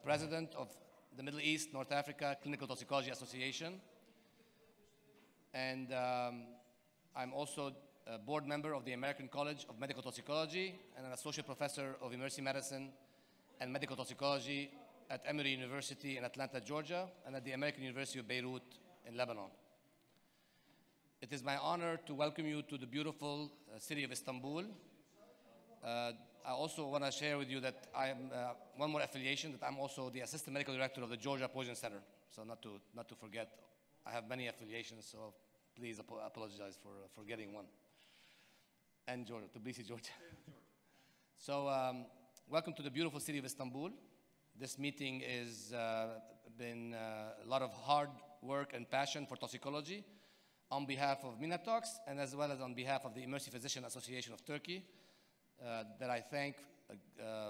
President of the Middle East, North Africa Clinical Toxicology Association. And I'm also a board member of the American College of Medical Toxicology and an associate professor of emergency medicine and medical toxicology at Emory University in Atlanta, Georgia, and at the American University of Beirut in Lebanon. It is my honor to welcome you to the beautiful city of Istanbul. I also want to share with you that I am one more affiliation, that I'm also the assistant medical director of the Georgia Poison Center. So not to forget, I have many affiliations, so please apologize for forgetting one. And Georgia, Tbilisi, Georgia. So welcome to the beautiful city of Istanbul. This meeting has been a lot of hard work and passion for toxicology on behalf of MENATOX and as well as on behalf of the Emergency Physician Association of Turkey, that I thank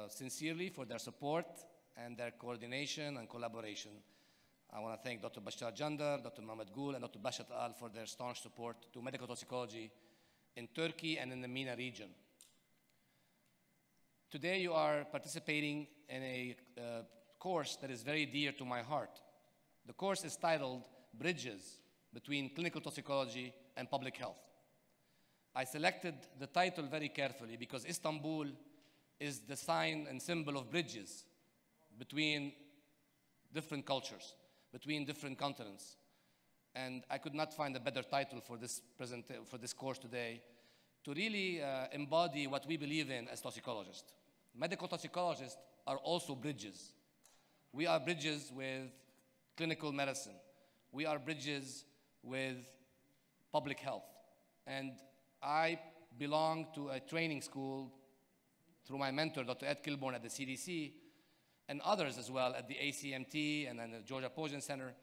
sincerely for their support and their coordination and collaboration. I want to thank Dr. Bashar Jandar, Dr. Mohamed Gul, and Dr. Bashat Al for their staunch support to medical toxicology in Turkey and in the MENA region. Today you are participating in a course that is very dear to my heart. The course is titled Bridges Between Clinical Toxicology and Public Health. I selected the title very carefully because Istanbul is the sign and symbol of bridges between different cultures, between different continents. And I could not find a better title for this course today to really embody what we believe in as toxicologists. Medical toxicologists are also bridges. We are bridges with clinical medicine. We are bridges with public health. And I belong to a training school through my mentor, Dr. Ed Kilbourne at the CDC, and others as well at the ACMT and then the Georgia Poison Center,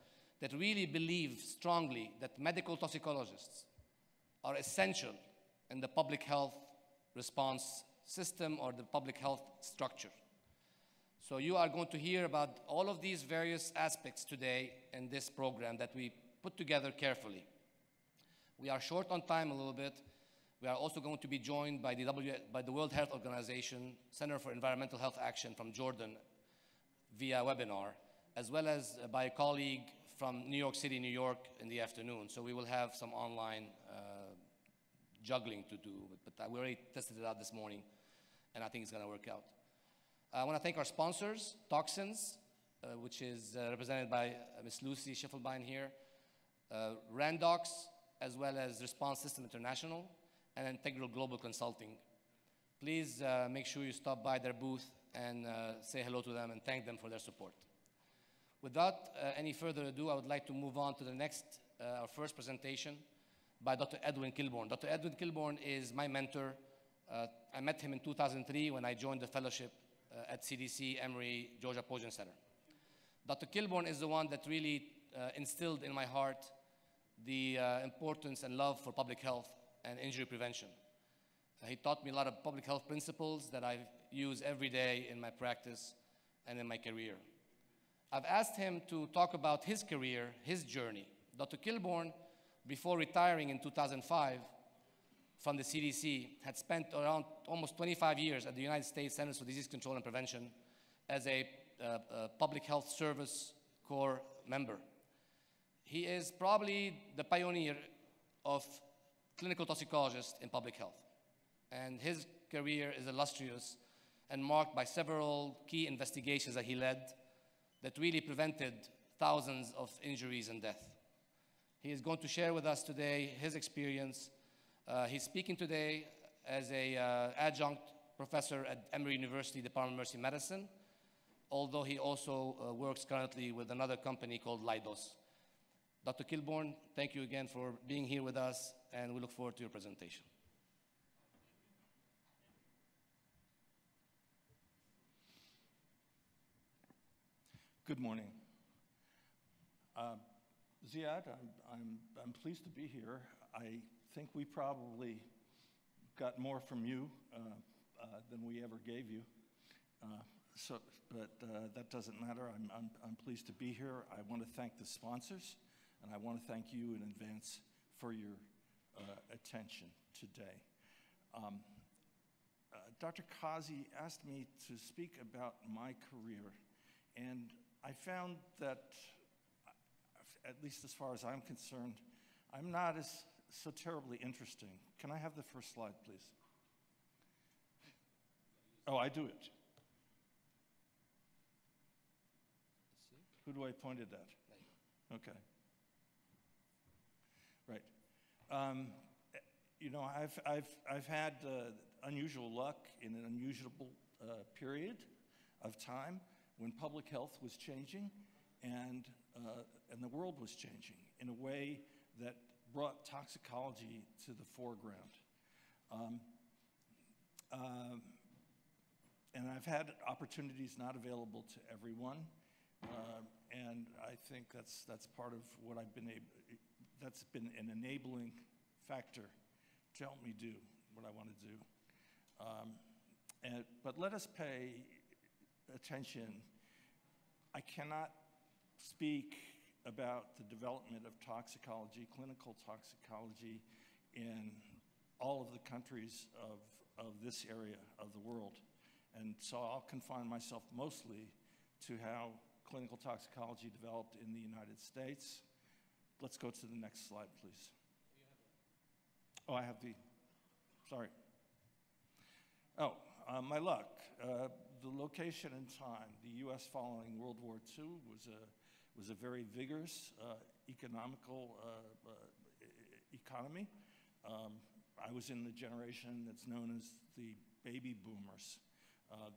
that really believe strongly that medical toxicologists are essential in the public health response system or the public health structure. So you are going to hear about all of these various aspects today in this program that we put together carefully. We are short on time a little bit. We are also going to be joined by the World Health Organization Center for Environmental Health Action from Jordan via webinar, as well as by a colleague from New York City, New York in the afternoon. So we will have some online juggling to do, but we already tested it out this morning, and I think it's going to work out. I want to thank our sponsors, Toxins, which is represented by Ms. Lucy Schiffelbein here, Randox, as well as Response System International, and Integral Global Consulting. Please make sure you stop by their booth and say hello to them and thank them for their support. Without any further ado, I would like to move on to the next, our first presentation by Dr. Edwin Kilbourne. Dr. Edwin Kilbourne is my mentor. I met him in 2003 when I joined the fellowship at CDC Emory Georgia Poison Center. Dr. Kilbourne is the one that really instilled in my heart the importance and love for public health and injury prevention. He taught me a lot of public health principles that I use every day in my practice and in my career. I've asked him to talk about his career, his journey. Dr. Kilbourne, before retiring in 2005 from the CDC, had spent around almost 25 years at the United States Centers for Disease Control and Prevention as a Public Health Service Corps member. He is probably the pioneer of clinical toxicologists in public health. And his career is illustrious and marked by several key investigations that he led that really prevented thousands of injuries and death. He is going to share with us today his experience. He's speaking today as an adjunct professor at Emory University Department of Emergency Medicine, although he also works currently with another company called Leidos. Dr. Kilbourne, thank you again for being here with us, and we look forward to your presentation. Good morning. Ziad, I'm pleased to be here. I think we probably got more from you than we ever gave you. But that doesn't matter. I'm pleased to be here. I want to thank the sponsors, and I want to thank you in advance for your attention today. Dr. Kazi asked me to speak about my career, I found that, at least as far as I'm concerned, I'm not so terribly interesting. Can I have the first slide, please? Oh, I do it. Who do I point it at? Okay. Right. You know, I've had unusual luck in an unusual period of time when public health was changing and the world was changing in a way that brought toxicology to the foreground. And I've had opportunities not available to everyone, and I think that's part of what I've been able. That's been an enabling factor to help me do what I want to do. But let us pay attention. I cannot speak about the development of toxicology, clinical toxicology, in all of the countries of this area of the world. And so I'll confine myself mostly to how clinical toxicology developed in the United States. Let's go to the next slide, please. Oh, I have sorry. Oh, my luck. The location and time, the U.S. following World War II was a very vigorous economical economy. I was in the generation that's known as the baby boomers.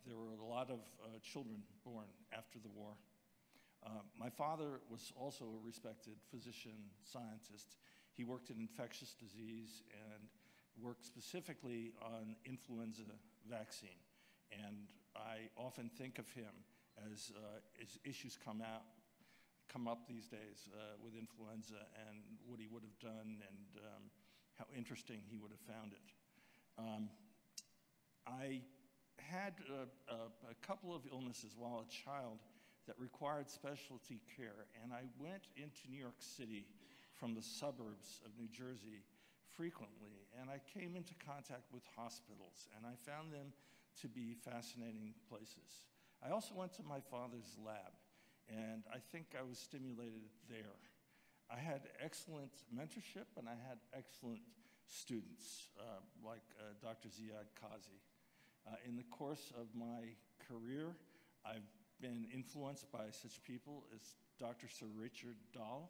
There were a lot of children born after the war. My father was also a respected physician scientist. He worked in infectious disease and worked specifically on influenza vaccine. And I often think of him as issues come up these days with influenza and what he would have done and how interesting he would have found it. I had a couple of illnesses while a child that required specialty care, and I went into New York City from the suburbs of New Jersey frequently, and I came into contact with hospitals, and I found them to be fascinating places. I also went to my father's lab, and I think I was stimulated there. I had excellent mentorship, and I had excellent students, like Dr. Ziad Kazi. In the course of my career, I've been influenced by such people as Dr. Sir Richard Dahl,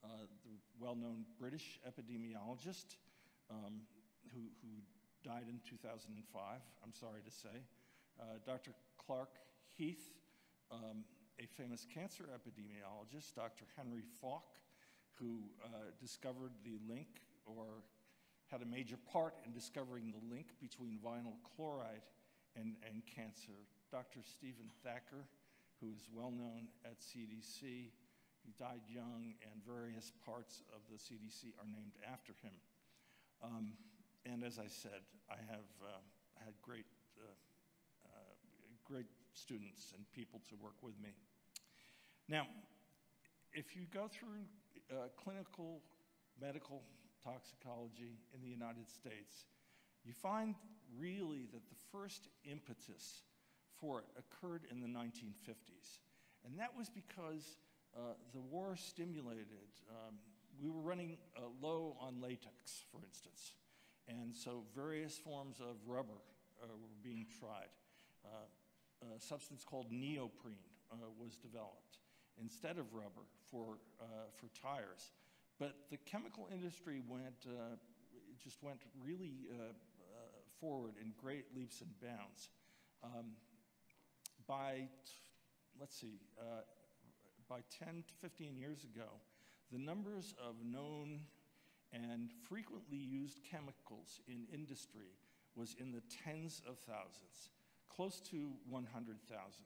the well-known British epidemiologist who died in 2005, I'm sorry to say. Dr. Clark Heath, a famous cancer epidemiologist, Dr. Henry Falk, who discovered the link or had a major part in discovering the link between vinyl chloride and cancer. Dr. Stephen Thacker, who is well known at CDC. He died young, and various parts of the CDC are named after him. And as I said, I have had great students and people to work with me. Now, if you go through clinical medical toxicology in the United States, you find really that the first impetus for it occurred in the 1950s. And that was because the war stimulated, we were running low on latex, for instance. And so various forms of rubber were being tried. A substance called neoprene was developed instead of rubber for tires. But the chemical industry just went really forward in great leaps and bounds. By 10 to 15 years ago, the numbers of known and frequently used chemicals in industry was in the tens of thousands, close to 100,000.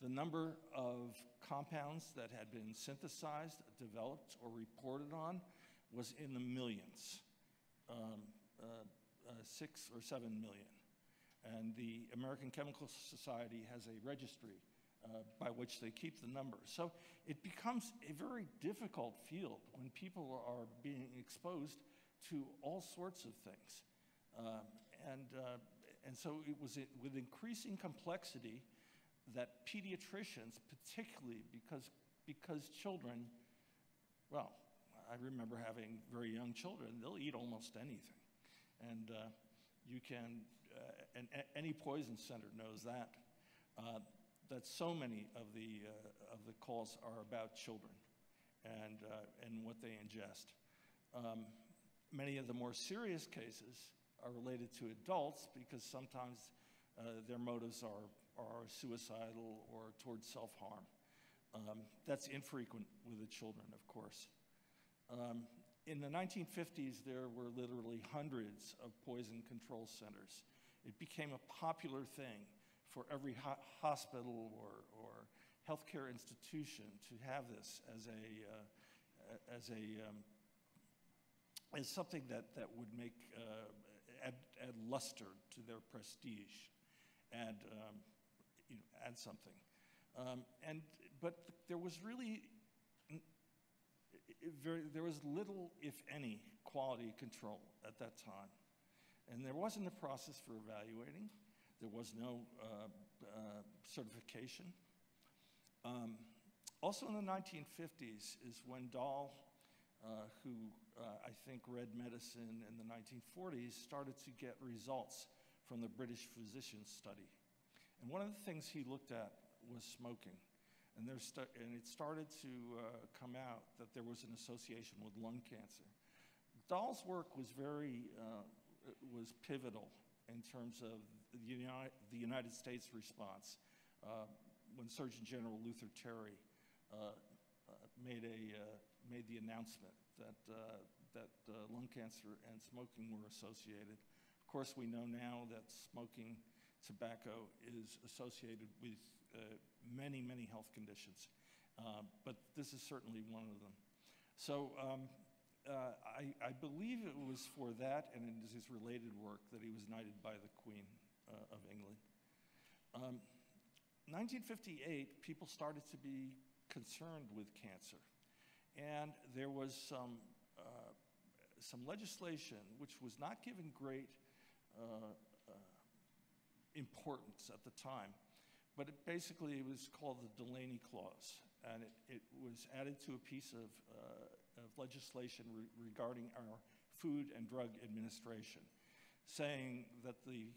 The number of compounds that had been synthesized, developed, or reported on was in the millions, 6 or 7 million. And the American Chemical Society has a registry by which they keep the numbers. So it becomes a very difficult field when people are being exposed to all sorts of things. And so it was with increasing complexity that pediatricians, particularly because children, well, I remember having very young children, they'll eat almost anything. And you can, and any poison center knows that, that so many of the calls are about children and what they ingest. Many of the more serious cases are related to adults because sometimes their motives are suicidal or towards self-harm. That's infrequent with the children, of course. In the 1950s, there were literally hundreds of poison control centers. It became a popular thing for every hospital or healthcare institution to have this as something that would make add luster to their prestige, and add something. But there was really there was little, if any, quality control at that time. And there wasn't a process for evaluating. There was no certification. Also in the 1950s is when Dahl, who I think read medicine in the 1940s, started to get results from the British physicians study. And one of the things he looked at was smoking. And it started to come out that there was an association with lung cancer. Dahl's work was was pivotal in terms of the United States response when Surgeon General Luther Terry made the announcement that lung cancer and smoking were associated. Of course, we know now that smoking tobacco is associated with many, many health conditions, but this is certainly one of them. So I believe it was for that and in his related work that he was knighted by the Queen of England. 1958, people started to be concerned with cancer, and there was some legislation which was not given great importance at the time, but it was called the Delaney Clause, and it was added to a piece of legislation regarding our Food and Drug Administration, saying that the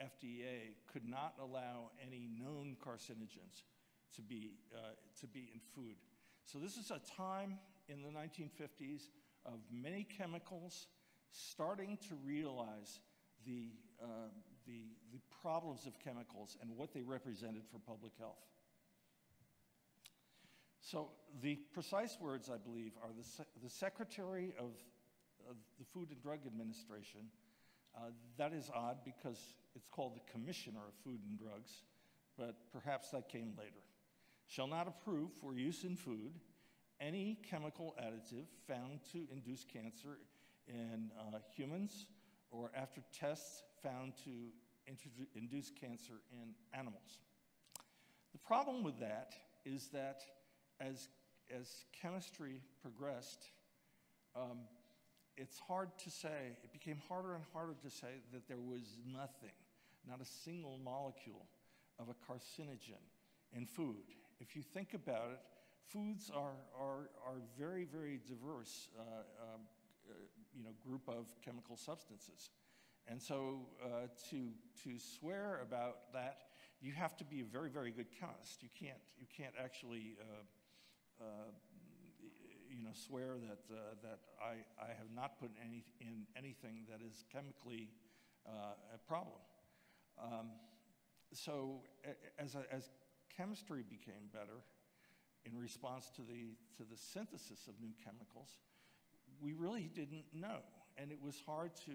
FDA could not allow any known carcinogens to be in food. So this is a time in the 1950s of many chemicals starting to realize the problems of chemicals and what they represented for public health. So the precise words, I believe, are the Secretary of the Food and Drug Administration. That is odd because it's called the Commissioner of Food and Drugs, but perhaps that came later. Shall not approve for use in food any chemical additive found to induce cancer in humans or after tests found to induce cancer in animals. The problem with that is that as chemistry progressed, it's hard to say, it became harder and harder to say that there was nothing, not a single molecule of a carcinogen in food. If you think about it, foods are very, very diverse group of chemical substances. And so to swear about that, you have to be a very, very good chemist. You can't actually swear that I have not put in anything that is chemically a problem. So as chemistry became better in response to the synthesis of new chemicals, we really didn't know, and it was hard to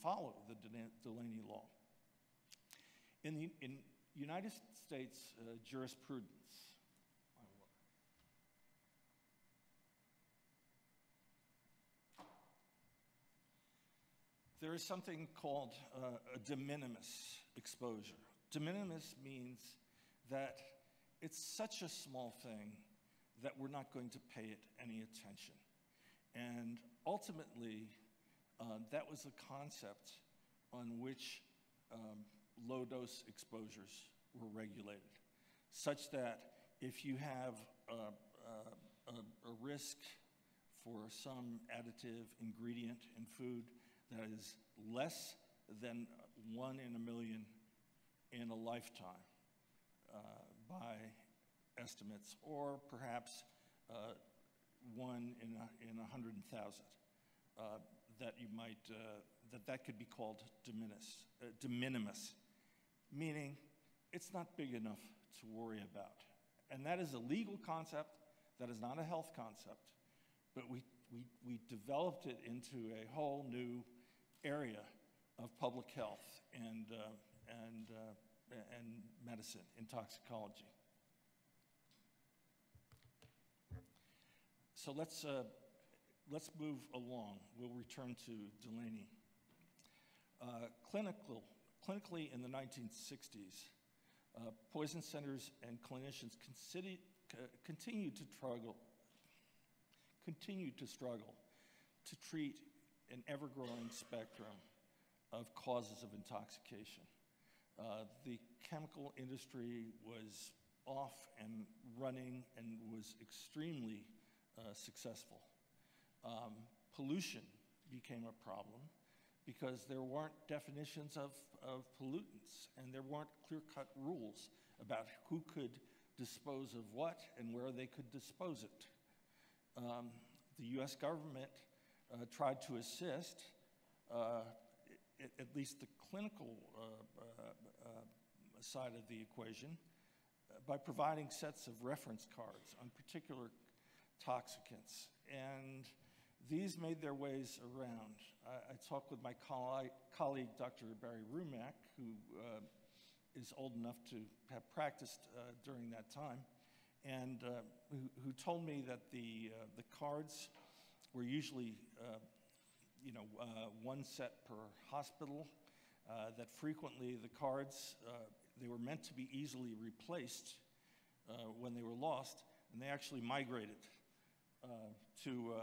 follow the Delaney Law. In United States jurisprudence, there is something called a de minimis exposure. De minimis means that it's such a small thing that we're not going to pay it any attention. And ultimately, that was a concept on which low-dose exposures were regulated, such that if you have a risk for some additive ingredient in food that is less than 1 in a million in a lifetime by estimates, or perhaps 1 in 100,000, that you might that could be called de minimis, meaning it's not big enough to worry about. And that is a legal concept. That is not a health concept. But we developed it into a whole new area of public health and medicine, in toxicology. So let's move along. We'll return to Delaney. Clinically, in the 1960s, poison centers and clinicians continued to struggle to treat an ever-growing spectrum of causes of intoxication. The chemical industry was off and running and was extremely successful. Pollution became a problem because there weren't definitions of pollutants, and there weren't clear-cut rules about who could dispose of what and where they could dispose it. The US government tried to assist, at least the clinical side of the equation, by providing sets of reference cards on particular toxicants. And these made their ways around. I talked with my colleague, Dr. Barry Rumack, who is old enough to have practiced during that time, and who told me that the cards were usually one set per hospital, that frequently the cards, they were meant to be easily replaced when they were lost, and they actually migrated to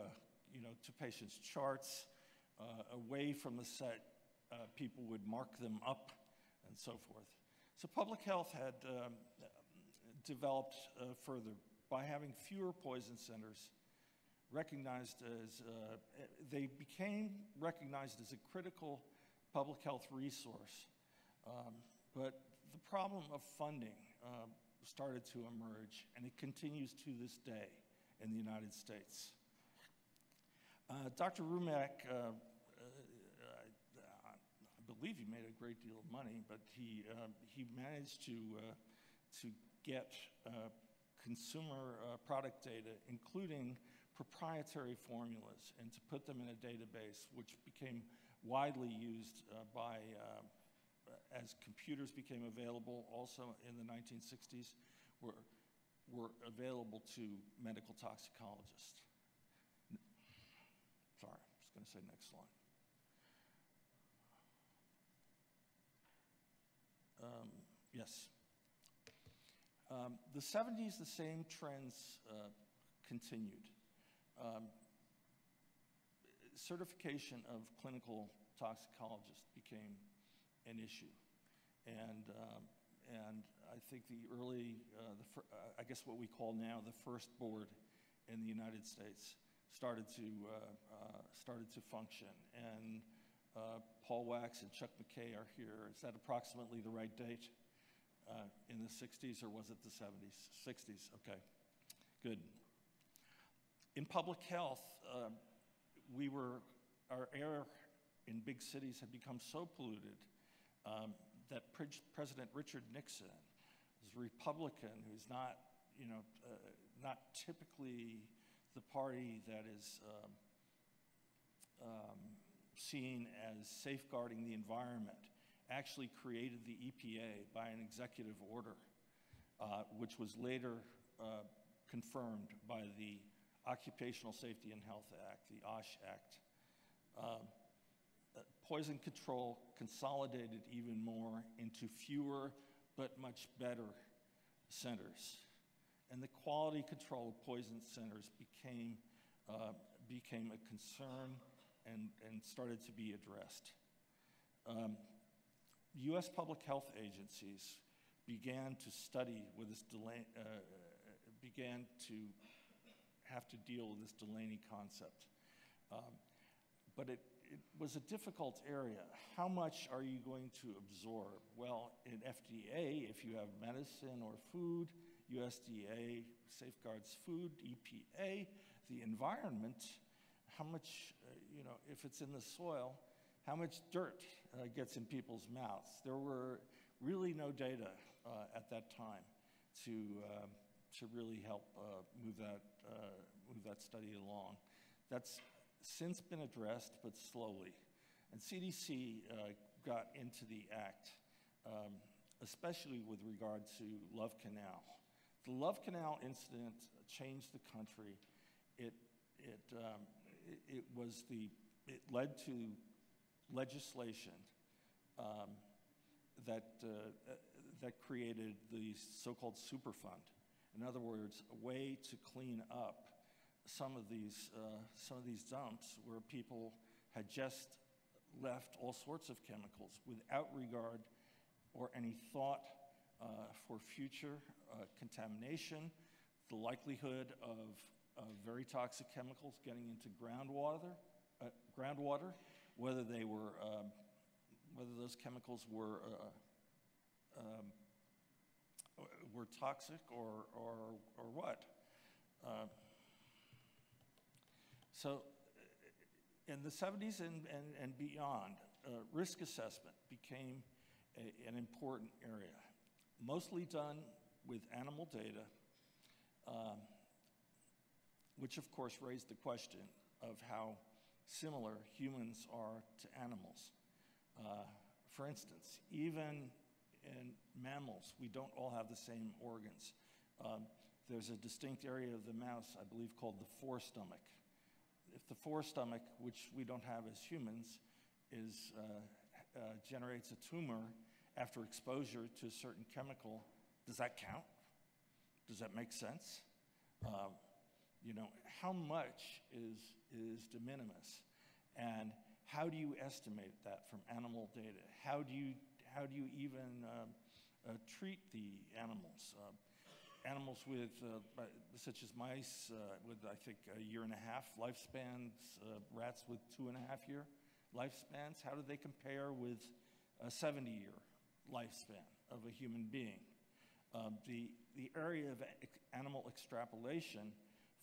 patients' charts, away from the set. People would mark them up and so forth. So public health had developed further by having fewer poison centers they became recognized as a critical public health resource. But the problem of funding started to emerge, and it continues to this day in the United States. Dr. Rumack, I believe he made a great deal of money, but he managed to get consumer product data, including proprietary formulas, and to put them in a database, which became widely used as computers became available also in the 1960s, were available to medical toxicologists. Sorry, I'm just going to say next slide. Yes. The 70s, the same trends continued. Certification of clinical toxicologists became an issue, and I think the early, I guess what we call now the first board in the United States started to function, and Paul Wax and Chuck McKay are here. Is that approximately the right date? In the 60s, or was it the 70s? 60s, okay, good. In public health, our air in big cities had become so polluted that President Richard Nixon, who's a Republican, who's not typically the party that is seen as safeguarding the environment, actually created the EPA by an executive order, which was later confirmed by the Occupational Safety and Health Act, the OSH Act. Poison control consolidated even more into fewer but much better centers. And the quality control of poison centers became a concern and started to be addressed. U.S. public health agencies began to study with this began to have to deal with this Delaney concept. But it was a difficult area. How much are you going to absorb? Well, in FDA, if you have medicine or food, USDA safeguards food, EPA, the environment, how much, if it's in the soil, how much dirt gets in people's mouths. There were really no data at that time to really help move that study along. That's since been addressed, but slowly. And CDC got into the act, especially with regard to Love Canal. The Love Canal incident changed the country. It led to legislation that created the so-called Superfund. In other words, a way to clean up some of these dumps where people had just left all sorts of chemicals without regard or any thought for future contamination, the likelihood of very toxic chemicals getting into groundwater, whether those chemicals were toxic or what. So in the 70s and beyond, risk assessment became an important area, mostly done with animal data, which of course raised the question of how similar humans are to animals. For instance, even in mammals, we don't all have the same organs. There's a distinct area of the mouse, I believe, called the forestomach. If the forestomach, which we don't have as humans, generates a tumor after exposure to a certain chemical, does that count? Does that make sense? How much is de minimis? And how do you estimate that from animal data? How do you even treat the animals? Animals such as mice with, I think, 1.5 year lifespans, rats with 2.5-year lifespans, how do they compare with a 70-year lifespan of a human being? The area of animal extrapolation,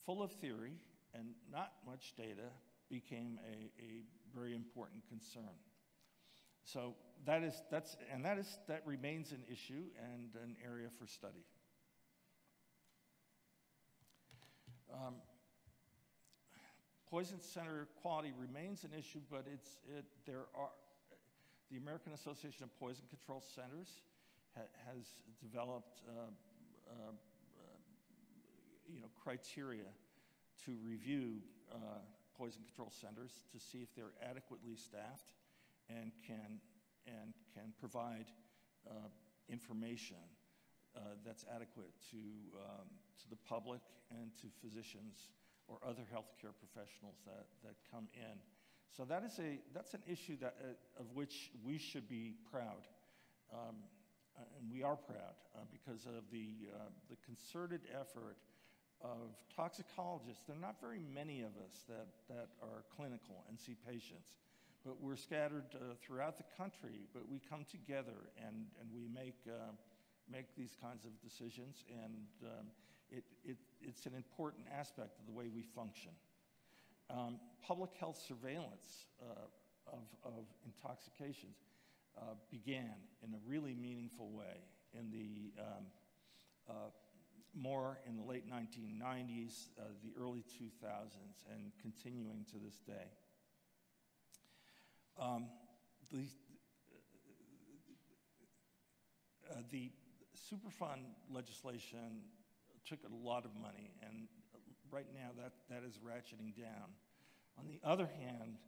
full of theory and not much data, became a very important concern. So that remains an issue and an area for study. Poison center quality remains an issue, but the American Association of Poison Control Centers has developed criteria to review poison control centers to see if they're adequately staffed and can provide information that's adequate to the public and to physicians or other healthcare professionals that come in. So that's an issue of which we should be proud, and we are proud because of the concerted effort of toxicologists. There are not very many of us that are clinical and see patients, but we're scattered throughout the country. But we come together and we make these kinds of decisions, and it's an important aspect of the way we function. Public health surveillance of intoxications began in a really meaningful way in the more in the late 1990s, the early 2000s, and continuing to this day. The Superfund legislation took a lot of money, and right now that is ratcheting down. On the other hand,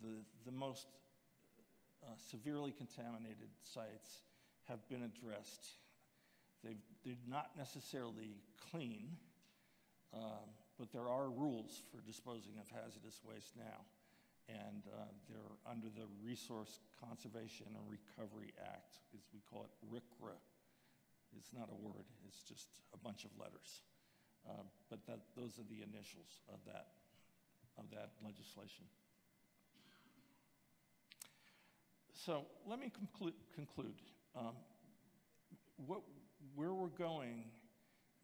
the most severely contaminated sites have been addressed. They're not necessarily clean, but there are rules for disposing of hazardous waste now. and they're under the Resource Conservation and Recovery Act, as we call it, RCRA. It's not a word, it's just a bunch of letters. But those are the initials of that legislation. So let me conclude. Where we're going,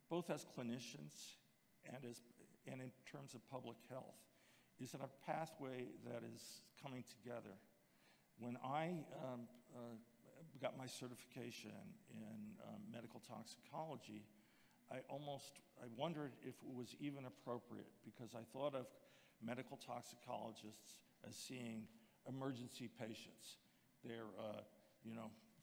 both as clinicians and in terms of public health, is in a pathway that is coming together. When I got my certification in medical toxicology, I wondered if it was even appropriate, because I thought of medical toxicologists as seeing emergency patients. They're,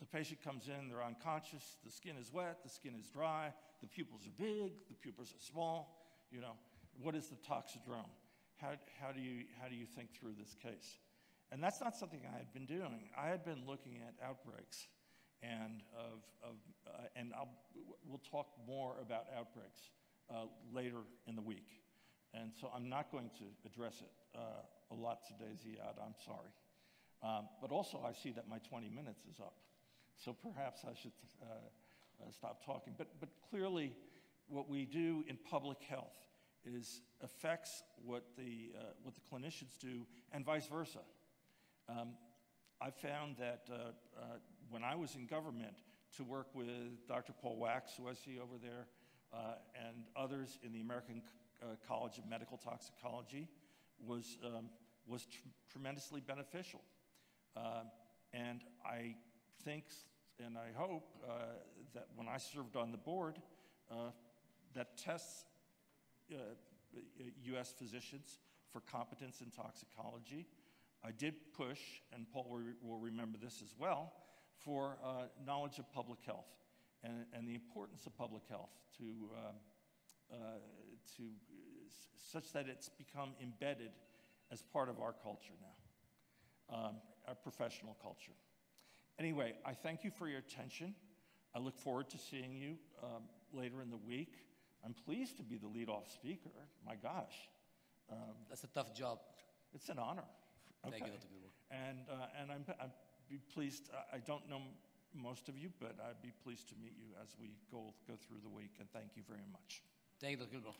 the patient comes in, they're unconscious, the skin is wet, the skin is dry, the pupils are big, the pupils are small. What is the toxidrome? How do you think through this case? And that's not something I had been doing. I had been looking at outbreaks, and we'll talk more about outbreaks later in the week. And so I'm not going to address it a lot today, Ziad, I'm sorry. But also I see that my 20 minutes is up. So perhaps I should stop talking. But clearly what we do in public health affects what the clinicians do, and vice versa. I found that when I was in government, to work with Dr. Paul Wax, who I see over there, and others in the American College of Medical Toxicology was tremendously beneficial. And I think and I hope that when I served on the board, that tests U.S. physicians for competence in toxicology. I did push, and Paul will remember this as well, for knowledge of public health and the importance of public health to such that it's become embedded as part of our culture now, our professional culture. Anyway, I thank you for your attention. I look forward to seeing you later in the week. I'm pleased to be the lead-off speaker. My gosh. That's a tough job. It's an honor. Okay. Thank you, Dr. Gilmore. And I'd be pleased. I don't know most of you, but I'd be pleased to meet you as we go through the week. And thank you very much. Thank you, Dr. Gilmore.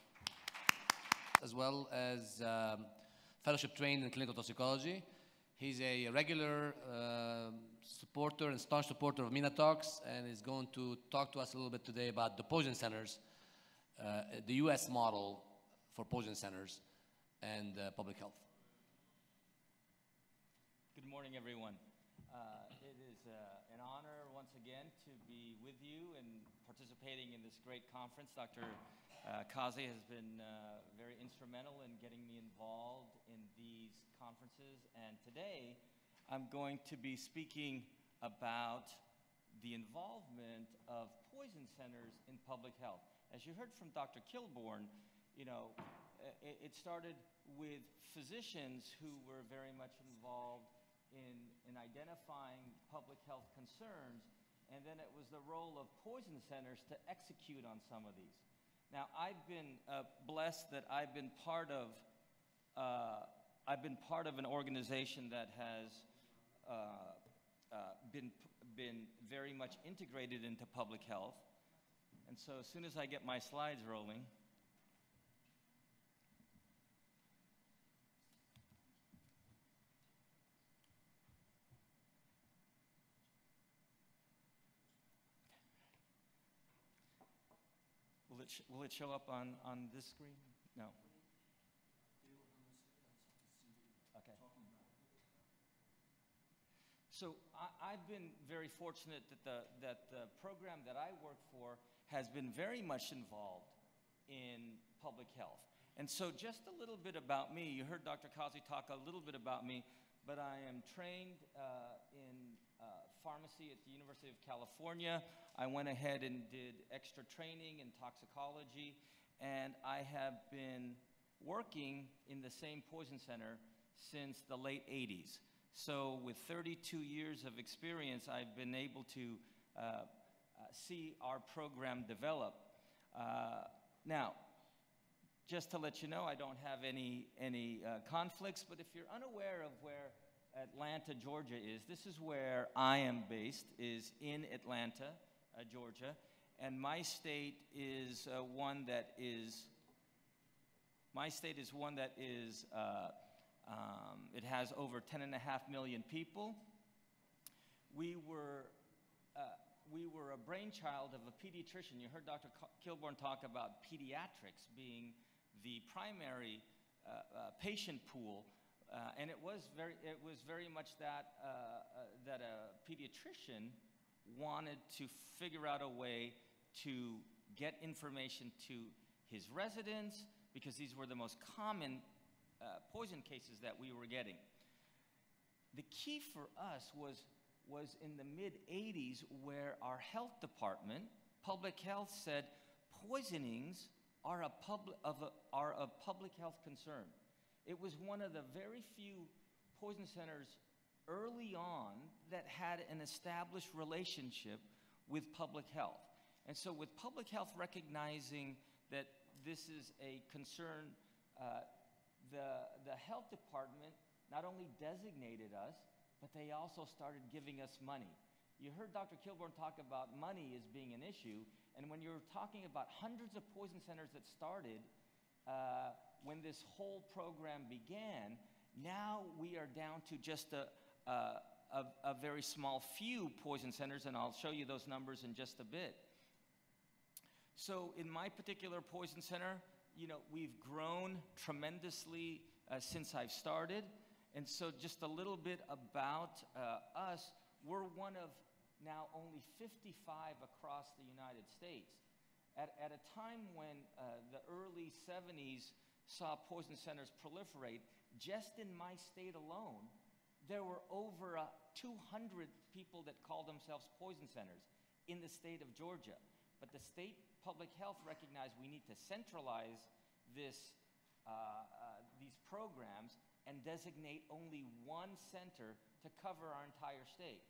As well as fellowship trained in clinical toxicology. He's a regular supporter and staunch supporter of MENATOX, and is going to talk to us a little bit today about the poison centers, the U.S. model for poison centers and public health. Good morning, everyone. It is an honor once again to be with you and participating in this great conference. Dr. Kazi has been very instrumental in getting me involved in these conferences, and today I'm going to be speaking about the involvement of poison centers in public health. As you heard from Dr. Kilborn, it started with physicians who were very much involved in identifying public health concerns, and then it was the role of poison centers to execute on some of these. Now, I've been blessed that I've been part of an organization that has been very much integrated into public health. And so as soon as I get my slides rolling, will it show up on this screen? No. Okay. So I've been very fortunate that the program that I work for has been very much involved in public health. And so just a little bit about me. You heard Dr. Kazi talk a little bit about me, but I am trained in pharmacy at the University of California. I went ahead and did extra training in toxicology, and I have been working in the same poison center since the late 80s. So with 32 years of experience, I've been able to see our program develop. Now, just to let you know, I don't have any conflicts, but if you're unaware of where Atlanta, Georgia is, this is where I am based, is in Atlanta, Georgia, and my state is one that is, it has over 10.5 million people. We were a brainchild of a pediatrician. You heard Dr. Kilborn talk about pediatrics being the primary patient pool, and it was very much that that a pediatrician wanted to figure out a way to get information to his residents, because these were the most common poison cases that we were getting. The key for us was in the mid-'80s, where our health department, public health, said poisonings are a public health concern. It was one of the very few poison centers early on that had an established relationship with public health. And so with public health recognizing that this is a concern, the health department not only designated us, but they also started giving us money. You heard Dr. Kilborn talk about money as being an issue, and when you're talking about hundreds of poison centers that started when this whole program began, now we are down to just a very small few poison centers, and I'll show you those numbers in just a bit. So in my particular poison center, you know, we've grown tremendously since I've started. And so just a little bit about us. We're one of now only 55 across the United States. At a time when the early 70s saw poison centers proliferate, just in my state alone, there were over 200 people that call themselves poison centers in the state of Georgia. But the state public health recognized we need to centralize these programs and designate only one center to cover our entire state.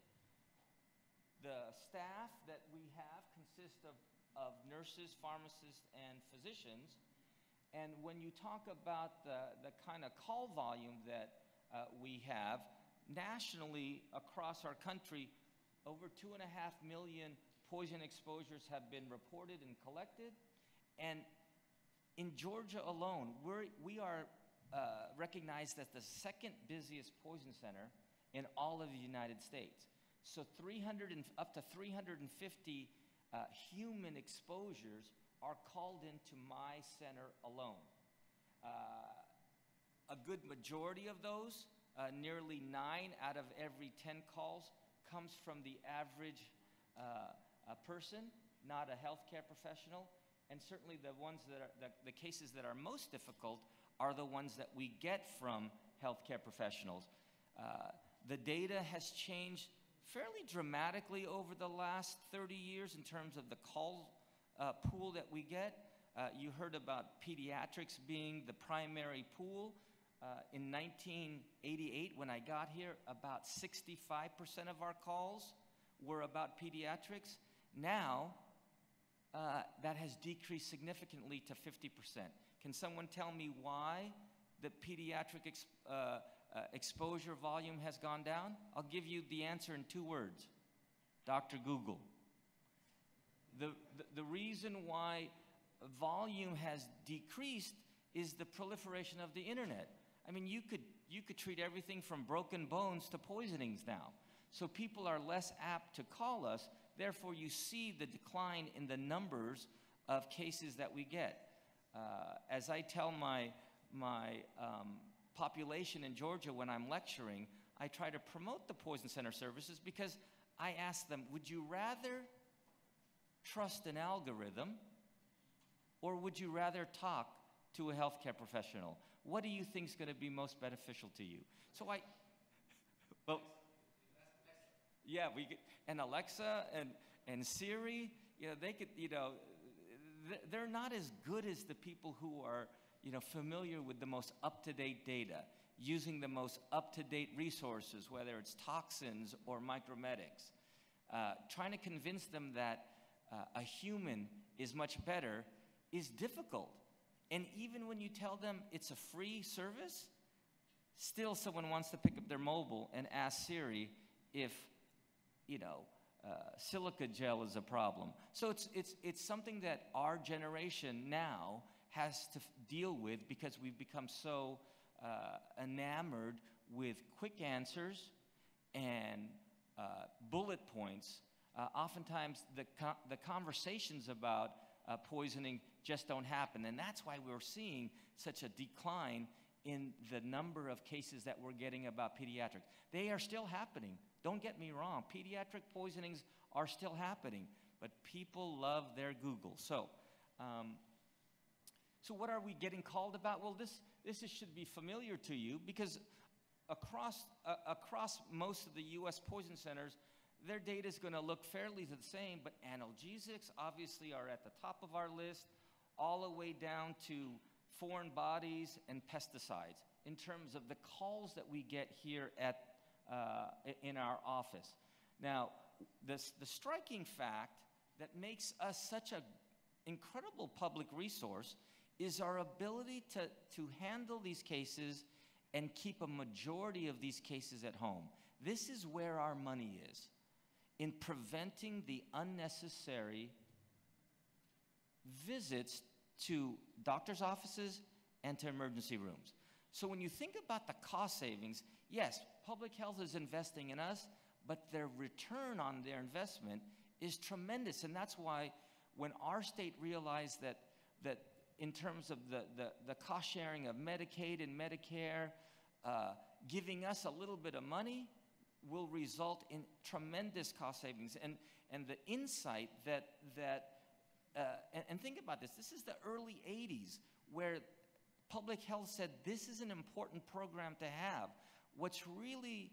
The staff that we have consists of nurses, pharmacists, and physicians. And when you talk about the kind of call volume that we have, nationally across our country, over 2.5 million poison exposures have been reported and collected. And in Georgia alone, we are recognized as the second busiest poison center in all of the United States. So up to 350 human exposures are called into my center alone. A good majority of those, nearly 9 out of every 10 calls, comes from the average person, not a healthcare professional. And certainly the ones that are, the cases that are most difficult are the ones that we get from healthcare professionals. The data has changed fairly dramatically over the last 30 years in terms of the call pool that we get. You heard about pediatrics being the primary pool. In 1988, when I got here, about 65% of our calls were about pediatrics. Now, that has decreased significantly to 50%. Can someone tell me why the pediatric exposure volume has gone down? I'll give you the answer in 2 words. Dr. Google. The reason why volume has decreased is the proliferation of the internet. I mean, you could treat everything from broken bones to poisonings now. So people are less apt to call us. Therefore, you see the decline in the numbers of cases that we get. As I tell my population in Georgia when I'm lecturing, I try to promote the poison center services because I ask them, would you rather trust an algorithm or would you rather talk to a healthcare professional? What do you think is going to be most beneficial to you? So well, yeah, and Alexa and Siri, you know, they could, you know, they're not as good as the people who are, you know, familiar with the most up-to-date data, using the most up-to-date resources, whether it's toxins or micromedics. Trying to convince them that a human is much better is difficult. And even when you tell them it's a free service, still someone wants to pick up their mobile and ask Siri if, silica gel is a problem. So it's something that our generation now has to deal with because we've become so enamored with quick answers and bullet points. Oftentimes, the conversations about poisoning just don't happen, and that's why we're seeing such a decline in the number of cases that we're getting about pediatrics. They are still happening. Don't get me wrong. Pediatric poisonings are still happening, but people love their Google. So what are we getting called about? Well, this should be familiar to you because across most of the U.S. poison centers, their data is going to look fairly the same, but analgesics obviously are at the top of our list, all the way down to foreign bodies and pesticides in terms of the calls that we get here in our office. Now, the striking fact that makes us such an incredible public resource is our ability to handle these cases and keep a majority of these cases at home. This is where our money is, in preventing the unnecessary visits to doctor's offices and to emergency rooms. So when you think about the cost savings, yes, public health is investing in us, but their return on their investment is tremendous. And that's why when our state realized that in terms of the cost sharing of Medicaid and Medicare, giving us a little bit of money will result in tremendous cost savings. And the insight and think about this. This is the early 80s where public health said this is an important program to have. What's really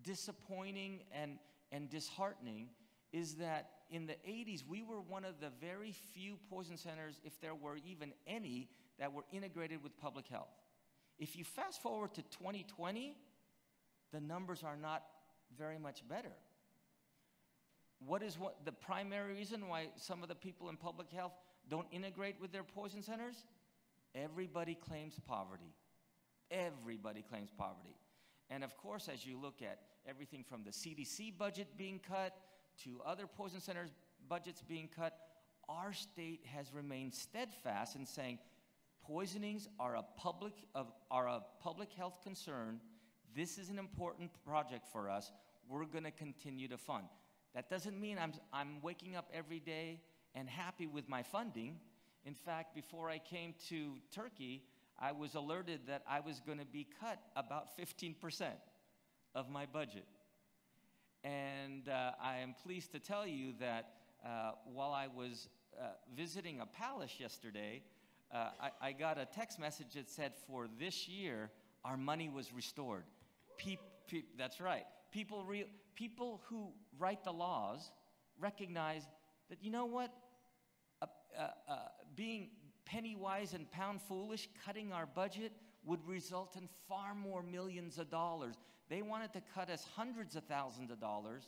disappointing and disheartening is that in the 80s, we were one of the very few poison centers, if there were even any, that were integrated with public health. If you fast forward to 2020, the numbers are not very much better. What the primary reason why some of the people in public health don't integrate with their poison centers? Everybody claims poverty. Everybody claims poverty. And of course, as you look at everything from the CDC budget being cut to other poison centers' budgets being cut, our state has remained steadfast in saying poisonings are a public health concern. This is an important project for us. We're going to continue to fund. That doesn't mean I'm waking up every day and happy with my funding. In fact, before I came to Turkey, I was alerted that I was going to be cut about 15% of my budget. And I am pleased to tell you that while I was visiting a palace yesterday, I got a text message that said for this year, our money was restored. That's right. People who write the laws recognize that, you know what, being penny wise and pound foolish, cutting our budget would result in far more millions of dollars. They wanted to cut us hundreds of thousands of dollars,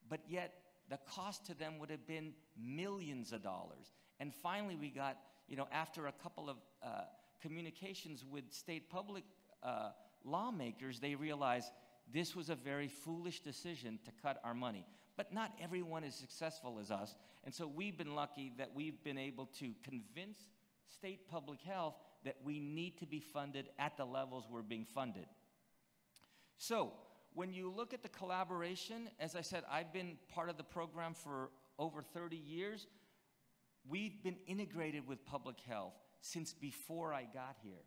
but yet the cost to them would have been millions of dollars. And finally we got, after a couple of communications with state public lawmakers, they realized this was a very foolish decision to cut our money. But not everyone is successful as us. And so we've been lucky that we've been able to convince state public health that we need to be funded at the levels we're being funded. So when you look at the collaboration, as I said, I've been part of the program for over 30 years. We've been integrated with public health since before I got here.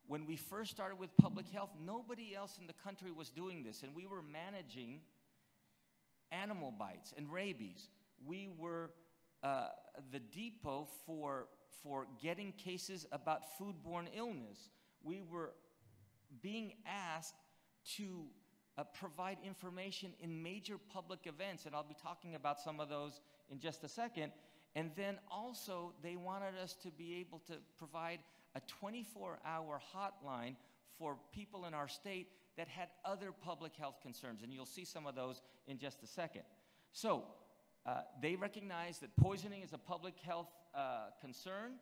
When we first started with public health, nobody else in the country was doing this, and we were managing animal bites and rabies. We were the depot for getting cases about foodborne illness. We were being asked to provide information in major public events, and I'll be talking about some of those in just a second. And then also, they wanted us to be able to provide a 24-hour hotline for people in our state that had other public health concerns, and you'll see some of those in just a second. So they recognize that poisoning is a public health concern.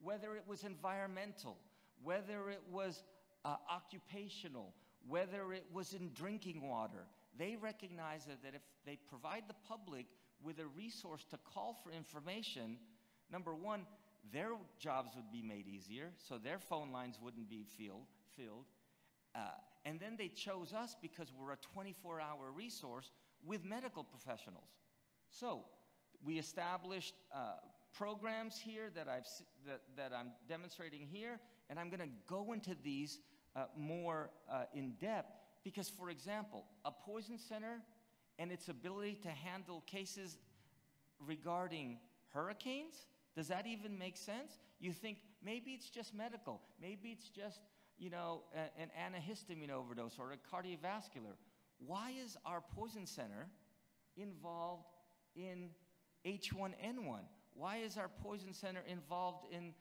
whether it was environmental, whether it was occupational, whether it was in drinking water. They recognize that if they provide the public with a resource to call for information, number one, their jobs would be made easier, so their phone lines wouldn't be filled. And then they chose us because we're a 24-hour resource with medical professionals. So we established programs here that I'm demonstrating here, and I'm going to go into these more in depth because, for example, a poison center and its ability to handle cases regarding hurricanes, does that even make sense? You think maybe it's just medical, maybe it's just, you know, an antihistamine overdose or a cardiovascular. Why is our poison center involved in H1N1? Why is our poison center involved in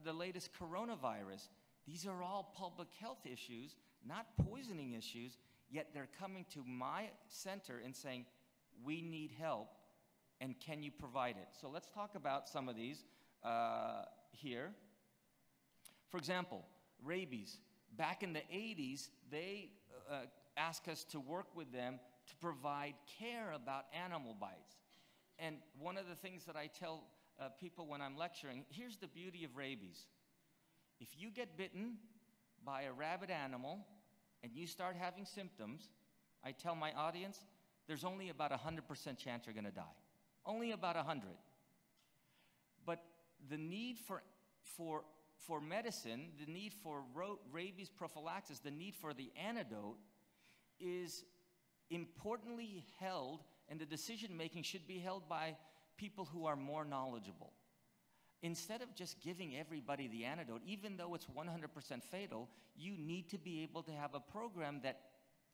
the latest coronavirus? These are all public health issues, not poisoning issues, yet they're coming to my center and saying, we need help, and can you provide it? So let's talk about some of these here. For example, rabies. Back in the 80s, they asked us to work with them to provide care about animal bites. And one of the things that I tell people when I'm lecturing, here's the beauty of rabies. If you get bitten by a rabid animal and you start having symptoms, I tell my audience, there's only about 100% chance you're going to die. Only about 100. But the need for medicine, the need for rabies prophylaxis, the need for the antidote is importantly held, and the decision-making should be held by people who are more knowledgeable. Instead of just giving everybody the antidote, even though it's 100% fatal, you need to be able to have a program that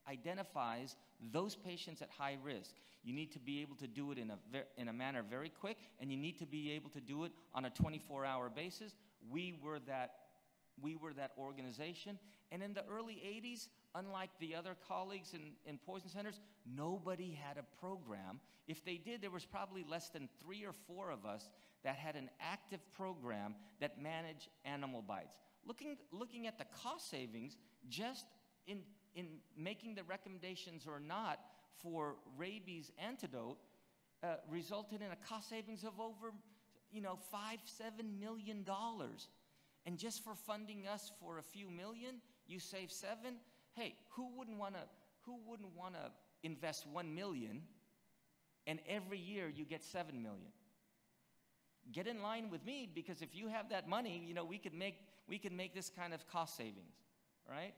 identifies those patients at high risk. You need to be able to do it in a manner very quick, and you need to be able to do it on a 24-hour basis. We were that organization. And in the early 80s, unlike the other colleagues in poison centers, nobody had a program. If they did, there was probably less than 3 or 4 of us that had an active program that managed animal bites. Looking at the cost savings, just in making the recommendations or not for rabies antidote, resulted in a cost savings of over, $5-7 million. And just for funding us for a few million, you save 7. Hey, who wouldn't want to invest 1 million, and every year you get 7 million? Get in line with me, because if you have that money, we can make this kind of cost savings, right?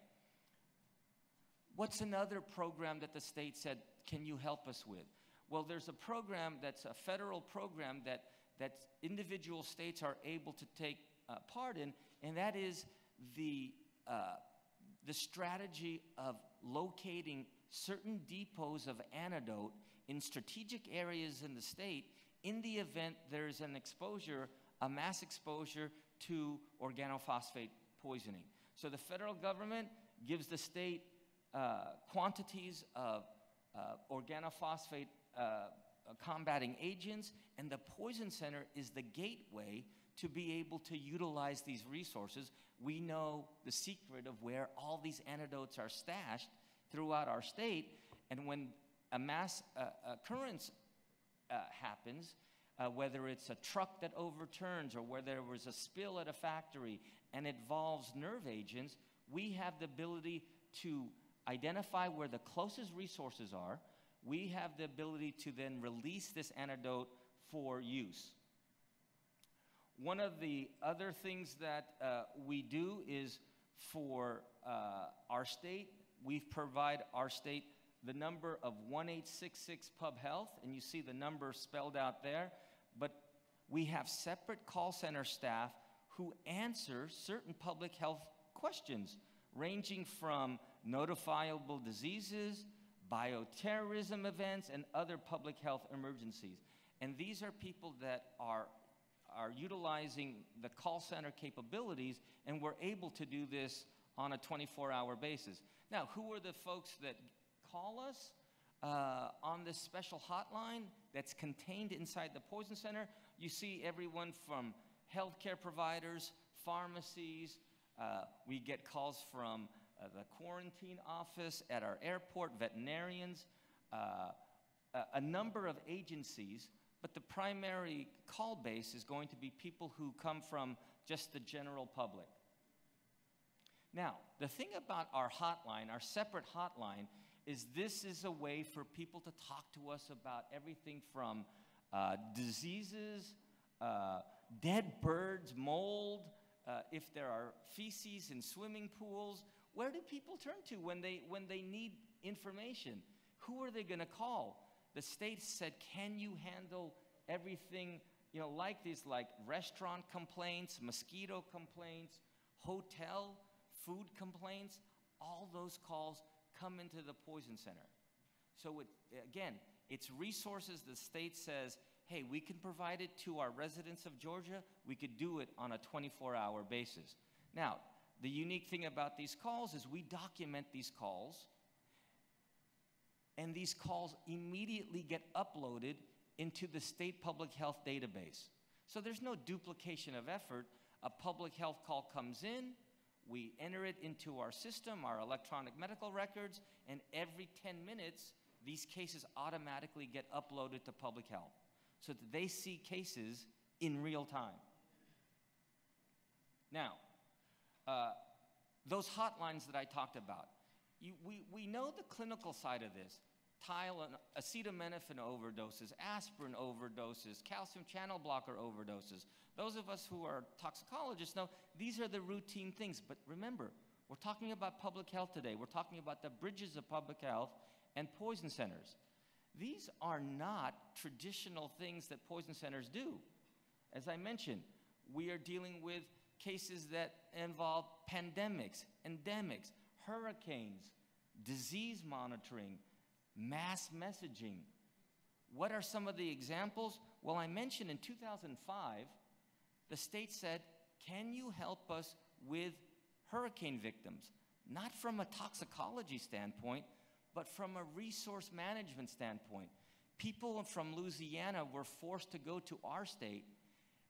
What's another program that the state said, can you help us with? Well, there's a program that's a federal program that individual states are able to take part in, and that is the strategy of locating certain depots of antidote in strategic areas in the state in the event there's an exposure, a mass exposure to organophosphate poisoning. So the federal government gives the state quantities of organophosphate combating agents, and the poison center is the gateway to be able to utilize these resources. We know the secret of where all these antidotes are stashed throughout our state, and when a mass occurrence happens, whether it's a truck that overturns or whether there was a spill at a factory and it involves nerve agents, we have the ability to identify where the closest resources are. We have the ability to then release this antidote for use. One of the other things that we do is for our state, we provide our state the number of 1866 Pub Health, and you see the number spelled out there, but we have separate call center staff who answer certain public health questions, ranging from notifiable diseases, bioterrorism events, and other public health emergencies. And these are people that are utilizing the call center capabilities, and we're able to do this on a 24-hour basis. Now, who are the folks that call us on this special hotline that's contained inside the poison center? You see everyone from healthcare providers, pharmacies. We get calls from the quarantine office at our airport, veterinarians, a number of agencies, but the primary call base is going to be people who come from just the general public. Now, the thing about our hotline, our separate hotline, is this is a way for people to talk to us about everything from diseases, dead birds, mold, if there are feces in swimming pools. Where do people turn to when they need information? Who are they going to call? The state said, can you handle everything, like these, like restaurant complaints, mosquito complaints, hotel, food complaints? All those calls come into the Poison Center. So again, it's resources the state says, hey, we can provide it to our residents of Georgia. We could do it on a 24-hour basis. Now, the unique thing about these calls is we document these calls, and these calls immediately get uploaded into the state public health database. So there's no duplication of effort. A public health call comes in, we enter it into our system, our electronic medical records, and every 10 minutes, these cases automatically get uploaded to public health so that they see cases in real time. Now, those hotlines that I talked about, we know the clinical side of this. Acetaminophen overdoses, aspirin overdoses, calcium channel blocker overdoses. Those of us who are toxicologists know these are the routine things. But remember, we're talking about public health today. We're talking about the bridges of public health and poison centers. These are not traditional things that poison centers do. As I mentioned, we are dealing with cases that involve pandemics, endemics, hurricanes, disease monitoring, mass messaging. What are some of the examples? Well, I mentioned in 2005, the state said, can you help us with hurricane victims? Not from a toxicology standpoint, but from a resource management standpoint. People from Louisiana were forced to go to our state,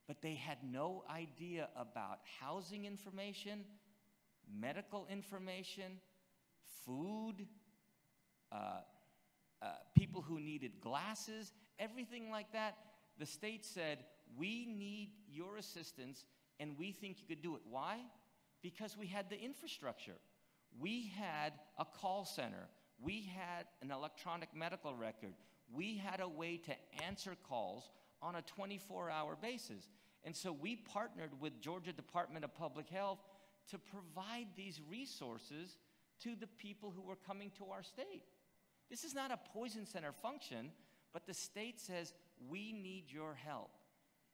but they had no idea about housing information, medical information, food, people who needed glasses, everything like that. The state said, we need your assistance, and we think you could do it. Why? Because we had the infrastructure. We had a call center. We had an electronic medical record. We had a way to answer calls on a 24-hour basis. And so we partnered with Georgia Department of Public Health to provide these resources to the people who were coming to our state. This is not a poison center function, but the state says, we need your help.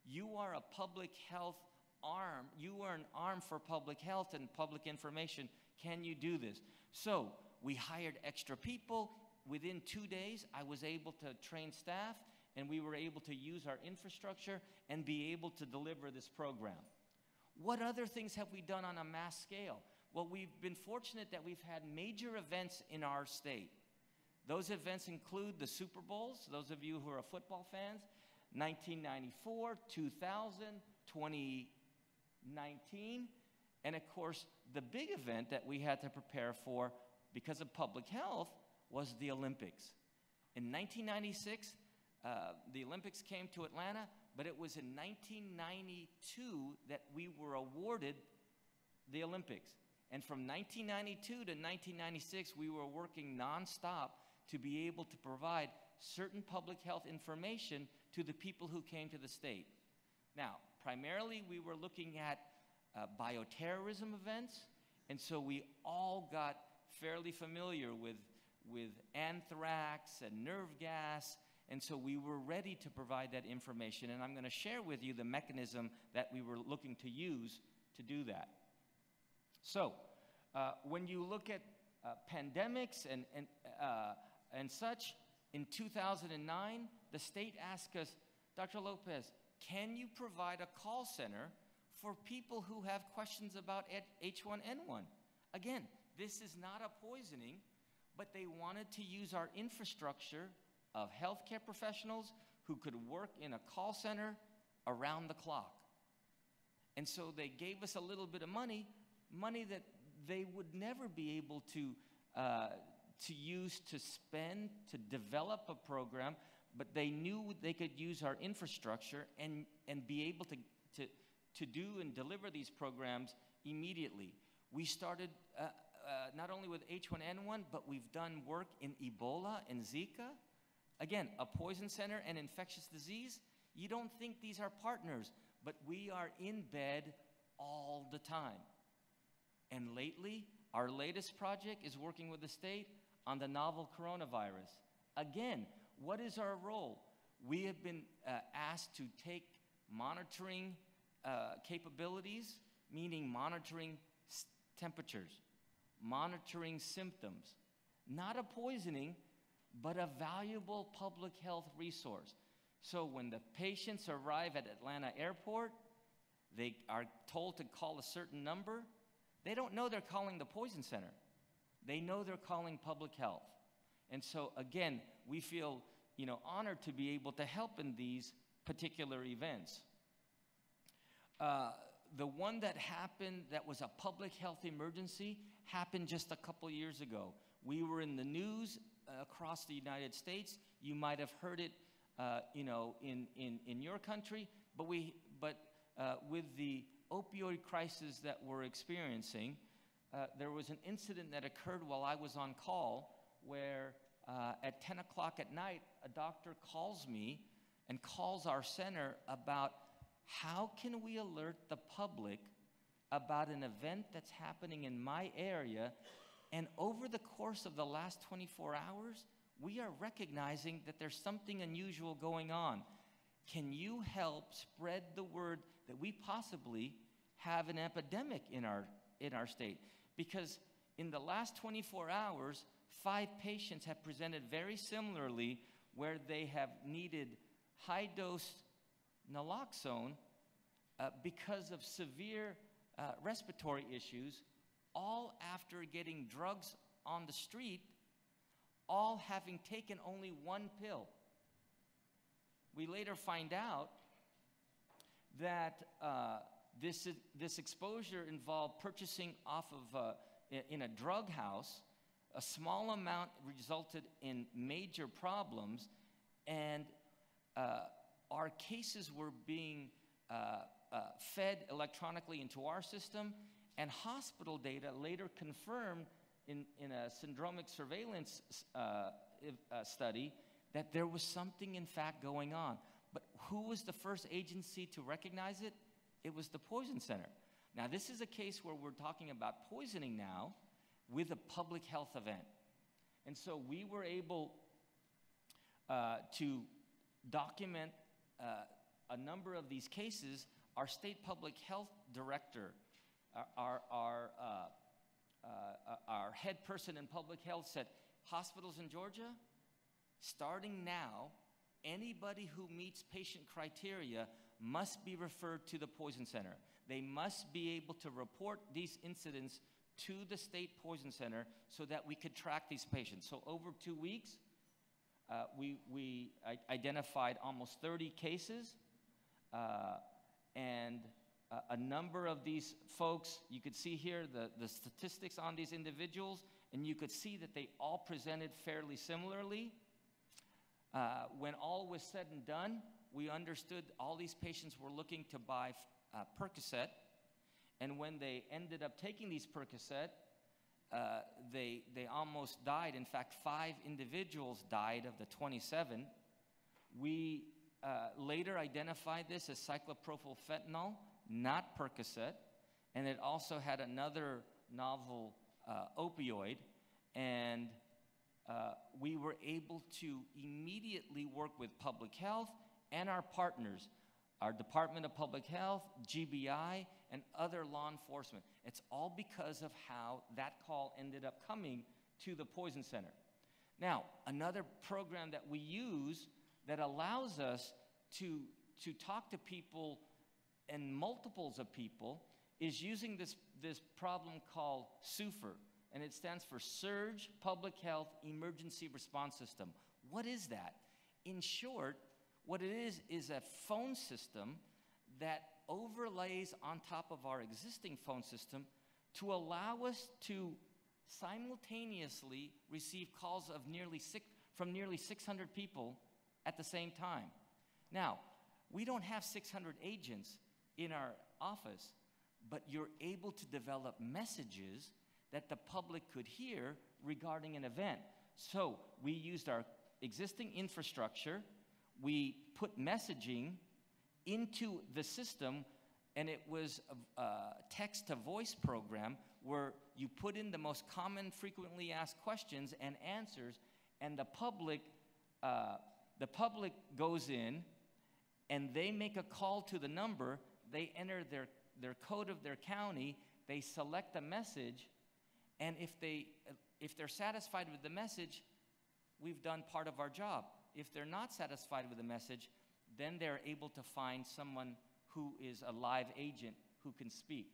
You are a public health arm. You are an arm for public health and public information. Can you do this? So we hired extra people. Within 2 days, I was able to train staff, and we were able to use our infrastructure and be able to deliver this program. What other things have we done on a mass scale? Well, we've been fortunate that we've had major events in our state. Those events include the Super Bowls, those of you who are football fans, 1994, 2000, 2019, and of course, the big event that we had to prepare for because of public health was the Olympics. In 1996, the Olympics came to Atlanta, but it was in 1992 that we were awarded the Olympics. And from 1992 to 1996, we were working nonstop to be able to provide certain public health information to the people who came to the state. Now, primarily, we were looking at bioterrorism events, and so we all got fairly familiar with anthrax and nerve gas, and so we were ready to provide that information, and I'm going to share with you the mechanism that we were looking to use to do that. So, when you look at pandemics and such, in 2009, the state asked us, Dr. Lopez, can you provide a call center for people who have questions about H1N1? Again, this is not a poisoning, but they wanted to use our infrastructure of healthcare professionals who could work in a call center around the clock. And so they gave us a little bit of money that they would never be able to use to spend, to develop a program, but they knew they could use our infrastructure and be able to do and deliver these programs immediately. We started not only with H1N1, but we've done work in Ebola and Zika. Again, a poison center and infectious disease. You don't think these are partners, but we are in bed all the time. And lately, our latest project is working with the state on the novel coronavirus. Again, what is our role? We have been asked to take monitoring capabilities, meaning monitoring temperatures, monitoring symptoms, not a poisoning, but a valuable public health resource. So when the patients arrive at Atlanta Airport, they are told to call a certain number. They don't know they're calling the poison center. They know they're calling public health. And so again, we feel, honored to be able to help in these particular events. The one that happened that was a public health emergency happened just a couple years ago. We were in the news across the United States. You might have heard it, in your country. But with the opioid crisis that we're experiencing, there was an incident that occurred while I was on call where at 10 o'clock at night, a doctor calls me and calls our center about how can we alert the public about an event that's happening in my area. And over the course of the last 24 hours, we are recognizing that there's something unusual going on. Can you help spread the word that we possibly have an epidemic in our state? Because in the last 24 hours, 5 patients have presented very similarly where they have needed high-dose naloxone because of severe respiratory issues, all after getting drugs on the street, all having taken only 1 pill. We later find out that this exposure involved purchasing off of, in a drug house. A small amount resulted in major problems, and our cases were being fed electronically into our system, and hospital data later confirmed in a syndromic surveillance study that there was something in fact going on. But who was the first agency to recognize it? It was the Poison Center. Now this is a case where we're talking about poisoning now with a public health event. And so we were able to document a number of these cases. Our state public health director, our head person in public health said, hospitals in Georgia, starting now, anybody who meets patient criteria must be referred to the Poison Center. They must be able to report these incidents to the state Poison Center so that we could track these patients. So over 2 weeks, we identified almost 30 cases, and a number of these folks, you could see here the statistics on these individuals, and you could see that they all presented fairly similarly. When all was said and done, we understood all these patients were looking to buy Percocet, and when they ended up taking these Percocet, they almost died. In fact, 5 individuals died of the 27. We later identified this as cyclopropyl fentanyl, not Percocet, and it also had another novel opioid, and we were able to immediately work with public health and our partners, our Department of Public Health, GBI, and other law enforcement. It's all because of how that call ended up coming to the Poison Center. Now, another program that we use that allows us to talk to people and multiples of people is using this problem called SUFER, and it stands for Surge Public Health Emergency Response System. What is that? In short, what it is a phone system that overlays on top of our existing phone system to allow us to simultaneously receive calls of from nearly 600 people at the same time. Now, we don't have 600 agents in our office, but you're able to develop messages that the public could hear regarding an event. So we used our existing infrastructure, we put messaging into the system, and it was a text-to-voice program where you put in the most common frequently asked questions and answers, and the public goes in and they make a call to the number, they enter their code of their county, they select a message, and if they're satisfied with the message, we've done part of our job. If they're not satisfied with the message, then they're able to find someone who is a live agent who can speak.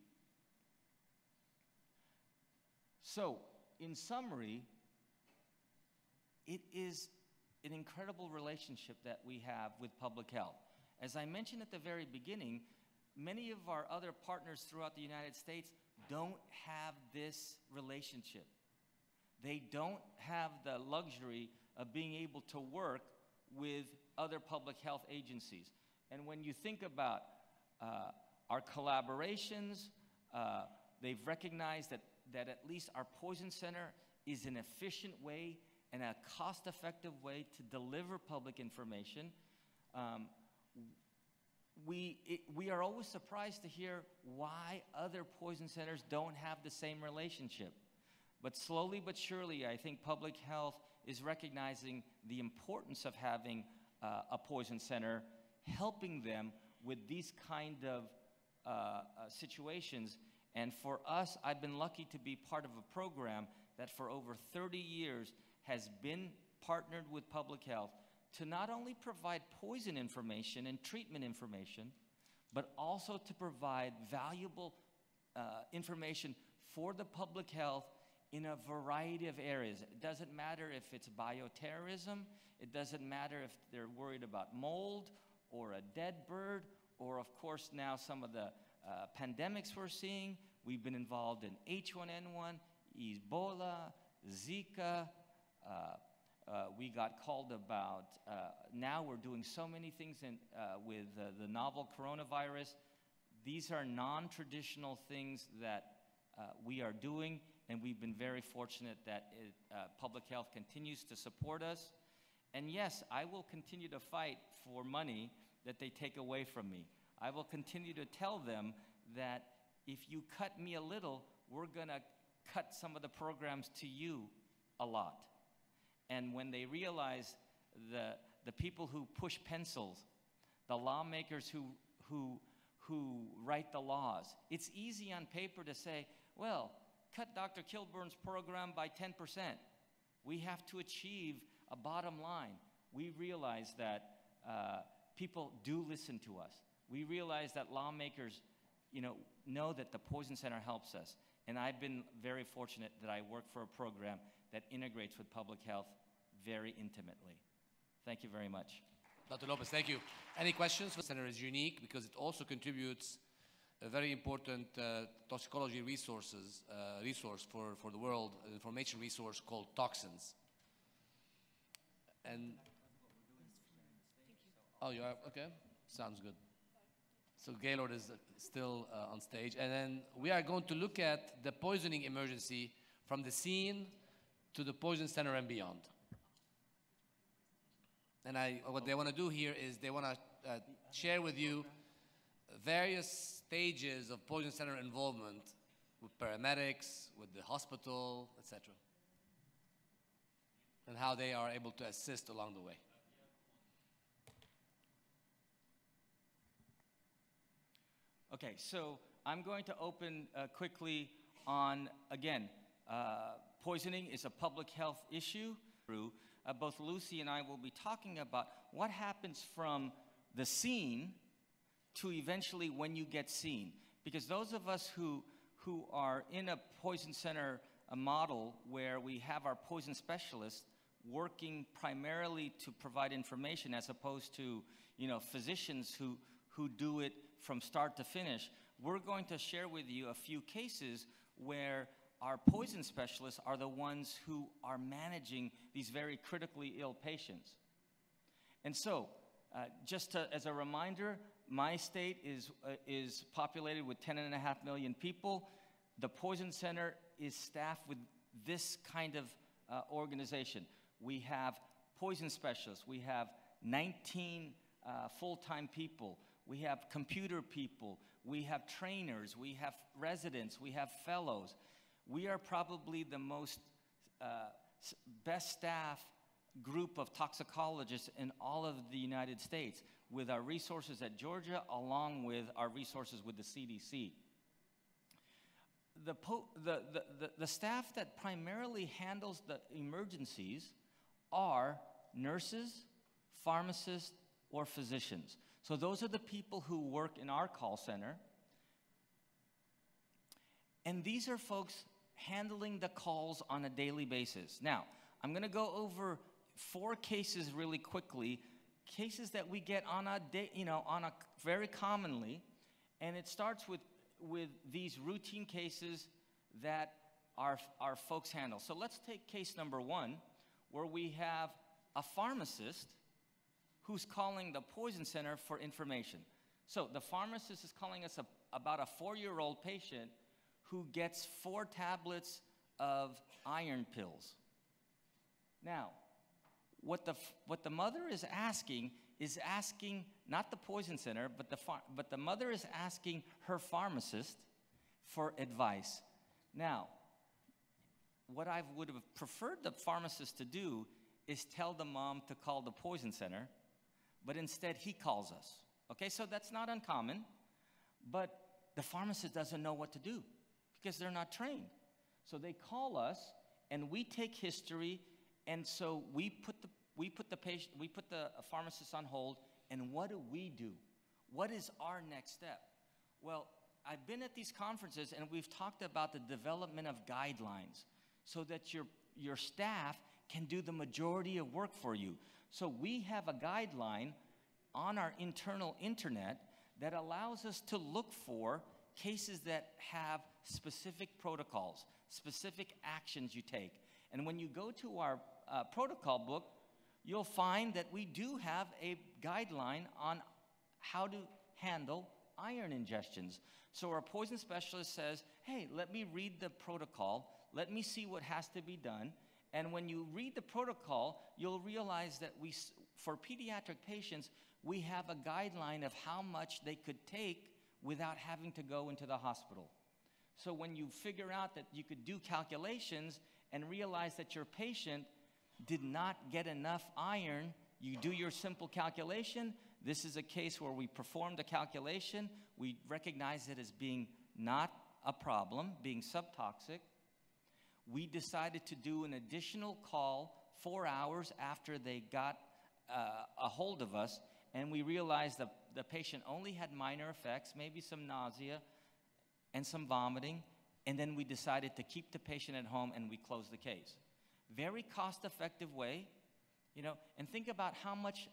So, in summary, it is an incredible relationship that we have with public health. As I mentioned at the very beginning, many of our other partners throughout the United States don't have this relationship. They don't have the luxury of being able to work with other public health agencies. And when you think about our collaborations, they've recognized that at least our Poison Center is an efficient way and a cost-effective way to deliver public information. We are always surprised to hear why other poison centers don't have the same relationship. But slowly but surely, I think public health is recognizing the importance of having a poison center, helping them with these kind of situations. And for us, I've been lucky to be part of a program that for over 30 years has been partnered with public health to not only provide poison information and treatment information, but also to provide valuable information for the public health in a variety of areas. It doesn't matter if it's bioterrorism, it doesn't matter if they're worried about mold or a dead bird, or of course now some of the pandemics we're seeing. We've been involved in H1N1, Ebola, Zika. We got called about, now we're doing so many things with the novel coronavirus. These are non-traditional things that we are doing, and we've been very fortunate that public health continues to support us. And yes, I will continue to fight for money that they take away from me. I will continue to tell them that if you cut me a little, we're gonna cut some of the programs to you a lot. And when they realize the people who push pencils, the lawmakers who write the laws, it's easy on paper to say, well, cut Dr. Kilburn's program by 10%. We have to achieve a bottom line. We realize that people do listen to us. We realize that lawmakers, know that the Poison Center helps us. And I've been very fortunate that I work for a program that integrates with public health very intimately. Thank you very much. Dr. Lopez, thank you. Any questions? The center is unique because it also contributes a very important toxicology resource for the world, an information resource called toxins. And oh, you are okay. Sounds good. So Gaylord is still on stage, and then we are going to look at the poisoning emergency from the scene to the poison center and beyond. And what they want to do here is they want to share with you various stages of poison center involvement with paramedics, with the hospital, etc., and how they are able to assist along the way. Okay, so I'm going to open quickly on, again, poisoning is a public health issue. Both Lucy and I will be talking about what happens from the scene to eventually when you get seen. Because those of us who are in a poison center model where we have our poison specialists working primarily to provide information as opposed to physicians who who do it from start to finish. We're going to share with you a few cases where our poison specialists are the ones who are managing these very critically ill patients. And so, as a reminder, my state is populated with 10.5 million people. The Poison Center is staffed with this kind of organization. We have poison specialists. We have 19 full-time people. We have computer people. We have trainers. We have residents. We have fellows. We are probably the most best staff group of toxicologists in all of the United States, with our resources at Georgia along with our resources with the CDC. The staff that primarily handles the emergencies are nurses, pharmacists, or physicians. So those are the people who work in our call center. And these are folks handling the calls on a daily basis. Now, I'm going to go over 4 cases really quickly, cases that we get on a day, very commonly, and it starts with these routine cases that our folks handle. So let's take case number 1, where we have a pharmacist who's calling the Poison Center for information. So the pharmacist is calling us about a 4-year-old patient who gets 4 tablets of iron pills. Now, what the mother is asking not the Poison Center, but the mother is asking her pharmacist for advice. Now, what I would have preferred the pharmacist to do is tell the mom to call the Poison Center, but instead he calls us. Okay, so that's not uncommon, but the pharmacist doesn't know what to do because they're not trained. So they call us, and we take history, and so we put the pharmacist on hold, and what do? What is our next step? Well, I've been at these conferences, and we've talked about the development of guidelines so that your staff can do the majority of work for you. So we have a guideline on our internal internet that allows us to look for cases that have specific protocols, specific actions you take. And when you go to our protocol book, you'll find that we do have a guideline on how to handle iron ingestions. So our poison specialist says, hey, let me read the protocol, let me see what has to be done. And when you read the protocol, you'll realize that for pediatric patients, we have a guideline of how much they could take without having to go into the hospital. So when you figure out that you could do calculations and realize that your patient did not get enough iron, you do your simple calculation. This is a case where we performed a calculation. We recognize it as being not a problem, being subtoxic. We decided to do an additional call 4 hours after they got a hold of us, and we realized that the patient only had minor effects, maybe some nausea and some vomiting, and then we decided to keep the patient at home, and we closed the case. Very cost-effective way, and think about how much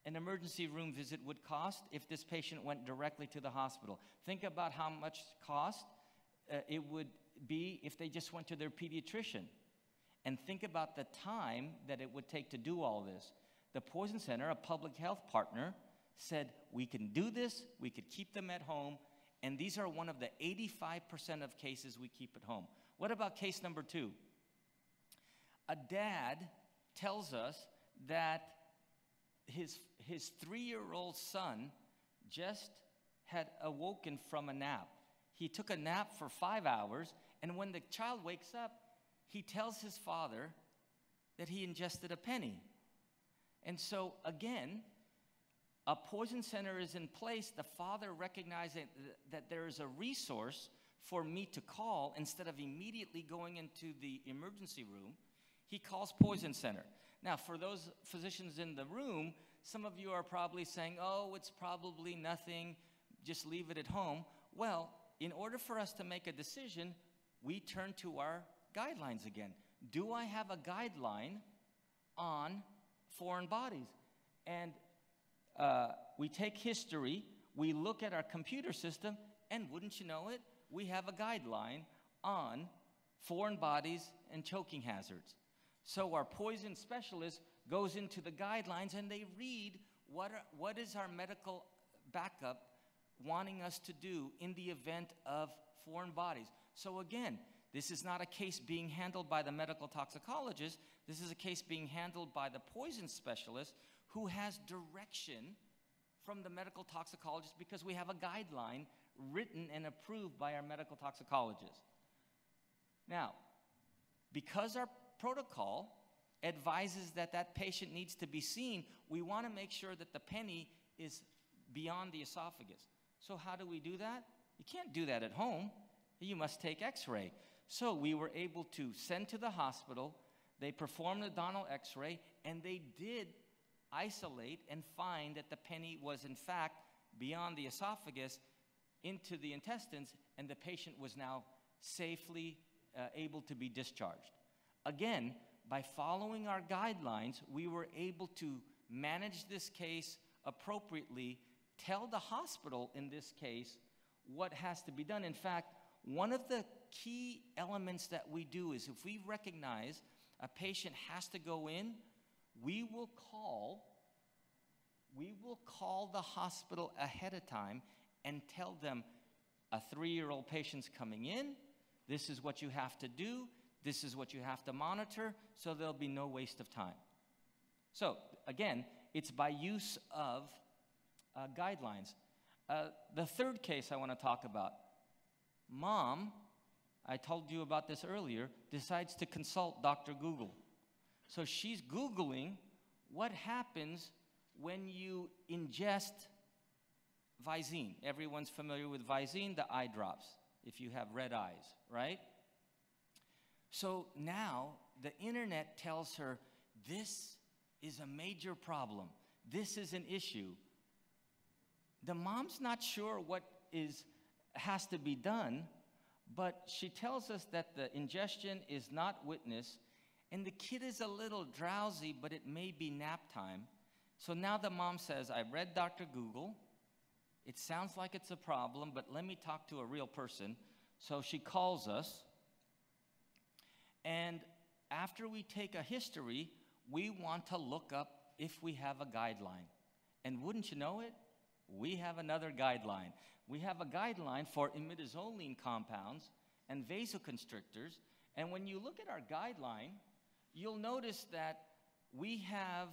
an emergency room visit would cost if this patient went directly to the hospital. Think about how much cost it would be if they just went to their pediatrician. And think about the time that it would take to do all this. The Poison Center, a public health partner, said, we can do this, we could keep them at home, and these are one of the 85% of cases we keep at home. What about case number 2? A dad tells us that his 3-year-old son just had awoken from a nap. He took a nap for 5 hours, and when the child wakes up, he tells his father that he ingested a penny. And so, again, a poison center is in place. The father recognizing that there is a resource for me to call instead of immediately going into the emergency room. He calls Poison Center. Now, for those physicians in the room, some of you are probably saying, oh, it's probably nothing, just leave it at home. Well, in order for us to make a decision, we turn to our guidelines again. Do I have a guideline on foreign bodies? And we take history, we look at our computer system, and wouldn't you know it, we have a guideline on foreign bodies and choking hazards. So our poison specialist goes into the guidelines and they read what is our medical backup wanting us to do in the event of foreign bodies. So again, this is not a case being handled by the medical toxicologist. This is a case being handled by the poison specialist who has direction from the medical toxicologist because we have a guideline written and approved by our medical toxicologist. Now, because our protocol advises that that patient needs to be seen, we want to make sure that the penny is beyond the esophagus. So how do we do that? You can't do that at home. You must take x-ray. So we were able to send to the hospital, they performed a abdominal x-ray, and they did isolate and find that the penny was in fact beyond the esophagus into the intestines, and the patient was now safely able to be discharged. Again, by following our guidelines, we were able to manage this case appropriately, tell the hospital in this case what has to be done. In fact, one of the key elements that we do is if we recognize a patient has to go in, we will call the hospital ahead of time and tell them a 3-year-old patient's coming in, this is what you have to do, this is what you have to monitor, so there'll be no waste of time. So again, it's by use of guidelines. The third case I want to talk about, mom, I told you about this earlier, decides to consult Dr. Google. So she's Googling what happens when you ingest Visine. Everyone's familiar with Visine, the eye drops, if you have red eyes, right? So now the internet tells her this is a major problem. This is an issue. The mom's not sure what has to be done, but she tells us that the ingestion is not witnessed, and the kid is a little drowsy, but it may be nap time. So now the mom says, I read Dr. Google. It sounds like it's a problem, but let me talk to a real person. So she calls us, and after we take a history, we want to look up if we have a guideline. And wouldn't you know it, we have another guideline. We have a guideline for imidazoline compounds and vasoconstrictors. And when you look at our guideline, you'll notice that we have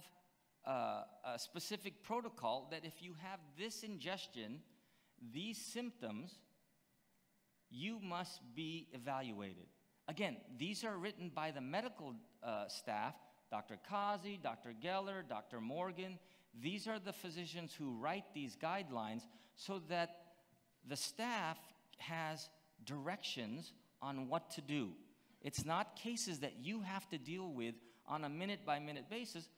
a specific protocol that if you have this ingestion, these symptoms, you must be evaluated. Again, these are written by the medical staff, Dr. Kazi, Dr. Geller, Dr. Morgan. These are the physicians who write these guidelines so that the staff has directions on what to do. It's not cases that you have to deal with on a minute-by-minute basis.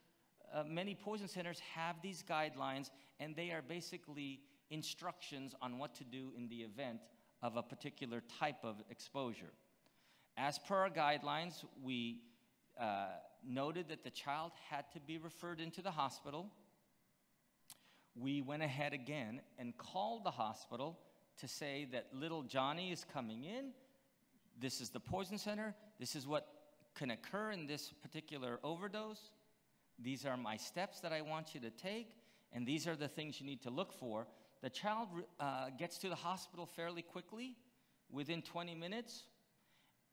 Many poison centers have these guidelines, and they are basically instructions on what to do in the event of a particular type of exposure. As per our guidelines, we noted that the child had to be referred into the hospital. We went ahead again and called the hospital to say that little Johnny is coming in. This is the poison center. This is what can occur in this particular overdose. These are my steps that I want you to take, and these are the things you need to look for. The child gets to the hospital fairly quickly, within 20 minutes,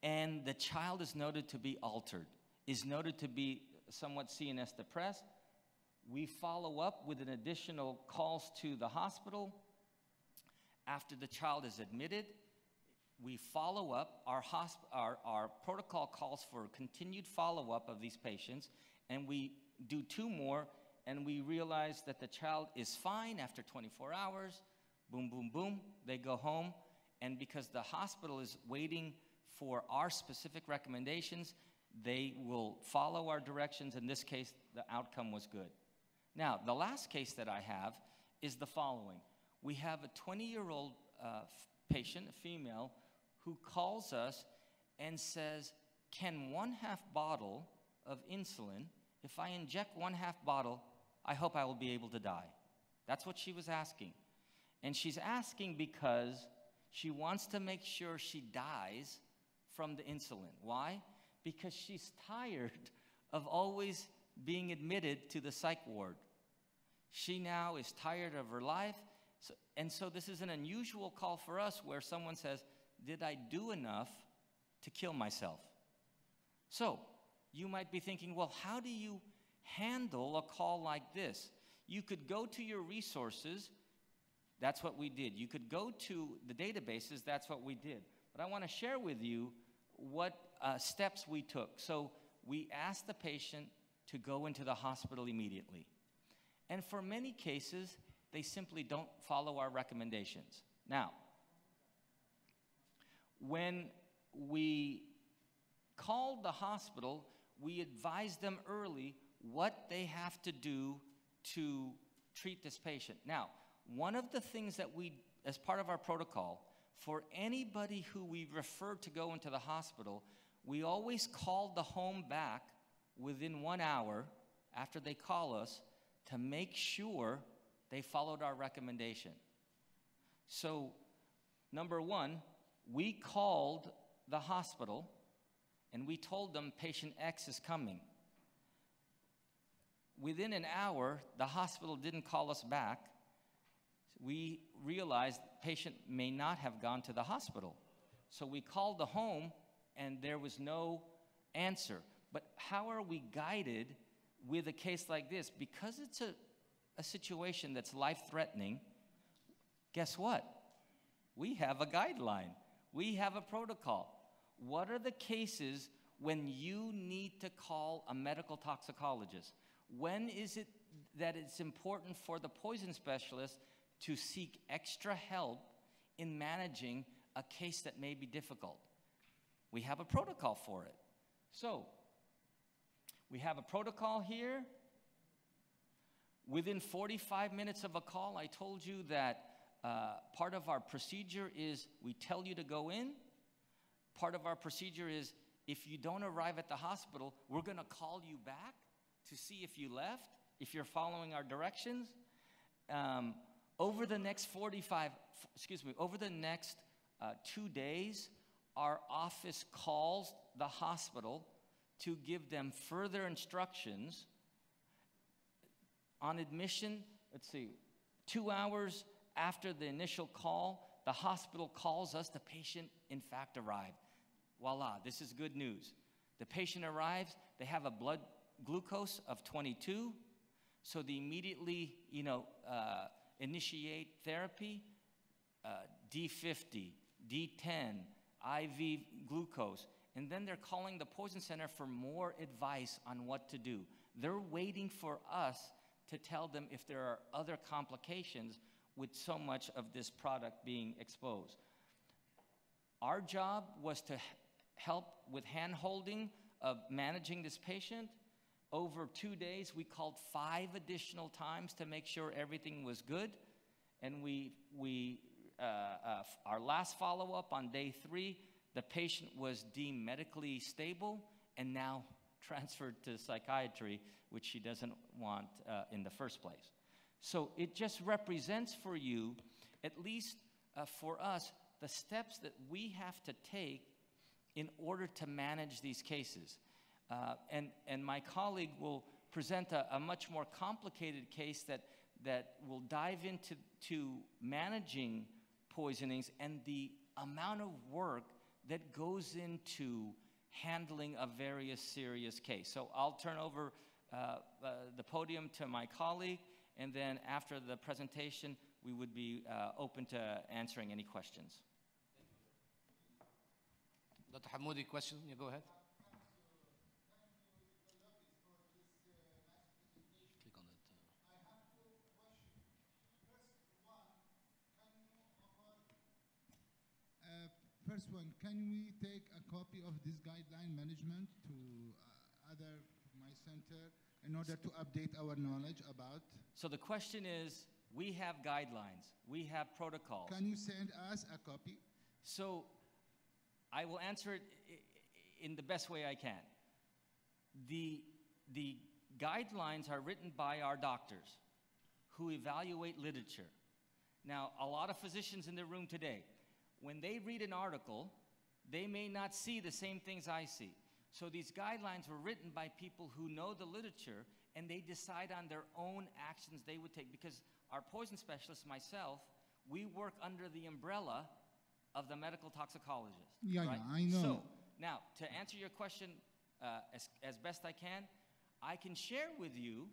and the child is noted to be altered, is noted to be somewhat CNS depressed. We follow up with an additional calls to the hospital. After the child is admitted, we follow up. Our protocol calls for continued follow-up of these patients, and we do 2 more, and we realize that the child is fine after 24 hours. Boom, boom, boom, they go home. And because the hospital is waiting for our specific recommendations, they will follow our directions. In this case, the outcome was good. Now, the last case that I have is the following. We have a 20-year-old patient, a female, who calls us and says, can 1/2 bottle of insulin, if I inject 1/2 bottle, I hope I will be able to die. That's what she was asking. And she's asking because she wants to make sure she dies from the insulin. Why? Because she's tired of always being admitted to the psych ward. She now is tired of her life. So this is an unusual call for us where someone says, did I do enough to kill myself? So you might be thinking, well, how do you handle a call like this? You could go to your resources. That's what we did. You could go to the databases. That's what we did. But I want to share with you what steps we took. So we asked the patient to go into the hospital immediately. And for many cases, they simply don't follow our recommendations. Now, when we called the hospital, we advised them early what they have to do to treat this patient. Now, one of the things that we, as part of our protocol, for anybody who we referred to go into the hospital, we always called the home back within 1 hour after they call us to make sure they followed our recommendation. So, number one, we called the hospital and we told them patient X is coming. Within an hour, the hospital didn't call us back. We realized patient may not have gone to the hospital. So we called the home and there was no answer. But how are we guided with a case like this? Because it's a situation that's life-threatening, guess what? We have a guideline. We have a protocol. What are the cases when you need to call a medical toxicologist? When is it that it's important for the poison specialist to seek extra help in managing a case that may be difficult? We have a protocol for it. So, we have a protocol here. Within 45 minutes of a call, I told you that part of our procedure is we tell you to go in. Part of our procedure is if you don't arrive at the hospital, we're going to call you back to see if you left, if you're following our directions. Over the next 2 days, our office calls the hospital to give them further instructions. On admission, 2 hours after the initial call, the hospital calls us, the patient in fact arrived. Voila, this is good news. The patient arrives, they have a blood glucose of 22, so they immediately, initiate therapy, D50, D10, IV glucose, and then they're calling the poison center for more advice on what to do. They're waiting for us to tell them if there are other complications with so much of this product being exposed. Our job was to help with hand-holding of managing this patient. Over 2 days, we called 5 additional times to make sure everything was good. And our last follow-up on day 3, the patient was deemed medically stable and now transferred to psychiatry, which she doesn't want in the first place. So it just represents for you, at least for us, the steps that we have to take in order to manage these cases. And my colleague will present a much more complicated case that will dive into managing poisonings and the amount of work that goes into handling a very serious case. So I'll turn over the podium to my colleague, and then after the presentation, we would be open to answering any questions. Dr. Hamoudi, question? Yeah, go ahead. Click on it. First one, can we take a copy of this guideline management to my center in order to update our knowledge about? So the question is, we have guidelines, we have protocols. Can you send us a copy? So I will answer it in the best way I can. The guidelines are written by our doctors who evaluate literature. Now, a lot of physicians in the room today, when they read an article, they may not see the same things I see. So these guidelines were written by people who know the literature, and they decide on their own actions they would take. Because our poison specialist, myself, we work under the umbrella of the medical toxicologist. Yeah, right? yeah, I know. So, now, to answer your question as best I can share with you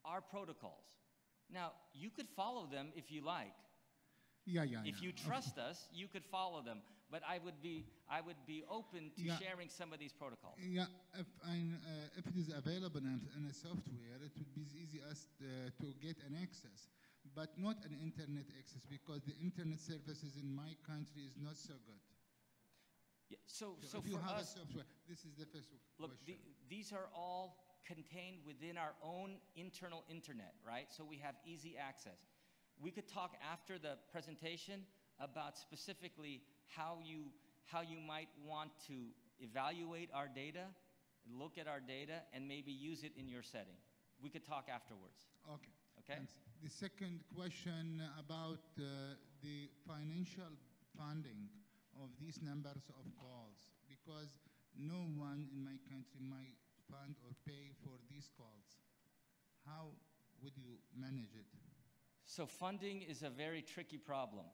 our protocols. Now, you could follow them if you like. Yeah, yeah, If yeah. you trust us, you could follow them. But I would be open to Yeah. sharing some of these protocols. Yeah, if it is available in a software, it would be easy as to get an access, but not an internet access, because the internet services in my country is not so good. Yeah, so if you for have us, a software, this is the first look, question. these are all contained within our own internal internet, right? So we have easy access. We could talk after the presentation about specifically how you might want to evaluate our data, look at our data, and maybe use it in your setting. We could talk afterwards. Okay. Okay? Thanks. The second question about the financial funding of these numbers of calls, because no one in my country might fund or pay for these calls. How would you manage it? So funding is a very tricky problem.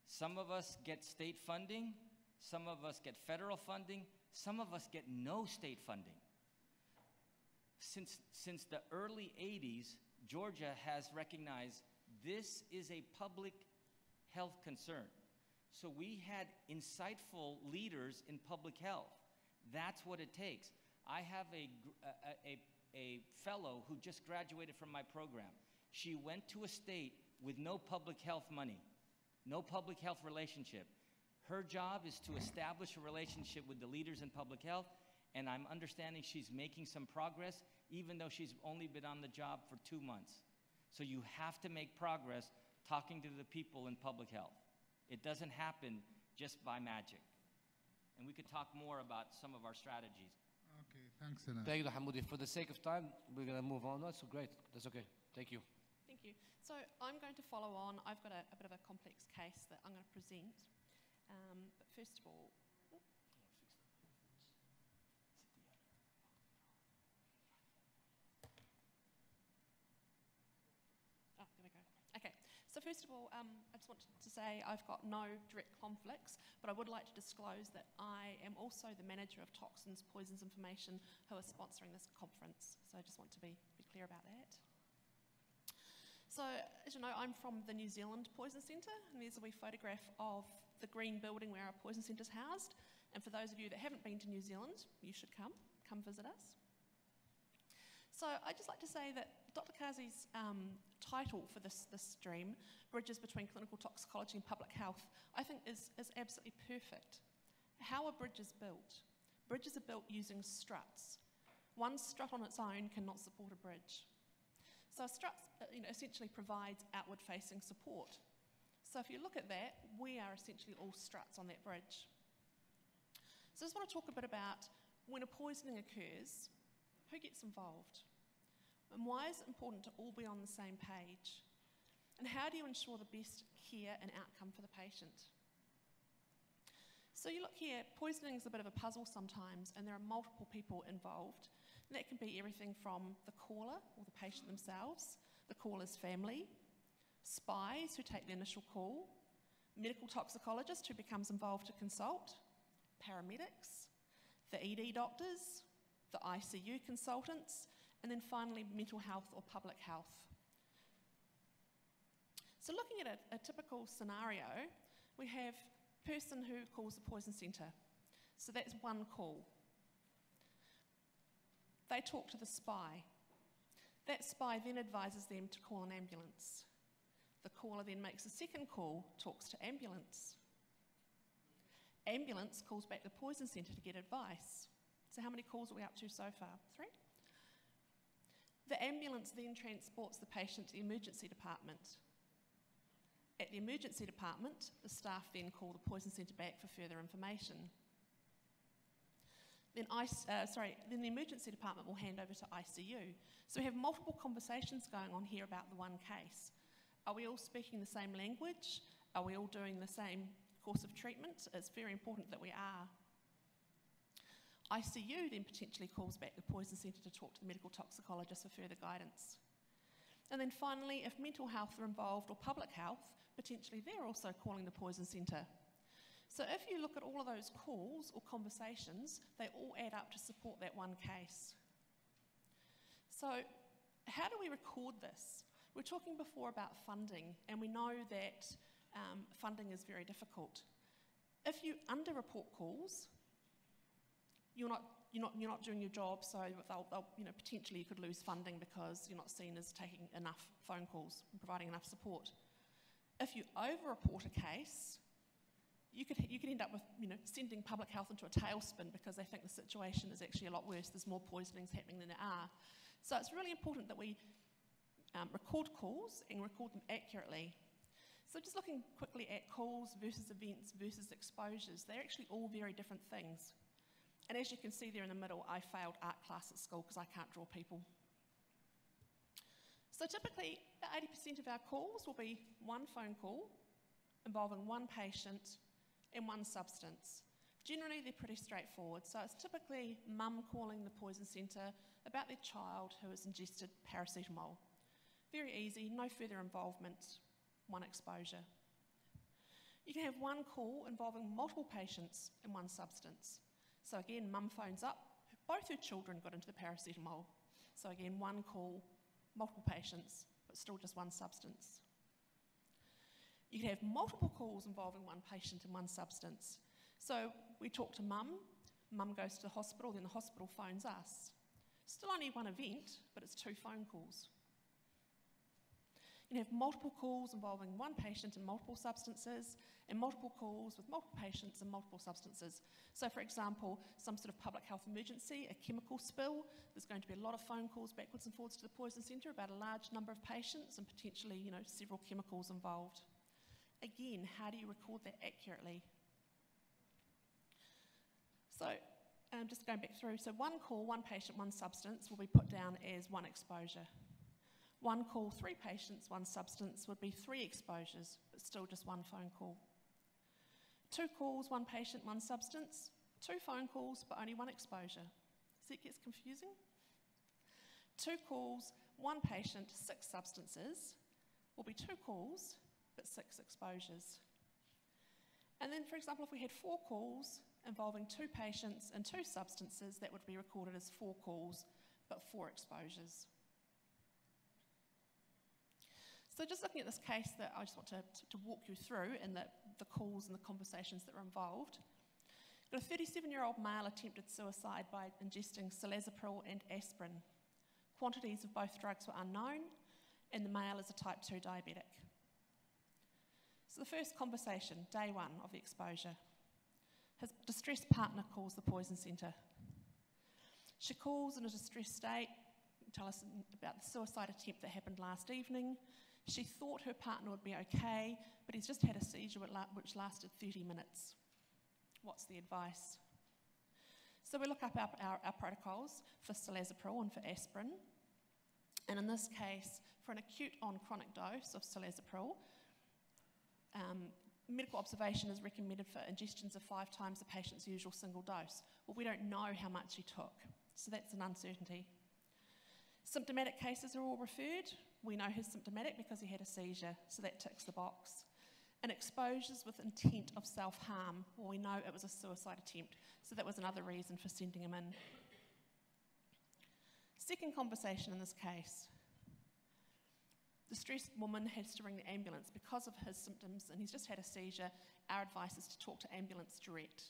Some of us get state funding, some of us get federal funding, some of us get no state funding. Since the early 80s, Georgia has recognized this is a public health concern. So we had insightful leaders in public health. That's what it takes. I have a fellow who just graduated from my program. She went to a state with no public health money, no public health relationship. Her job is to establish a relationship with the leaders in public health, and I'm understanding she's making some progress, even though she's only been on the job for 2 months. So you have to make progress talking to the people in public health. It doesn't happen just by magic. And we could talk more about some of our strategies. Okay, thanks a lot. Thank you, Hamoudi. For the sake of time, we're going to move on. That's great. That's okay. Thank you. Thank you. So I'm going to follow on. I've got a bit of a complex case that I'm going to present. But first of all, there we go. Okay. So first of all, I just want to say I've got no direct conflicts, but I would like to disclose that I am also the manager of Toxins, Poisons Information, who are sponsoring this conference. So I just want to be clear about that. So, as you know, I'm from the New Zealand Poison Centre, and there's a wee photograph of the green building where our poison centre is housed. And for those of you that haven't been to New Zealand, you should come visit us. So I'd just like to say that Dr. Kazi's title for this stream, Bridges Between Clinical Toxicology and Public Health, I think is absolutely perfect. How are bridges built? Bridges are built using struts. One strut on its own cannot support a bridge. So a strut essentially provides outward-facing support. So if you look at that, we are essentially all struts on that bridge. So I just want to talk a bit about when a poisoning occurs, who gets involved? And why is it important to all be on the same page? And how do you ensure the best care and outcome for the patient? So you look here, poisoning is a bit of a puzzle sometimes, and there are multiple people involved. And that can be everything from the caller or the patient themselves, the caller's family, spies who take the initial call, medical toxicologist who becomes involved to consult, paramedics, the ED doctors, the ICU consultants, and then finally mental health or public health. So looking at a typical scenario, we have a person who calls the poison centre. So that's one call. They talk to the spy. That spy then advises them to call an ambulance. The caller then makes a second call, talks to ambulance. Ambulance calls back the poison centre to get advice. So how many calls are we up to so far? 3? The ambulance then transports the patient to the emergency department. At the emergency department, the staff then call the poison centre back for further information. Then the emergency department will hand over to ICU. So we have multiple conversations going on here about the one case. Are we all speaking the same language? Are we all doing the same course of treatment? It's very important that we are. ICU then potentially calls back the poison centre to talk to the medical toxicologist for further guidance. And then finally, if mental health are involved or public health, potentially they're also calling the poison centre. So if you look at all of those calls or conversations, they all add up to support that one case. So how do we record this? We were talking before about funding, and we know that funding is very difficult. If you under-report calls, you're not doing your job, so potentially you could lose funding because you're not seen as taking enough phone calls and providing enough support. If you over-report a case, you could end up with sending public health into a tailspin because they think the situation is actually a lot worse. There's more poisonings happening than there are. So it's really important that we record calls and record them accurately. So just looking quickly at calls versus events versus exposures, they're actually all very different things. And as you can see there in the middle, I failed art class at school because I can't draw people. So typically, about 80% of our calls will be one phone call involving one patient and one substance. Generally, they're pretty straightforward. So it's typically mum calling the poison centre about their child who has ingested paracetamol. Very easy, no further involvement, one exposure. You can have one call involving multiple patients and one substance. So again, mum phones up, both her children got into the paracetamol. So again, one call, multiple patients, but still just one substance. You can have multiple calls involving one patient and one substance. So we talk to mum goes to the hospital, then the hospital phones us. Still only one event, but it's two phone calls. You can have multiple calls involving one patient and multiple substances, and multiple calls with multiple patients and multiple substances. So for example, some sort of public health emergency, a chemical spill, there's going to be a lot of phone calls backwards and forwards to the poison centre about a large number of patients and potentially, several chemicals involved. Again, how do you record that accurately? So just going back through, so one call, one patient, one substance will be put down as one exposure. One call, three patients, one substance would be three exposures, but still just one phone call. Two calls, one patient, one substance, two phone calls, but only one exposure. See, it gets confusing? Two calls, one patient, six substances will be two calls, but six exposures. And then, for example, if we had four calls involving two patients and two substances, that would be recorded as four calls, but four exposures. So just looking at this case that I just want to walk you through and the calls and the conversations that were involved. Got a 37-year-old male attempted suicide by ingesting silazepam and aspirin. Quantities of both drugs were unknown, and the male is a type 2 diabetic. So the first conversation, day one of the exposure. His distressed partner calls the poison centre. She calls in a distressed state, tell us about the suicide attempt that happened last evening. She thought her partner would be okay, but he's just had a seizure which lasted 30 minutes. What's the advice? So we look up our protocols for silazepam and for aspirin. And in this case, for an acute on chronic dose of silazepam, medical observation is recommended for ingestions of 5 times the patient's usual single dose. Well, we don't know how much he took, so that's an uncertainty. Symptomatic cases are all referred. We know he's symptomatic because he had a seizure, so that ticks the box. And exposures with intent of self-harm, well, we know it was a suicide attempt, so that was another reason for sending him in. Second conversation in this case. The distressed woman has to ring the ambulance because of his symptoms, and he's just had a seizure. Our advice is to talk to ambulance direct.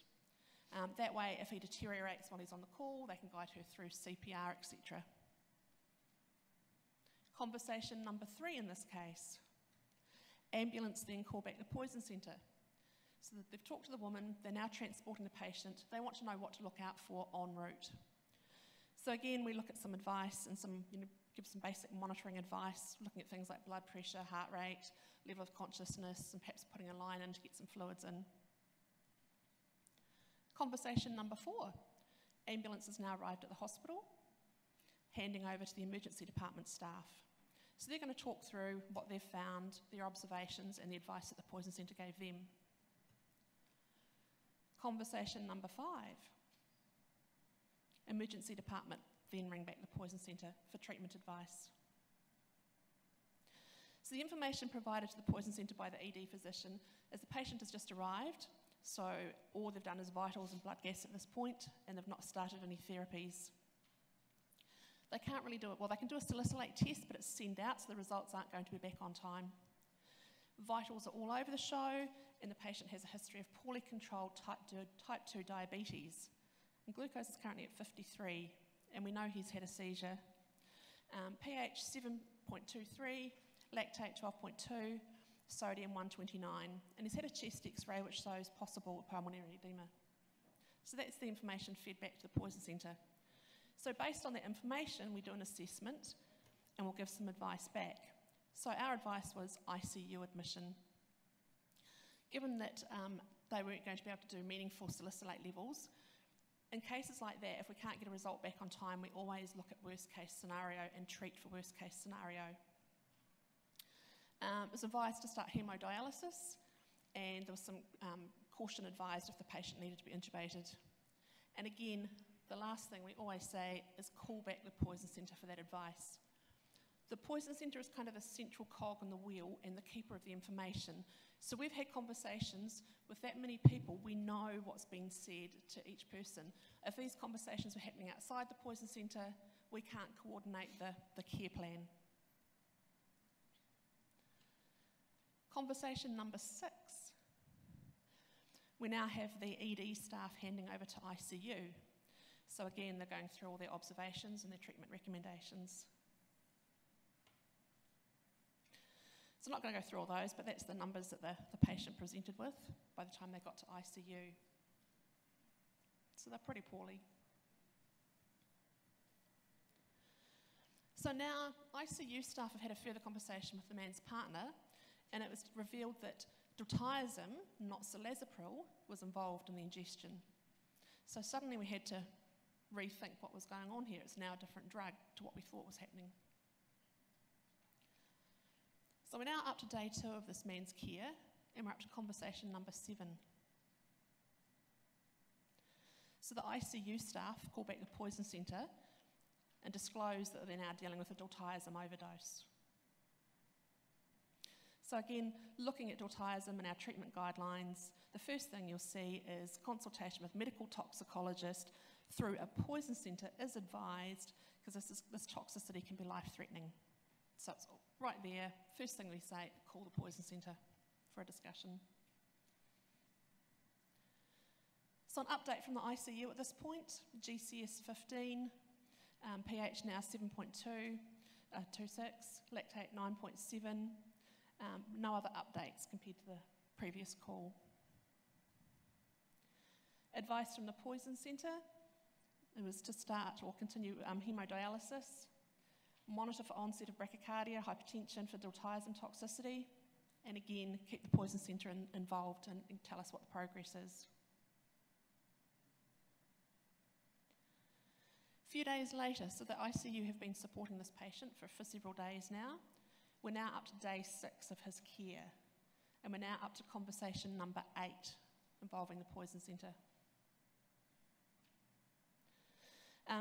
That way, if he deteriorates while he's on the call, they can guide her through CPR, etc. Conversation number 3 in this case. Ambulance then call back the poison centre. So they've talked to the woman, they're now transporting the patient, they want to know what to look out for en route. So again, we look at some advice and give some basic monitoring advice, looking at things like blood pressure, heart rate, level of consciousness, and perhaps putting a line in to get some fluids in. Conversation number 4. Ambulance has now arrived at the hospital, handing over to the emergency department staff. So they're going to talk through what they've found, their observations, and the advice that the Poison Centre gave them. Conversation number 5. Emergency department then ring back the Poison Centre for treatment advice. So the information provided to the Poison Centre by the ED physician is the patient has just arrived, so all they've done is vitals and blood gas at this point, and they've not started any therapies. They can't really do it, well, they can do a salicylate test, but it's sent out, so the results aren't going to be back on time. Vitals are all over the show, and the patient has a history of poorly controlled type 2 diabetes. And glucose is currently at 53, and we know he's had a seizure. pH 7.23, lactate 12.2, sodium 129, and he's had a chest x-ray which shows possible pulmonary edema. So that's the information fed back to the Poison Centre. So based on that information, we do an assessment and we'll give some advice back. So our advice was ICU admission. Given that they weren't going to be able to do meaningful salicylate levels, in cases like that, if we can't get a result back on time, we always look at worst case scenario and treat for worst case scenario. It was advised to start hemodialysis, and there was some caution advised if the patient needed to be intubated. And again, the last thing we always say is call back the Poison Centre for that advice. The Poison Centre is kind of the central cog in the wheel and the keeper of the information. So we've had conversations with that many people, we know what's been said to each person. If these conversations were happening outside the Poison Centre, we can't coordinate the care plan. Conversation number 6. We now have the ED staff handing over to ICU. So again, they're going through all their observations and their treatment recommendations. So I'm not going to go through all those, but that's the numbers that the patient presented with by the time they got to ICU. So they're pretty poorly. So now ICU staff have had a further conversation with the man's partner, and it was revealed that diltiazem, not cilazapril, was involved in the ingestion. So suddenly we had to rethink what was going on here. It's now a different drug to what we thought was happening. So we're now up to day 2 of this man's care, and we're up to conversation number 7. So the ICU staff call back the Poison Centre and disclose that they're now dealing with a diltiazem overdose. So again, looking at diltiazem and our treatment guidelines, the first thing you'll see is consultation with medical toxicologist through a Poison Centre is advised, because this toxicity can be life-threatening. So it's right there. First thing we say, call the Poison Centre for a discussion. So an update from the ICU at this point, GCS 15, pH now 7.26, lactate 9.7, no other updates compared to the previous call. Advice from the Poison Centre, it was to start or continue hemodialysis, monitor for onset of bradycardia, hypertension for diltiazem toxicity, and again, keep the Poison Centre involved and tell us what the progress is. A few days later, so the ICU have been supporting this patient for several days now. We're now up to day 6 of his care, and we're now up to conversation number 8 involving the Poison Centre.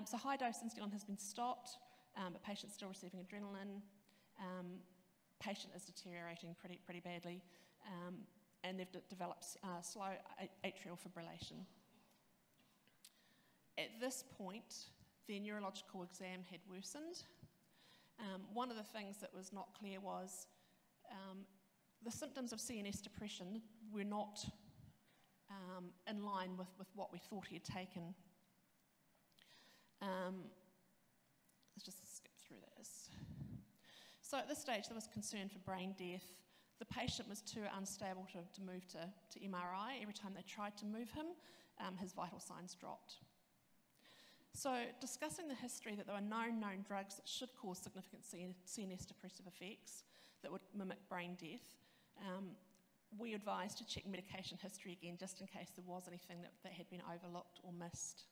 So high-dose insulin has been stopped, but patient's still receiving adrenaline. Patient is deteriorating pretty badly, and they've developed slow atrial fibrillation. At this point, their neurological exam had worsened. One of the things that was not clear was the symptoms of CNS depression were not in line with what we thought he had taken. Let's just skip through this. So at this stage, there was concern for brain death. The patient was too unstable to move to MRI. Every time they tried to move him, his vital signs dropped. So discussing the history that there were known drugs that should cause significant CNS depressive effects that would mimic brain death, we advised to check medication history again just in case there was anything that had been overlooked or missed.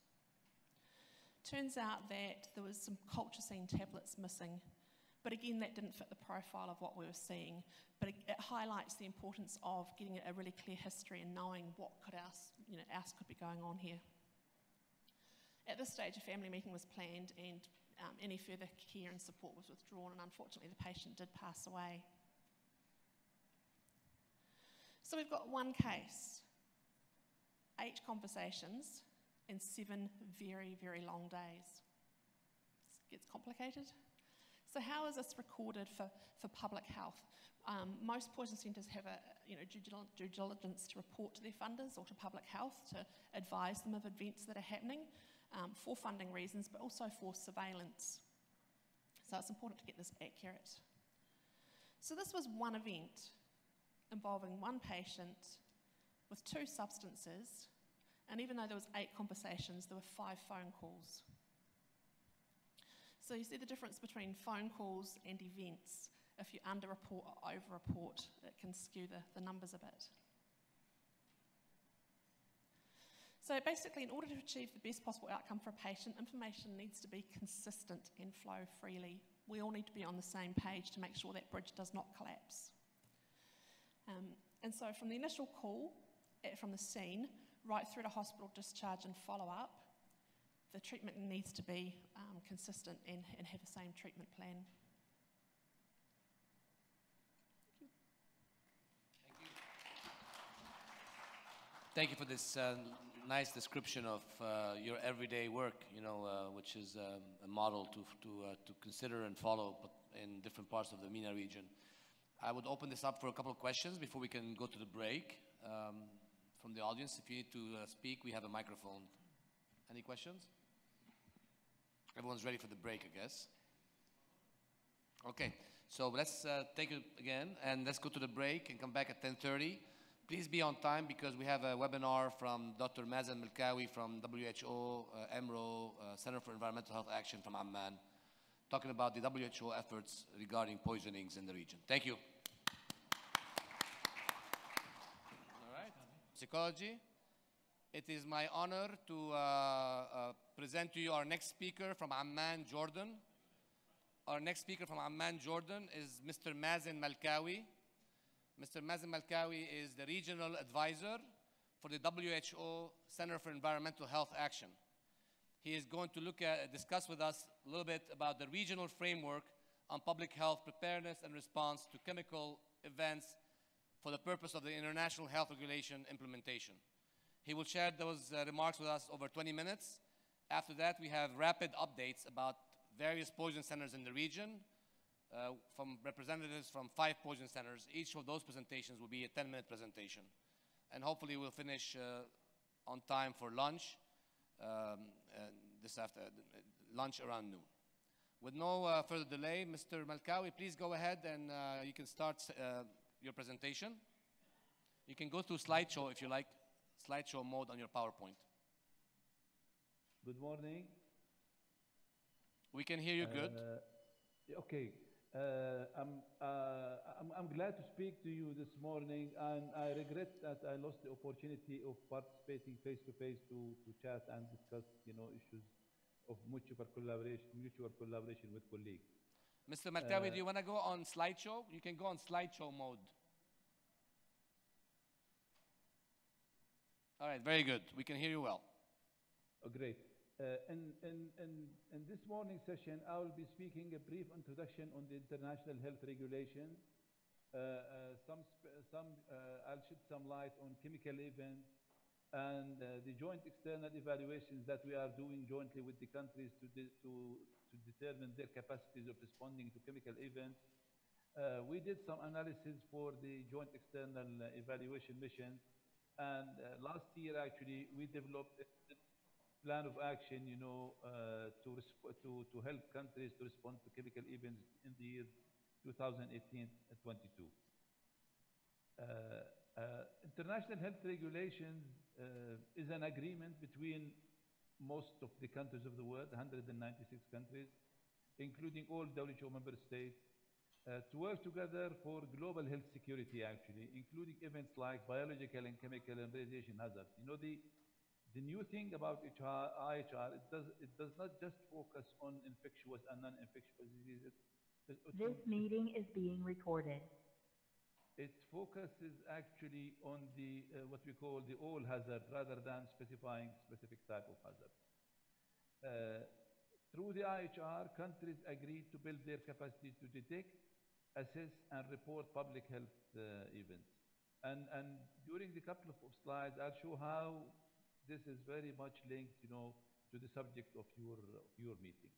Turns out that there was some colchicine tablets missing, But again, that didn't fit the profile of what we were seeing. But it highlights the importance of getting a really clear history and knowing what else could be going on here. At this stage, a family meeting was planned and any further care and support was withdrawn, and unfortunately the patient did pass away. So we've got one case, 8 conversations, and 7 very, very long days. It gets complicated. So how is this recorded for public health? Most poison centres have due diligence to report to their funders or to public health to advise them of events that are happening for funding reasons, but also for surveillance. So it's important to get this accurate. So this was one event involving one patient with 2 substances, and even though there was 8 conversations, there were 5 phone calls. So you see the difference between phone calls and events. If you under-report or over-report, it can skew the numbers a bit. So basically, in order to achieve the best possible outcome for a patient, information needs to be consistent and flow freely. We all need to be on the same page to make sure that bridge does not collapse. And so from the initial call, from the scene, right through to hospital discharge and follow-up, the treatment needs to be consistent and have the same treatment plan. Thank you for this nice description of your everyday work, which is a model to consider and follow in different parts of the MENA region. I would open this up for a couple of questions before we can go to the break. From the audience, if you need to speak, we have a microphone. Any questions? Everyone's ready for the break, I guess. Okay, so let's take it again, and let's go to the break and come back at 10:30. Please be on time because we have a webinar from Dr. Mazen Melkawi from WHO, EMRO, Center for Environmental Health Action from Amman, talking about the WHO efforts regarding poisonings in the region. Thank you. All right, psychology. It is my honor to present to you our next speaker from Amman, Jordan. Our next speaker from Amman, Jordan is Mr. Mazen Melkawi. Mr. Mazen Melkawi is the regional advisor for the WHO Center for Environmental Health Action. He is going to discuss with us a little bit about the regional framework on public health preparedness and response to chemical events for the purpose of the international health regulation implementation. He will share those remarks with us over 20 minutes. After that, we have rapid updates about various poison centers in the region from representatives from 5 poison centers. Each of those presentations will be a 10-minute presentation. And hopefully we'll finish on time for lunch lunch around noon. With no further delay, Mr. Melkawi, please go ahead and you can start your presentation. You can go to slideshow if you like. Slideshow mode on your PowerPoint. Good morning. We can hear you good. Okay. I'm glad to speak to you this morning, and I regret that I lost the opportunity of participating face-to-face to chat and discuss, issues of mutual collaboration with colleagues. Mr. Melkawi, do you want to go on slideshow? You can go on slideshow mode. All right, very good. We can hear you well. Oh, great. In this morning session, I will be speaking a brief introduction on the international health regulation. I'll shed some light on chemical events and the joint external evaluations that we are doing jointly with the countries to determine their capacities of responding to chemical events. We did some analysis for the joint external evaluation mission. And last year, actually, we developed a plan of action, to help countries to respond to chemical events in the years 2018 and 22. International health regulations is an agreement between most of the countries of the world, 196 countries, including all WHO member states, to work together for global health security, actually, including events like biological and chemical and radiation hazards. The new thing about IHR, it does not just focus on infectious and non-infectious diseases. This meeting is being recorded. It focuses actually on the what we call the all hazard rather than specifying specific type of hazard. Through the IHR, countries agreed to build their capacity to detect, assess, and report public health events. And during the couple of slides, I'll show how this is very much linked, to the subject of your meeting.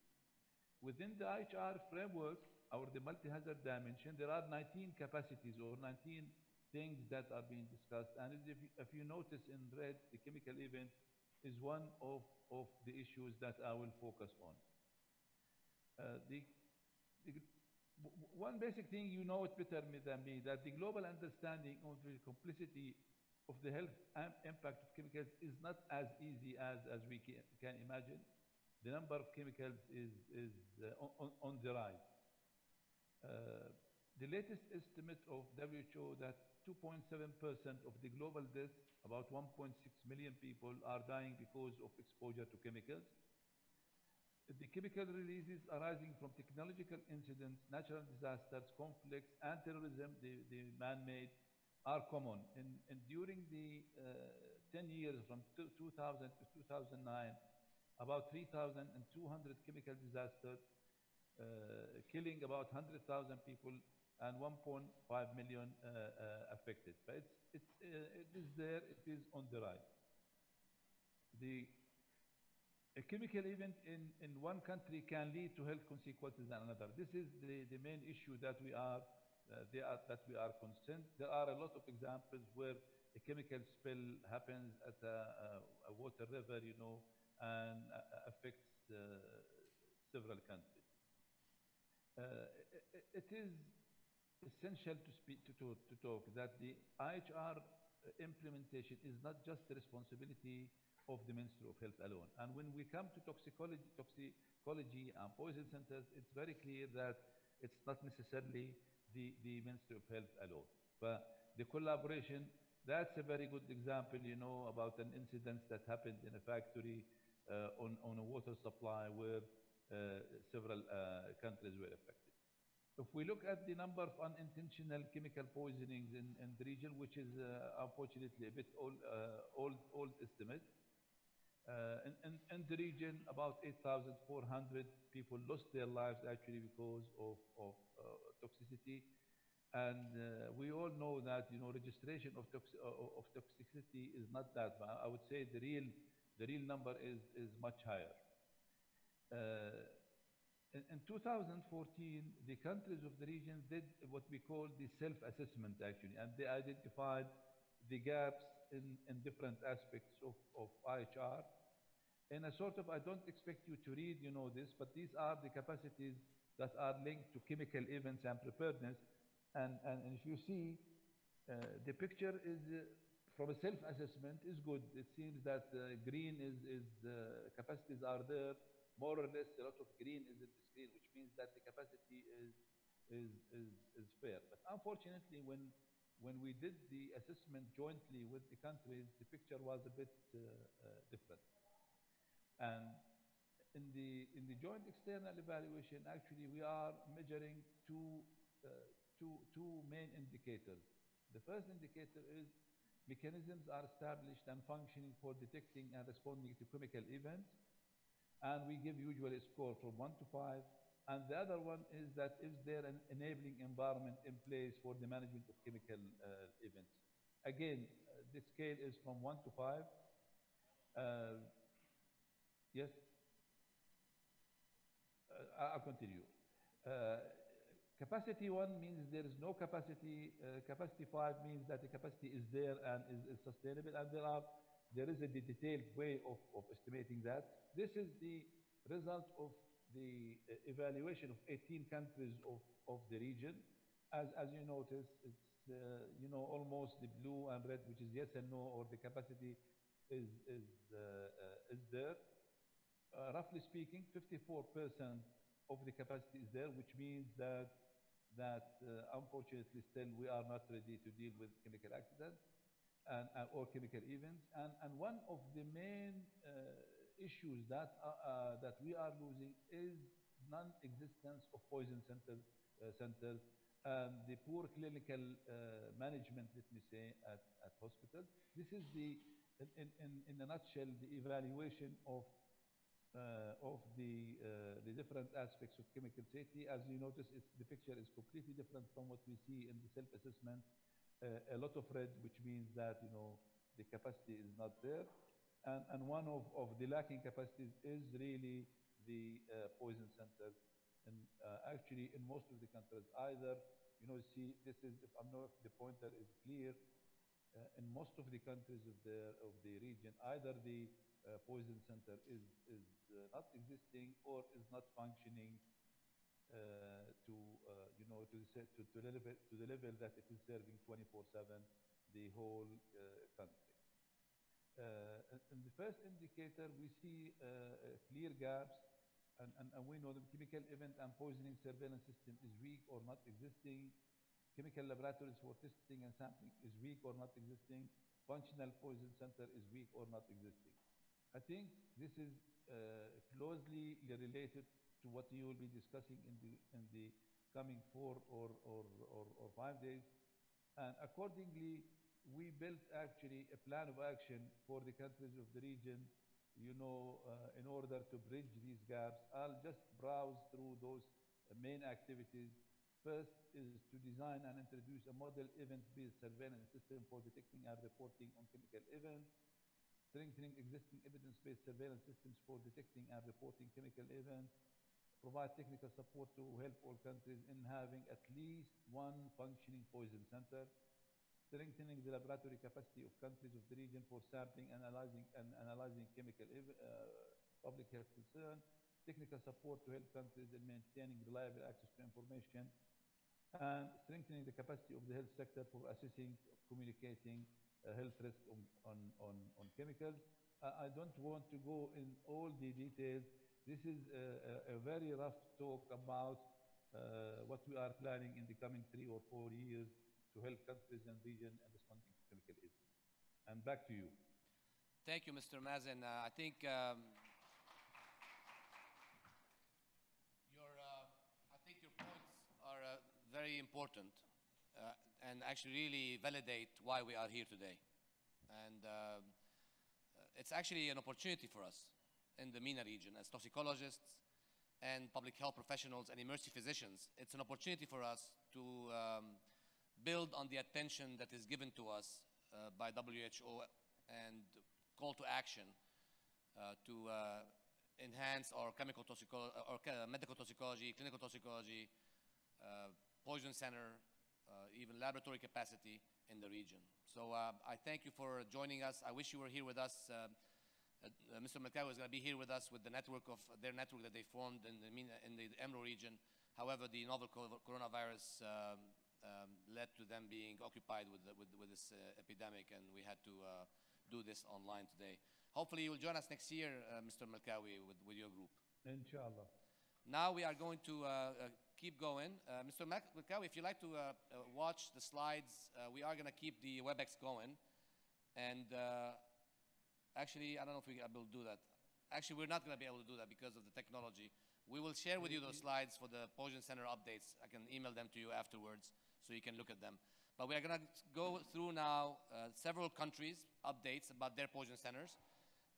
Within the IHR framework, or the multi-hazard dimension, there are 19 capacities or 19 things that are being discussed. And if you notice in red, the chemical event is one of the issues that I will focus on. One basic thing you know it better than me, that the global understanding of the complexity of the health impact of chemicals is not as easy as we can imagine. The number of chemicals is on the rise. The latest estimate of WHO that 2.7% of the global deaths, about 1.6 million people, are dying because of exposure to chemicals. The chemical releases arising from technological incidents, natural disasters, conflicts, and terrorism, the man-made, are common. And during the 10 years from 2000 to 2009, about 3,200 chemical disasters, killing about 100,000 people and 1.5 million affected. But it is there, it is on the rise. A chemical event in one country can lead to health consequences in another. This is the main issue that we are concerned. There are a lot of examples where a chemical spill happens at a water river, and affects several countries. It is essential to talk that the IHR implementation is not just the responsibility of the Ministry of Health alone. And when we come to toxicology and poison centers, it's very clear that it's not necessarily the Ministry of Health alone. But the collaboration, that's a very good example, about an incident that happened in a factory on a water supply where several countries were affected. If we look at the number of unintentional chemical poisonings in the region, which is unfortunately a bit old estimate, in the region, about 8,400 people lost their lives actually because of toxicity. And we all know that registration of toxicity is not that bad. I would say the real number is much higher. In 2014, the countries of the region did what we call the self-assessment actually, and they identified the gaps in different aspects of IHR. And I don't expect you to read, this, but these are the capacities that are linked to chemical events and preparedness. And if you see, the picture is, from a self-assessment, is good. It seems that green capacities are there, more or less. A lot of green is in the screen, which means that the capacity is fair. But unfortunately, when we did the assessment jointly with the countries, the picture was a bit different. And in the joint external evaluation, actually, we are measuring two main indicators. The first indicator is mechanisms are established and functioning for detecting and responding to chemical events, and we give usually a score from 1 to 5. And the other one is that is there an enabling environment in place for the management of chemical events. Again, the scale is from 1 to 5. Yes? I'll continue. Capacity 1 means there is no capacity. Capacity 5 means that the capacity is there and is sustainable, and there is a detailed way of estimating that. This is the result of the evaluation of 18 countries of the region. As you notice, it's almost the blue and red, which is yes and no, or the capacity is there. Roughly speaking, 54% of the capacity is there, which means that unfortunately still we are not ready to deal with chemical accidents or chemical events. And one of the main issues that we are losing is non-existence of poison centers, and the poor clinical management, let me say, at hospitals. This is in a nutshell, the evaluation of the different aspects of chemical safety. As you notice, the picture is completely different from what we see in the self-assessment. A lot of red, which means that the capacity is not there, and one of the lacking capacities is really the poison centers. And actually, in most of the countries, either see this is, if I know if the pointer is clear, in most of the countries of the region, either the poison center is not existing or is not functioning to the level that it is serving 24/7 the whole country. In the first indicator, we see clear gaps, and we know the chemical event and poisoning surveillance system is weak or not existing. Chemical laboratories for testing and sampling is weak or not existing. Functional poison center is weak or not existing. I think this is closely related to what you will be discussing in the coming 4 or 5 days. And accordingly, we built actually a plan of action for the countries of the region, in order to bridge these gaps. I'll just browse through those main activities. First is to design and introduce a model event-based surveillance system for detecting and reporting on chemical events, strengthening existing evidence-based surveillance systems for detecting and reporting chemical events, provide technical support to help all countries in having at least one functioning poison center, strengthening the laboratory capacity of countries of the region for sampling and analyzing chemical public health concern, technical support to help countries in maintaining reliable access to information, and strengthening the capacity of the health sector for assessing, communicating health risks on chemicals. I don't want to go in all the details. This is a very rough talk about what we are planning in the coming 3 or 4 years to help countries and region in responding to chemical events. And back to you. Thank you, Mr. Mazen. I think your points are very important and actually really validate why we are here today. And it's actually an opportunity for us in the MENA region as toxicologists and public health professionals and emergency physicians. It's an opportunity for us to build on the attention that is given to us by WHO and call to action to enhance our chemical toxicology, or medical toxicology, clinical toxicology, poison center, even laboratory capacity in the region. So I thank you for joining us. I wish you were here with us. Mr. Melkawi is going to be here with us with the network of their network that they formed in the EMRO region. However, the novel coronavirus led to them being occupied with this epidemic, and we had to do this online today. Hopefully you will join us next year, Mr. Melkawi, with your group. Inshallah. Now we are going to keep going. Mr. Melkawi, if you'd like to watch the slides, we are going to keep the WebEx going. And actually, I don't know if we'll be able to do that. Actually, we're not going to be able to do that because of the technology. We will share with you those slides for the Poison Center updates. I can email them to you afterwards so you can look at them. But we are going to go through now several countries' updates about their poison centers.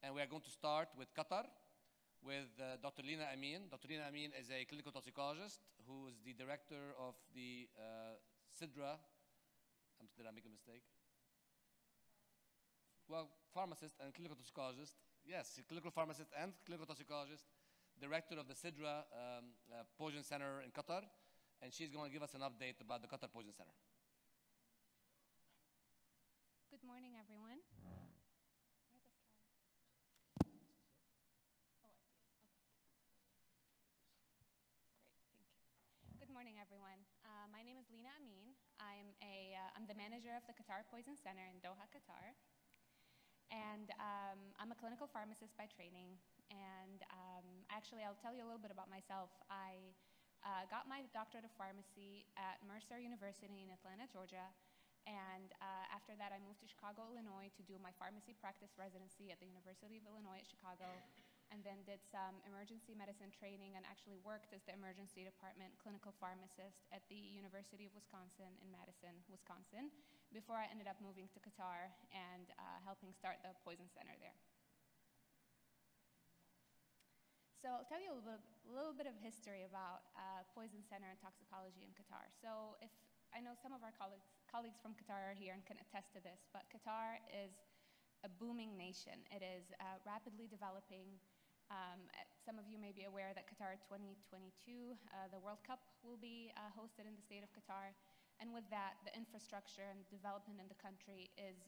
And we are going to start with Qatar, with Dr. Lina Amin. Dr. Lina Amin is a clinical toxicologist who is the director of the SIDRA. Did I make a mistake? Well, pharmacist and clinical toxicologist. Yes, clinical pharmacist and clinical toxicologist, director of the SIDRA Poison Center in Qatar. And she's going to give us an update about the Qatar Poison Center. Good morning, everyone. Good morning, everyone. My name is Lina Amin. I'm the manager of the Qatar Poison Center in Doha, Qatar. And I'm a clinical pharmacist by training. And actually, I'll tell you a little bit about myself. I got my doctorate of pharmacy at Mercer University in Atlanta, Georgia. And after that, I moved to Chicago, Illinois to do my pharmacy practice residency at the University of Illinois at Chicago. and then did some emergency medicine training and actually worked as the emergency department clinical pharmacist at the University of Wisconsin in Madison, Wisconsin, before I ended up moving to Qatar and helping start the Poison Center there. So I'll tell you a little bit of history about Poison Center and toxicology in Qatar. So I know some of our colleagues from Qatar are here and can attest to this, but Qatar is a booming nation. It is rapidly developing. Some of you may be aware that Qatar 2022, the World Cup will be hosted in the state of Qatar. And with that, the infrastructure and development in the country is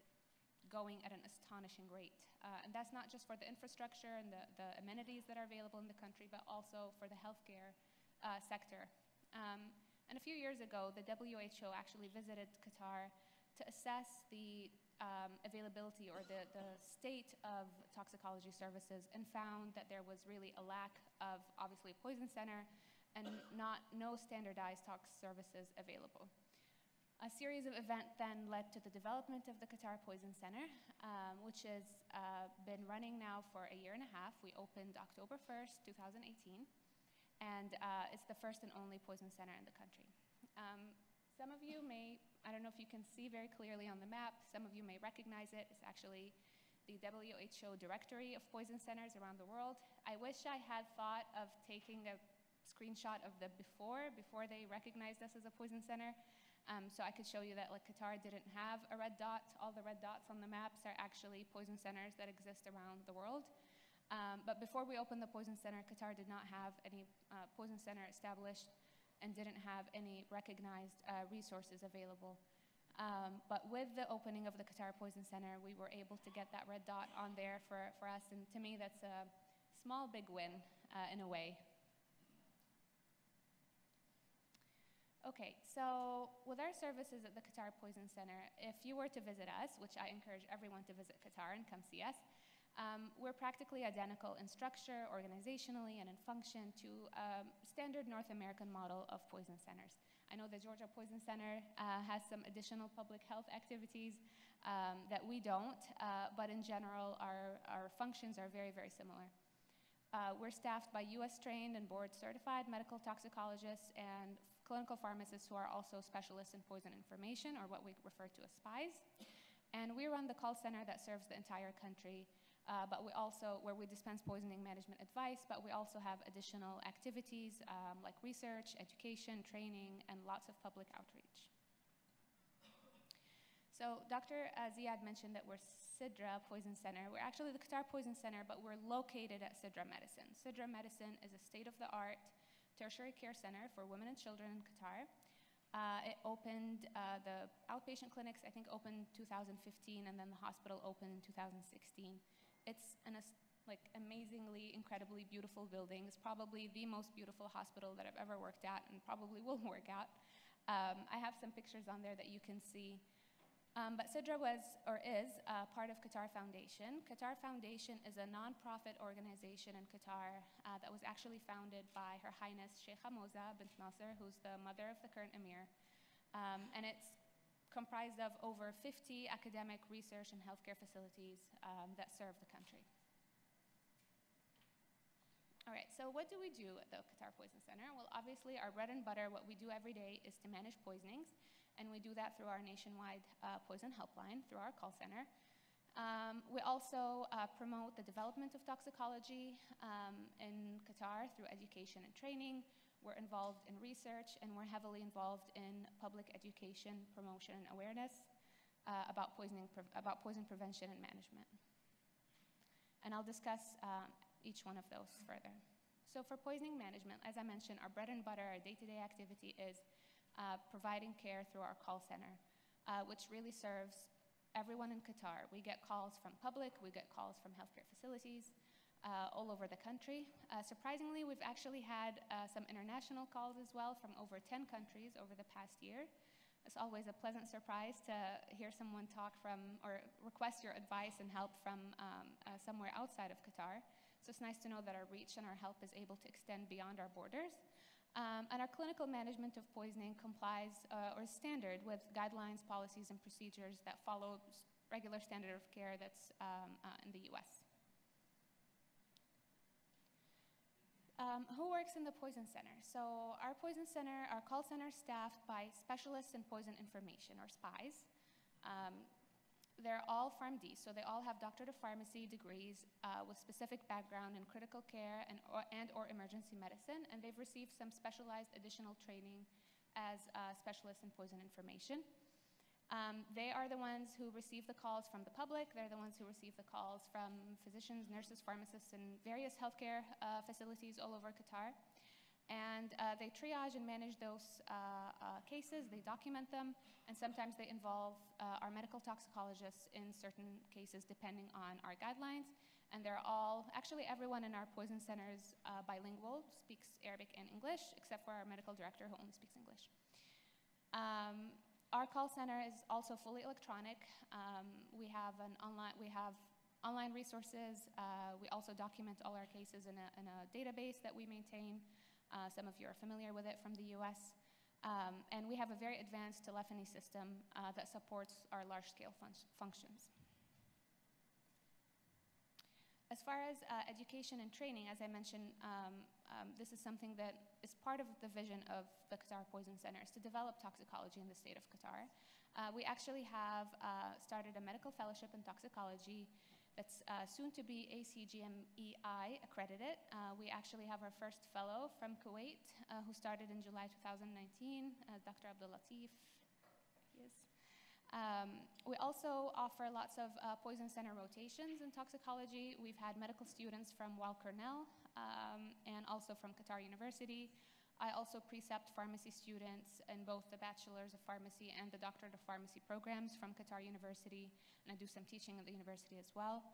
going at an astonishing rate. And that's not just for the infrastructure and the amenities that are available in the country, but also for the healthcare sector. And a few years ago, the WHO actually visited Qatar to assess the availability or the state of toxicology services, and found that there was really a lack of, obviously, a poison center and no standardized tox services available. A series of events then led to the development of the Qatar Poison Center, which has been running now for a year and a half. We opened October 1st, 2018, and it's the first and only poison center in the country. Some of you may, I don't know if you can see very clearly on the map, some of you may recognize it. It's actually the WHO directory of poison centers around the world. I wish I had thought of taking a screenshot of the before they recognized us as a poison center, so I could show you that like Qatar didn't have a red dot. All the red dots on the maps are actually poison centers that exist around the world. But before we opened the poison center, Qatar did not have any poison center established and didn't have any recognized resources available. But with the opening of the Qatar Poison Center, we were able to get that red dot on there for us, and to me that's a small big win in a way. Okay, so with our services at the Qatar Poison Center, if you were to visit us, which I encourage everyone to visit Qatar and come see us, we're practically identical in structure, organizationally, and in function to a standard North American model of poison centers. I know the Georgia Poison Center has some additional public health activities that we don't, but in general, our functions are very, very similar. We're staffed by US-trained and board-certified medical toxicologists and clinical pharmacists who are also specialists in poison information, or what we refer to as SPIs. And we run the call center that serves the entire country, but we also, where we dispense poisoning management advice, but we also have additional activities like research, education, training, and lots of public outreach. So Dr. Ziad mentioned that we're Sidra Poison Center. We're actually the Qatar Poison Center, but we're located at Sidra Medicine. Sidra Medicine is a state-of-the-art tertiary care center for women and children in Qatar. It opened, the outpatient clinics, I think, opened 2015, and then the hospital opened in 2016. It's an amazingly, incredibly beautiful building. It's probably the most beautiful hospital that I've ever worked at and probably will work at. I have some pictures on there that you can see. But Sidra was, or is, part of Qatar Foundation. Qatar Foundation is a non-profit organization in Qatar that was actually founded by Her Highness Sheikha Moza bint Nasser, who's the mother of the current emir. And it's comprised of over 50 academic research and healthcare facilities that serve the country. All right, so what do we do at the Qatar Poison Center? Well, obviously, our bread and butter, what we do every day, is to manage poisonings. And we do that through our nationwide poison helpline, through our call center. We also promote the development of toxicology in Qatar through education and training. We're involved in research, and we're heavily involved in public education, promotion, and awareness about poison prevention and management. And I'll discuss each one of those further. So for poisoning management, as I mentioned, our bread and butter, our day-to-day activity is providing care through our call center, which really serves everyone in Qatar. We get calls from public, we get calls from healthcare facilities all over the country. Surprisingly, we've actually had some international calls as well from over 10 countries over the past year. It's always a pleasant surprise to hear someone talk from or request your advice and help from somewhere outside of Qatar. So it's nice to know that our reach and our help is able to extend beyond our borders. And our clinical management of poisoning complies or is standard with guidelines, policies, and procedures that follow regular standard of care that's in the US. Who works in the Poison Center? So our Poison Center, our call center is staffed by specialists in poison information, or SPIs. They're all PharmDs, so they all have doctorate of pharmacy degrees with specific background in critical care and or emergency medicine, and they've received some specialized additional training as specialists in poison information. They are the ones who receive the calls from the public. They're the ones who receive the calls from physicians, nurses, pharmacists, and various healthcare facilities all over Qatar. And they triage and manage those cases, they document them, and sometimes they involve our medical toxicologists in certain cases depending on our guidelines. And they're all, actually everyone in our poison center is bilingual, speaks Arabic and English, except for our medical director who only speaks English. Our call center is also fully electronic. We have online resources. We also document all our cases in a database that we maintain. Some of you are familiar with it from the US. And we have a very advanced telephony system that supports our large-scale functions. As far as education and training, as I mentioned, this is something that is part of the vision of the Qatar Poison Center, is to develop toxicology in the state of Qatar. We actually have started a medical fellowship in toxicology that's soon to be ACGMEI accredited. We actually have our first fellow from Kuwait who started in July 2019, Dr. Abdul Latif. Yes. We also offer lots of poison center rotations in toxicology. We've had medical students from Weill Cornell and also from Qatar University. I also precept pharmacy students in both the Bachelor's of Pharmacy and the Doctorate of Pharmacy programs from Qatar University, and I do some teaching at the university as well.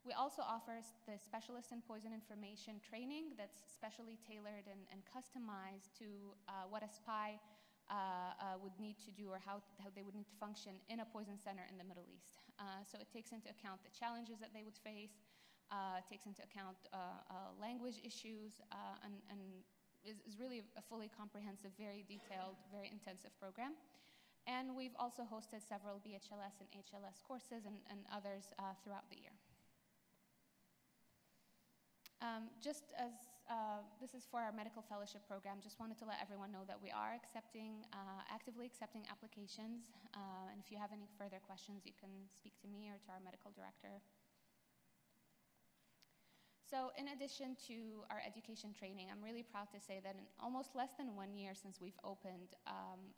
We also offer the Specialist in Poison Information training that's specially tailored and customized to what a SPI would need to do, or how they would need to function in a poison center in the Middle East. So it takes into account the challenges that they would face, takes into account language issues, and is really a fully comprehensive, very detailed, very intensive program. And we've also hosted several BHLS and HLS courses and others throughout the year. Just as this is for our medical fellowship program, just wanted to let everyone know that we are actively accepting applications. And if you have any further questions, you can speak to me or to our medical director. So in addition to our education training, I'm really proud to say that in almost less than 1 year since we've opened,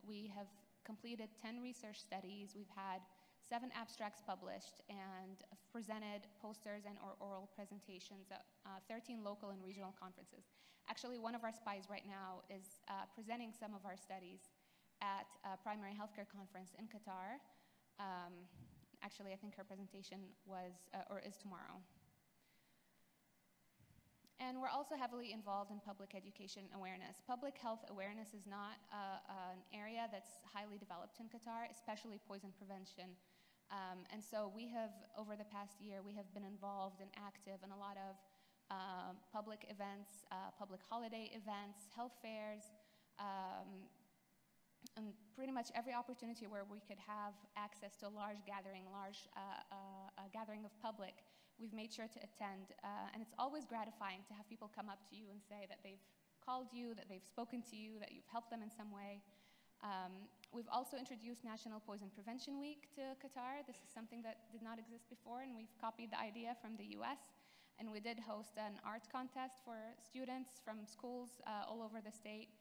we have completed 10 research studies. We've had 7 abstracts published and presented posters and or oral presentations at 13 local and regional conferences. Actually, one of our SPIs right now is presenting some of our studies at a primary healthcare conference in Qatar. Actually, I think her presentation was or is tomorrow. And we're also heavily involved in public education awareness. Public health awareness is not an area that's highly developed in Qatar, especially poison prevention. And so we have, over the past year, we have been involved and active in a lot of public events, public holiday events, health fairs, and pretty much every opportunity where we could have access to a large gathering, gathering of public, we've made sure to attend. And it's always gratifying to have people come up to you and say that they've called you, that they've spoken to you, that you've helped them in some way. We've also introduced National Poison Prevention Week to Qatar. This is something that did not exist before, and we've copied the idea from the US. And we did host an art contest for students from schools all over the state.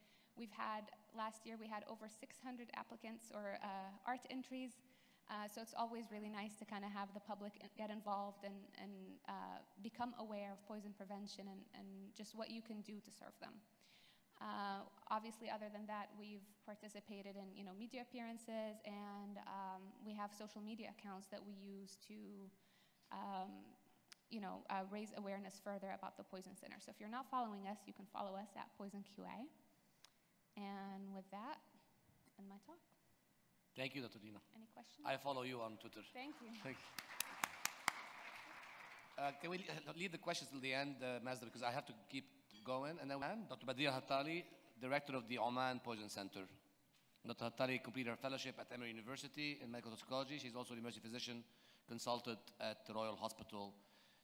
Last year we had over 600 applicants or art entries. So it's always really nice to kind of have the public get involved and become aware of poison prevention and just what you can do to serve them. Obviously, other than that, we've participated in media appearances, and we have social media accounts that we use to raise awareness further about the Poison Center. So if you're not following us, you can follow us at Poison QA. And with that, end my talk. Thank you, Dr. Dina. Any questions? I follow you on Twitter. Thank you. Thank you. Can we leave the questions till the end, Mazda, because I have to keep going. And then Dr. Badia Hattali, Director of the Oman Poison Center. Dr. Hattali completed her fellowship at Emory University in medical toxicology. She's also an emergency physician consultant at the Royal Hospital.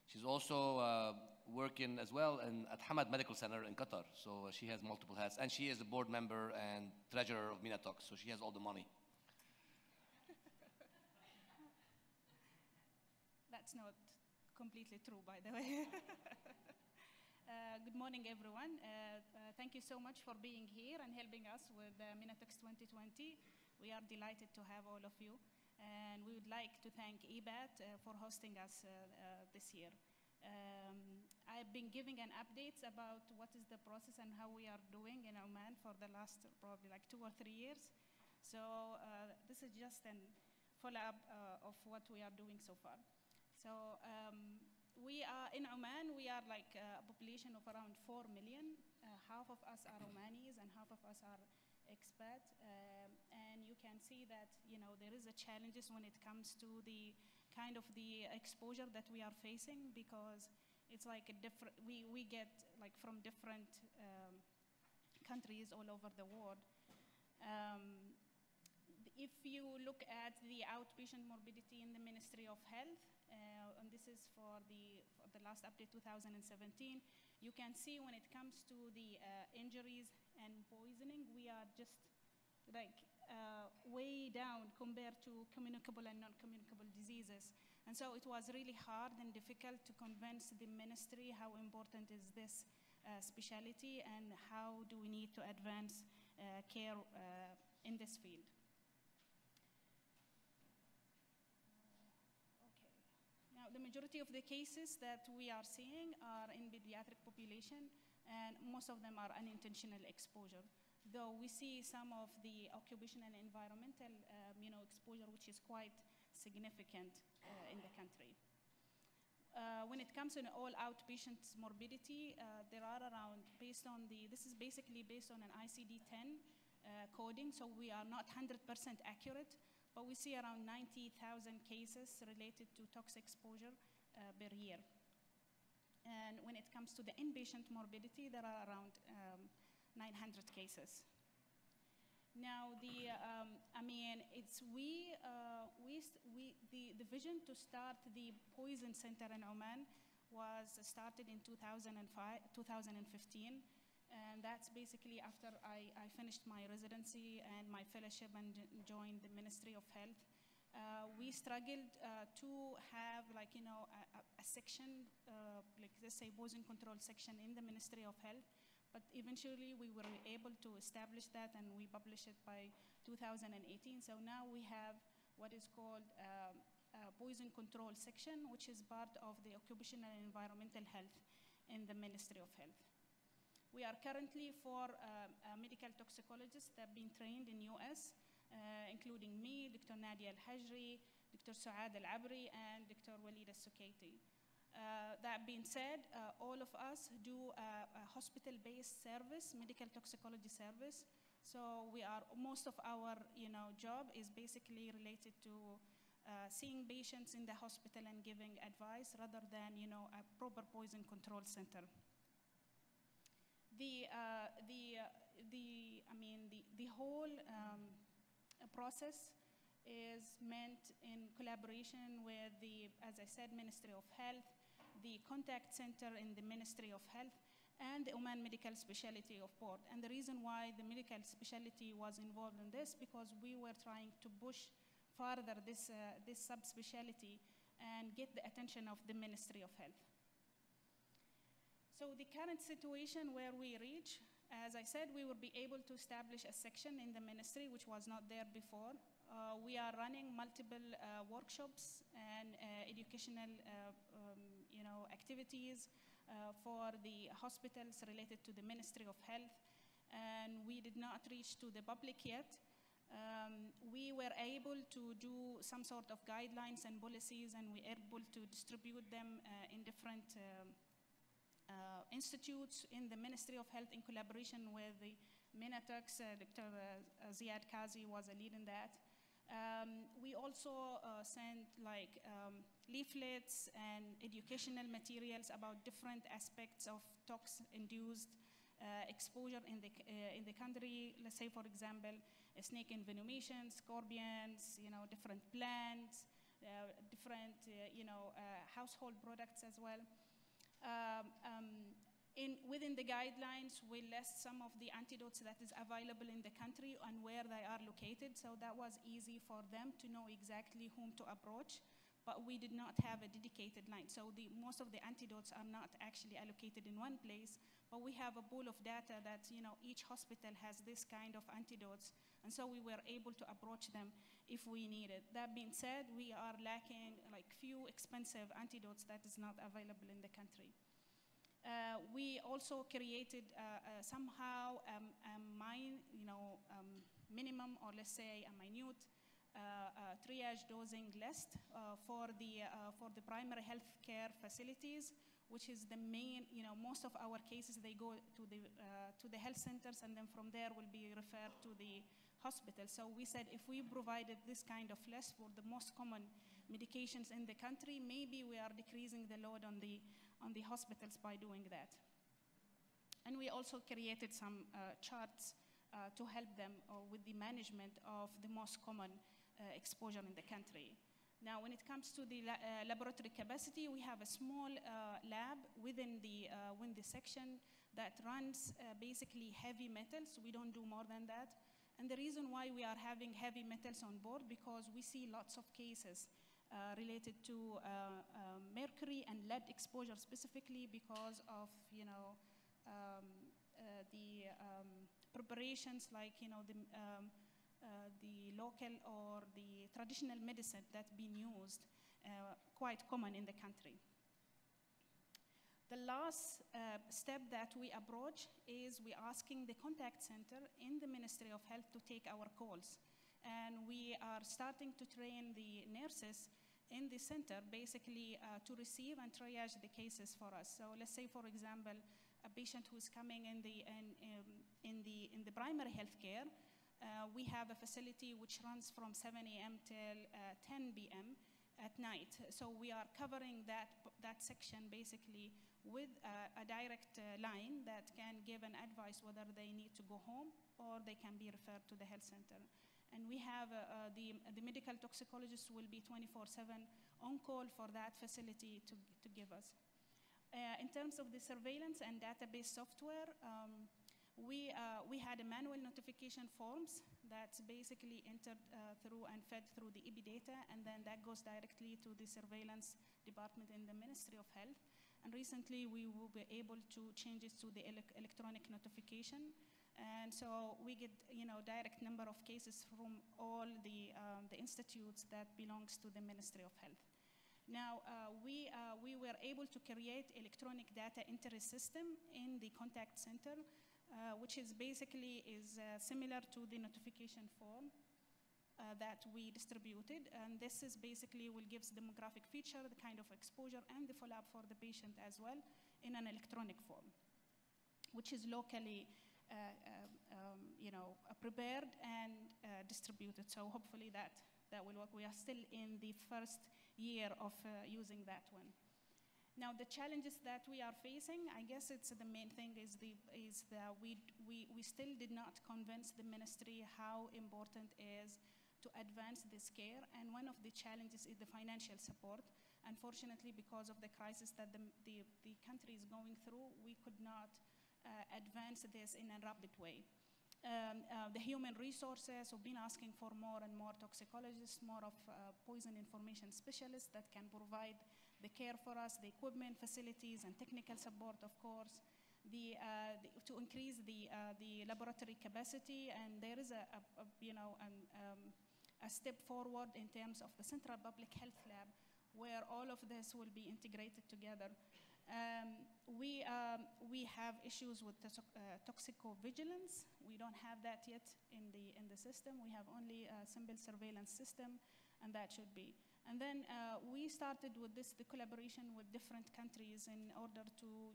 She's also working as well at Hamad Medical Center in Qatar. So she has multiple hats. And she is a board member and treasurer of MENATOX. So she has all the money. That's not completely true, by the way. Good morning, everyone. Thank you so much for being here and helping us with MENATOX 2020. We are delighted to have all of you. And we would like to thank EBAT for hosting us this year. I've been giving an updates about what is the process and how we are doing in Oman for the last probably like 2 or 3 years. So this is just a follow-up of what we are doing so far. So we are in Oman, we are like a population of around 4 million. Half of us are Omanis and half of us are expat. And you can see that, you know, there is a challenges when it comes to the kind of the exposure that we are facing, because it's like a different, we get like from different countries all over the world. If you look at the outpatient morbidity in the Ministry of Health, and this is for the last update 2017, you can see when it comes to the injuries and poisoning, we are just like way down compared to communicable and non-communicable diseases. And so it was really hard and difficult to convince the ministry how important is this specialty and how do we need to advance care in this field. Now, the majority of the cases that we are seeing are in pediatric population, and most of them are unintentional exposure. Though we see some of the occupational and environmental exposure, which is quite significant in the country. When it comes to all outpatient morbidity, there are around, this is basically based on an ICD-10 coding, so we are not 100% accurate, but we see around 90,000 cases related to toxic exposure per year. And when it comes to the inpatient morbidity, there are around 900 cases. Now, the vision to start the poison center in Oman was started in 2015, and that's basically after I finished my residency and my fellowship and joined the Ministry of Health. We struggled to have a section, like let's say poison control section in the Ministry of Health. But eventually, we were able to establish that, and we published it by 2018. So now we have what is called a poison control section, which is part of the occupational and environmental health in the Ministry of Health. We are currently 4 medical toxicologists that have been trained in US, including me, Dr. Nadia Al-Hajri, Dr. Suad Al-Abri, and Dr. Walid Al-Sukaiti. That being said, all of us do a hospital-based service, medical toxicology service. So most of our job is basically related to seeing patients in the hospital and giving advice rather than a proper poison control center. The whole process is meant in collaboration with the, as I said, Ministry of Health, the contact center in the Ministry of Health, and the Oman Medical Specialty of Board. And the reason why the medical specialty was involved in this, because we were trying to push further this subspecialty and get the attention of the Ministry of Health. So the current situation where we reach, as I said, we will be able to establish a section in the ministry which was not there before. We are running multiple workshops and educational activities for the hospitals related to the Ministry of Health, and we did not reach to the public yet. We were able to do some sort of guidelines and policies, and we were able to distribute them in different institutes in the Ministry of Health in collaboration with the MENATOX. Dr. Ziad Kazi was a lead in that. We also sent leaflets and educational materials about different aspects of tox-induced exposure in the country. Let's say, for example, snake envenomation, scorpions, different plants, different, household products as well. Within the guidelines, we list some of the antidotes that is available in the country and where they are located, so that was easy for them to know exactly whom to approach. But we did not have a dedicated line. So most of the antidotes are not actually allocated in one place, but we have a pool of data that each hospital has this kind of antidotes, and so we were able to approach them if we needed. That being said, we are lacking like few expensive antidotes that is not available in the country. We also created somehow minimum, or let's say a minute triage dosing list for the primary health care facilities, which is the main, most of our cases, they go to the health centers, and then from there will be referred to the hospital. So we said if we provided this kind of list for the most common medications in the country, maybe we are decreasing the load on the hospitals by doing that. And we also created some charts to help them with the management of the most common exposure in the country. Now, when it comes to the laboratory capacity, we have a small lab within the section that runs basically heavy metals. We don't do more than that. And the reason why we are having heavy metals on board, because we see lots of cases related to mercury and lead exposure, specifically because of the preparations, like the local or the traditional medicine that's been used, quite common in the country. The last step that we approach is we asking the contact center in the Ministry of Health to take our calls. And we are starting to train the nurses in the center, basically to receive and triage the cases for us. So let's say, for example, a patient who's coming in the primary health care, we have a facility which runs from 7 a.m. till 10 p.m. at night. So we are covering that section basically with a direct line that can give an advice whether they need to go home or they can be referred to the health center. And we have the medical toxicologist will be 24/7 on call for that facility to give us. In terms of the surveillance and database software, we had a manual notification forms that's basically entered through and fed through the EB data, and then that goes directly to the surveillance department in the Ministry of Health. And recently we will be able to change it to the electronic notification. And so we get direct number of cases from all the institutes that belongs to the Ministry of Health. Now, we were able to create electronic data entry system in the contact center, which is basically similar to the notification form that we distributed. And this is basically will give demographic feature, the kind of exposure, and the follow-up for the patient as well in an electronic form, which is locally prepared and distributed. So hopefully that will work. We are still in the first year of using that one. Now, the challenges that we are facing, I guess it's the main thing is that we still did not convince the ministry how important is to advance this care, and one of the challenges is the financial support. Unfortunately, because of the crisis that the country is going through, we could not advance this in a rapid way. The human resources have been asking for more and more toxicologists, more of poison information specialists that can provide the care for us, the equipment, facilities, and technical support, of course, to increase the laboratory capacity. And there is a step forward in terms of the Central Public Health Lab, where all of this will be integrated together. We have issues with toxicovigilance. We don't have that yet in the system. We have only a simple surveillance system, and that should be. And then we started with the collaboration with different countries in order to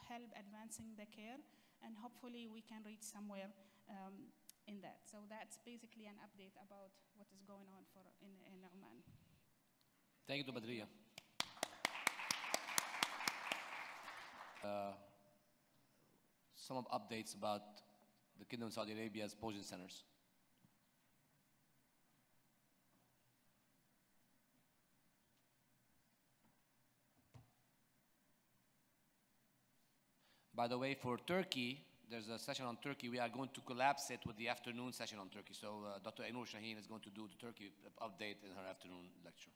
help advancing the care, and hopefully we can reach somewhere in that. So that's basically an update about what is going on in Oman. Thank you, Badriya. Some updates about the Kingdom of Saudi Arabia's poison centers. By the way, for Turkey, there's a session on Turkey. We are going to collapse it with the afternoon session on Turkey. So Dr. Ainur Shaheen is going to do the Turkey update in her afternoon lecture.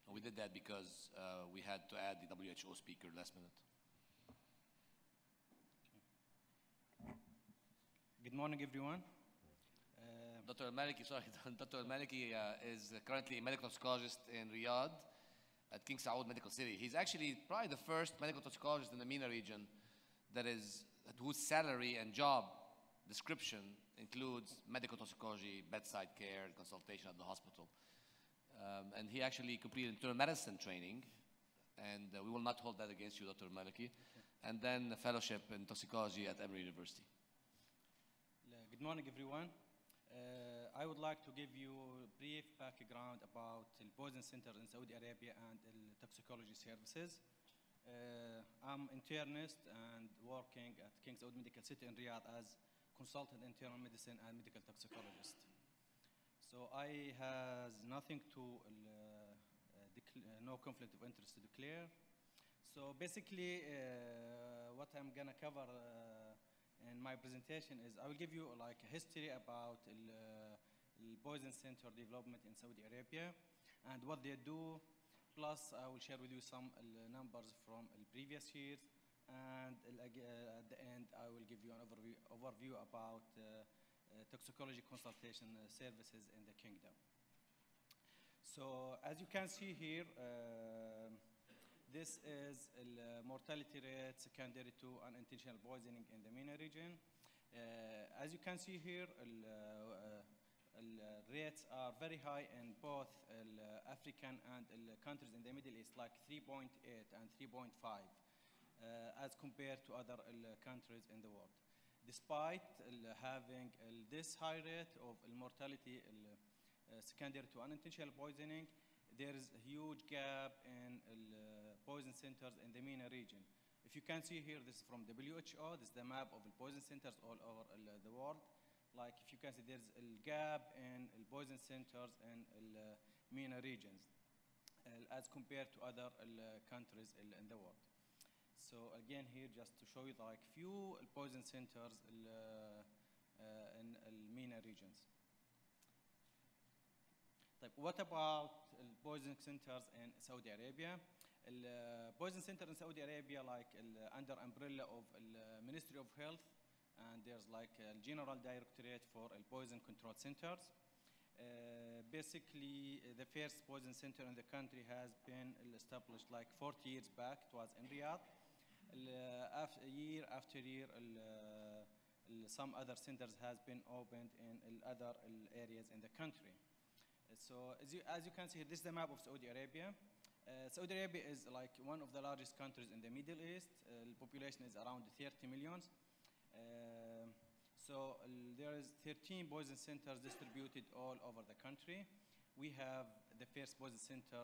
We did that because we had to add the WHO speaker last minute. Good morning, everyone. Dr. Al-Maliki, sorry, Dr. Al-Maliki is currently a medical toxicologist in Riyadh at King Saud Medical City. He's actually probably the first medical toxicologist in the MENA region that is, whose salary and job description includes medical toxicology, bedside care, and consultation at the hospital. And he actually completed internal medicine training, and we will not hold that against you, Dr. Maliki. And then a fellowship in toxicology at Emory University. Good morning, everyone. I would like to give you a brief background about the poison center in Saudi Arabia and the toxicology services. I'm internist and working at King Saud Medical City in Riyadh as consultant internal medicine and medical toxicologist. So I has nothing to, no conflict of interest to declare. So basically, what I'm gonna cover in my presentation is I will give you like a history about the poison center development in Saudi Arabia and what they do. Plus, I will share with you some numbers from the previous years, and at the end, I will give you an overview about toxicology consultation services in the kingdom. So, as you can see here, this is the mortality rate secondary to unintentional poisoning in the MENA region. As you can see here, rates are very high in both African and countries in the Middle East, like 3.8 and 3.5, as compared to other countries in the world. Despite having this high rate of mortality secondary to unintentional poisoning, there is a huge gap in poison centers in the MENA region. If you can see here, this is from WHO. This is the map of the poison centers all over the world. Like if you can see, there's a gap in poison centers in MENA regions as compared to other countries in the world. So again, here just to show you like few poison centers in MENA regions. What about poison centers in Saudi Arabia? Poison center in Saudi Arabia, like under umbrella of the Ministry of Health, and there's like a General Directorate for Poison Control Centers. Basically, the first poison center in the country has been established like 40 years back. It was in Riyadh. Year after year, some other centers has been opened in other areas in the country. So as you can see here, this is the map of Saudi Arabia. Saudi Arabia is like one of the largest countries in the Middle East. The population is around 30 million. So there is 13 poison centers distributed all over the country. We have the first poison center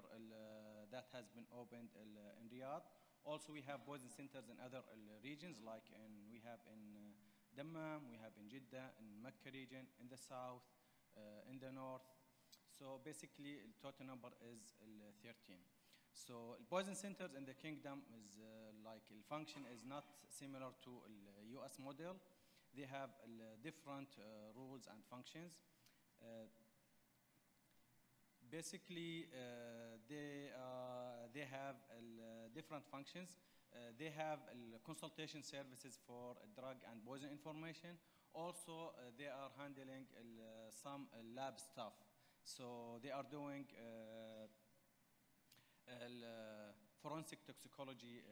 that has been opened in Riyadh. Also, we have poison centers in other regions, like we have in Dammam, we have in Jeddah, in Mecca region, in the south, in the north. So basically, the total number is 13. So poison centers in the kingdom is like the function is not similar to the US model. They have different rules and functions. Basically, they have different functions. They have consultation services for drug and poison information. Also, they are handling some lab stuff. So they are doing forensic toxicology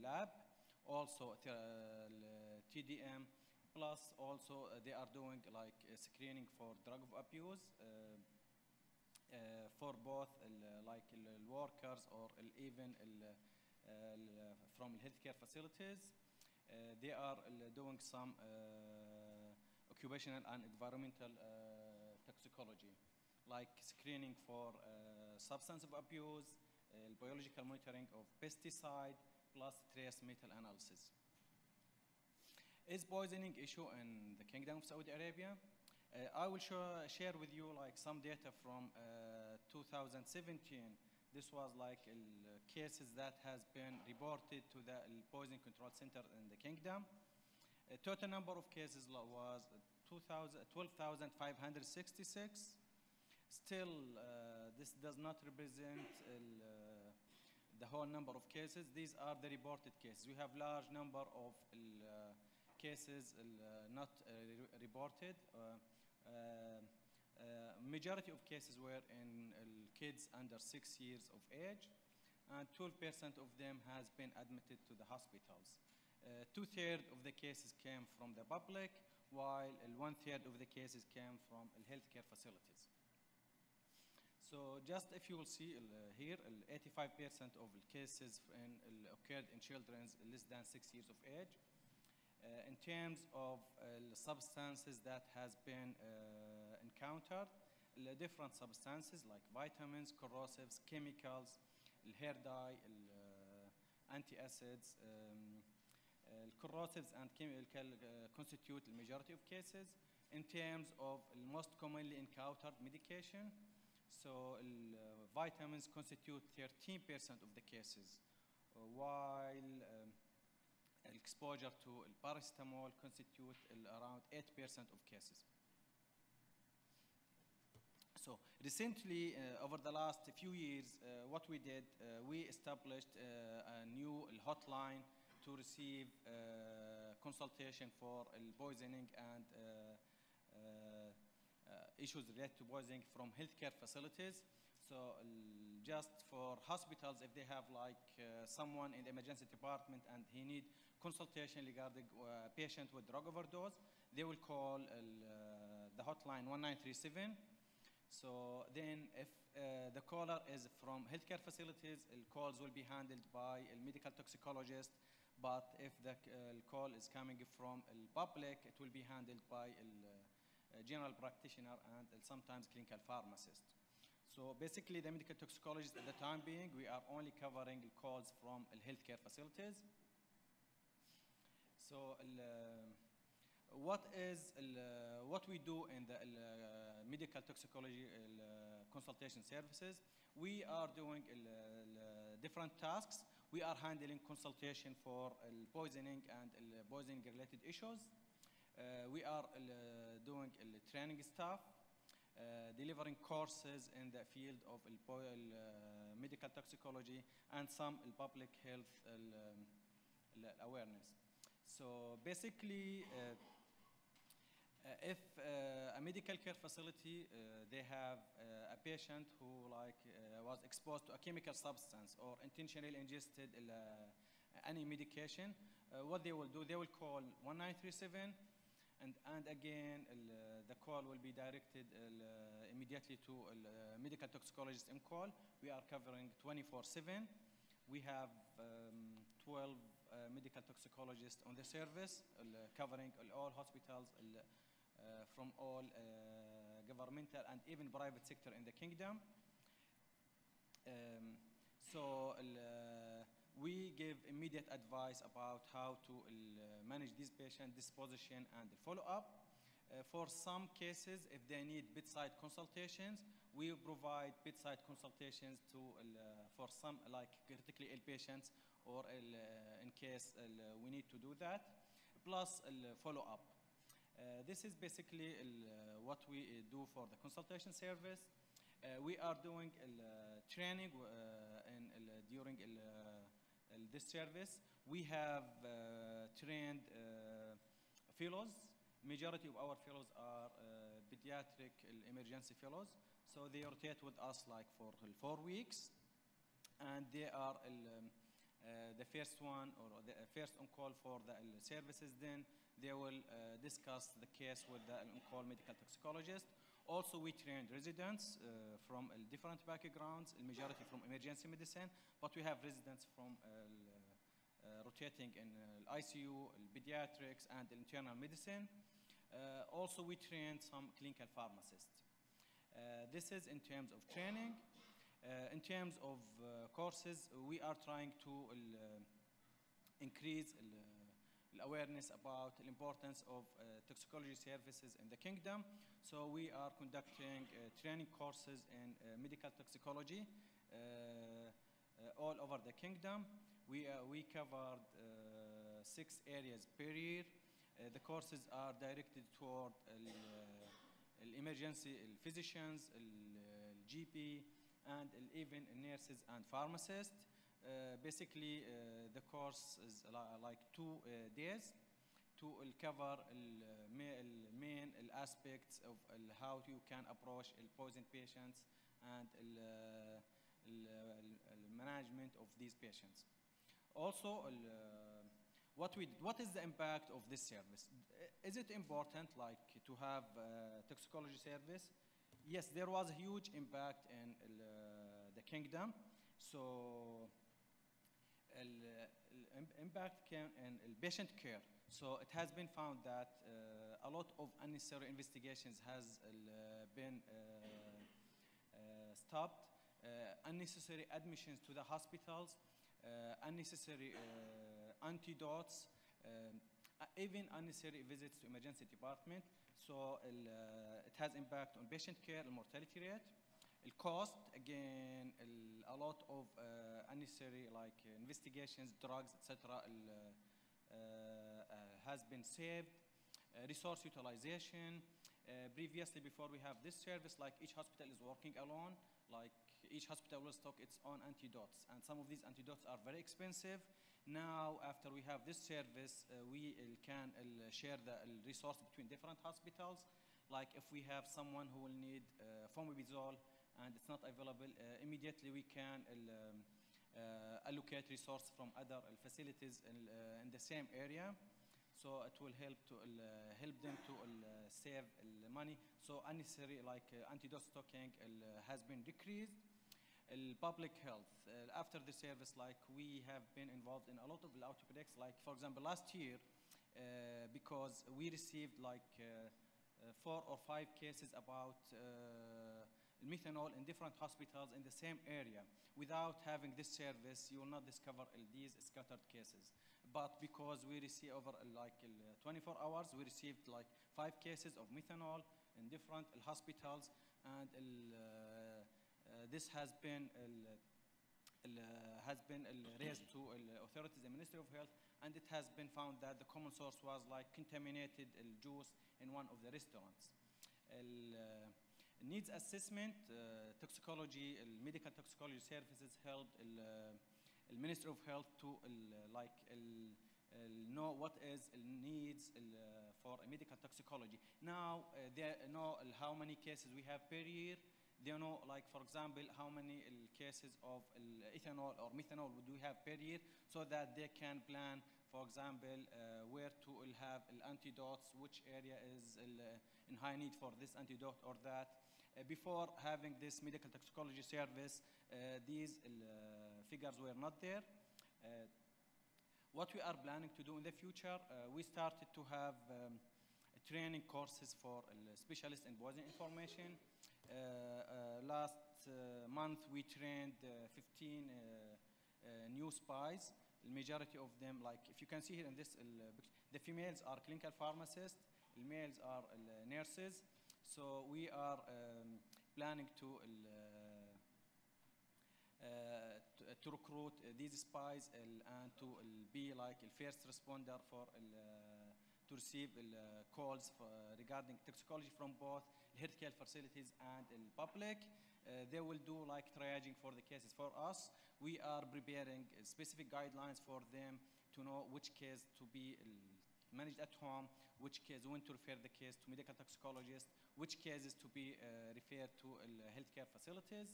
lab, also TDM, plus also they are doing like screening for drug of abuse for both like workers or even from healthcare facilities. They are doing some occupational and environmental toxicology, like screening for substance of abuse, biological monitoring of pesticide, plus trace metal analysis. Is poisoning issue in the Kingdom of Saudi Arabia? I will share with you like some data from 2017 This was like cases that has been reported to the Poison Control Center in the Kingdom. Total number of cases was 12,566. Still, this does not represent the whole number of cases. These are the reported cases. We have large number of cases not reported. Majority of cases were in kids under 6 years of age, and 12% of them has been admitted to the hospitals. 2/3 of the cases came from the public, while 1/3 of the cases came from healthcare facilities. So just if you will see here, 85% of cases occurred in children less than 6 years of age. In terms of substances that has been encountered, different substances like vitamins, corrosives, chemicals, hair dye, antacids, corrosives and chemical constitute the majority of cases. In terms of most commonly encountered medication, so vitamins constitute 13% of the cases, while exposure to paracetamol constitute around 8% of cases. So recently, over the last few years, what we did, we established a new hotline to receive consultation for poisoning and issues related to poisoning from healthcare facilities. So just for hospitals, if they have like someone in the emergency department and he need consultation regarding a patient with drug overdose, they will call the hotline 1937. So then if the caller is from healthcare facilities, calls will be handled by a medical toxicologist. But if the call is coming from the public, it will be handled by a general practitioner and sometimes clinical pharmacist. So basically, the medical toxicologist at the time being, we are only covering calls from healthcare facilities. So what we do in the medical toxicology consultation services, we are doing different tasks. We are handling consultation for poisoning and poisoning related issues. We are doing training staff, delivering courses in the field of medical toxicology and some public health awareness. So basically, if a medical care facility, they have a patient who was exposed to a chemical substance or intentionally ingested any medication, what they will do, they will call 1937, and again, the call will be directed immediately to a medical toxicologist in call. We are covering 24/7. We have 12 medical toxicologists on the service, covering all hospitals from all governmental and even private sector in the kingdom. We give immediate advice about how to manage this patient disposition and follow-up. For some cases, if they need bedside consultations, we provide bedside consultations for some like critically ill patients, or in case we need to do that, plus follow-up. This is basically what we do for the consultation service. We are doing training during this service. We have trained fellows. Majority of our fellows are pediatric emergency fellows. So they rotate with us like for 4 weeks. And they are the first one, or the first on call for the services. Then they will discuss the case with the on-call medical toxicologist. Also, we trained residents from different backgrounds, majority from emergency medicine, but we have residents from rotating in ICU, pediatrics, and internal medicine. Also, we trained some clinical pharmacists. This is in terms of training. In terms of courses, we are trying to increase awareness about the importance of toxicology services in the kingdom. So we are conducting training courses in medical toxicology all over the kingdom. We covered 6 areas per year. The courses are directed toward emergency physicians, GP, and even nurses and pharmacists. Basically, the course is like 2 days to cover main aspects of how you can approach poison patients and management of these patients. Also, what is the impact of this service? Is it important, like, to have toxicology service? Yes, there was a huge impact in the kingdom. So, impact came in patient care. So it has been found that a lot of unnecessary investigations has been stopped, unnecessary admissions to the hospitals, unnecessary antidotes, even unnecessary visits to emergency department. So it has impact on patient care, the mortality rate. The cost, again, a lot of unnecessary like investigations, drugs, etc. Has been saved. Resource utilization. Previously, before we have this service, like each hospital is working alone. Like each hospital will stock its own antidotes, and some of these antidotes are very expensive. Now, after we have this service, we can share the resource between different hospitals. Like if we have someone who will need fomepizole and it's not available, immediately we can allocate resource from other facilities in the same area. So it will help them to save money. So unnecessary like antidote stocking has been decreased. Public health. After the service, like we have been involved in a lot of outbreaks. Like for example, last year, because we received like 4 or 5 cases about methanol in different hospitals in the same area. Without having this service, you will not discover these scattered cases. But because we receive over like 24 hours, we received like 5 cases of methanol in different hospitals, and this has been raised to authorities, the Ministry of Health, and it has been found that the common source was like contaminated juice in one of the restaurants. Needs assessment, toxicology, medical toxicology services helped the Ministry of Health to know what is needs for medical toxicology. Now they know how many cases we have per year. They know, like for example, how many cases of ethanol or methanol would we have per year, so that they can plan, for example, where to have antidotes, which area is in high need for this antidote or that. Before having this medical toxicology service, these figures were not there. What we are planning to do in the future, we started to have training courses for specialists in poison information. Last month, we trained 15 new spies. The majority of them, like if you can see here in this, the females are clinical pharmacists, the males are nurses. So we are planning to recruit these spies and to be like a first responder for to receive calls regarding toxicology from both healthcare facilities and the public. They will do like triaging for the cases. For us, we are preparing specific guidelines for them to know which case to be managed at home, which case, when to refer the case to medical toxicologist, which cases to be referred to healthcare facilities.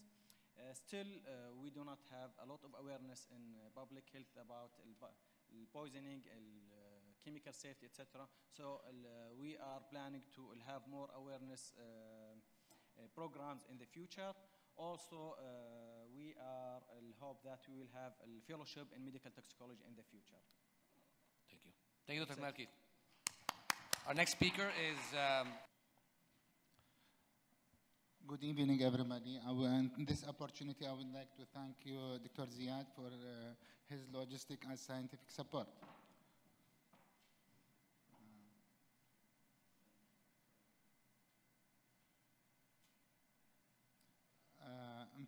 Still, we do not have a lot of awareness in public health about poisoning, chemical safety, etc. So we are planning to have more awareness programs in the future. Also, we are hope that we will have a fellowship in medical toxicology in the future. Thank you. Thank you, Dr. Malki. Our next speaker is... Good evening, everybody. In this opportunity, I would like to thank you, Dr. Ziad, for his logistic and scientific support.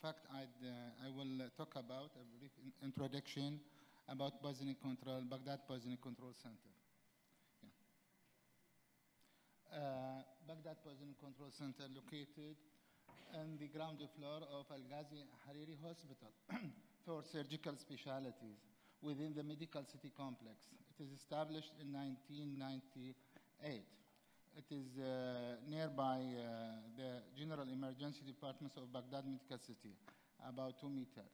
fact, I will talk about a brief introduction about poisoning control, Baghdad Poisoning Control Center. Baghdad Poisoning Control Center located on the ground floor of Al-Ghazi Hariri Hospital for surgical specialties within the medical city complex. It is established in 1998. It is nearby the General Emergency Departments of Baghdad Medical City, about 2 meters.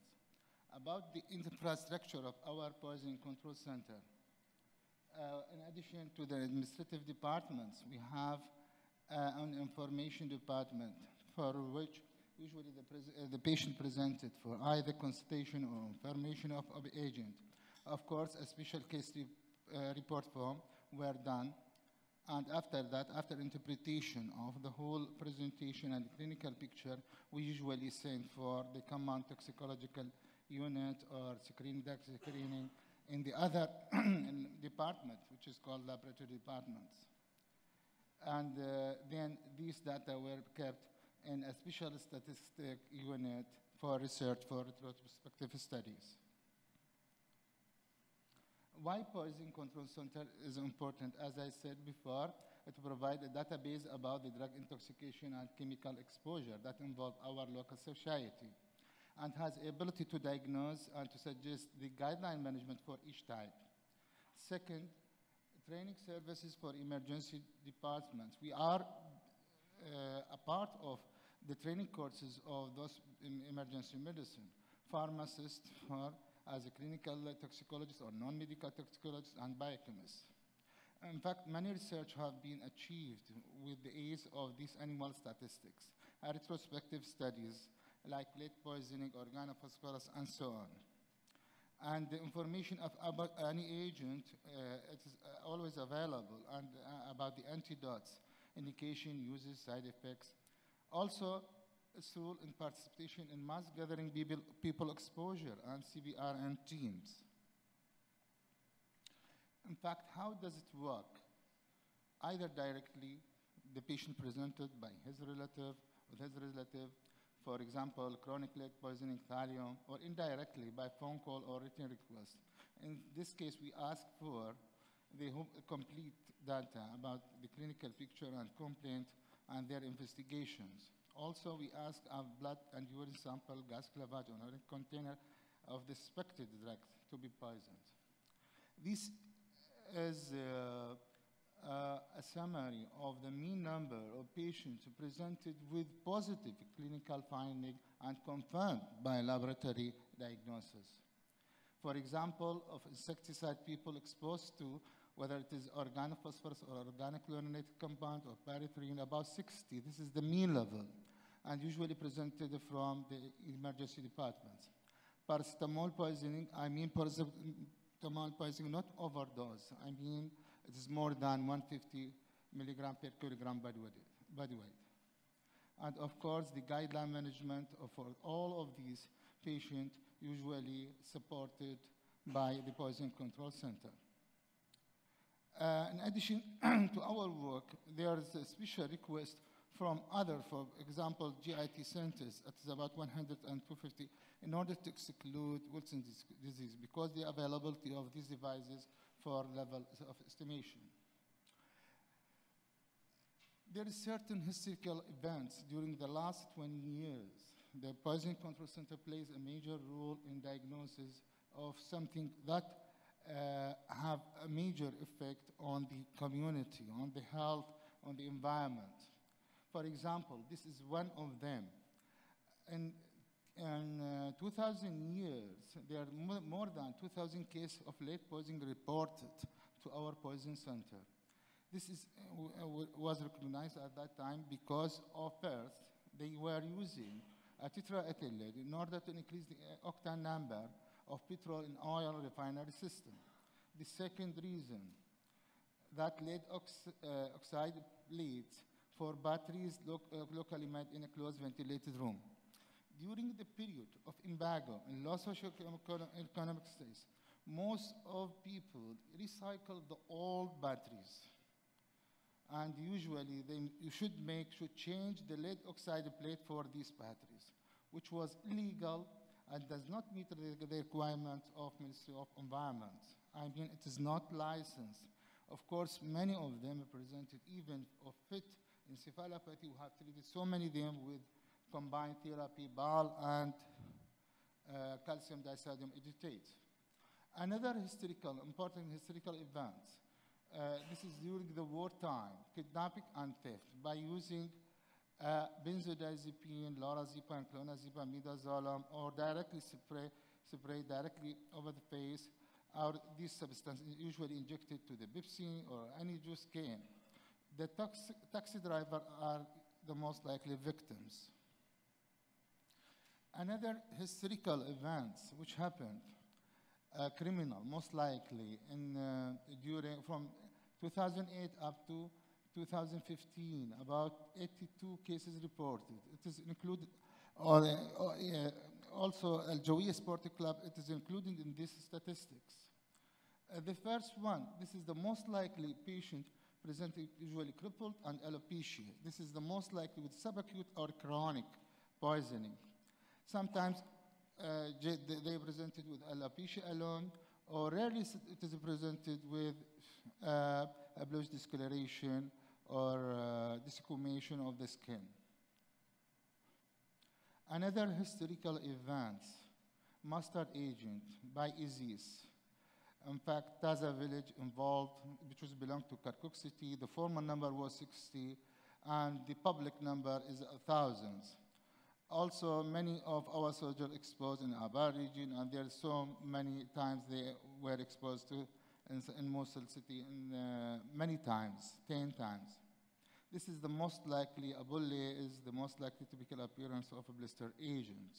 About the infrastructure of our poisoning control center, in addition to the administrative departments, we have an information department for which usually the patient presented for either consultation or information of agent. Of course, a special case report form were done. And after that, after interpretation of the whole presentation and clinical picture, we usually send for the command toxicological unit or screening in the other department, which is called laboratory departments. And then these data were kept in a special statistic unit for research for retrospective studies. Why Poison Control Center is important? As I said before, it provides a database about the drug intoxication and chemical exposure that involve our local society, and has the ability to diagnose and to suggest the guideline management for each type. Second, training services for emergency departments. We are a part of the training courses of those in emergency medicine, pharmacists as a clinical toxicologist or non-medical toxicologist, and biochemists. In fact, many research have been achieved with the aid of these animal statistics, retrospective studies like lead poisoning, organophosphorus, and so on. And the information about any agent it is always available, and about the antidotes, indication, uses, side effects. Also, through in participation in mass gathering people exposure and CBRN teams. In fact, how does it work? Either directly, the patient presented by his relative, with his relative, for example, chronic lead poisoning, thallium, or indirectly by phone call or written request. In this case, we ask for the complete data about the clinical picture and complaint and their investigations. Also, we ask a blood and urine sample, gas clavage, or a container of the suspected drug to be poisoned. This is a summary of the mean number of patients presented with positive clinical finding and confirmed by laboratory diagnosis. For example, of insecticide people exposed to, whether it is organophosphorus or organic chlorinated compound or pyrethrin, about 60. This is the mean level, and usually presented from the emergency departments. Paracetamol poisoning, I mean paracetamol poisoning, not overdose. I mean it is more than 150 milligram per kilogram body weight. And of course, the guideline management for all of these patients usually supported by the Poison Control Center. In addition to our work, there is a special request from other, for example, GIT centers. It is about 100 and 250 in order to exclude Wilson's disease because the availability of these devices for levels of estimation. There is certain historical events during the last 20 years. The Poison Control Center plays a major role in diagnosis of something that have a major effect on the community, on the health, on the environment. For example, this is one of them. In 2,000 years, there are more than 2,000 cases of lead poisoning reported to our poison center. This was recognized at that time because of first, they were using a tetraethyl lead in order to increase the octane number of petrol in oil refinery system. The second reason, that lead oxide leads for batteries locally made in a closed ventilated room. During the period of embargo in low socio-economic states, most of people recycle the old batteries. And usually, you should change the lead oxide plate for these batteries. which was illegal and does not meet the requirements of Ministry of Environment. I mean, it is not licensed. Of course, many of them presented even of fit encephalopathy. We have treated so many of them with combined therapy, BAL and calcium disodium acetate. Another important historical event, this is during the wartime, kidnapping and theft by using benzodiazepine, lorazepam, clonazepam, midazolam, or directly spray directly over the face, or these substances usually injected to the Pepsi or any juice can. The taxi driver are the most likely victims. Another historical event which happened, criminal, most likely, from 2008 up to 2015, about 82 cases reported. It is included, also Al Jawiya Sporting Club, it is included in these statistics. The first one, this is the most likely patient presenting usually crippled and alopecia. This is the most likely with subacute or chronic poisoning. Sometimes they presented with alopecia alone, or rarely it is presented with bluish discoloration or desquamation of the skin. Another historical event, mustard agent by ISIS. In fact, Taza village involved, which was belonged to Kirkuk city. The former number was 60, and the public number is thousands. Also, many of our soldiers exposed in Abar region, and there are so many times they were exposed to in Mosul city, many times, 10 times. This is the most likely, Abulle is the most likely typical appearance of a blister agent.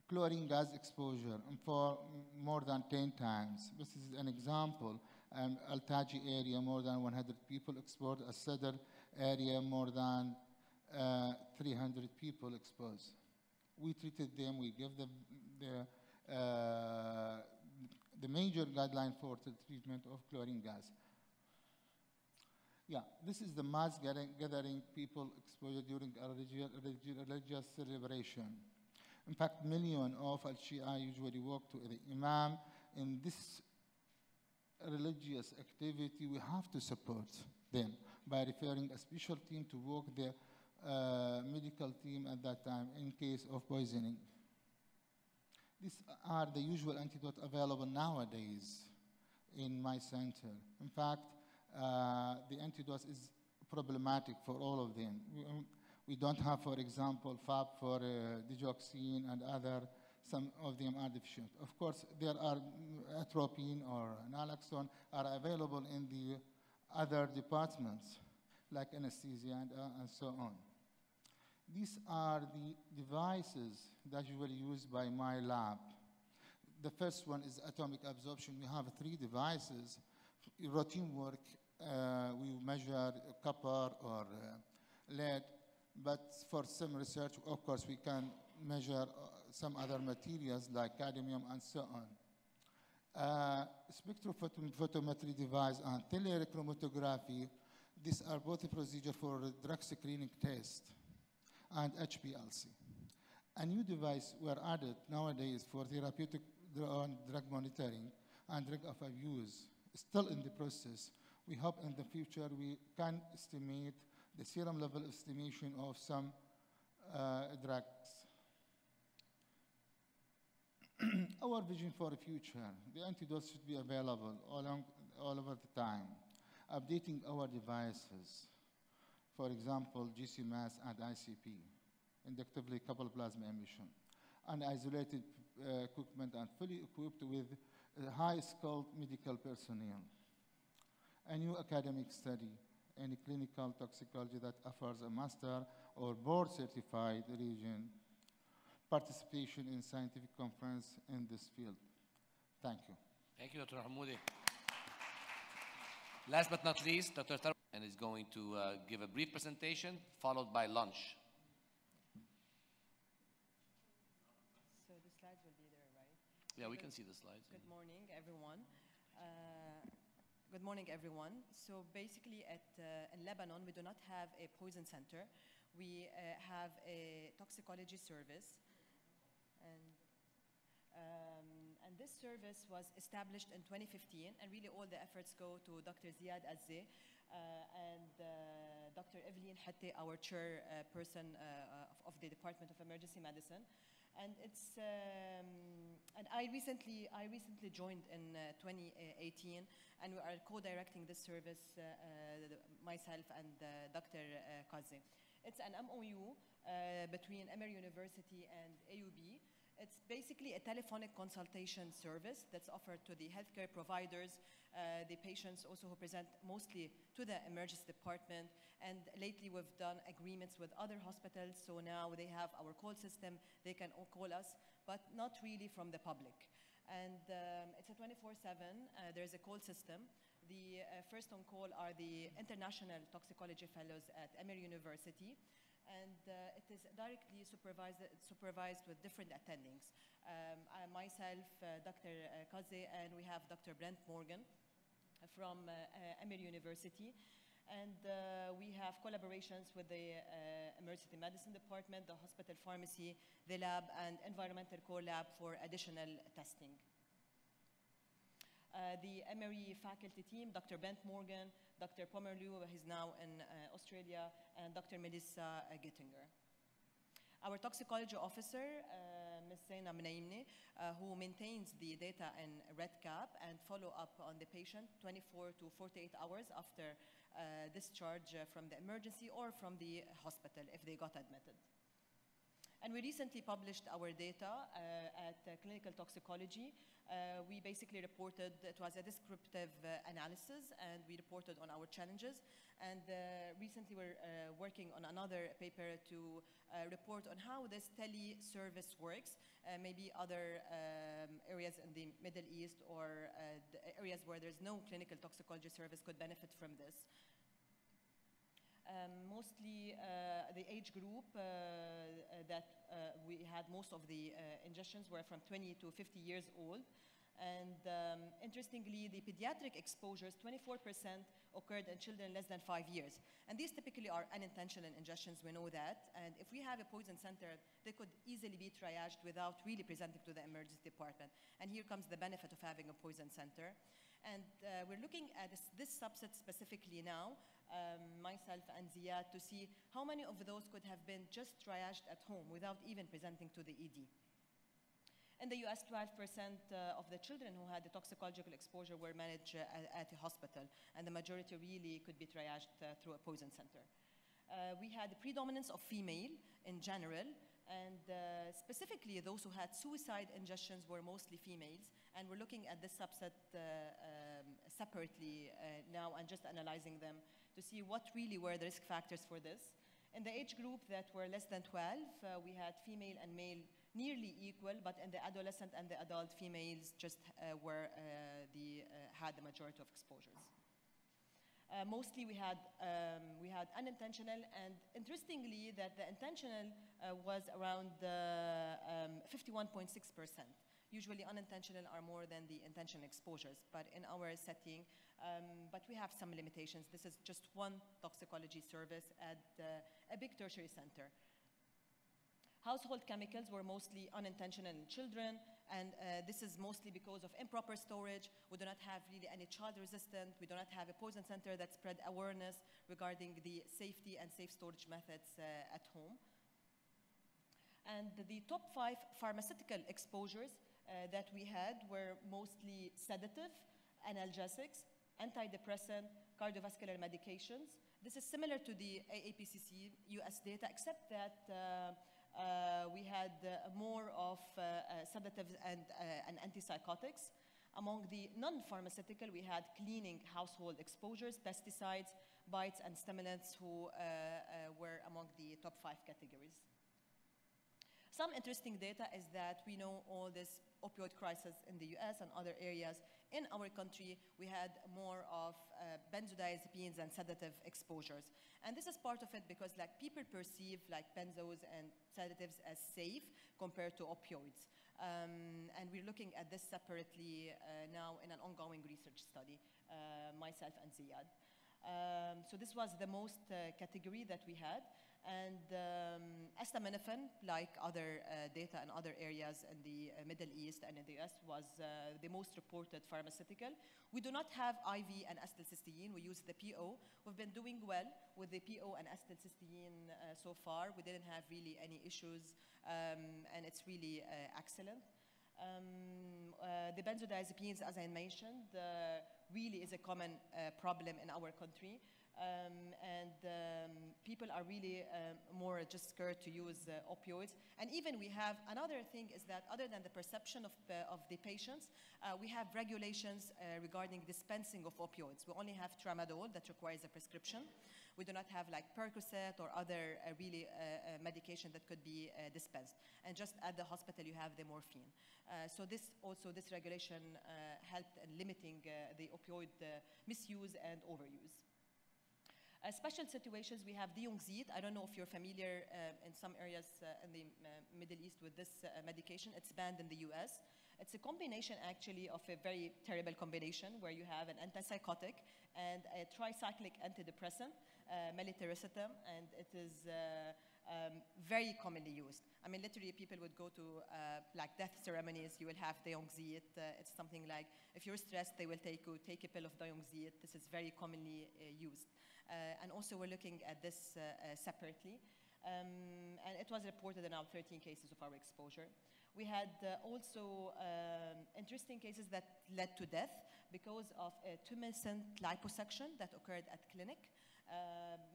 Chlorine gas exposure for more than 10 times. This is an example. Al-Taji area, more than 100 people exposed. Al-Sadr area, more than 300 people exposed. We treated them, we gave them the major guideline for the treatment of chlorine gas. Yeah, this is the mass gathering people exposure during a religious celebration. In fact, millions of Al-Shia usually walk to the Imam. In this religious activity, we have to support them by referring a special team to walk the medical team at that time in case of poisoning. These are the usual antidotes available nowadays in my center. In fact, the antidote is problematic for all of them. We don't have, for example, FAB for digoxin and other, some of them are deficient. Of course, there are atropine or naloxone are available in the other departments, like anesthesia and so on. These are the devices that are usually used by my lab. The first one is atomic absorption. We have 3 devices. In routine work, we measure copper or lead, but for some research, of course, we can measure some other materials like cadmium and so on. Spectrophotometry device and telechromatography, these are both procedures for drug screening test and HPLC. A new device were added nowadays for therapeutic drug monitoring and drug of abuse, still in the process. We hope in the future we can estimate the serum level estimation of some drugs. Our vision for the future, the antidotes should be available all over the time. Updating our devices, for example, GCMAS and ICP, inductively coupled plasma emission, and isolated equipment and fully equipped with high-skilled medical personnel. A new academic study in clinical toxicology that offers a master or board-certified region, participation in scientific conference in this field. Thank you. Thank you, Dr. Hamoudi. Last but not least, Dr. Tarab and is going to give a brief presentation, followed by lunch. So the slides will be there, right? Yeah, we can see the slides. Good morning, everyone. Good morning, everyone. So basically in Lebanon, we do not have a poison center. we have a toxicology service, and this service was established in 2015, and really all the efforts go to Dr. Ziad Azzeh and Dr. Evelyn Hatte, our chairperson of the Department of Emergency Medicine. And and I recently joined in 2018, and we are co-directing this service, myself and Dr. Qazi. It's an MOU between Emory University and AUB. It's basically a telephonic consultation service that's offered to the healthcare providers, the patients also who present mostly to the emergency department. And lately we've done agreements with other hospitals, so now they have our call system, they can all call us, but not really from the public. And it's a 24/7, there's a call system. The first on call are the international toxicology fellows at Emory University, and it is directly supervised with different attendings. Myself, Dr. Qazi, and we have Dr. Brent Morgan from Emory University. And we have collaborations with the Emergency Medicine Department, the hospital pharmacy, the lab, and environmental core lab for additional testing. The Emory faculty team, Dr. Brent Morgan, Dr. Pomerlew, he's now in Australia, and Dr. Melissa Gittinger. Our toxicology officer, Ms. Zaina Mnaimne, who maintains the data in RedCap and follow up on the patient 24 to 48 hours after discharge from the emergency or from the hospital if they got admitted. And we recently published our data at Clinical Toxicology. We basically reported, it was a descriptive analysis, and we reported on our challenges. And recently we're working on another paper to report on how this tele-service works, maybe other areas in the Middle East or the areas where there's no clinical toxicology service could benefit from this. Mostly the age group that we had most of the ingestions were from 20 to 50 years old. And interestingly, the pediatric exposures, 24% occurred in children less than 5 years. And these typically are unintentional ingestions, we know that. And if we have a poison center, they could easily be triaged without really presenting to the emergency department. And here comes the benefit of having a poison center. And we're looking at this subset specifically now, myself and Ziad, to see how many of those could have been just triaged at home without even presenting to the ED. In the US, 12% of the children who had the toxicological exposure were managed at a hospital, and the majority really could be triaged through a poison center. We had a predominance of female in general, and specifically those who had suicide ingestions were mostly females, and we're looking at this subset separately now and just analyzing them to see what really were the risk factors for this. In the age group that were less than 12, we had female and male nearly equal, but in the adolescent and the adult, females just had the majority of exposures. Mostly we had unintentional, and interestingly that the intentional was around 51.6%. Usually unintentional are more than the intentional exposures, but in our setting, but we have some limitations. This is just one toxicology service at a big tertiary center. Household chemicals were mostly unintentional in children, and this is mostly because of improper storage. We do not have really any child resistant. We do not have a poison center that spread awareness regarding the safety and safe storage methods at home. And the top 5 pharmaceutical exposures that we had were mostly sedative, analgesics, antidepressant, cardiovascular medications. This is similar to the AAPCC US data, except that we had more of sedatives and antipsychotics. Among the non-pharmaceutical, we had cleaning household exposures, pesticides, bites, and stimulants who were among the top 5 categories. Some interesting data is that we know all this opioid crisis in the US and other areas. In our country, we had more of benzodiazepines and sedative exposures. And this is part of it because people perceive benzos and sedatives as safe compared to opioids. And we're looking at this separately now in an ongoing research study, myself and Ziad. So this was the most category that we had. And acetaminophen, like other data in other areas in the Middle East and in the US, was the most reported pharmaceutical. We do not have IV and acetylcysteine. We use the PO. We've been doing well with the PO and acetylcysteine so far. We didn't have really any issues, and it's really excellent. The benzodiazepines, as I mentioned, really is a common problem in our country. People are really more just scared to use opioids. And even we have another thing is that other than the perception of the patients, we have regulations regarding dispensing of opioids. We only have tramadol that requires a prescription. We do not have like Percocet or other really medication that could be dispensed. And just at the hospital you have the morphine. So this regulation helped in limiting the opioid misuse and overuse. Special situations, we have Diongzit. I don't know if you're familiar in some areas in the Middle East with this medication. It's banned in the US. It's a combination actually of a very terrible combination where you have an antipsychotic and a tricyclic antidepressant, melitaricetam, and it is very commonly used. I mean, literally people would go to like death ceremonies, you will have Diongzit. It's something like, if you're stressed, they will take a pill of Diongzit. This is very commonly used. And also we're looking at this separately. And it was reported in our 13 cases of our exposure. We had also interesting cases that led to death because of a tumescent liposuction that occurred at clinic,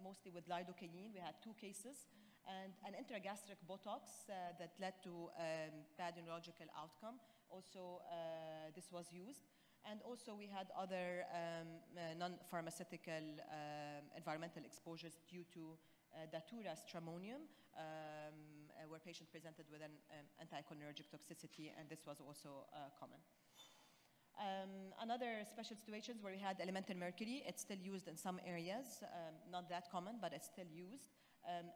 mostly with lidocaine. We had 2 cases. And an intragastric Botox that led to bad neurological outcome. Also, this was used. And also we had other non-pharmaceutical environmental exposures due to datura stramonium, where patient presented with an anticholinergic toxicity, and this was also common. Another special situations where we had elemental mercury. It's still used in some areas, not that common, but it's still used.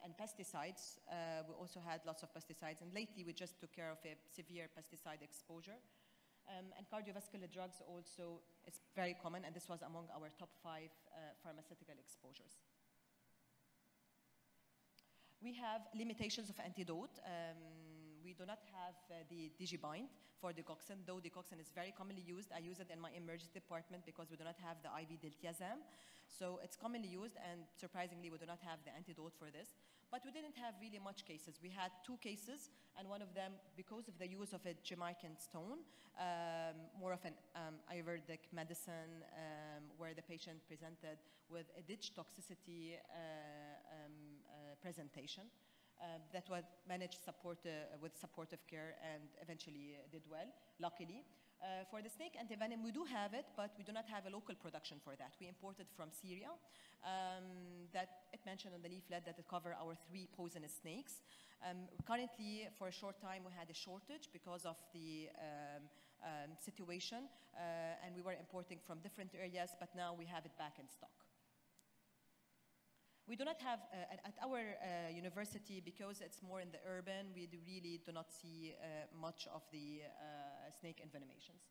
And pesticides, we also had lots of pesticides, and lately we just took care of a severe pesticide exposure. And cardiovascular drugs also is very common, and this was among our top 5 pharmaceutical exposures. We have limitations of antidote. We do not have the digibind for digoxin, though digoxin is very commonly used. I use it in my emergency department because we do not have the IV diltiazem. So it's commonly used, and surprisingly, we do not have the antidote for this. But we didn't have really much cases. We had 2 cases, and one of them, because of the use of a Jamaican stone, more of an Ayurvedic medicine, where the patient presented with a ditch toxicity presentation. That was managed with supportive care and eventually did well, luckily. For the snake antivenom, we do have it, but we do not have a local production for that. We import it from Syria. That it mentioned on the leaflet that it covers our 3 poisonous snakes. Currently, for a short time, we had a shortage because of the situation, and we were importing from different areas, but now we have it back in stock. We do not have, at our university, because it's more in the urban, we really do not see much of the snake envenomations.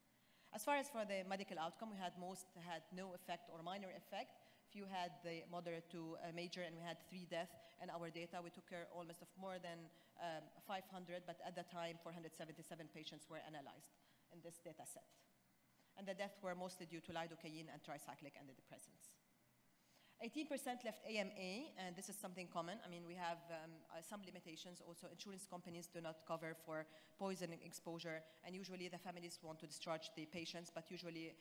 As far as for the medical outcome, we had no effect or minor effect. Few had the moderate to major, and we had 3 deaths in our data. We took care almost of more than 500, but at the time, 477 patients were analyzed in this data set. And the deaths were mostly due to lidocaine and tricyclic antidepressants. 18% left AMA, and this is something common. I mean, we have some limitations. Also, insurance companies do not cover for poison exposure, and usually the families want to discharge the patients, but usually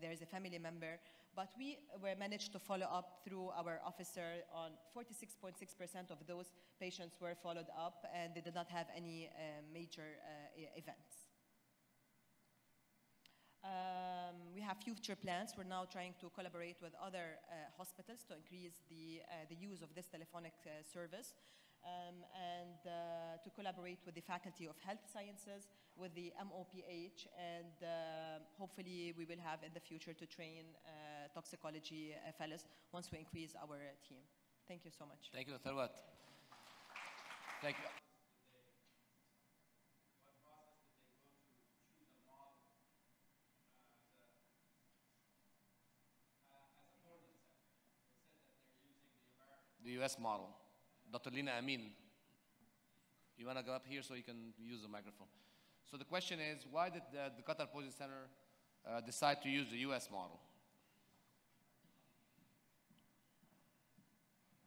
there is a family member. But we managed to follow up through our officer on 46.6% of those patients were followed up, and they did not have any major events. We have future plans. We're now trying to collaborate with other hospitals to increase the use of this telephonic service, and to collaborate with the Faculty of Health Sciences, with the MOPH, and hopefully we will have in the future to train toxicology fellows once we increase our team. Thank you so much. Thank you, Dr. Wat. Thank you. The US model. Dr. Lina Amin. You want to go up here so you can use the microphone? So the question is, why did the Qatar Poison Center decide to use the US model?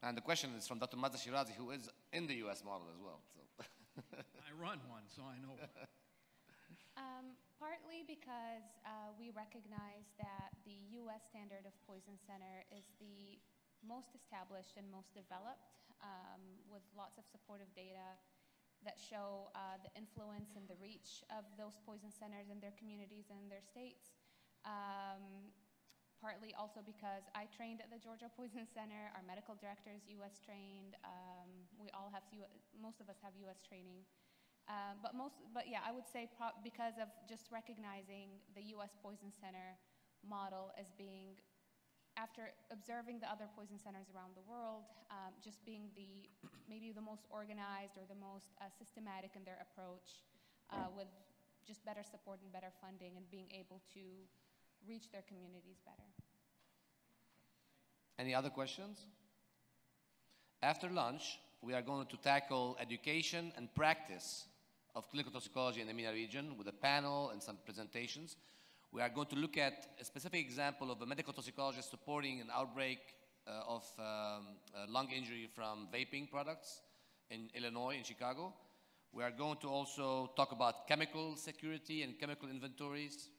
And the question is from Dr. Mazda Shirazi, who is in the US model as well. So. I run one, so I know. Partly because we recognize that the US standard of Poison Center is the most established and most developed, with lots of supportive data that show the influence and the reach of those poison centers in their communities and in their states. Partly also because I trained at the Georgia Poison Center, our medical director is US trained, we all have, most of us have US training. But yeah, I would say because of just recognizing the US Poison Center model as being, after observing the other poison centers around the world, just being maybe the most organized or the most systematic in their approach, with just better support and better funding and being able to reach their communities better. Any other questions? After lunch, we are going to tackle education and practice of clinical toxicology in the MENA region with a panel and some presentations. We are going to look at a specific example of a medical toxicologist supporting an outbreak of lung injury from vaping products in Illinois, in Chicago. We are going to also talk about chemical security and chemical inventories,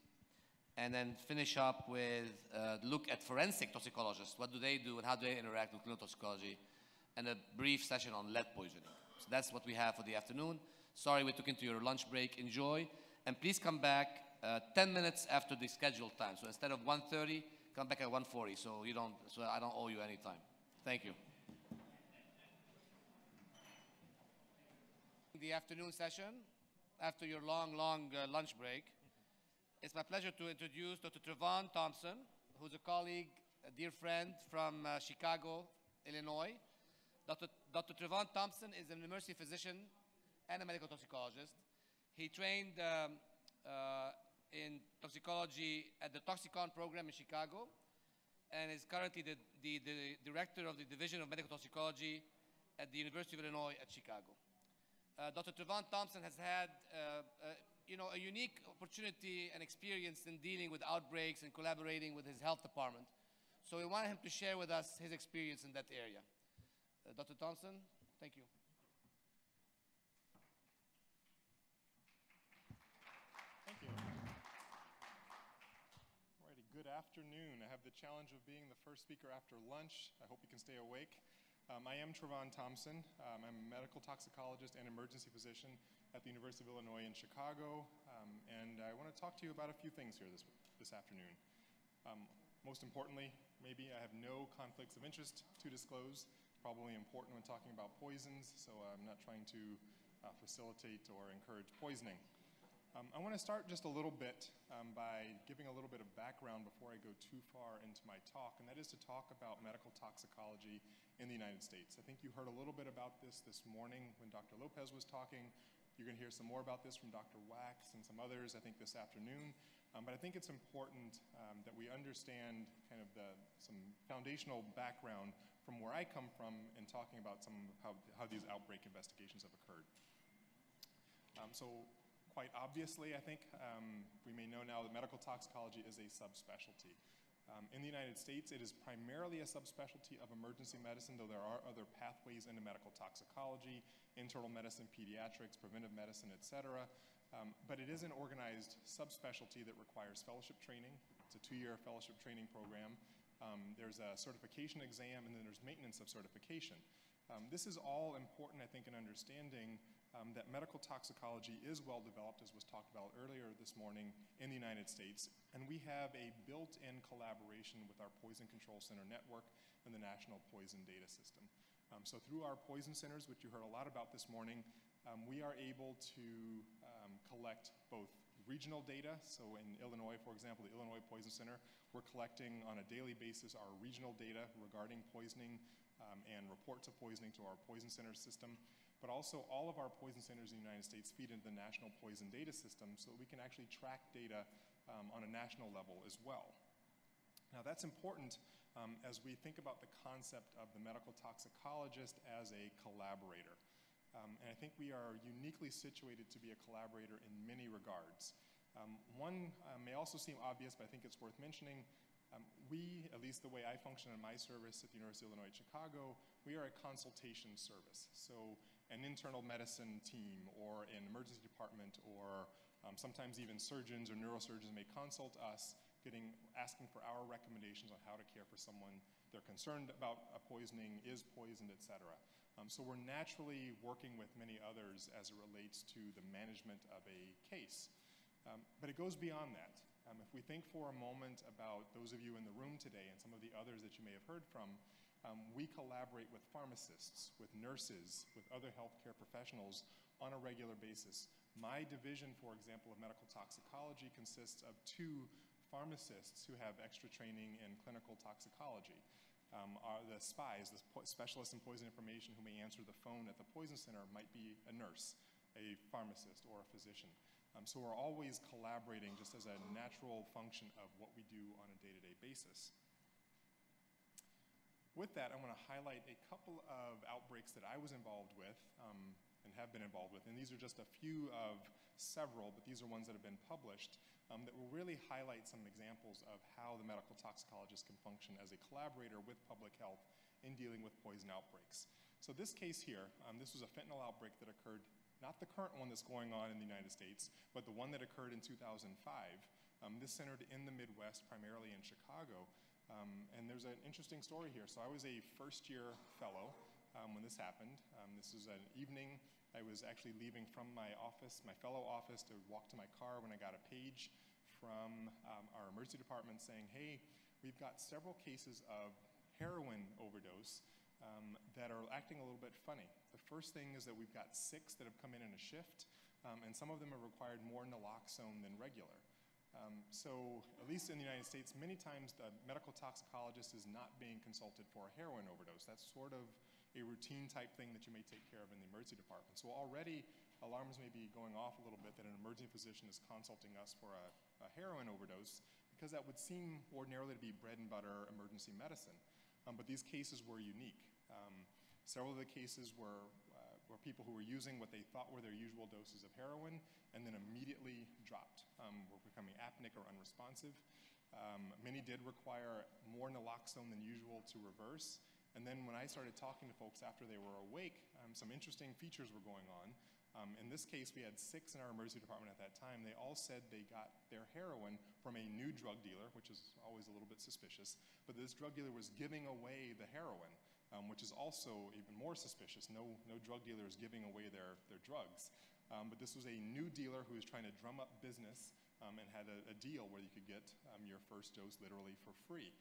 and then finish up with a look at forensic toxicologists. What do they do and how do they interact with clinical toxicology? And a brief session on lead poisoning. So that's what we have for the afternoon. Sorry we took into your lunch break. Enjoy. And please come back 10 minutes after the scheduled time. So instead of 1:30, come back at 1:40 so I don't owe you any time. Thank you. The afternoon session, after your long lunch break, it's my pleasure to introduce Dr. Trevon Thompson, who's a colleague, a dear friend from Chicago, Illinois. Dr. Trevon Thompson is an emergency physician and a medical toxicologist. He trained in toxicology at the Toxicon program in Chicago and is currently the director of the Division of Medical Toxicology at the University of Illinois at Chicago. Dr. Trevon Thompson has had a unique opportunity and experience in dealing with outbreaks and collaborating with his health department. So we want him to share with us his experience in that area. Dr. Thompson, thank you. Thank you. Alrighty, good afternoon. I have the challenge of being the first speaker after lunch. I hope you can stay awake. I am Trevon Thompson. I'm a medical toxicologist and emergency physician at the University of Illinois in Chicago, and I want to talk to you about a few things here this afternoon. Most importantly, maybe I have no conflicts of interest to disclose. Probably important when talking about poisons, so I'm not trying to facilitate or encourage poisoning. I want to start just a little bit by giving a little bit of background before I go too far into my talk, and that is to talk about medical toxicology in the United States. I think you heard a little bit about this morning when Dr. Lopez was talking. You're going to hear some more about this from Dr. Wax and some others, I think, this afternoon. But I think it's important that we understand kind of some foundational background from where I come from in talking about how these outbreak investigations have occurred. So quite obviously, I think, we may know now that medical toxicology is a subspecialty. In the United States, it is primarily a subspecialty of emergency medicine, though there are other pathways into medical toxicology, internal medicine, pediatrics, preventive medicine, et cetera. But it is an organized subspecialty that requires fellowship training. It's a 2-year fellowship training program. There's a certification exam, and then there's maintenance of certification. This is all important, I think, in understanding that medical toxicology is well developed, as was talked about earlier this morning, in the United States. And we have a built-in collaboration with our Poison Control Center network and the National Poison Data System. So through our poison centers, which you heard a lot about this morning, we are able to collect both regional data. So in Illinois, for example, the Illinois Poison Center, we're collecting on a daily basis our regional data regarding poisoning and reports of poisoning to our poison center system. But also all of our poison centers in the United States feed into the National Poison Data System so that we can actually track data on a national level as well. Now that's important as we think about the concept of the medical toxicologist as a collaborator. And I think we are uniquely situated to be a collaborator in many regards. One may also seem obvious, but I think it's worth mentioning. We, at least the way I function in my service at the University of Illinois at Chicago, we are a consultation service. So an internal medicine team or an emergency department or sometimes even surgeons or neurosurgeons may consult us, asking for our recommendations on how to care for someone they're concerned about a poisoning, is poisoned, et cetera. So we're naturally working with many others as it relates to the management of a case. But it goes beyond that. If we think for a moment about those of you in the room today and some of the others that you may have heard from, we collaborate with pharmacists, with nurses, with other healthcare professionals on a regular basis. My division, for example, of medical toxicology consists of 2 pharmacists who have extra training in clinical toxicology. The SPIs, the specialists in poison information who may answer the phone at the poison center, might be a nurse, a pharmacist, or a physician. So we're always collaborating just as a natural function of what we do on a day-to-day basis. With that, I want to highlight a couple of outbreaks that I was involved with and have been involved with. And these are just a few of several, but these are ones that have been published that will really highlight some examples of how the medical toxicologist can function as a collaborator with public health in dealing with poison outbreaks. So this case here, this was a fentanyl outbreak that occurred, not the current one that's going on in the United States, but the one that occurred in 2005. This centered in the Midwest, primarily in Chicago. And there's an interesting story here. So I was a first-year fellow when this happened. This was an evening. I was actually leaving from my office, my fellow office, to walk to my car when I got a page from our emergency department saying, hey, we've got several cases of heroin overdose that are acting a little bit funny. The first thing is that we've got 6 that have come in a shift, and some of them have required more naloxone than regular. So at least in the United States, many times the medical toxicologist is not being consulted for a heroin overdose. That's sort of a routine type thing that you may take care of in the emergency department. So already alarms may be going off a little bit that an emergency physician is consulting us for a heroin overdose, because that would seem ordinarily to be bread and butter emergency medicine. But these cases were unique. Several of the cases were people who were using what they thought were their usual doses of heroin and then immediately dropped, were becoming apneic or unresponsive. Many did require more naloxone than usual to reverse. And then when I started talking to folks after they were awake, some interesting features were going on. In this case, we had 6 in our emergency department at that time. They all said they got their heroin from a new drug dealer, which is always a little bit suspicious. But this drug dealer was giving away the heroin, which is also even more suspicious. No drug dealer is giving away their drugs. But this was a new dealer who was trying to drum up business and had a deal where you could get your first dose literally for free.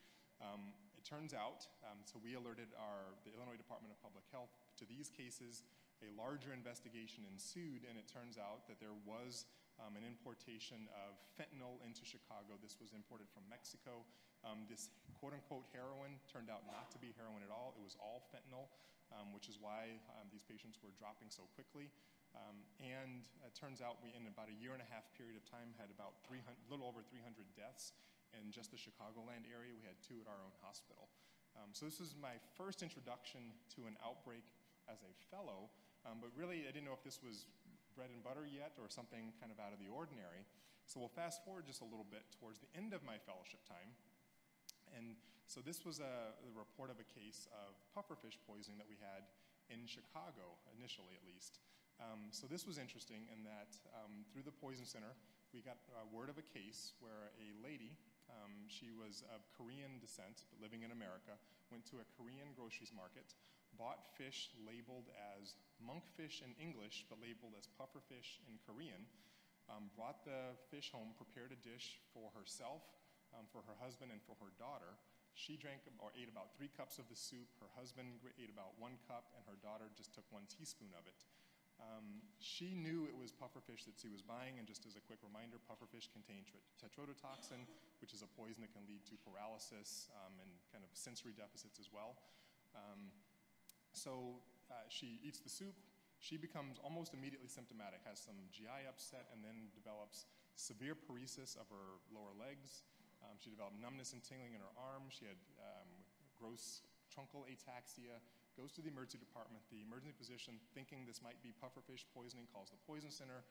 It turns out, so we alerted the Illinois Department of Public Health to these cases. A larger investigation ensued, and it turns out that there was an importation of fentanyl into Chicago. This was imported from Mexico. This quote-unquote heroin turned out not to be heroin at all. It was all fentanyl, which is why these patients were dropping so quickly. And it turns out we, in about a 1.5 year period of time, had about a little over 300 deaths in just the Chicagoland area. We had 2 at our own hospital. So this is my first introduction to an outbreak as a fellow, but really I didn't know if this was bread and butter yet or something kind of out of the ordinary. So we'll fast forward just a little bit towards the end of my fellowship time. And so this was the report of a case of pufferfish poisoning that we had in Chicago, initially at least. So this was interesting in that through the Poison Center, we got word of a case where a lady, she was of Korean descent, but living in America, went to a Korean groceries market, bought fish labeled as monkfish in English, but labeled as pufferfish in Korean, brought the fish home, prepared a dish for herself, for her husband, and for her daughter. She drank or ate about 3 cups of the soup. Her husband ate about 1 cup, and her daughter just took 1 teaspoon of it. She knew it was pufferfish that she was buying, and just as a quick reminder, pufferfish contain tetrodotoxin, which is a poison that can lead to paralysis and kind of sensory deficits as well. So she eats the soup. She becomes almost immediately symptomatic, has some GI upset, and then develops severe paresis of her lower legs. She developed numbness and tingling in her arms. She had gross truncal ataxia, goes to the emergency department. The emergency physician, thinking this might be pufferfish poisoning, calls the poison center.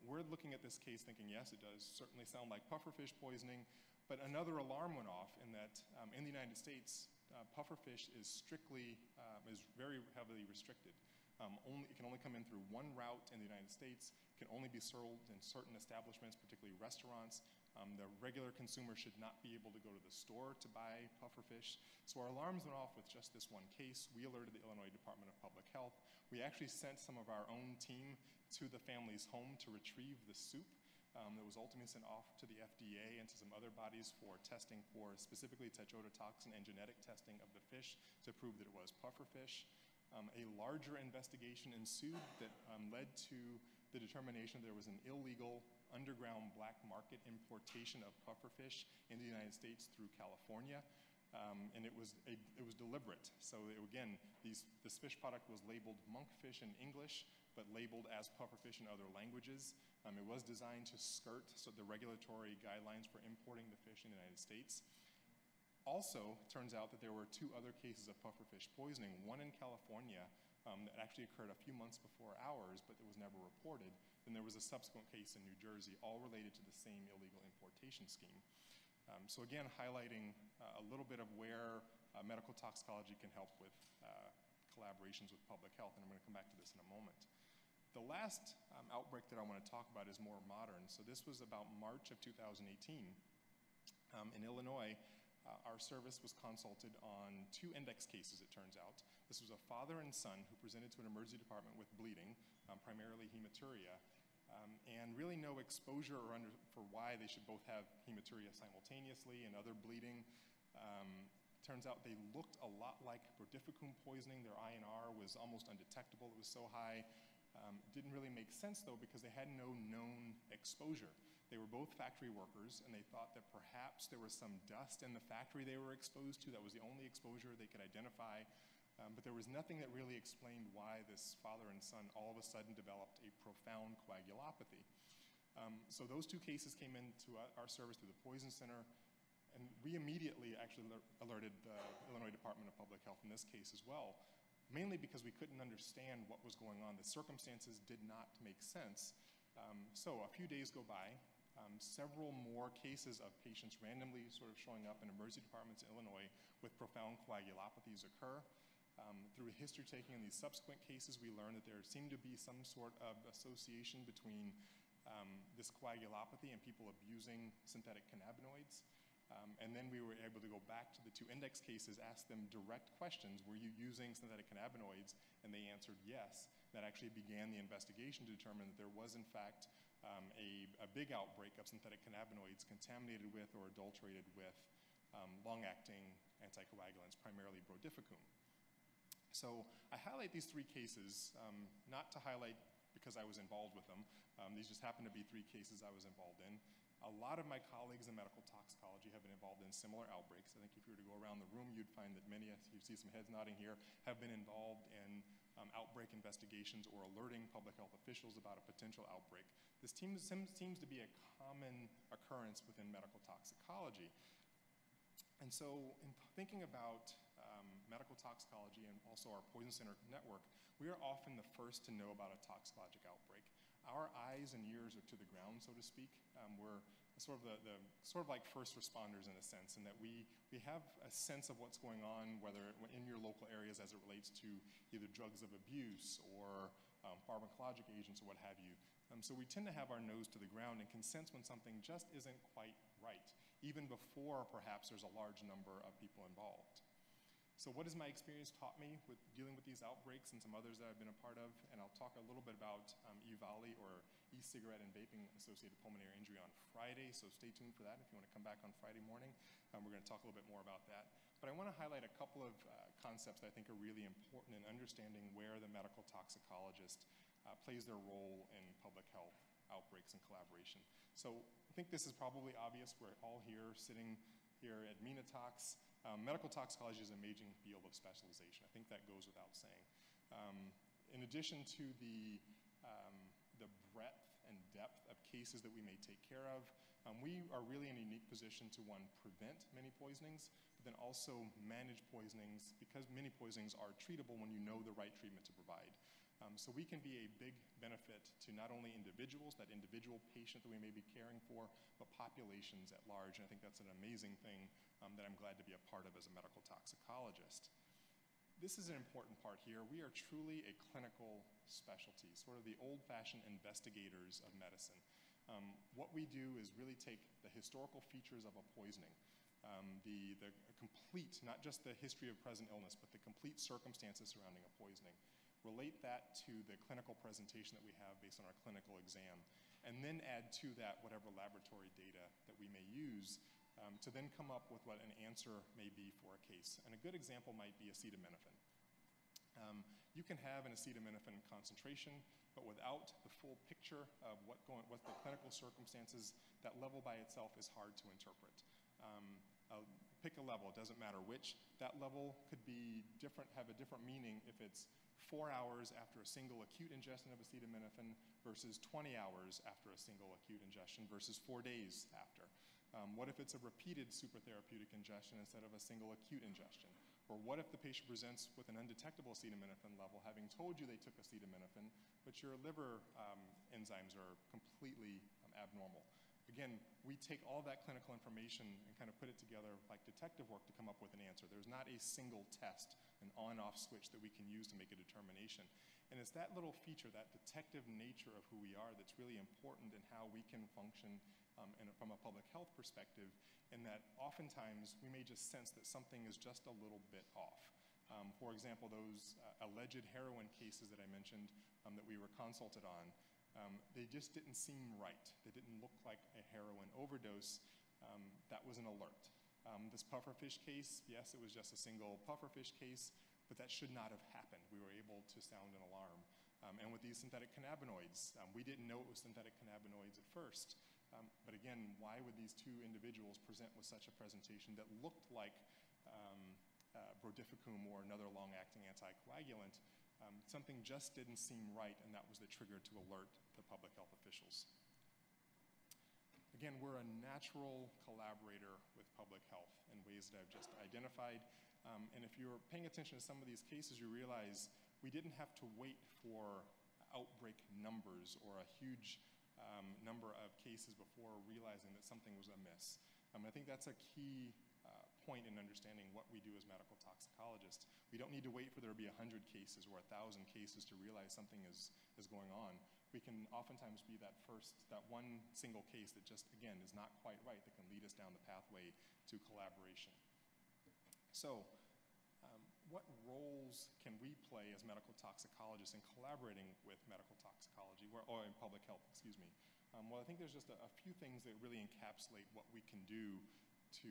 We're looking at this case thinking, yes, it does certainly sound like pufferfish poisoning, but another alarm went off in that in the United States, pufferfish is very heavily restricted. It can only come in through one route in the United States, can only be sold in certain establishments, particularly restaurants. The regular consumer should not be able to go to the store to buy pufferfish. So our alarms went off with just this one case. We alerted the Illinois Department of Public Health. We actually sent some of our own team to the family's home to retrieve the soup that was ultimately sent off to the FDA and to some other bodies for testing for specifically tetrodotoxin and genetic testing of the fish to prove that it was pufferfish. A larger investigation ensued that led to the determination there was an illegal underground black market importation of pufferfish in the United States through California. And it was deliberate. So again, this fish product was labeled monkfish in English, but labeled as pufferfish in other languages. It was designed to skirt the regulatory guidelines for importing the fish in the United States. Also, it turns out that there were 2 other cases of pufferfish poisoning, one in California that actually occurred a few months before ours, but it was never reported. Then there was a subsequent case in New Jersey, all related to the same illegal importation scheme. So again, highlighting a little bit of where medical toxicology can help with collaborations with public health, and I'm going to come back to this in a moment. The last outbreak that I want to talk about is more modern. So this was about March of 2018. In Illinois, our service was consulted on 2 index cases, it turns out. This was a father and son who presented to an emergency department with bleeding, primarily hematuria, and really no exposure for why they should both have hematuria simultaneously and other bleeding. Turns out they looked a lot like rotificum poisoning. Their INR was almost undetectable. It was so high. It didn't really make sense, though, because they had no known exposure. They were both factory workers, and they thought that perhaps there was some dust in the factory they were exposed to. That was the only exposure they could identify. But there was nothing that really explained why this father and son all of a sudden developed a profound coagulopathy. So those 2 cases came into our service through the Poison Center, and we immediately actually alerted the Illinois Department of Public Health in this case as well, mainly because we couldn't understand what was going on. The circumstances did not make sense. So a few days go by. Several more cases of patients randomly sort of showing up in emergency departments in Illinois with profound coagulopathies occur. Through history taking in these subsequent cases, we learned that there seemed to be some sort of association between this coagulopathy and people abusing synthetic cannabinoids. And then we were able to go back to the 2 index cases, ask them direct questions. Were you using synthetic cannabinoids? And they answered yes. That actually began the investigation to determine that there was, in fact, a big outbreak of synthetic cannabinoids contaminated with or adulterated with long-acting anticoagulants, primarily rotificum. So I highlight these 3 cases, not to highlight because I was involved with them. These just happen to be 3 cases I was involved in. A lot of my colleagues in medical toxicology have been involved in similar outbreaks. I think if you were to go around the room, you'd find that many, you see some heads nodding here, have been involved in outbreak investigations or alerting public health officials about a potential outbreak. This seems to be a common occurrence within medical toxicology. And so in thinking about medical toxicology and also our Poison Center network, we are often the first to know about a toxicologic outbreak. Our eyes and ears are to the ground, so to speak. We're sort of like first responders in a sense, in that we have a sense of what's going on, whether in your local areas as it relates to either drugs of abuse or pharmacologic agents or what have you. So we tend to have our nose to the ground and can sense when something just isn't quite right, even before perhaps there's a large number of people involved. So what has my experience taught me with dealing with these outbreaks and some others that I've been a part of? And I'll talk a little bit about EVALI, or e-cigarette and vaping associated pulmonary injury, on Friday, so stay tuned for that if you want to come back on Friday morning. We're going to talk a little bit more about that. But I want to highlight a couple of concepts that I think are really important in understanding where the medical toxicologist plays their role in public health outbreaks and collaboration. So I think this is probably obvious. We're all here sitting here at MENATOX. Medical toxicology is an amazing field of specialization. I think that goes without saying. In addition to the breadth and depth of cases that we may take care of, we are really in a unique position to, 1, prevent many poisonings, but then also manage poisonings, because many poisonings are treatable when you know the right treatment to provide. So we can be a big benefit to not only individuals, that individual patient that we may be caring for, but populations at large. And I think that's an amazing thing that I'm glad to be a part of as a medical toxicologist. This is an important part here. We are truly a clinical specialty, sort of the old-fashioned investigators of medicine. What we do is really take the historical features of a poisoning, the complete, not just the history of present illness, but the complete circumstances surrounding a poisoning, relate that to the clinical presentation that we have based on our clinical exam, and then add to that whatever laboratory data that we may use to then come up with what an answer may be for a case. And a good example might be acetaminophen. You can have an acetaminophen concentration, but without the full picture of what the clinical circumstances, that level by itself is hard to interpret. Pick a level, it doesn't matter which. That level could be different, have a different meaning if it's 4 hours after a single acute ingestion of acetaminophen versus 20 hours after a single acute ingestion versus 4 days after. What if it's a repeated supertherapeutic ingestion instead of a single acute ingestion? Or what if the patient presents with an undetectable acetaminophen level, having told you they took acetaminophen, but your liver enzymes are completely abnormal? Again, we take all that clinical information and kind of put it together like detective work to come up with an answer. There's not a single test, an on-off switch that we can use to make a determination. And it's that little feature, that detective nature of who we are, that's really important in how we can function from a public health perspective, in that oftentimes we may just sense that something is just a little bit off. For example, those alleged heroin cases that I mentioned that we were consulted on, they just didn't seem right. They didn't look like a heroin overdose. That was an alert. This pufferfish case, yes, it was just a single pufferfish case, but that should not have happened. We were able to sound an alarm. And with these synthetic cannabinoids, we didn't know it was synthetic cannabinoids at first. But again, why would these two individuals present with such a presentation that looked like brodifacoum or another long-acting anticoagulant? Something just didn't seem right, and that was the trigger to alert the public health officials. Again, we're a natural collaborator with public health in ways that I've just identified. And if you're paying attention to some of these cases, you realize we didn't have to wait for outbreak numbers or a huge number of cases before realizing that something was amiss. I think that's a key point in understanding what we do as medical toxicologists. We don't need to wait for there to be 100 cases or 1,000 cases to realize something is going on. We can oftentimes be that one single case that just, again, is not quite right, that can lead us down the pathway to collaboration. So, what roles can we play as medical toxicologists in collaborating with medical toxicology, or in public health, excuse me? Well, I think there's just a few things that really encapsulate what we can do to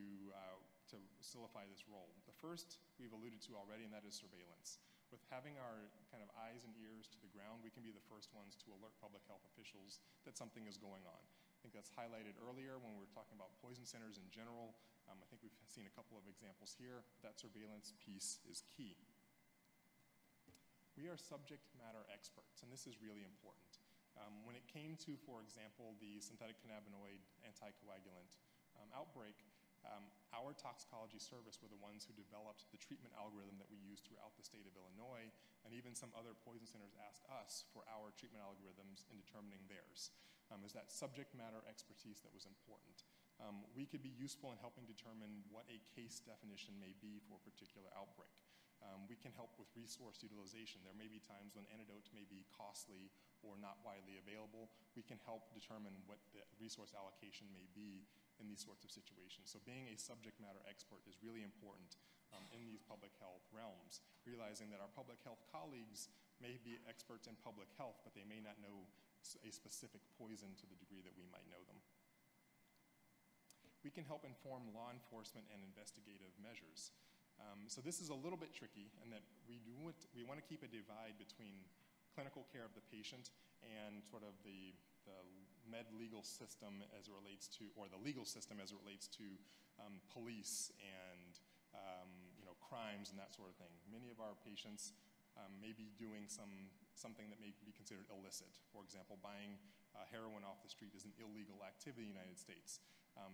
solidify this role. The first we've alluded to already, and that is surveillance. With having our kind of eyes and ears to the ground, we can be the first ones to alert public health officials that something is going on. I think that's highlighted earlier when we were talking about poison centers in general. I think we've seen a couple of examples here. That surveillance piece is key. We are subject matter experts, and this is really important. When it came to, for example, the synthetic cannabinoid anticoagulant outbreak, our toxicology service were the ones who developed the treatment algorithm that we use throughout the state of Illinois, and even some other poison centers asked us for our treatment algorithms in determining theirs. Is that subject matter expertise that was important. We could be useful in helping determine what a case definition may be for a particular outbreak. We can help with resource utilization. There may be times when antidotes may be costly or not widely available. We can help determine what the resource allocation may be in these sorts of situations. So being a subject matter expert is really important in these public health realms, realizing that our public health colleagues may be experts in public health, but they may not know a specific poison to the degree that we might know them. We can help inform law enforcement and investigative measures. So this is a little bit tricky in that we want to keep a divide between clinical care of the patient and sort of the med-legal system as it relates to, or the legal system as it relates to police and crimes and that sort of thing. Many of our patients may be doing something that may be considered illicit. For example, buying heroin off the street is an illegal activity in the United States.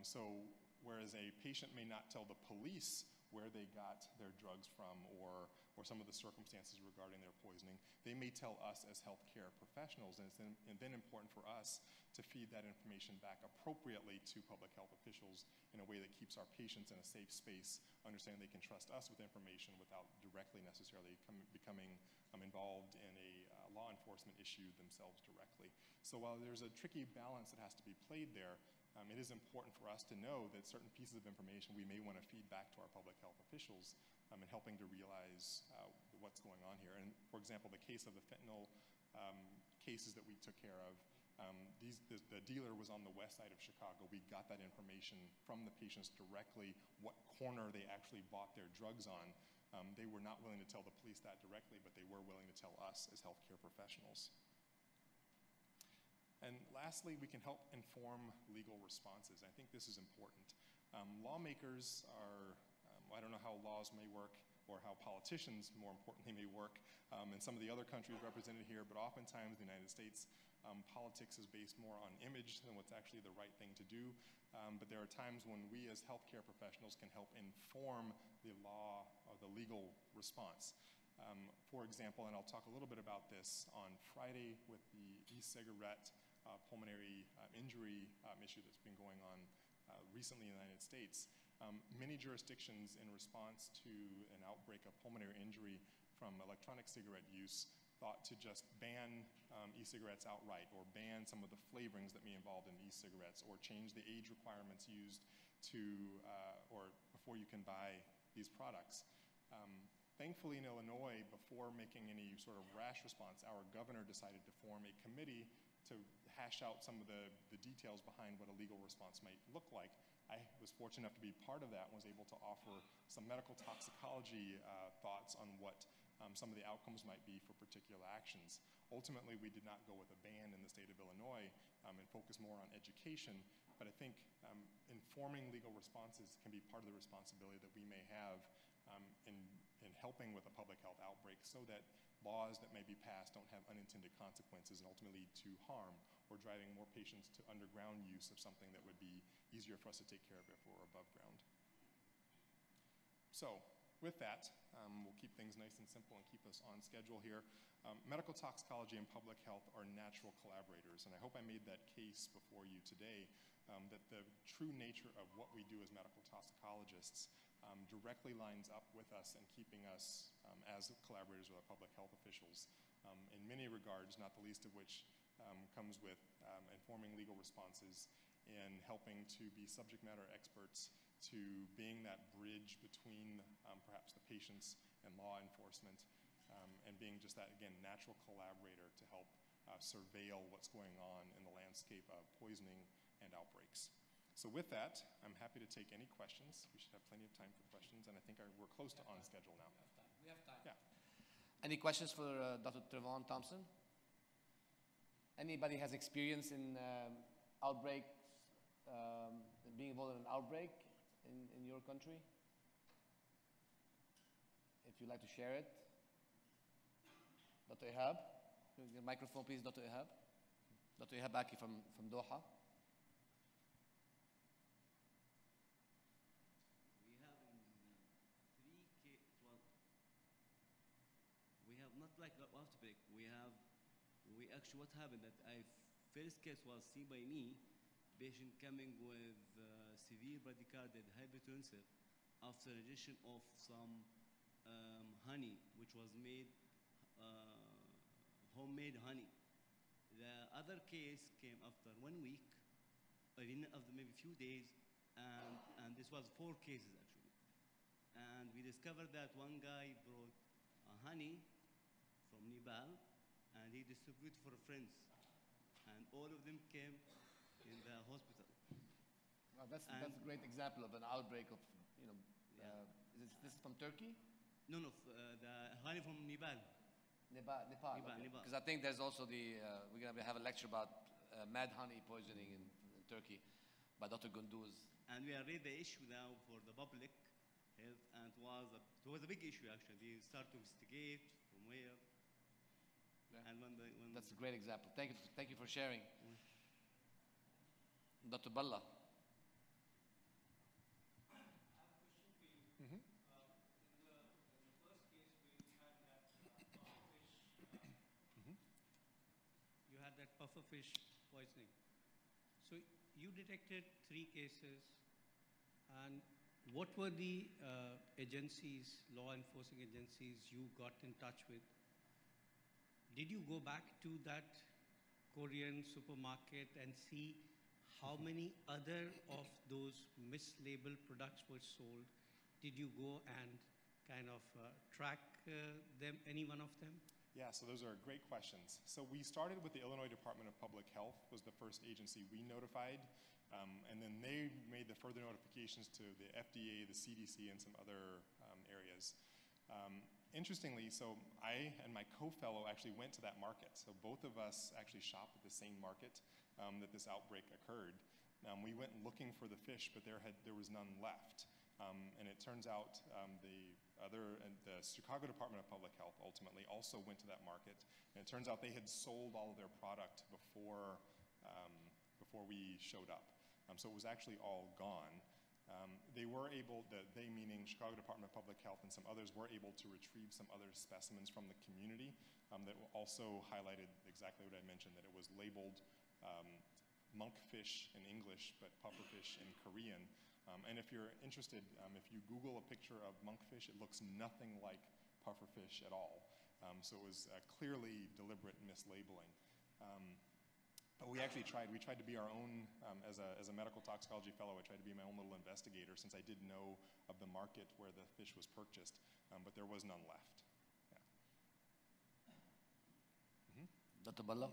So whereas a patient may not tell the police where they got their drugs from or some of the circumstances regarding their poisoning. They may tell us as healthcare professionals, and it's then important for us to feed that information back appropriately to public health officials in a way that keeps our patients in a safe space, understanding they can trust us with information without directly necessarily becoming involved in a law enforcement issue themselves directly. So while there's a tricky balance that has to be played there, it is important for us to know that certain pieces of information we may want to feed back to our public health officials in helping to realize what's going on here. And for example, the case of the fentanyl cases that we took care of, the dealer was on the west side of Chicago. We got that information from the patients directly, what corner they actually bought their drugs on. They were not willing to tell the police that directly, but they were willing to tell us as healthcare professionals. And lastly, we can help inform legal responses. I think this is important. Lawmakers are, I don't know how laws may work or how politicians, more importantly, may work in some of the other countries represented here, but oftentimes in the United States, politics is based more on image than what's actually the right thing to do. But there are times when we as healthcare professionals can help inform the law or the legal response. For example, and I'll talk a little bit about this on Friday with the e-cigarette pulmonary injury issue that's been going on recently in the United States. Many jurisdictions in response to an outbreak of pulmonary injury from electronic cigarette use thought to just ban e-cigarettes outright or ban some of the flavorings that may be involved in e-cigarettes or change the age requirements used to or before you can buy these products. Thankfully in Illinois, before making any sort of rash response, our governor decided to form a committee to hash out some of the details behind what a legal response might look like. I was fortunate enough to be part of that and was able to offer some medical toxicology thoughts on what some of the outcomes might be for particular actions. Ultimately, we did not go with a ban in the state of Illinois and focus more on education, but I think informing legal responses can be part of the responsibility that we may have in helping with a public health outbreak so that laws that may be passed don't have unintended consequences and ultimately lead to harm or driving more patients to underground use of something that would be easier for us to take care of if we're above ground. So with that, we'll keep things nice and simple and keep us on schedule here. Medical toxicology and public health are natural collaborators, and I hope I made that case before you today that the true nature of what we do as medical toxicologists directly lines up with us and keeping us as collaborators with our public health officials in many regards, not the least of which comes with informing legal responses and helping to be subject matter experts to being that bridge between perhaps the patients and law enforcement and being just that, again, natural collaborator to help surveil what's going on in the landscape of poisoning and outbreaks. So with that, I'm happy to take any questions. We should have plenty of time for questions, and I think we're close to on schedule now. We have time. Yeah. Any questions for Dr. Trevon Thompson? Anybody has experience in outbreaks, being involved in an outbreak in your country? If you'd like to share it. Dr. Ihab, your microphone please, Dr. Ihab. Dr. Ihab Aki from Doha. Not like the outbreak. We actually, what happened that first case was seen by me, patient coming with severe bradycardia, hypertensive, after ingestion of some honey, which was made, homemade honey. The other case came after 1 week, after maybe a few days, and this was 4 cases actually. And we discovered that one guy brought honey from Nepal, and he distributed for friends, and all of them came in the hospital. Well, that's a great example of an outbreak of, you know, this is from Turkey? No, the honey from Nepal. Nepal. Nepal. Because I think there's also we're going to have a lecture about mad honey poisoning in Turkey by Dr. Gunduz. And we are raising the issue now for the public health, and it was a big issue actually. They start to investigate from where. Yeah. And when that's a great example. Thank you for sharing. Dr. Balla. I have a question for you. pufferfish poisoning. So you detected 3 cases, and what were the agencies, law enforcing agencies you got in touch with? Did you go back to that Korean supermarket and see how many other of those mislabeled products were sold? Did you go and kind of track them, any one of them? Yeah, so those are great questions. So we started with the Illinois Department of Public Health, was the first agency we notified, and then they made the further notifications to the FDA, the CDC, and some other areas. Interestingly, so I and my co-fellow actually went to that market. So both of us actually shopped at the same market that this outbreak occurred. We went looking for the fish, but there was none left. And it turns out the Chicago Department of Public Health ultimately also went to that market, and it turns out they had sold all of their product before we showed up. So it was actually all gone. They were able, they meaning Chicago Department of Public Health and some others, were able to retrieve some other specimens from the community that also highlighted exactly what I mentioned, that it was labeled monkfish in English, but pufferfish in Korean. And if you're interested, if you Google a picture of monkfish, it looks nothing like pufferfish at all. So it was clearly deliberate mislabeling. But we actually tried to be our own, as a medical toxicology fellow, I tried to be my own little investigator since I did know of the market where the fish was purchased, but there was none left. Yeah. Dr. Balla?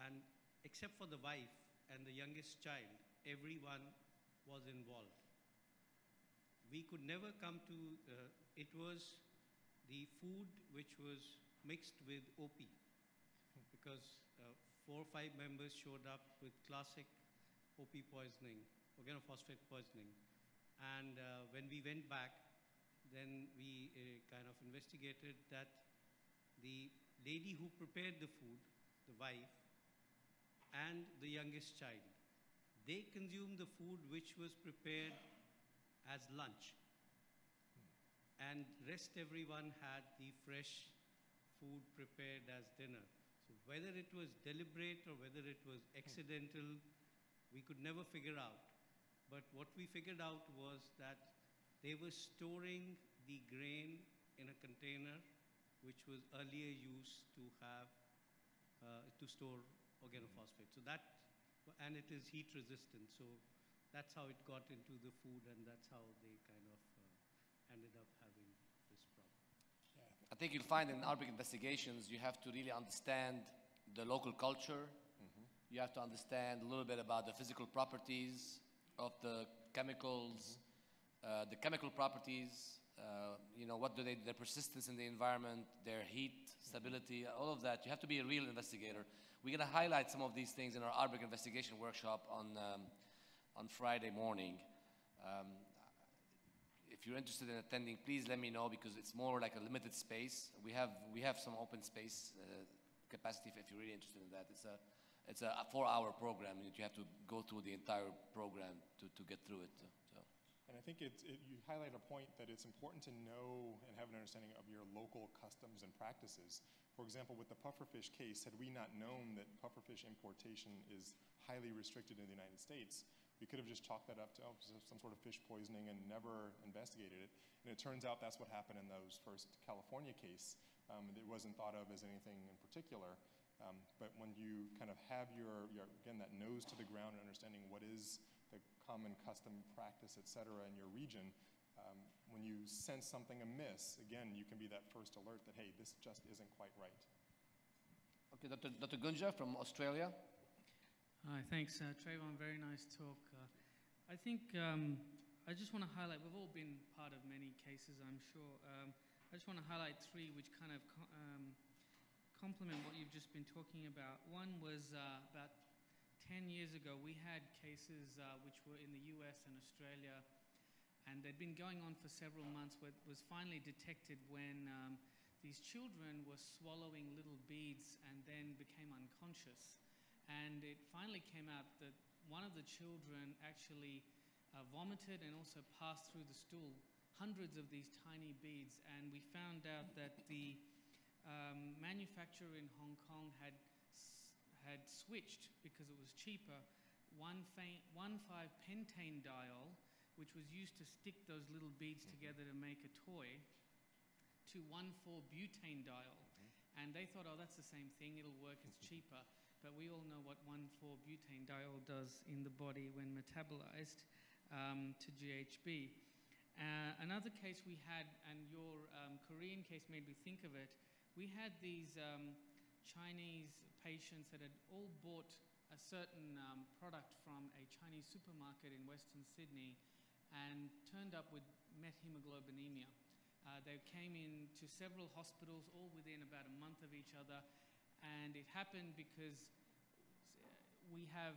And except for the wife and the youngest child, everyone was involved. We could never come to, it was the food which was mixed with OP, because 4 or 5 members showed up with classic OP poisoning, organophosphate poisoning. And when we went back, then we kind of investigated that the lady who prepared the food, the wife, and the youngest child, they consumed the food which was prepared as lunch. And rest everyone had the fresh food prepared as dinner. So whether it was deliberate or whether it was accidental, we could never figure out. But what we figured out was that they were storing the grain in a container which was earlier used to have, to store organophosphate. So that, and it is heat resistant. So that's how it got into the food, and that's how they kind of ended up having this problem. I think you'll find in outbreak investigations, you have to really understand the local culture. You have to understand a little bit about the physical properties of the chemicals, the chemical properties, you know, what do they, their persistence in the environment, their heat, stability, all of that. You have to be a real investigator. We're going to highlight some of these things in our outbreak investigation workshop on Friday morning. If you're interested in attending, please let me know, because it's more like a limited space. We have some open space capacity if you're really interested in that. It's a 4-hour program. You have to go through the entire program to get through it. So. And I think you highlight a point that it's important to know and have an understanding of your local customs and practices. For example, with the pufferfish case, had we not known that pufferfish importation is highly restricted in the United States, we could have just chalked that up to some sort of fish poisoning and never investigated it. And it turns out that's what happened in those first California case. It wasn't thought of as anything in particular. But when you kind of have your, again, that nose to the ground and understanding what is the common custom practice, et cetera, in your region, when you sense something amiss, again, you can be that first alert that, hey, this just isn't quite right. Okay, Dr. Gunja from Australia. Hi, thanks, Trayvon. Very nice talk. I think I just want to highlight, we've all been part of many cases, I'm sure. I just want to highlight 3 which kind of complement what you've just been talking about. One was about 10 years ago, we had cases which were in the US and Australia, and they'd been going on for several months, where it was finally detected when these children were swallowing little beads and then became unconscious. And it finally came out that one of the children actually vomited and also passed through the stool hundreds of these tiny beads, and we found out that the manufacturer in Hong Kong had switched, because it was cheaper, 1,5-pentane diol, which was used to stick those little beads together to make a toy, to 1,4-butane diol. And they thought, oh, that's the same thing, it'll work, it's cheaper. But we all know what 1,4-butane diol does in the body when metabolized to GHB. Another case we had, and your Korean case made me think of it, we had these Chinese patients that had all bought a certain product from a Chinese supermarket in Western Sydney and turned up with methemoglobinemia. They came into several hospitals, all within about a month of each other, and it happened because we have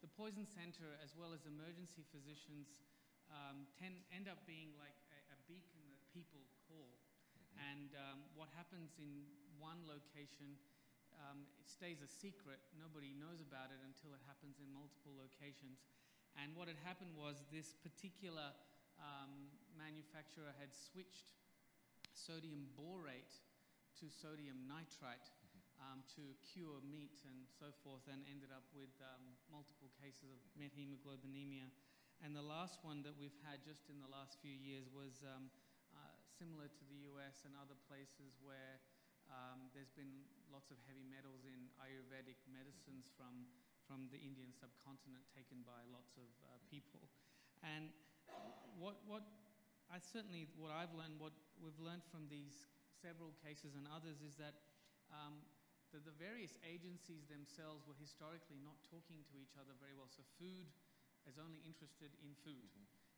the Poison Center as well as emergency physicians end up being like a beacon that people call. And what happens in one location, it stays a secret. Nobody knows about it until it happens in multiple locations. And what had happened was this particular manufacturer had switched sodium borate to sodium nitrite to cure meat and so forth, and ended up with multiple cases of methemoglobinemia. And the last one that we've had just in the last few years was similar to the US and other places where there's been lots of heavy metals in Ayurvedic medicines from the Indian subcontinent taken by lots of people. And what I've learned, what we've learned from these several cases and others is that the various agencies themselves were historically not talking to each other very well. So food is only interested in food.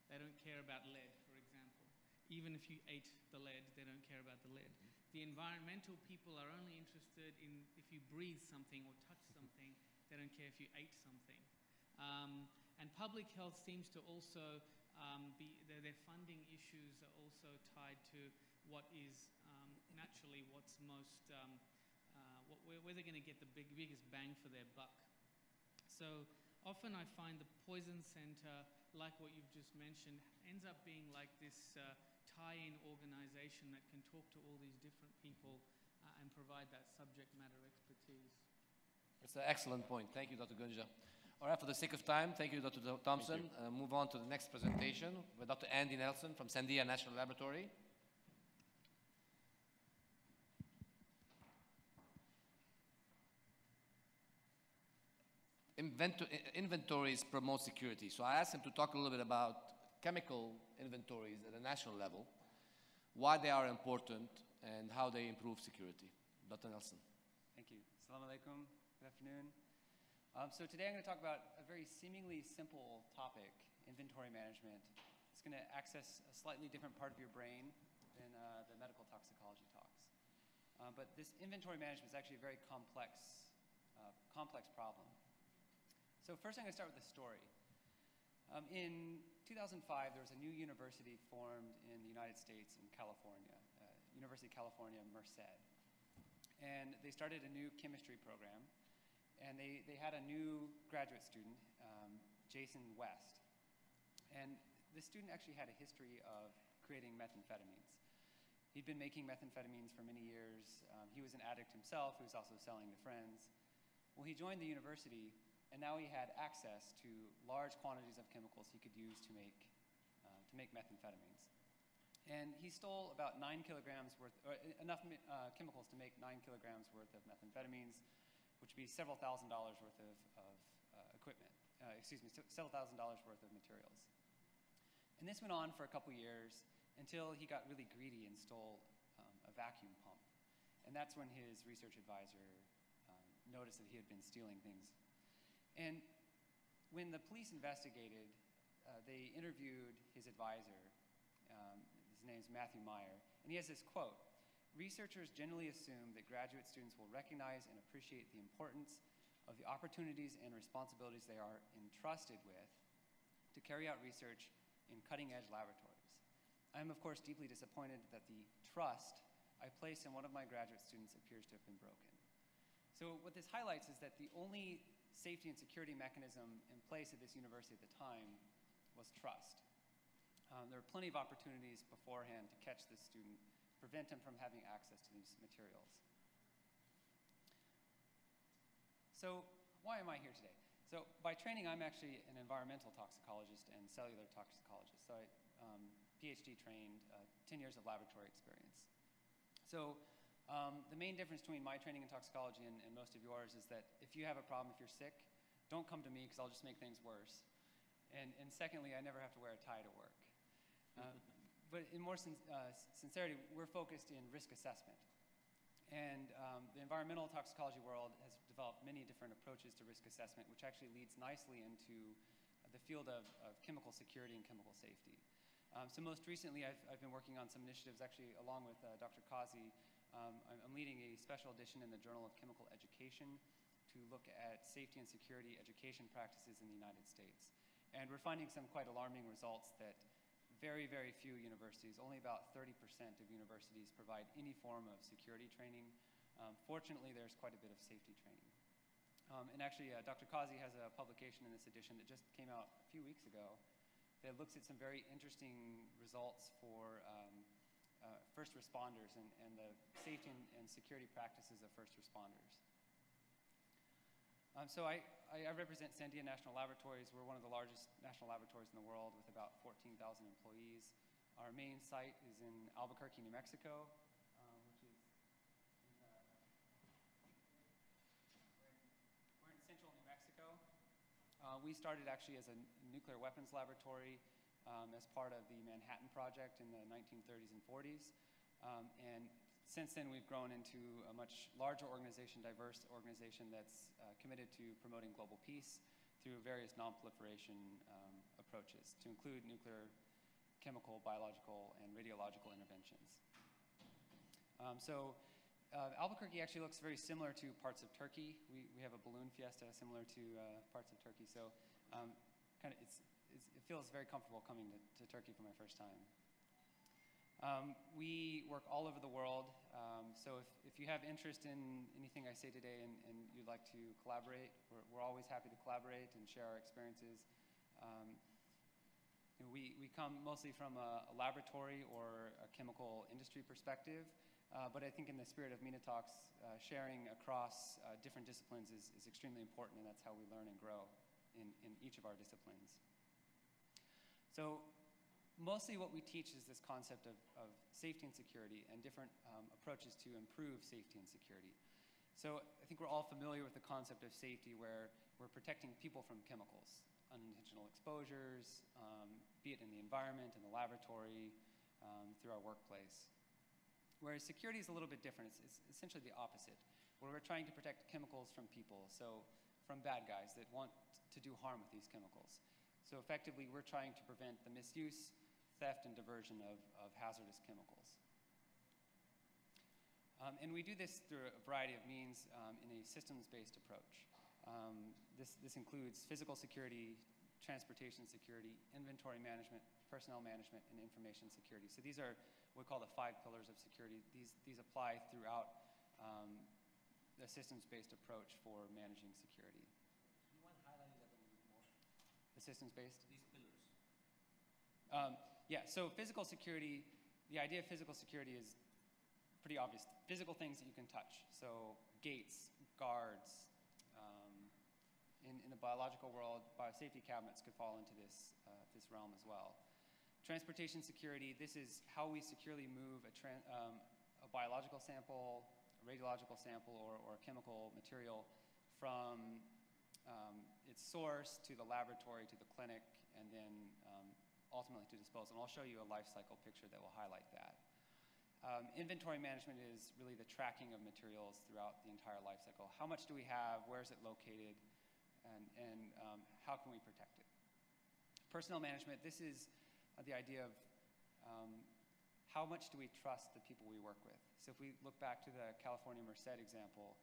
They don't care about lead, for example. Even if you ate the lead, they don't care about the lead. The environmental people are only interested in if you breathe something or touch something. They don't care if you ate something. And public health seems to also their funding issues are also tied to what is naturally what's most, where they're going to get the biggest bang for their buck. So often I find the Poison Center, like what you've just mentioned, ends up being like this tie-in organization that can talk to all these different people and provide that subject matter expertise. It's an excellent point. Thank you, Dr. Gunja. All right, for the sake of time, thank you, Dr. Thompson. Move on to the next presentation with Dr. Andy Nelson from Sandia National Laboratory. Inventories promote security. So I asked him to talk a little bit about chemical inventories at a national level, why they are important, and how they improve security. Dr. Nelson. Thank you. Assalamu alaikum. Good afternoon. So today I'm going to talk about a very seemingly simple topic, inventory management. It's going to access a slightly different part of your brain than the medical toxicology talks. But this inventory management is actually a very complex problem. So first I'm going to start with a story. In 2005, there was a new university formed in the United States in California, University of California, Merced. And they started a new chemistry program. And they had a new graduate student, Jason West. And this student actually had a history of creating methamphetamines. He'd been making methamphetamines for many years. He was an addict himself who was also selling to friends. Well, he joined the university, and now he had access to large quantities of chemicals he could use to make methamphetamines. And he stole about 9 kilograms worth, or enough chemicals to make 9 kilograms worth of methamphetamines, which would be several $1,000s worth of equipment, several $1,000s worth of materials. And this went on for a couple years until he got really greedy and stole a vacuum pump. And that's when his research advisor noticed that he had been stealing things. And when the police investigated, they interviewed his advisor. His name's Matthew Meyer, and he has this quote: "Researchers generally assume that graduate students will recognize and appreciate the importance of the opportunities and responsibilities they are entrusted with to carry out research in cutting-edge laboratories. I am, of course, deeply disappointed that the trust I place in one of my graduate students appears to have been broken." So what this highlights is that the only safety and security mechanism in place at this university at the time was trust. There are plenty of opportunities beforehand to catch this student, prevent him from having access to these materials. So why am I here today? So by training, I'm actually an environmental toxicologist and cellular toxicologist. So I PhD trained, 10 years of laboratory experience. So the main difference between my training in toxicology and most of yours is that if you have a problem, if you're sick, don't come to me because I'll just make things worse. And secondly, I never have to wear a tie to work. But in more sincerity, we're focused in risk assessment. And the environmental toxicology world has developed many different approaches to risk assessment, which actually leads nicely into the field of chemical security and chemical safety. So most recently, I've been working on some initiatives, actually along with Dr. Kazi. I'm leading a special edition in the Journal of Chemical Education to look at safety and security education practices in the United States. And we're finding some quite alarming results that very, very few universities, only about 30% of universities provide any form of security training. Fortunately, there's quite a bit of safety training. And actually, Dr. Kazi has a publication in this edition that just came out a few weeks ago that looks at some very interesting results for first responders and the safety and security practices of first responders. So I represent Sandia National Laboratories. We're one of the largest national laboratories in the world with about 14,000 employees. Our main site is in Albuquerque, New Mexico, which is we're in central New Mexico. We started actually as a nuclear weapons laboratory as part of the Manhattan Project in the 1930s and 40s. And since then, we've grown into a much larger organization, diverse organization that's committed to promoting global peace through various non-proliferation approaches, to include nuclear, chemical, biological, and radiological interventions. Albuquerque actually looks very similar to parts of Turkey. We have a balloon fiesta similar to parts of Turkey, so it feels very comfortable coming to Turkey for my first time. We work all over the world, so if you have interest in anything I say today and you'd like to collaborate, we're always happy to collaborate and share our experiences. We come mostly from a laboratory or a chemical industry perspective, but I think in the spirit of MENATOX, sharing across different disciplines is extremely important, and that's how we learn and grow in each of our disciplines. So mostly what we teach is this concept of safety and security and different approaches to improve safety and security. So I think we're all familiar with the concept of safety where we're protecting people from chemicals, unintentional exposures, be it in the environment, in the laboratory, through our workplace. Whereas security is a little bit different. It's essentially the opposite, where we're trying to protect chemicals from people, so from bad guys that want to do harm with these chemicals. So effectively, we're trying to prevent the misuse, theft, and diversion of hazardous chemicals. And we do this through a variety of means in a systems-based approach. This includes physical security, transportation security, inventory management, personnel management, and information security. So these are what we call the 5 pillars of security. These apply throughout the systems-based approach for managing security. Do you mind highlighting that a little bit more? The systems-based? These pillars. Yeah, so physical security, the idea of physical security is pretty obvious. Physical things that you can touch. So gates, guards. In the biological world, biosafety cabinets could fall into this realm as well. Transportation security, this is how we securely move a biological sample, a radiological sample, or a chemical material from its source to the laboratory to the clinic, and then ultimately to disposal. And I'll show you a life cycle picture that will highlight that. Inventory management is really the tracking of materials throughout the entire life cycle. How much do we have? Where is it located? And how can we protect it? Personnel management, this is the idea of how much do we trust the people we work with. So if we look back to the California Merced example,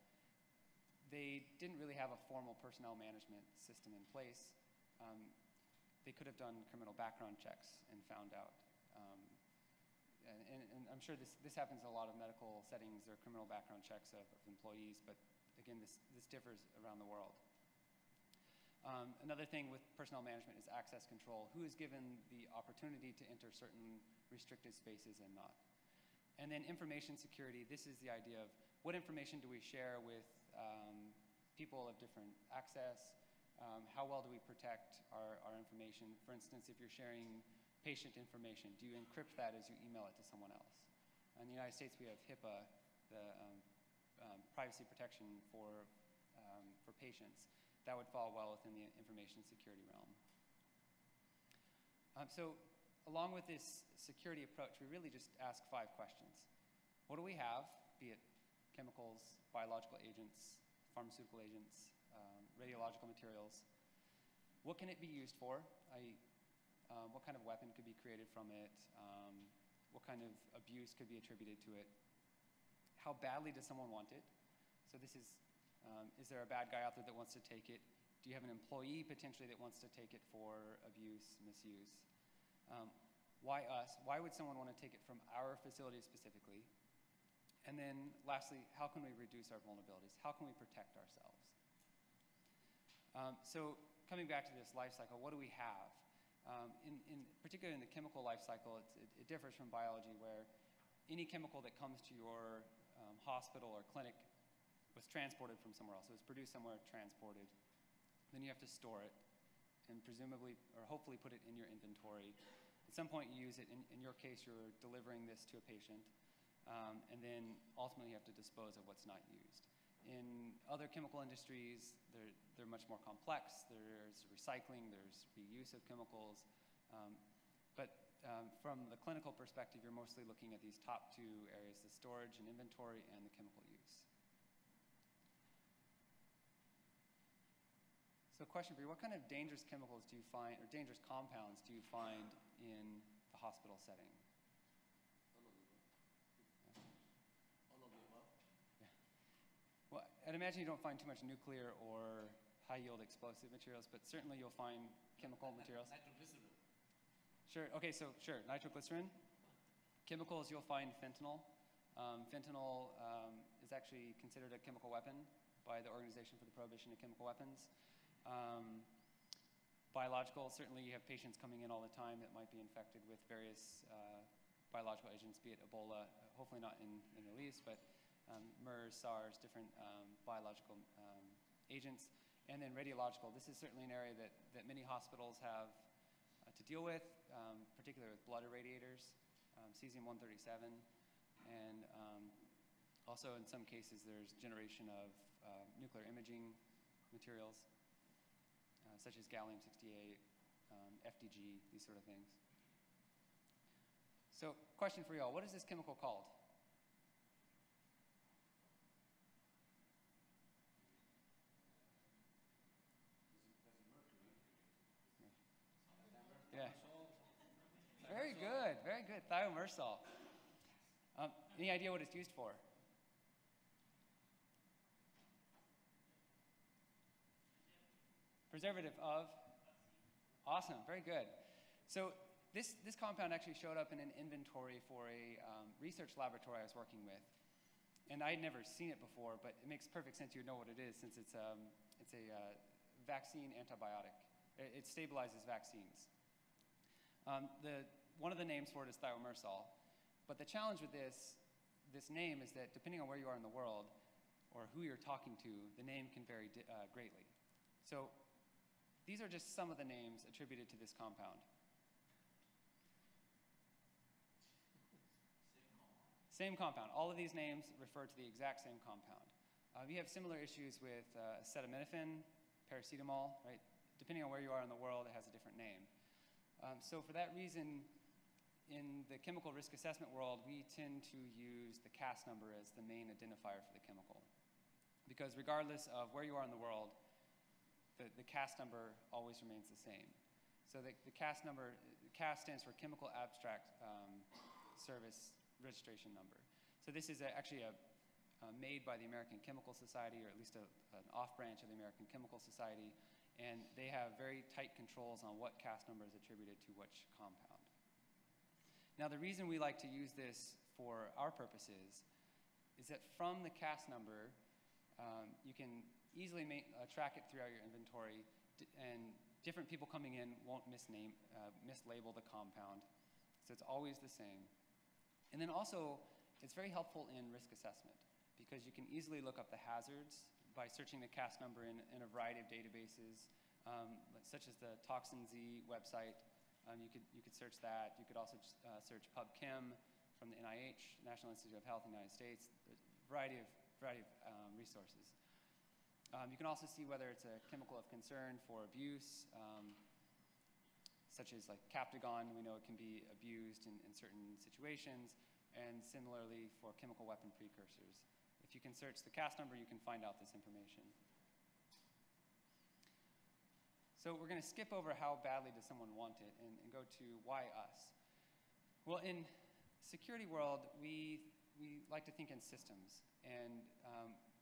they didn't really have a formal personnel management system in place. They could have done criminal background checks and found out. And I'm sure this happens in a lot of medical settings. There are criminal background checks of employees, but again, this differs around the world. Another thing with personnel management is access control. Who is given the opportunity to enter certain restricted spaces and not? And then information security. This is the idea of what information do we share with people of different access? How well do we protect our information? For instance, if you're sharing patient information, do you encrypt that as you email it to someone else? In the United States, we have HIPAA, the privacy protection for patients. That would fall well within the information security realm. So along with this security approach, we really just ask 5 questions. What do we have, be it chemicals, biological agents, pharmaceutical agents, radiological materials? What can it be used for? What kind of weapon could be created from it? What kind of abuse could be attributed to it? How badly does someone want it? So this is there a bad guy out there that wants to take it? Do you have an employee potentially that wants to take it for abuse, misuse? Why us? Why would someone want to take it from our facility specifically? And then lastly, how can we reduce our vulnerabilities? How can we protect ourselves? So coming back to this life cycle, what do we have? Particularly in the chemical life cycle, it differs from biology, where any chemical that comes to your hospital or clinic was transported from somewhere else. It was produced somewhere, transported. Then you have to store it and presumably or hopefully put it in your inventory. At some point you use it. In your case, you're delivering this to a patient. And then ultimately you have to dispose of what's not used. In other chemical industries, they're much more complex. There's recycling, there's reuse of chemicals. From the clinical perspective, you're mostly looking at these top 2 areas, the storage and inventory and the chemical use. So question for you, what kind of dangerous chemicals do you find, or dangerous compounds do you find in the hospital setting? Well, I'd imagine you don't find too much nuclear or high-yield explosive materials, but certainly you'll find chemical materials. Nitroglycerin. Sure, okay, so sure, nitroglycerin. Chemicals, you'll find fentanyl. Fentanyl is actually considered a chemical weapon by the Organization for the Prohibition of Chemical Weapons. Biological, certainly you have patients coming in all the time that might be infected with various biological agents, be it Ebola, hopefully not in the Middle East, but MERS, SARS, different biological agents. And then radiological, this is certainly an area that many hospitals have to deal with, particularly with blood irradiators, cesium-137, and also in some cases there's generation of nuclear imaging materials, such as gallium-68, FDG, these sort of things. So, question for you all, what is this chemical called? Yeah. Very good, very good. Thiomersal. Any idea what it's used for? Preservative of? Awesome, very good. So this compound actually showed up in an inventory for a research laboratory I was working with. And I had never seen it before, but it makes perfect sense you would know what it is since it's a vaccine antibiotic. It stabilizes vaccines. One of the names for it is thiomersal. But the challenge with this name is that depending on where you are in the world or who you're talking to, the name can vary greatly. So these are just some of the names attributed to this compound. Same compound. All of these names refer to the exact same compound. We have similar issues with acetaminophen, paracetamol, right? Depending on where you are in the world, it has a different name. So for that reason, in the chemical risk assessment world, we tend to use the CAS number as the main identifier for the chemical. Because regardless of where you are in the world, the CAS number always remains the same. So the CAS number, CAS stands for Chemical Abstract Service Registration Number. So this is actually made by the American Chemical Society, or at least an off-branch of the American Chemical Society, and they have very tight controls on what CAS number is attributed to which compound. Now the reason we like to use this for our purposes is that from the CAS number, you can easily track it throughout your inventory and different people coming in won't mislabel the compound. So it's always the same. And then also, it's very helpful in risk assessment because you can easily look up the hazards by searching the CAS number in a variety of databases, such as the ToxinZ website. You could search that. You could also search PubChem from the NIH, National Institute of Health in the United States. There's a variety of resources. You can also see whether it's a chemical of concern for abuse, such as like Captagon. We know it can be abused in certain situations, and similarly for chemical weapon precursors. If you can search the CAS number, you can find out this information. So we're going to skip over how badly does someone want it and go to why us. Well, in security world, we like to think in systems, and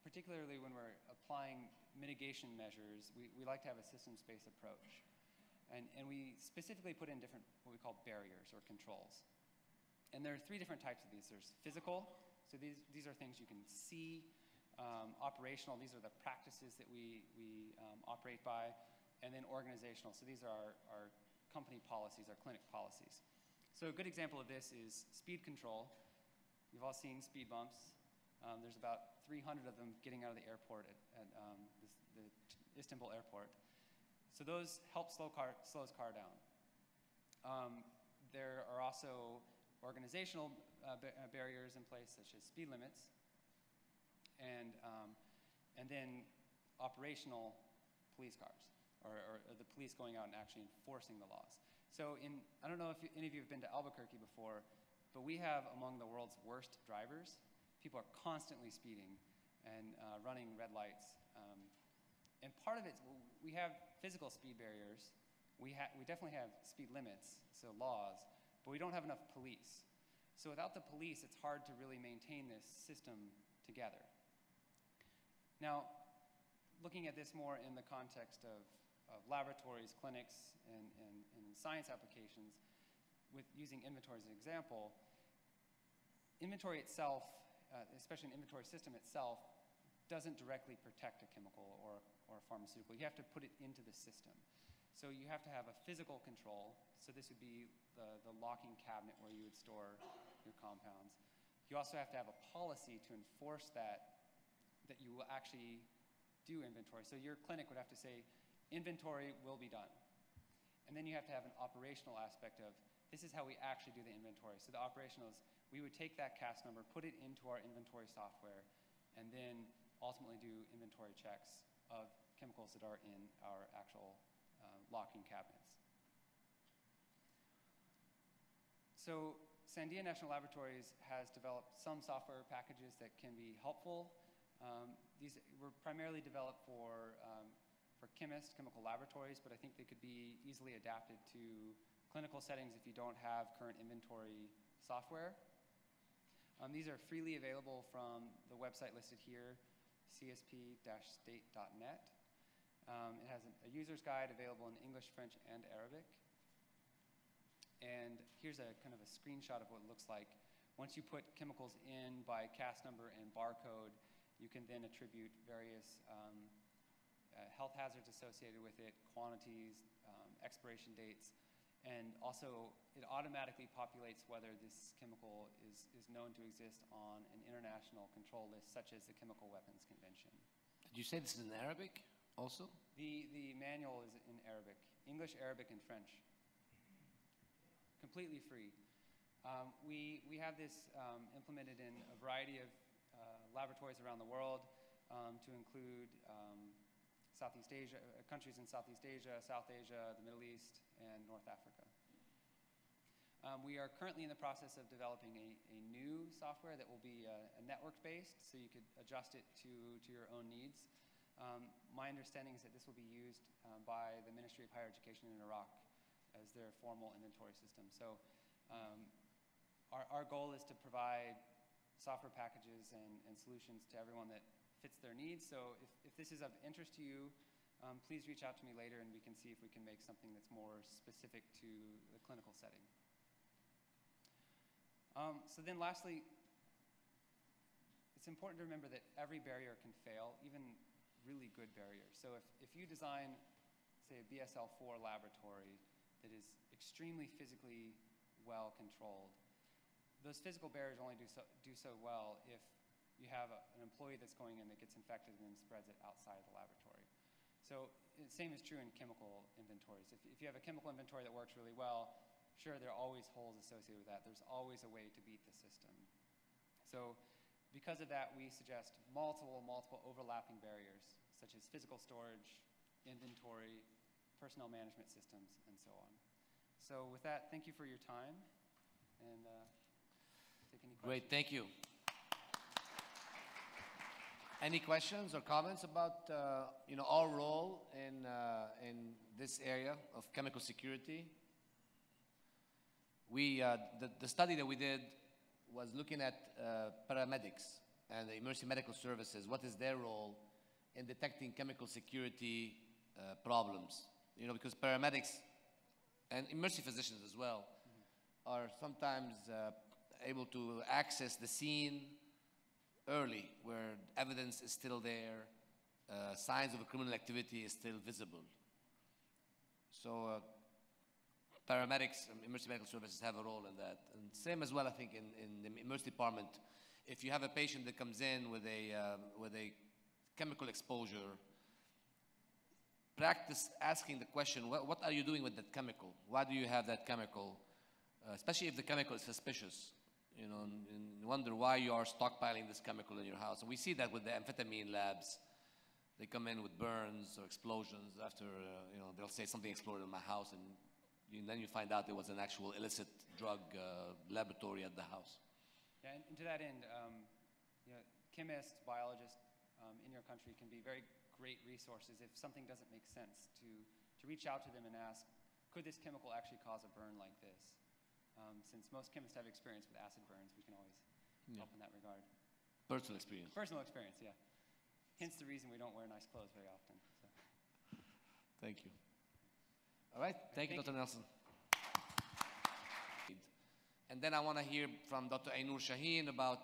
particularly when we're applying mitigation measures, we like to have a systems-based approach. And we specifically put in different, what we call barriers or controls. And there are 3 different types of these. There's physical, so these are things you can see. Operational, these are the practices that we operate by. And then organizational, so these are our company policies, our clinic policies. So a good example of this is speed control. You've all seen speed bumps. There's about 300 of them getting out of the airport at the Istanbul airport. So those help slow his car down. There are also organizational barriers in place, such as speed limits, and then operational police cars, or the police going out and actually enforcing the laws. So I don't know if any of you have been to Albuquerque before, but we have among the world's worst drivers. People are constantly speeding and running red lights. And part of it, we have physical speed barriers. We definitely have speed limits, so laws, but we don't have enough police. So without the police, it's hard to really maintain this system together. Now, looking at this more in the context of laboratories, clinics, and science applications, with using inventory as an example, inventory itself, especially an inventory system itself, doesn't directly protect a chemical or a pharmaceutical. You have to put it into the system. So you have to have a physical control. So this would be the locking cabinet where you would store your compounds. You also have to have a policy to enforce that you will actually do inventory. So your clinic would have to say, inventory will be done. And then you have to have an operational aspect of, this is how we actually do the inventory. So the operational is, we would take that CAS number, put it into our inventory software, and then ultimately do inventory checks of chemicals that are in our actual locking cabinets. So Sandia National Laboratories has developed some software packages that can be helpful. These were primarily developed for chemists, chemical laboratories, but I think they could be easily adapted to clinical settings if you don't have current inventory software. These are freely available from the website listed here, csp-state.net. It has a user's guide available in English, French, and Arabic. And here's a kind of a screenshot of what it looks like. Once you put chemicals in by CAS number and barcode, you can then attribute various health hazards associated with it, quantities, expiration dates, and also it automatically populates whether this chemical is known to exist on an international control list, such as the Chemical Weapons Convention. Did you say this is in Arabic also? The manual is in Arabic, English, Arabic, and French. Completely free. We have this implemented in a variety of laboratories around the world, to include Southeast Asia, countries in Southeast Asia, South Asia, the Middle East, and North Africa. We are currently in the process of developing a new software that will be a network-based, so you could adjust it to your own needs. My understanding is that this will be used by the Ministry of Higher Education in Iraq as their formal inventory system. So our goal is to provide software packages and solutions to everyone that fits their needs. So if this is of interest to you, please reach out to me later and we can see if we can make something that's more specific to the clinical setting. So then lastly, it's important to remember that every barrier can fail, even really good barriers. So if you design, say, say, a BSL-4 laboratory that is extremely physically well controlled. Those physical barriers only do so well if you have an employee that's going in that gets infected and then spreads it outside of the laboratory. So the same is true in chemical inventories. If you have a chemical inventory that works really well, sure, there are always holes associated with that. There's always a way to beat the system. So because of that, we suggest multiple overlapping barriers, such as physical storage, inventory, personnel management systems, and so on. So with that, thank you for your time, and take any questions. Great, thank you. Any questions or comments about our role in this area of chemical security? The study that we did was looking at paramedics and the emergency medical services. What is their role in detecting chemical security problems? Because paramedics and emergency physicians as well are sometimes able to access the scene early, where evidence is still there, signs of a criminal activity is still visible. So paramedics and emergency medical services have a role in that. And same as well, I think, in the emergency department. If you have a patient that comes in with a chemical exposure, practice asking the question, what are you doing with that chemical? Why do you have that chemical? Especially if the chemical is suspicious. And wonder why you are stockpiling this chemical in your house. And we see that with the amphetamine labs. They come in with burns or explosions after, they'll say something exploded in my house, and then you find out it was an actual illicit drug laboratory at the house. Yeah, and to that end, chemists, biologists in your country can be very great resources if something doesn't make sense to reach out to them and ask, could this chemical actually cause a burn like this? Since most chemists have experience with acid burns, we can always help in that regard. Personal experience. Personal experience, yeah. Hence the reason we don't wear nice clothes very often. So. Thank you. All right, thank you, Dr. Nelson. And then I want to hear from Dr. Aynur Shaheen about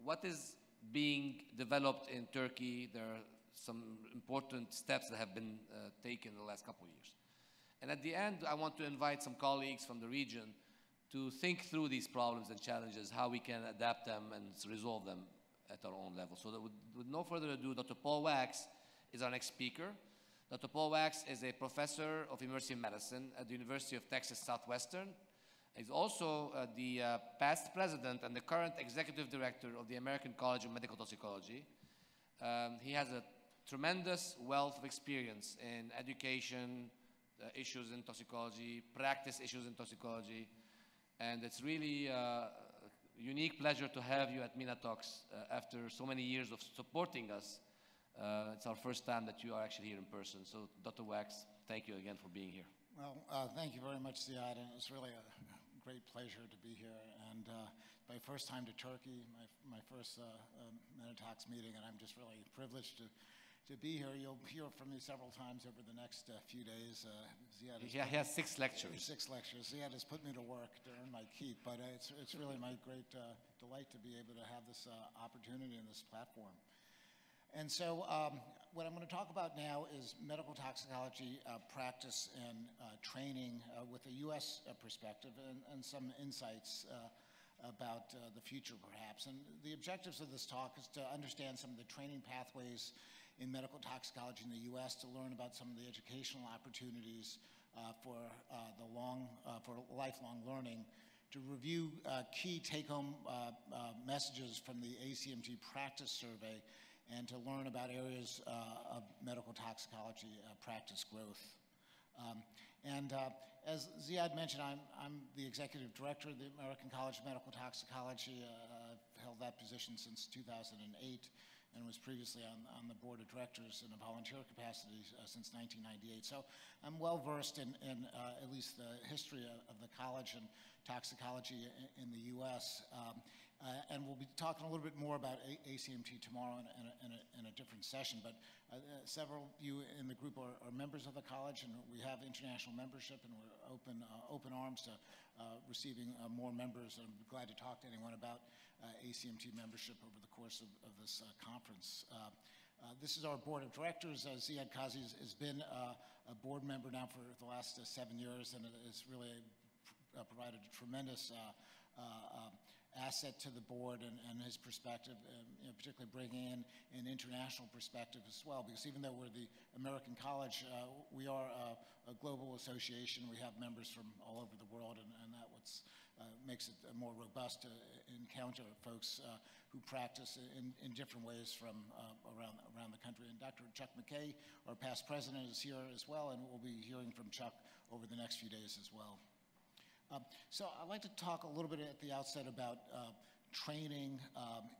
what is being developed in Turkey. There are some important steps that have been taken in the last couple of years. And at the end, I want to invite some colleagues from the region to think through these problems and challenges, how we can adapt them and resolve them at our own level. So that with no further ado, Dr. Paul Wax is our next speaker. Dr. Paul Wax is a professor of emergency medicine at the University of Texas Southwestern. He's also the past president and the current executive director of the American College of Medical Toxicology. He has a tremendous wealth of experience in education, issues in toxicology, practice issues in toxicology, and it's really a unique pleasure to have you at MENATOX after so many years of supporting us. It's our first time that you are actually here in person. So, Dr. Wax, thank you again for being here. Well, thank you very much, Ziad, and it's really a great pleasure to be here. And my first time to Turkey, my first MENATOX meeting, and I'm just really privileged to be here. You'll hear from me several times over the next few days. Ziad he has 6 lectures. 6 lectures. Ziad has put me to work to earn my keep, but it's really my great delight to be able to have this opportunity and this platform. And so what I'm going to talk about now is medical toxicology practice and training with a U.S. perspective and some insights about the future, perhaps. And the objectives of this talk is to understand some of the training pathways in medical toxicology in the U.S., to learn about some of the educational opportunities for lifelong learning, to review key take-home messages from the ACMG practice survey, and to learn about areas of medical toxicology practice growth. As Ziad mentioned, I'm the executive director of the American College of Medical Toxicology. I've held that position since 2008. And was previously on the board of directors in a volunteer capacity since 1998. So I'm well versed in at least the history of the college and toxicology in the U.S. And we'll be talking a little bit more about ACMT tomorrow in a different session. But several of you in the group are members of the college, and we have international membership, and we're open arms to receiving more members. And I'm glad to talk to anyone about ACMT membership over the course of this conference. This is our board of directors. Ziad Kazi has been a board member now for the last 7 years, and has really provided a tremendous asset to the board and his perspective, particularly bringing in an international perspective as well, because even though we're the American College, we are a global association. We have members from all over the world, and that makes it more robust to encounter folks who practice in different ways from around the country. And Dr. Chuck McKay, our past president, is here as well, and we'll be hearing from Chuck over the next few days as well. So I'd like to talk a little bit at the outset about training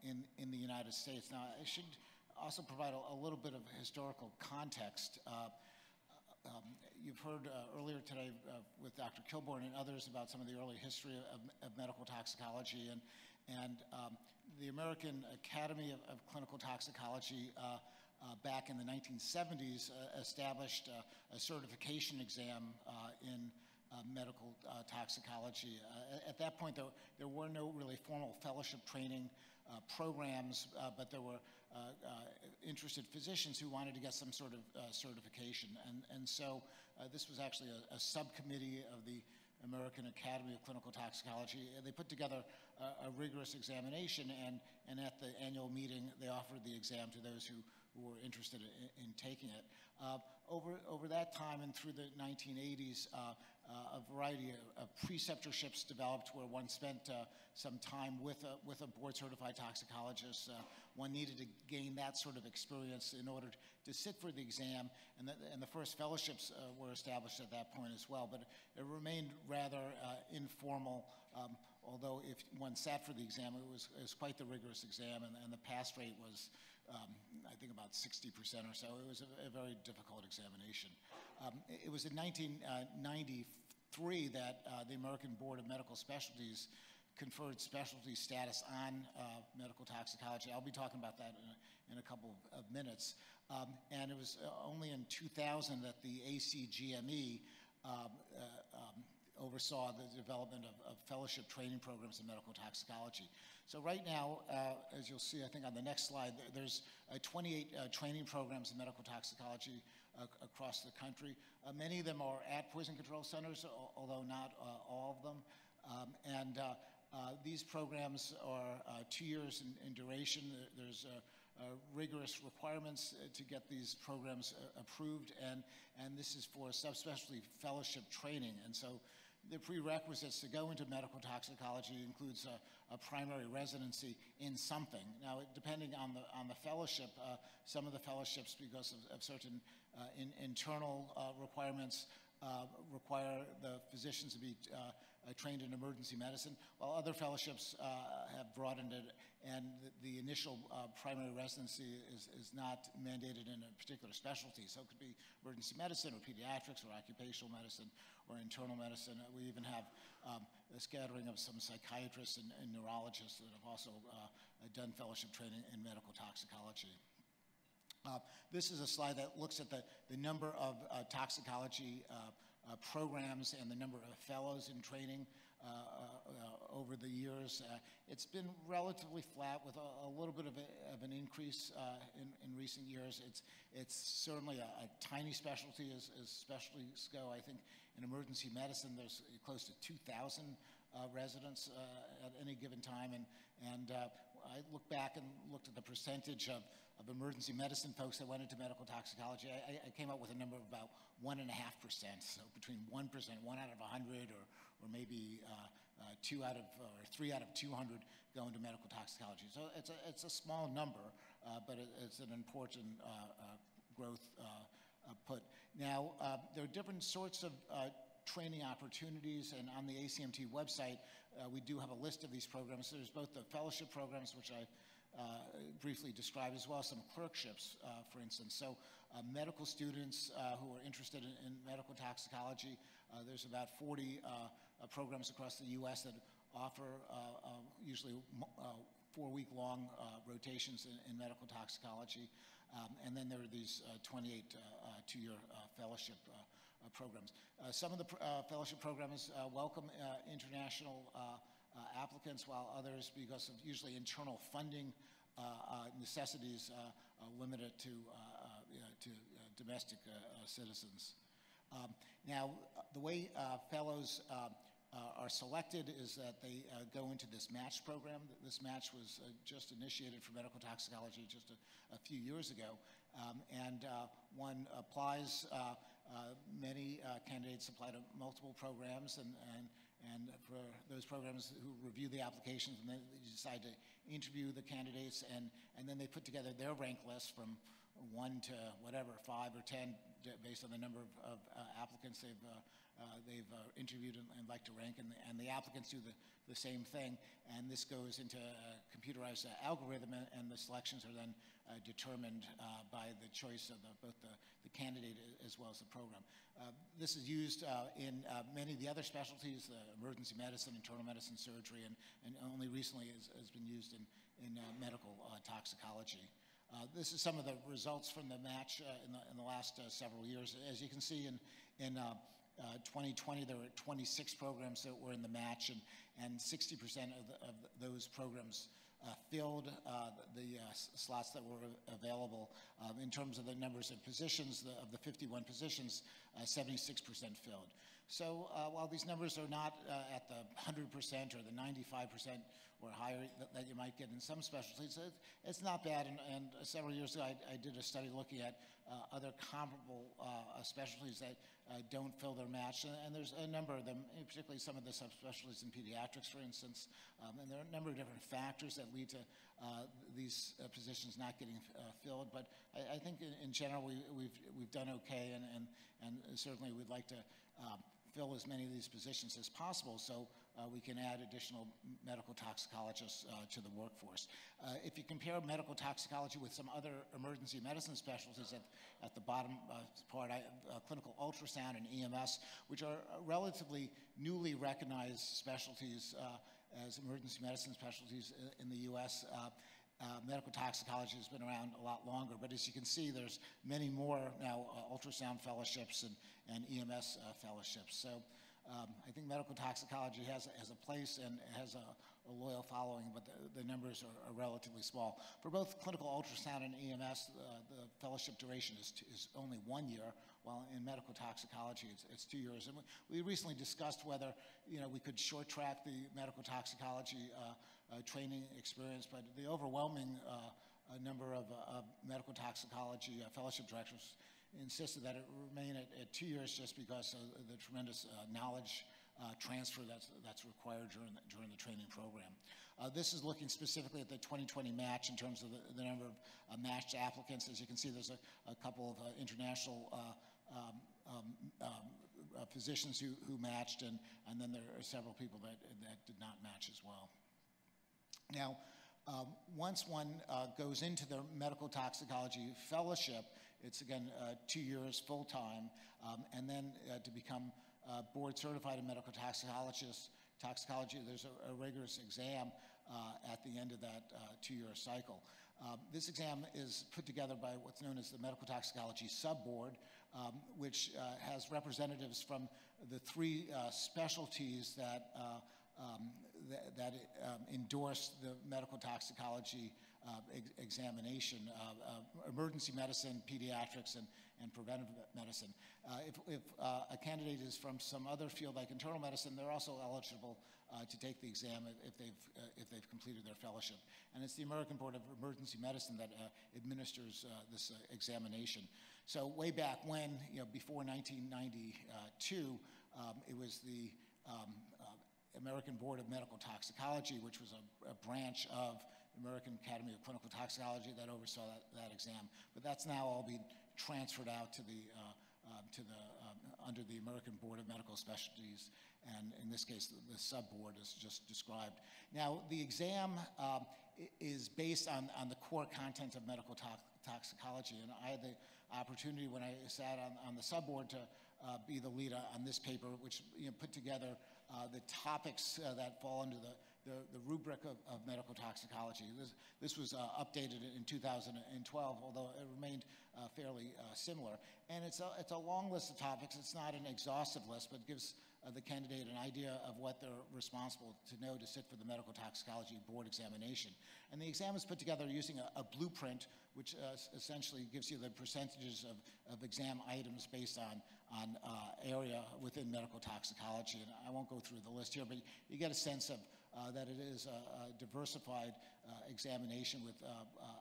in the United States. Now, I should also provide a little bit of historical context. You've heard earlier today with Dr. Kilborn and others about some of the early history of medical toxicology, and the American Academy of Clinical Toxicology back in the 1970s established a certification exam in medical toxicology. At that point, there were no really formal fellowship training programs, but there were interested physicians who wanted to get some sort of certification. And so this was actually a subcommittee of the American Academy of Clinical Toxicology. They put together a rigorous examination, and at the annual meeting, they offered the exam to those who were interested in taking it. Over that time and through the 1980s, a variety of preceptorships developed where one spent some time with a board-certified toxicologist. One needed to gain that sort of experience in order to sit for the exam, and the first fellowships were established at that point as well. But it remained rather informal, although if one sat for the exam, it was quite the rigorous exam, and the pass rate was I think about 60% or so. It was a very difficult examination. It was in 1993 that the American Board of Medical Specialties conferred specialty status on medical toxicology. I'll be talking about that in a couple of minutes. And it was only in 2000 that the ACGME oversaw the development of fellowship training programs in medical toxicology. So right now, as you'll see, I think on the next slide, there's 28 training programs in medical toxicology across the country. Many of them are at poison control centers, although not all of them. These programs are 2 years in duration. There's rigorous requirements to get these programs approved, and this is for subspecialty fellowship training. And so the prerequisites to go into medical toxicology includes a primary residency in something. Now, depending on the fellowship, some of the fellowships, because of certain internal requirements, require the physicians to be trained in emergency medicine, while other fellowships have broadened it, and the initial primary residency is not mandated in a particular specialty. So it could be emergency medicine or pediatrics or occupational medicine or internal medicine. We even have a scattering of some psychiatrists and neurologists that have also done fellowship training in medical toxicology. This is a slide that looks at the number of toxicology programs and the number of fellows in training over the years. It's been relatively flat with a little bit of an increase in recent years. It's certainly a tiny specialty as specialties go. I think in emergency medicine there's close to 2,000 residents at any given time, and I looked back and looked at the percentage of emergency medicine folks that went into medical toxicology. I came up with a number of about 1.5%, so between 1%, 1 out of 100, or maybe 3 out of 200 go into medical toxicology. So it's a small number, but it's an important growth put. Now, there are different sorts of training opportunities, and on the ACMT website, we do have a list of these programs. So there's both the fellowship programs, which I briefly described, as well as some clerkships, for instance. So medical students who are interested in medical toxicology, there's about 40 programs across the U.S. that offer usually 4-week-long rotations in medical toxicology. And then there are these 28 two-year fellowship programs. Some of the fellowship programs welcome international applicants, while others, because of usually internal funding necessities, limit it to domestic citizens. Now, the way fellows are selected is that they go into this match program. This match was just initiated for medical toxicology just a few years ago, and one applies. Many candidates apply to multiple programs, and for those programs who review the applications, and then they decide to interview the candidates, and then they put together their rank list from 1 to whatever, 5 or 10, based on the number of applicants they've interviewed and like to rank, and the applicants do the same thing, and this goes into a computerized algorithm, and the selections are then determined by the choice of both the candidate as well as the program. This is used in many of the other specialties, emergency medicine, internal medicine, surgery, and only recently has been used in medical toxicology. This is some of the results from the match in the last several years. As you can see, in 2020, there were 26 programs that were in the match, and 60% of those programs filled the slots that were available. In terms of the numbers of positions, of the 51 positions, 76% filled. So while these numbers are not at the 100% or the 95% or higher that you might get in some specialties, it's not bad. And several years ago, I did a study looking at other comparable specialties that don't fill their match, and there's a number of them, particularly some of the subspecialties in pediatrics, for instance, and there are a number of different factors that lead to these positions not getting filled. But I think in general we've done okay, and certainly we'd like to fill as many of these positions as possible, so we can add additional medical toxicologists to the workforce. If you compare medical toxicology with some other emergency medicine specialties, at the bottom part, clinical ultrasound and EMS, which are relatively newly recognized specialties as emergency medicine specialties in the U.S., medical toxicology has been around a lot longer, but as you can see, there's many more now ultrasound fellowships and EMS fellowships. So I think medical toxicology has a place and has a loyal following, but the numbers are relatively small. For both clinical ultrasound and EMS, the fellowship duration is only 1 year, while in medical toxicology it's 2 years. And we recently discussed whether we could short track the medical toxicology training experience, but the overwhelming number of medical toxicology fellowship directors insisted that it remain at 2 years, just because of the tremendous knowledge transfer that's required during the training program. This is looking specifically at the 2020 match in terms of the number of matched applicants. As you can see, there's a couple of international physicians who matched, and then there are several people that did not match as well. Now, once one goes into the medical toxicology fellowship, it's again 2 years full-time, and then to become board certified in medical toxicology, there's a rigorous exam at the end of that 2-year cycle. This exam is put together by what's known as the Medical Toxicology Subboard, which has representatives from the 3 specialties that endorse the medical toxicology examination, emergency medicine, pediatrics, and preventive medicine. If a candidate is from some other field like internal medicine, they're also eligible to take the exam if they've completed their fellowship. And it's the American Board of Emergency Medicine that administers this examination. So way back when, before 1992, it was the American Board of Medical Toxicology, which was a branch of the American Academy of Clinical Toxicology that oversaw that exam. But that's now all been transferred out to the under the American Board of Medical Specialties, and in this case, the subboard is just described. Now, the exam is based on the core content of medical toxicology, and I had the opportunity when I sat on the subboard to be the lead on this paper, which put together the topics that fall under the rubric of medical toxicology. This was updated in 2012, although it remained fairly similar. And it's a long list of topics. It's not an exhaustive list, but gives the candidate an idea of what they're responsible to know to sit for the medical toxicology board examination. And the exam is put together using a blueprint, which essentially gives you the percentages of exam items based on area within medical toxicology. And I won't go through the list here, but you get a sense of that it is a diversified examination with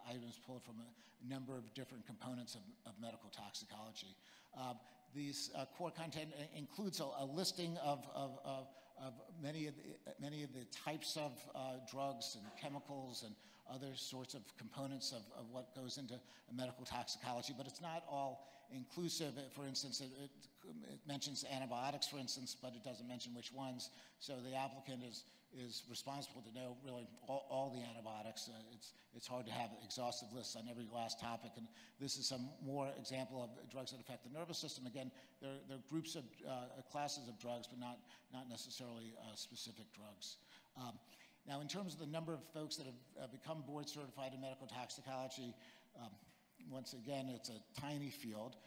items pulled from a number of different components of medical toxicology. These core content includes a listing of many of the types of drugs and chemicals and other sorts of components of what goes into medical toxicology, but it's not all inclusive. For instance, it mentions antibiotics, for instance, but it doesn't mention which ones. So the applicant is responsible to know really all the antibiotics. It's hard to have exhaustive lists on every last topic, and this is some more example of drugs that affect the nervous system. Again, they're groups of classes of drugs, but not necessarily specific drugs. Now, in terms of the number of folks that have become board certified in medical toxicology, once again, it's a tiny field,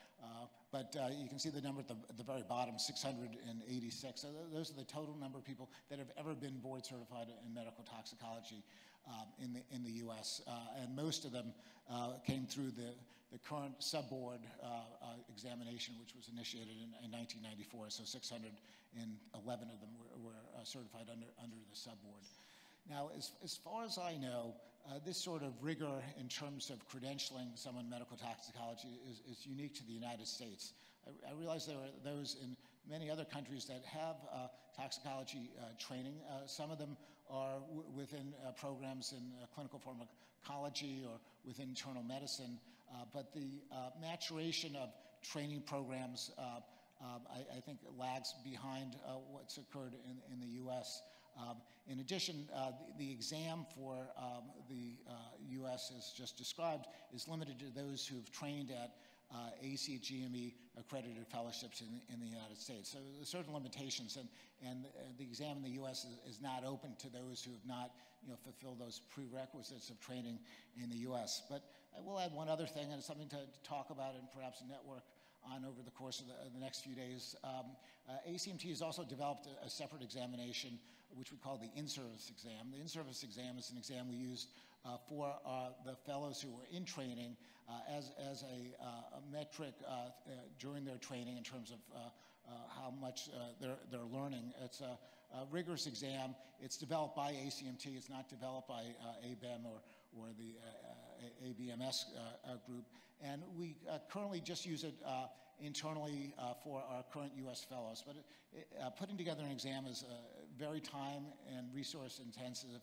but you can see the number at the very bottom, 686. So those are the total number of people that have ever been board certified in medical toxicology in the U.S. And most of them came through the current sub-board examination, which was initiated in 1994. So 611 of them were certified under the sub-board. Now, as far as I know, this sort of rigor in terms of credentialing someone in medical toxicology is unique to the United States. I realize there are those in many other countries that have toxicology training. Some of them are within programs in clinical pharmacology or within internal medicine, but the maturation of training programs, I think, lags behind what's occurred in the U.S. In addition, the exam for the U.S., as just described, is limited to those who have trained at ACGME accredited fellowships in the United States. So there's certain limitations, and the exam in the U.S. is not open to those who have not fulfilled those prerequisites of training in the U.S. But I will add one other thing, and it's something to talk about and perhaps network on over the course of the next few days. ACMT has also developed a separate examination, which we call the in-service exam. The in-service exam is an exam we used for the fellows who were in training as a metric during their training in terms of how much they're learning. It's a rigorous exam. It's developed by ACMT. It's not developed by ABEM or the ABMS group. And we currently just use it internally for our current U.S. fellows. But putting together an exam is a very time and resource intensive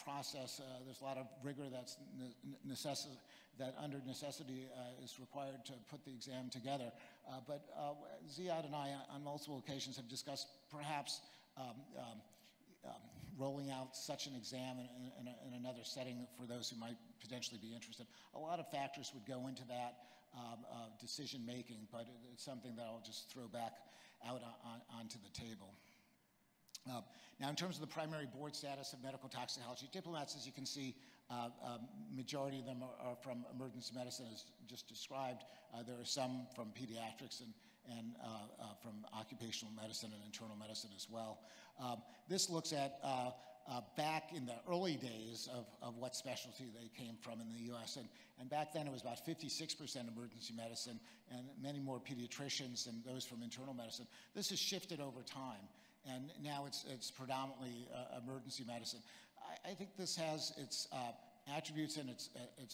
process. There's a lot of rigor that under necessity is required to put the exam together. But Ziad and I on multiple occasions have discussed perhaps rolling out such an exam in another setting for those who might potentially be interested. A lot of factors would go into that decision making, but it's something that I'll just throw back out onto the table. Now, in terms of the primary board status of medical toxicology, diplomats, as you can see, majority of them are from emergency medicine, as just described. There are some from pediatrics and from occupational medicine and internal medicine as well. This looks at back in the early days of what specialty they came from in the U.S. And back then it was about 56% emergency medicine and many more pediatricians and those from internal medicine. This has shifted over time, and now it's predominantly emergency medicine. I think this has its attributes and its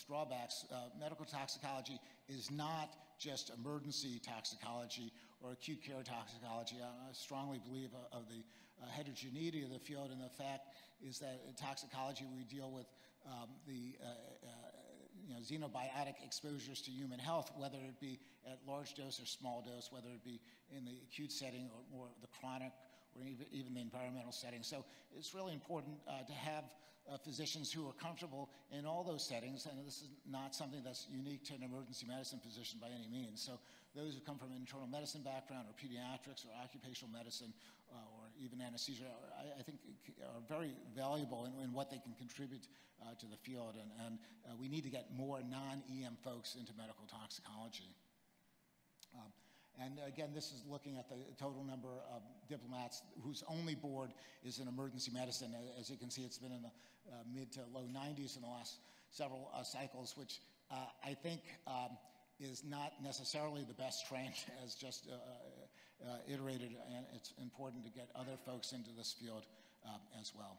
drawbacks. Medical toxicology is not just emergency toxicology or acute care toxicology. I strongly believe of the heterogeneity of the field, and the fact is that in toxicology we deal with the xenobiotic exposures to human health, whether it be at large dose or small dose, whether it be in the acute setting or more the chronic or even the environmental setting. So it's really important to have physicians who are comfortable in all those settings, and this is not something that's unique to an emergency medicine physician by any means. So those who come from an internal medicine background or pediatrics or occupational medicine or even anesthesia, I think are very valuable in what they can contribute to the field, and we need to get more non-EM folks into medical toxicology. And again, this is looking at the total number of diplomats whose only board is in emergency medicine. As you can see, it's been in the mid to low 90s in the last several cycles, which I think is not necessarily the best trend, as just iterated, and it's important to get other folks into this field as well.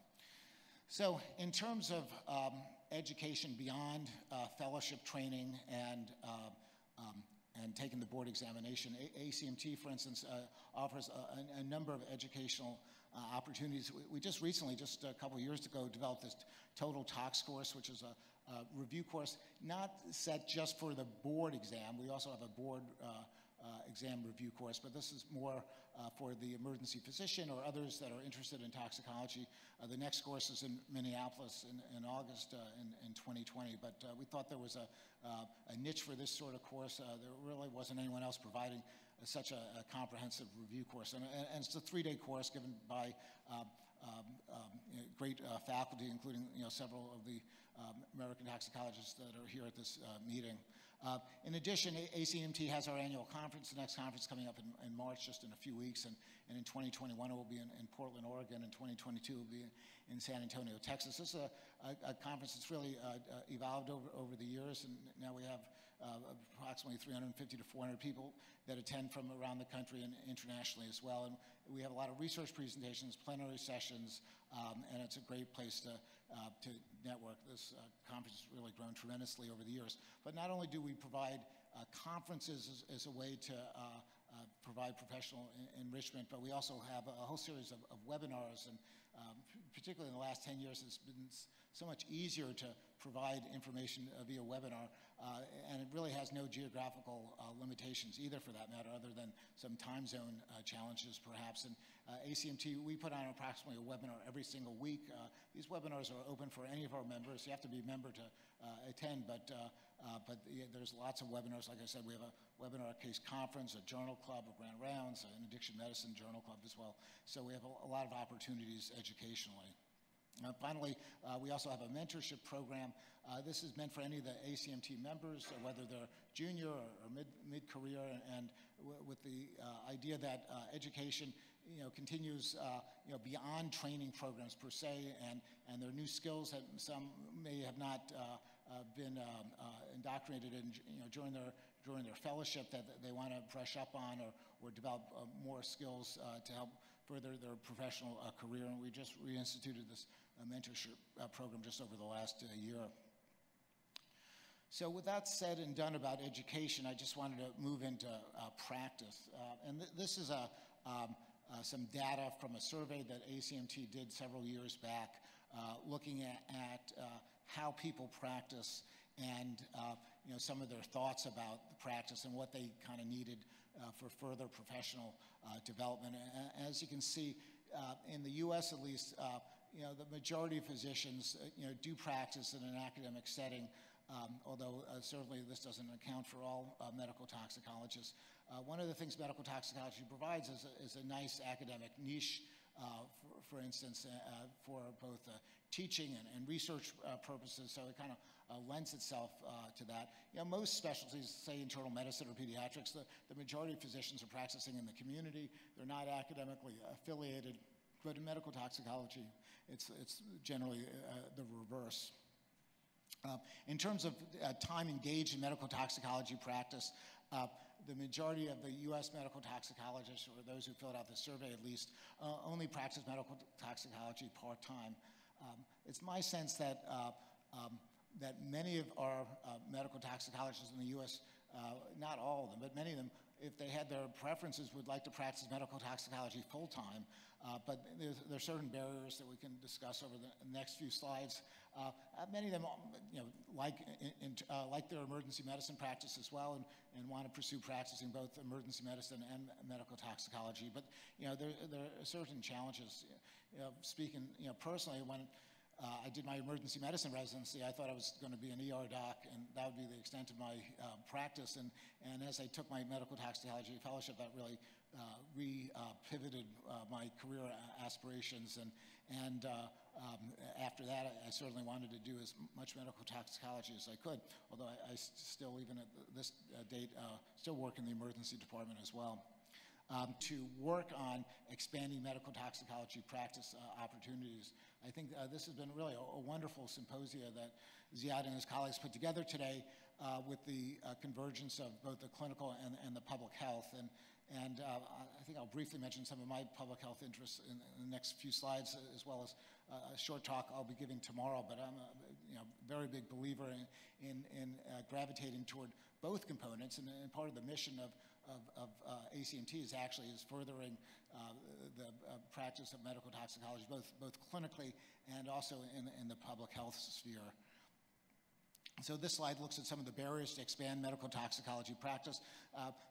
So in terms of education beyond fellowship training and taking the board examination, ACMT, for instance, offers a number of educational opportunities. We just recently, just a couple of years ago, developed this Total Tox course, which is a review course not set just for the board exam. We also have a board exam review course, but this is more for the emergency physician or others that are interested in toxicology. The next course is in Minneapolis in August in 2020, but we thought there was a niche for this sort of course. There really wasn't anyone else providing such a comprehensive review course. And it's a 3-day course given by great faculty, including several of the American toxicologists that are here at this meeting. In addition, ACMT has our annual conference. The next conference coming up in March, just in a few weeks, and in 2021 it will be in Portland, Oregon, and 2022 will be in San Antonio, Texas. This is a conference that's really evolved over the years, and now we have approximately 350 to 400 people that attend from around the country and internationally as well. And we have a lot of research presentations, plenary sessions, and it's a great place to network. This conference has really grown tremendously over the years. But not only do we provide conferences as a way to provide professional enrichment, but we also have a whole series of webinars, and particularly in the last 10 years, it's been so much easier to provide information via webinar, and it really has no geographical limitations either, for that matter, other than some time zone challenges perhaps. And ACMT, we put on approximately a webinar every single week. These webinars are open for any of our members. You have to be a member to attend, but there's lots of webinars. Like I said, we have a webinar case conference, a journal club, a grand rounds, an addiction medicine journal club as well. So we have a lot of opportunities educationally. Finally, we also have a mentorship program. This is meant for any of the ACMT members, whether they're junior or mid-career, and with the idea that education continues beyond training programs per se, and there are new skills that some may have not been indoctrinated in during their fellowship that they want to brush up on or develop more skills to help further their professional career. And we just reinstituted this mentorship program just over the last year. So with that said and done about education, I just wanted to move into practice. And this is some data from a survey that ACMT did several years back, looking at how people practice and some of their thoughts about the practice and what they kind of needed for further professional development. As you can see, in the U.S. at least, the majority of physicians do practice in an academic setting, although certainly this doesn't account for all medical toxicologists. One of the things medical toxicology provides is a nice academic niche, for instance, for both teaching and research purposes, so it kind of lends itself to that. Most specialties, say internal medicine or pediatrics, the majority of physicians are practicing in the community. They're not academically affiliated, but in medical toxicology, it's generally the reverse. In terms of time engaged in medical toxicology practice, the majority of the U.S. medical toxicologists, or those who filled out the survey at least, only practice medical toxicology part-time. It's my sense that that many of our medical toxicologists in the U.S., not all of them, but many of them, if they had their preferences, would like to practice medical toxicology full-time. But there are certain barriers that we can discuss over the next few slides. Many of them, like their emergency medicine practice as well, and want to pursue practicing both emergency medicine and medical toxicology. But there are certain challenges. Speaking personally, when I did my emergency medicine residency, I thought I was going to be an ER doc, and that would be the extent of my practice. And as I took my medical toxicology fellowship, that really pivoted my career aspirations. And After that, I certainly wanted to do as much medical toxicology as I could, although I still, even at this date, still work in the emergency department as well. To work on expanding medical toxicology practice opportunities. I think this has been really a wonderful symposia that Ziad and his colleagues put together today with the convergence of both the clinical and the public health. And I think I'll briefly mention some of my public health interests in the next few slides, as well as a short talk I'll be giving tomorrow. But I'm a very big believer in gravitating toward both components, and part of the mission of ACMT is furthering the practice of medical toxicology, both clinically and also in the public health sphere. So this slide looks at some of the barriers to expand medical toxicology practice.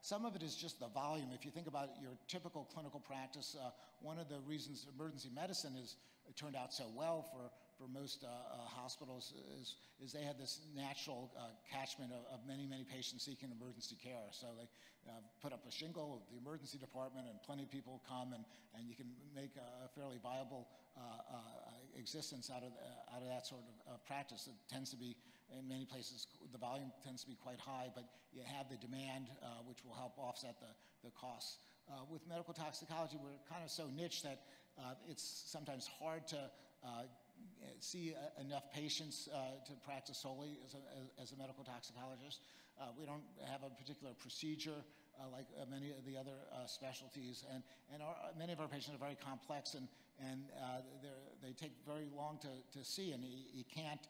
Some of it is just the volume. If you think about your typical clinical practice, one of the reasons emergency medicine it turned out so well for most hospitals is they had this natural catchment of many patients seeking emergency care. So they put up a shingle at the emergency department, and plenty of people come, and you can make a fairly viable existence out of that sort of practice. It tends to be, in many places, the volume tends to be quite high, but you have the demand, which will help offset the costs. With medical toxicology, we're kind of so niche that it's sometimes hard to see enough patients to practice solely as a medical toxicologist. We don't have a particular procedure like many of the other specialties, and many of our patients are very complex, and they take very long to see, and you can't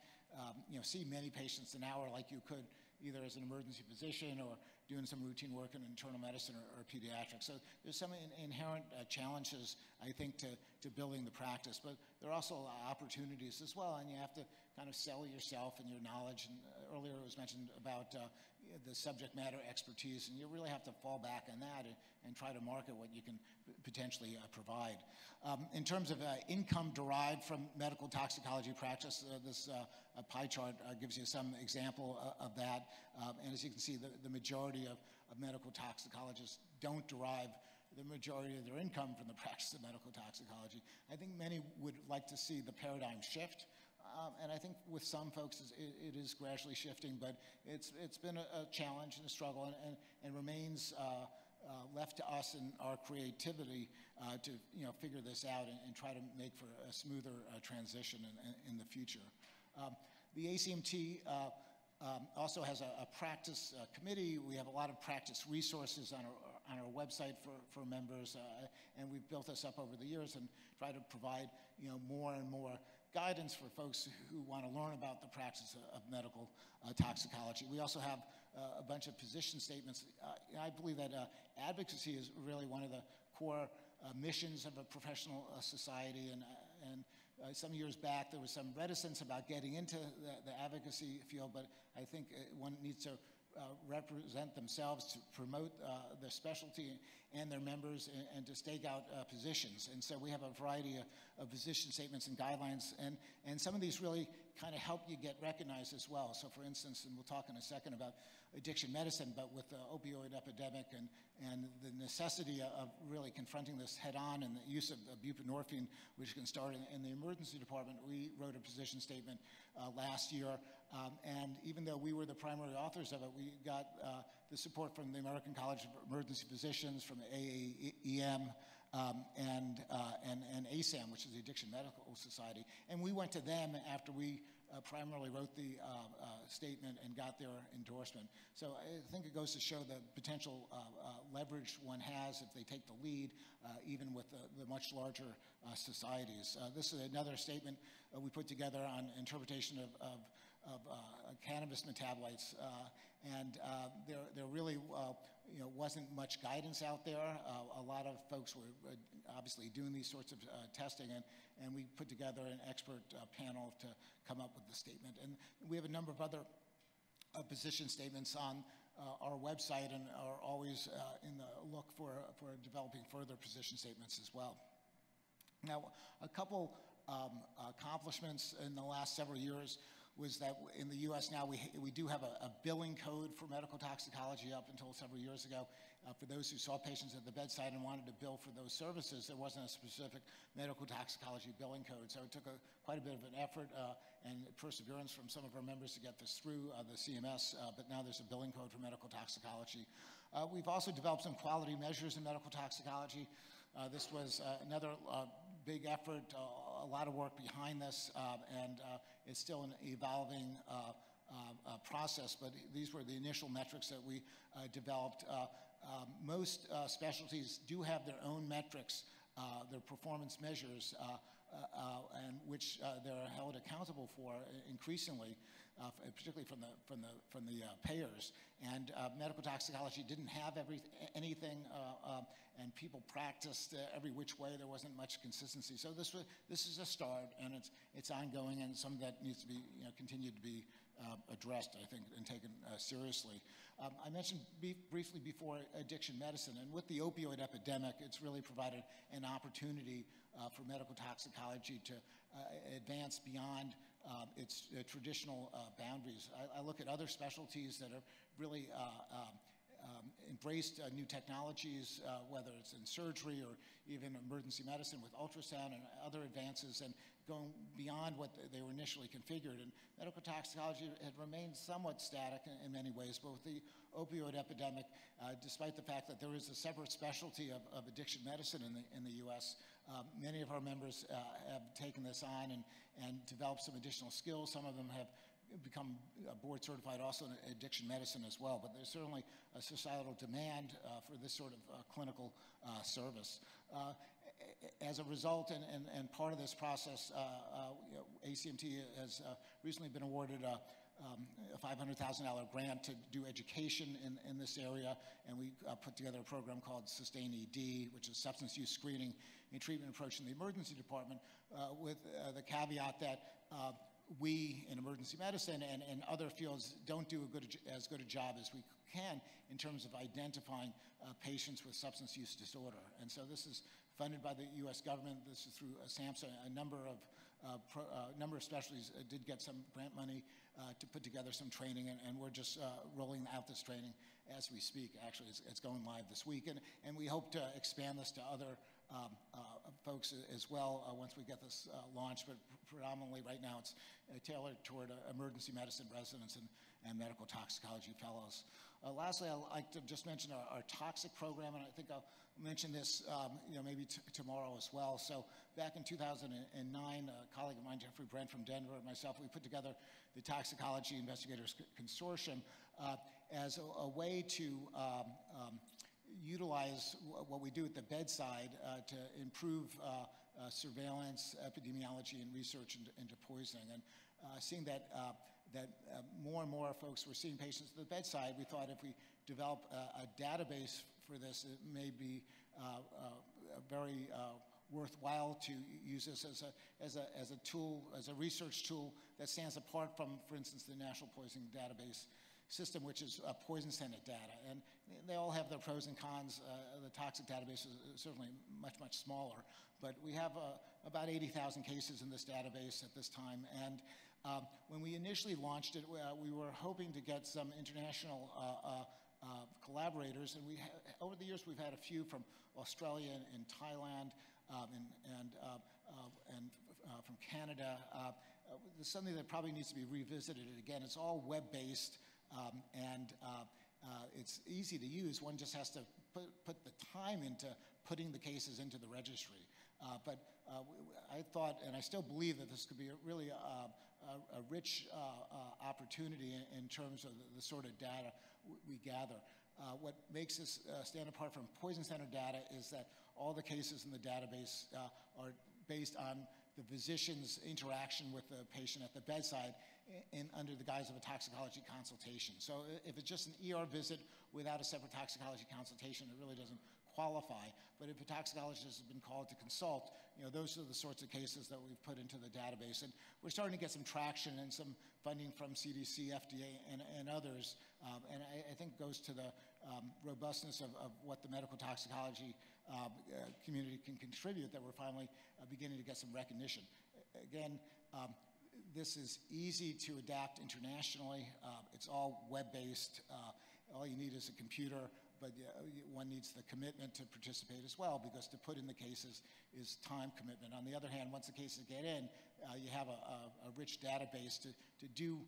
see many patients an hour like you could either as an emergency physician or doing some routine work in internal medicine or pediatrics. So there's some inherent challenges, I think, to building the practice, but there are also opportunities as well, and you have to kind of sell yourself and your knowledge. And earlier it was mentioned about the subject matter expertise, and you really have to fall back on that and try to market what you can potentially provide. In terms of income derived from medical toxicology practice, this pie chart gives you some example of that. And as you can see, the majority of medical toxicologists don't derive the majority of their income from the practice of medical toxicology. I think many would like to see the paradigm shift. And I think with some folks it is gradually shifting, but it's been a challenge and a struggle, and remains left to us and our creativity to figure this out and try to make for a smoother transition in the future. The ACMT also has a practice committee. We have a lot of practice resources on our website for members, and we've built this up over the years and try to provide more and more guidance for folks who want to learn about the practice of medical toxicology. We also have a bunch of position statements. I believe that advocacy is really one of the core missions of a professional society, and some years back there was some reticence about getting into the advocacy field, but I think one needs to represent themselves to promote their specialty and their members, and to stake out positions. And so we have a variety of position statements and guidelines, and some of these really kind of help you get recognized as well. So for instance, and we'll talk in a second about addiction medicine, but with the opioid epidemic and the necessity of really confronting this head on, and the use of buprenorphine, which can start in the emergency department, we wrote a position statement last year. And even though we were the primary authors of it, we got the support from the American College of Emergency Physicians, from AAEM, and ASAM, which is the Addiction Medical Society. And we went to them after we primarily wrote the statement and got their endorsement. So I think it goes to show the potential leverage one has if they take the lead, even with the much larger societies. This is another statement we put together on interpretation of cannabis metabolites, and there really wasn't much guidance out there. A lot of folks were obviously doing these sorts of testing, and we put together an expert panel to come up with the statement. And we have a number of other position statements on our website, and are always in the look for developing further position statements as well. Now, a couple accomplishments in the last several years. was that in the U.S. now we do have a billing code for medical toxicology. Up until several years ago, for those who saw patients at the bedside and wanted to bill for those services, there wasn't a specific medical toxicology billing code. So it took quite a bit of an effort and perseverance from some of our members to get this through the CMS, but now there's a billing code for medical toxicology. We've also developed some quality measures in medical toxicology. This was another big effort, a lot of work behind this, and it's still an evolving process, but these were the initial metrics that we developed. Most specialties do have their own metrics, their performance measures, and which they're held accountable for increasingly, particularly from the payers. And medical toxicology didn't have anything, and people practiced every which way. There wasn't much consistency. So this is a start, and it's ongoing, and something that needs to be continued to be addressed, I think, and taken seriously. I mentioned briefly before addiction medicine, and with the opioid epidemic, it's really provided an opportunity for medical toxicology to advance beyond its traditional boundaries. I look at other specialties that have really embraced new technologies, whether it's in surgery or even emergency medicine with ultrasound and other advances, and going beyond what they were initially configured. And medical toxicology had remained somewhat static in many ways, but with the opioid epidemic, despite the fact that there is a separate specialty of addiction medicine in the U.S., many of our members have taken this on and developed some additional skills. Some of them have become board certified also in addiction medicine as well, but there's certainly a societal demand for this sort of clinical service. As a result, and part of this process, ACMT has recently been awarded a $500,000 grant to do education in this area, and we put together a program called Sustain ED, which is substance use screening and treatment approach in the emergency department, with the caveat that we in emergency medicine and other fields don't do as good a job as we can in terms of identifying patients with substance use disorder. And so this is funded by the U.S. government. This is through SAMHSA. A number of specialties did get some grant money to put together some training, and we're just rolling out this training as we speak. Actually, it's going live this week, and we hope to expand this to other folks as well once we get this launched, but predominantly right now it's tailored toward emergency medicine residents and medical toxicology fellows. Lastly, I'd like to just mention our toxic program, and I think I'll mention this maybe tomorrow as well. So back in 2009, a colleague of mine, Jeffrey Brent from Denver, and myself, we put together the Toxicology Investigators Consortium as a way to utilize what we do at the bedside to improve surveillance, epidemiology, and research into poisoning. And seeing that more and more folks were seeing patients at the bedside, we thought if we develop a database for this, it may be very worthwhile to use this as a tool, as a research tool that stands apart from, for instance, the National Poisoning Database System, which is poison center data. And they all have their pros and cons. The toxic database is certainly much, much smaller, but we have about 80,000 cases in this database at this time. And when we initially launched it, we were hoping to get some international collaborators, and over the years we've had a few from Australia and Thailand and from Canada. There's something that probably needs to be revisited. Again, it's all web-based, and it's easy to use. One just has to put the time into putting the cases into the registry. But I thought, and I still believe, that this could be really a rich opportunity in terms of the sort of data we gather. What makes this stand apart from poison center data is that all the cases in the database are based on the physician's interaction with the patient at the bedside under the guise of a toxicology consultation. So if it's just an ER visit without a separate toxicology consultation, it really doesn't qualify. But if a toxicologist has been called to consult, those are the sorts of cases that we've put into the database. And we're starting to get some traction and some funding from CDC, FDA, and others. And I think goes to the robustness of what the medical toxicology community can contribute, that we're finally beginning to get some recognition. Again, this is easy to adapt internationally. It's all web-based. All you need is a computer, but one needs the commitment to participate as well, because to put in the cases is time commitment. On the other hand, once the cases get in, you have a rich database to do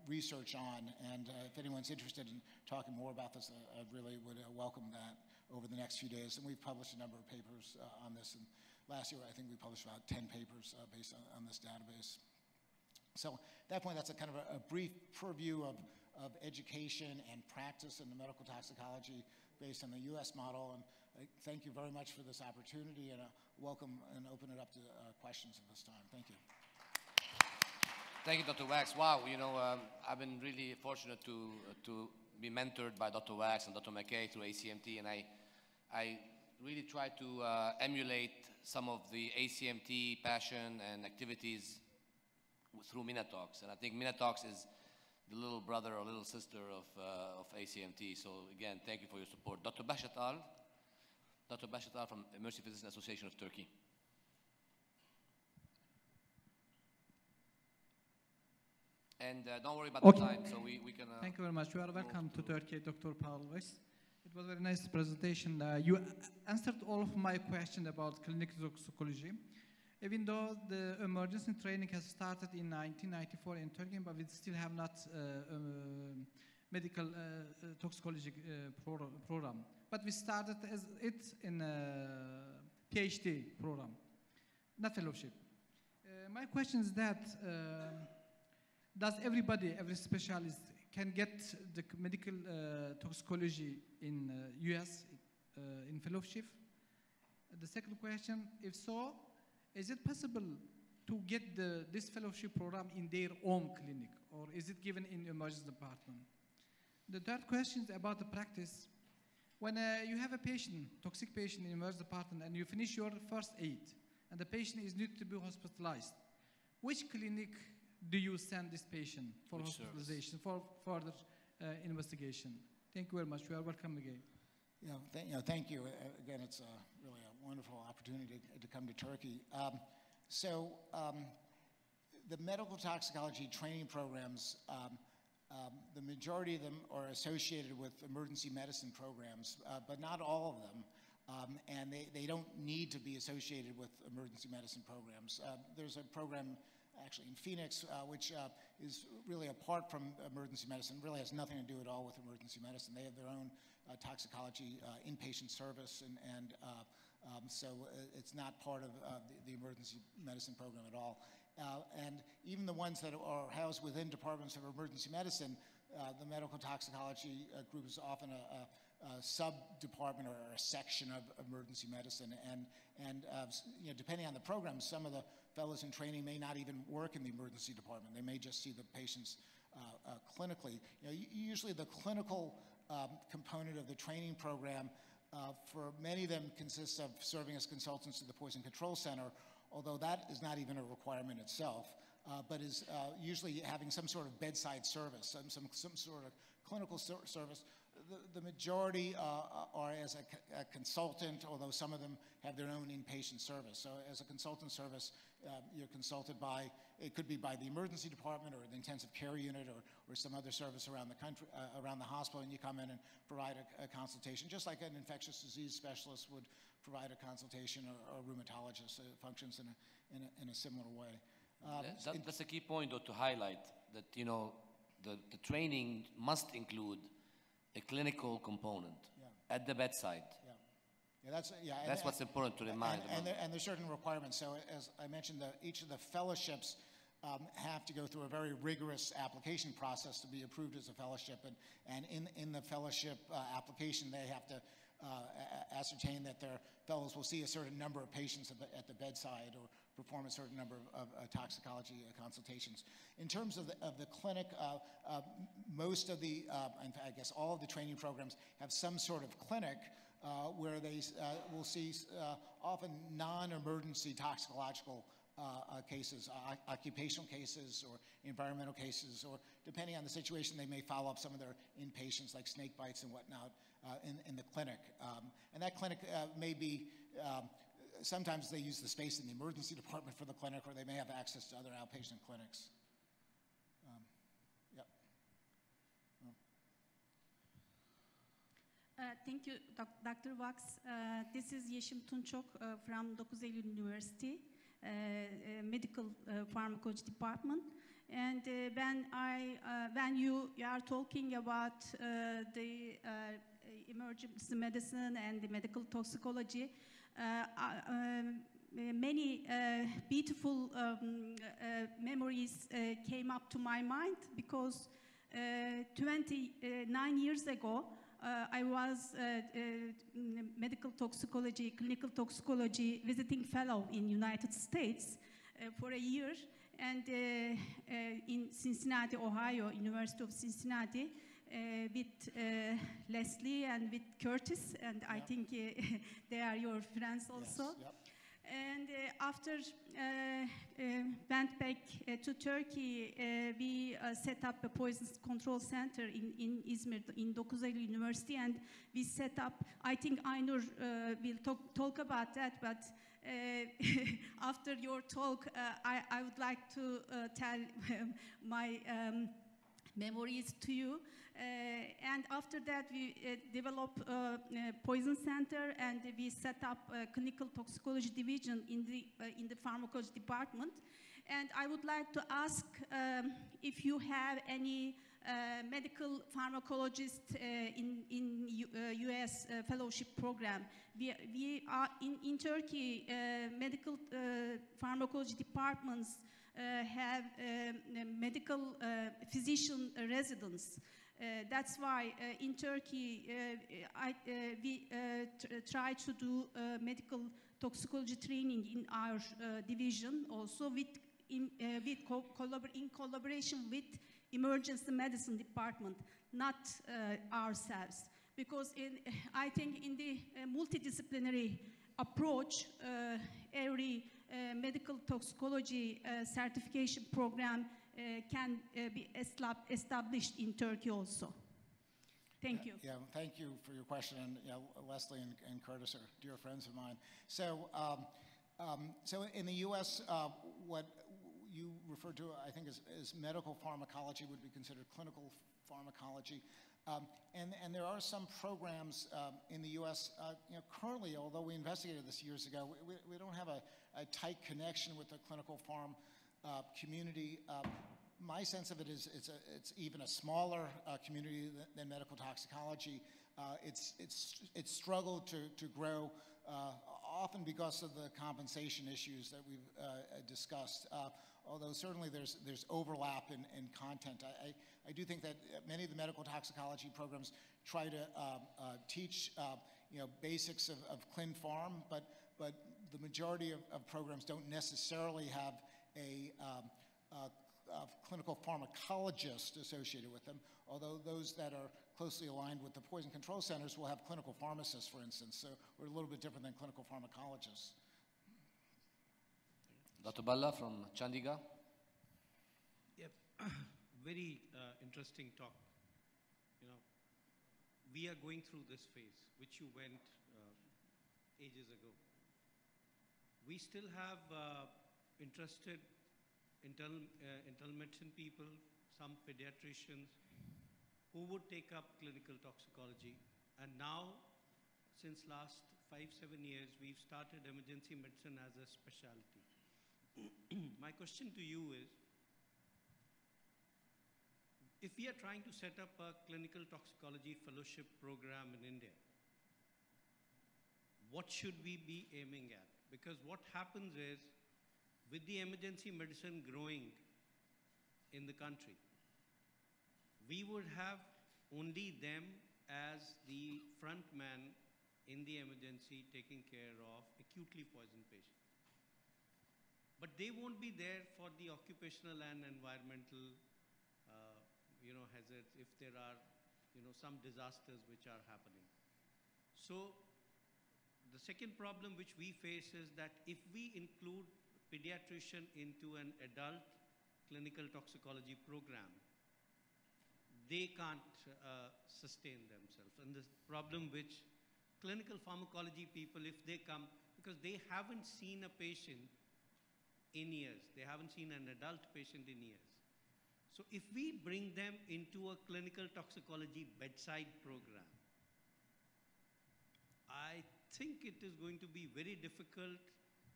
research on, and if anyone's interested in talking more about this, I really would welcome that over the next few days. And we've published a number of papers on this, and last year I think we published about 10 papers based on this database. So at that point, that's a kind of a brief purview of education and practice in the medical toxicology based on the US model. And I thank you very much for this opportunity, and welcome and open it up to questions at this time. Thank you. Thank you, Dr. Wax. Wow, you know, I've been really fortunate to be mentored by Dr. Wax and Dr. McKay through ACMT, and I really try to emulate some of the ACMT passion and activities through MENATOX. And I think MENATOX is the little brother or little sister of ACMT. So again, thank you for your support. Dr. Bashatal from Emergency Physician Association of Turkey. And don't worry about the time, so we can... Thank you very much. You are welcome to Turkey, Dr. Paul Weiss. It was a very nice presentation. You answered all of my questions about clinical toxicology. Even though the emergency training has started in 1994 in Turkey, but we still have not medical toxicology program. But we started it in a PhD program, not fellowship. My question is that, does everybody, every specialist, can get the medical toxicology in US in fellowship? The second question, if so, is it possible to get this fellowship program in their own clinic, or is it given in emergency department? The third question is about the practice. When you have a patient, toxic patient in emergency department, and you finish your first aid, and the patient is need to be hospitalized, which clinic do you send this patient for hospitalization, for further investigation? Thank you very much. You are welcome again. Thank you. Again, it's really a wonderful opportunity to come to Turkey. The medical toxicology training programs, the majority of them are associated with emergency medicine programs, but not all of them. And they don't need to be associated with emergency medicine programs. There's a program actually in Phoenix, which is really apart from emergency medicine, really has nothing to do at all with emergency medicine. They have their own toxicology inpatient service, and so it's not part of the emergency medicine program at all. And even the ones that are housed within departments of emergency medicine, the medical toxicology group is often a sub-department or a section of emergency medicine. And depending on the program, some of the fellows in training may not even work in the emergency department. They may just see the patients clinically. Usually the clinical component of the training program for many of them consists of serving as consultants to the Poison Control Center, although that is not even a requirement itself, but is usually having some sort of bedside service, some sort of clinical service. The majority are as a consultant, although some of them have their own inpatient service. So as a consultant service, you're consulted by, it could be by the emergency department or the intensive care unit or some other service around the country, around the hospital, and you come in and provide a consultation, just like an infectious disease specialist would provide a consultation, or a rheumatologist. It functions in a similar way. That's a key point, though, to highlight that, the training must include a clinical component at the bedside. That's what's important to remind. And there's certain requirements. So as I mentioned, each of the fellowships have to go through a very rigorous application process to be approved as a fellowship. And in the fellowship application, they have to ascertain that their fellows will see a certain number of patients at the bedside, or perform a certain number of toxicology consultations. In terms of the clinic, most of the, in fact, I guess all of the training programs have some sort of clinic where they will see often non-emergency toxicological cases, occupational cases or environmental cases, or depending on the situation, they may follow up some of their inpatients like snake bites and whatnot in the clinic. And that clinic may be sometimes they use the space in the emergency department for the clinic, or they may have access to other outpatient clinics. Yep. Thank you, Dr. Wax. This is Yeşim Tunçok from 9 Eylül University, Medical Pharmacology Department. And when you are talking about the emergency medicine and the medical toxicology, many beautiful memories came up to my mind, because 29 years ago, I was medical toxicology, clinical toxicology visiting fellow in United States for a year, and in Cincinnati, Ohio, University of Cincinnati, with Leslie and with Curtis, and I think they are your friends also. Yes, yep. And after went back to Turkey, we set up a poison control center in Izmir, in 9 Eylül University, and we set up, I think Aynur will talk about that, but after your talk, I would like to tell my memories to you. And after that, we developed a poison center, and we set up a clinical toxicology division in the pharmacology department. And I would like to ask if you have any medical pharmacologist in U.S. fellowship program. We are in Turkey, medical pharmacology departments have medical physician residents. That's why in Turkey we try to do medical toxicology training in our division, also in collaboration with emergency medicine department, not ourselves. Because I think in the multidisciplinary approach, every medical toxicology certification program can be established in Turkey also. Thank you. Yeah, thank you for your question. And Leslie and Curtis are dear friends of mine. So, so in the U.S., what you referred to, I think, as medical pharmacology would be considered clinical pharmacology. And there are some programs in the U.S. Currently, although we investigated this years ago, we don't have a tight connection with the clinical pharm community. My sense of it is it's even a smaller community than medical toxicology. It's struggled to grow, often because of the compensation issues that we've discussed. Although certainly there's overlap in content. I do think that many of the medical toxicology programs try to teach basics of clin pharm, but the majority of programs don't necessarily have a clinical pharmacologist associated with them, although those that are closely aligned with the poison control centers will have clinical pharmacists, for instance. So we're a little bit different than clinical pharmacologists. Dr. Balla from Chandigarh. Yep, very interesting talk. We are going through this phase, which you went ages ago. We still have interested internal medicine people, some pediatricians, who would take up clinical toxicology. And now, since last 5-7 years, we've started emergency medicine as a specialty. My question to you is, if we are trying to set up a clinical toxicology fellowship program in India, what should we be aiming at? Because what happens is, with the emergency medicine growing in the country, we would have only them as the front man in the emergency taking care of acutely poisoned patients. But they won't be there for the occupational and environmental hazards if there are some disasters which are happening. So the second problem which we face is that if we include pediatrician into an adult clinical toxicology program, they can't sustain themselves. And the problem which clinical pharmacology people, if they come, because they haven't seen a patient in years. They haven't seen an adult patient in years. So if we bring them into a clinical toxicology bedside program, I think it is going to be very difficult.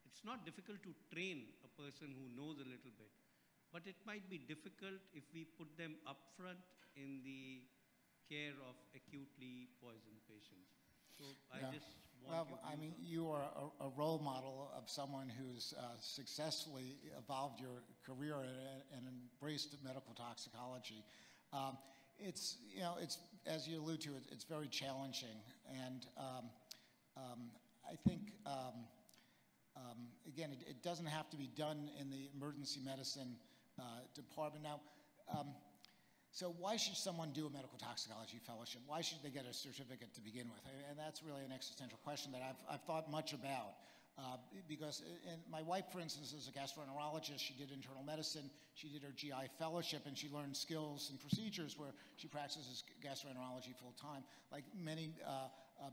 It's not difficult to train a person who knows a little bit, but it might be difficult if we put them up front in the care of acutely poisoned patients. So I just want I mean, you are a role model of someone who's successfully evolved your career and embraced medical toxicology. It's, you know, it's, as you allude to, it's very challenging. And I think, again, it doesn't have to be done in the emergency medicine department. Now, so why should someone do a medical toxicology fellowship? Why should they get a certificate to begin with? And that's really an existential question that I've thought much about. Because my wife, for instance, is a gastroenterologist. She did internal medicine. She did her GI fellowship, and she learned skills and procedures where she practices gastroenterology full time. Like many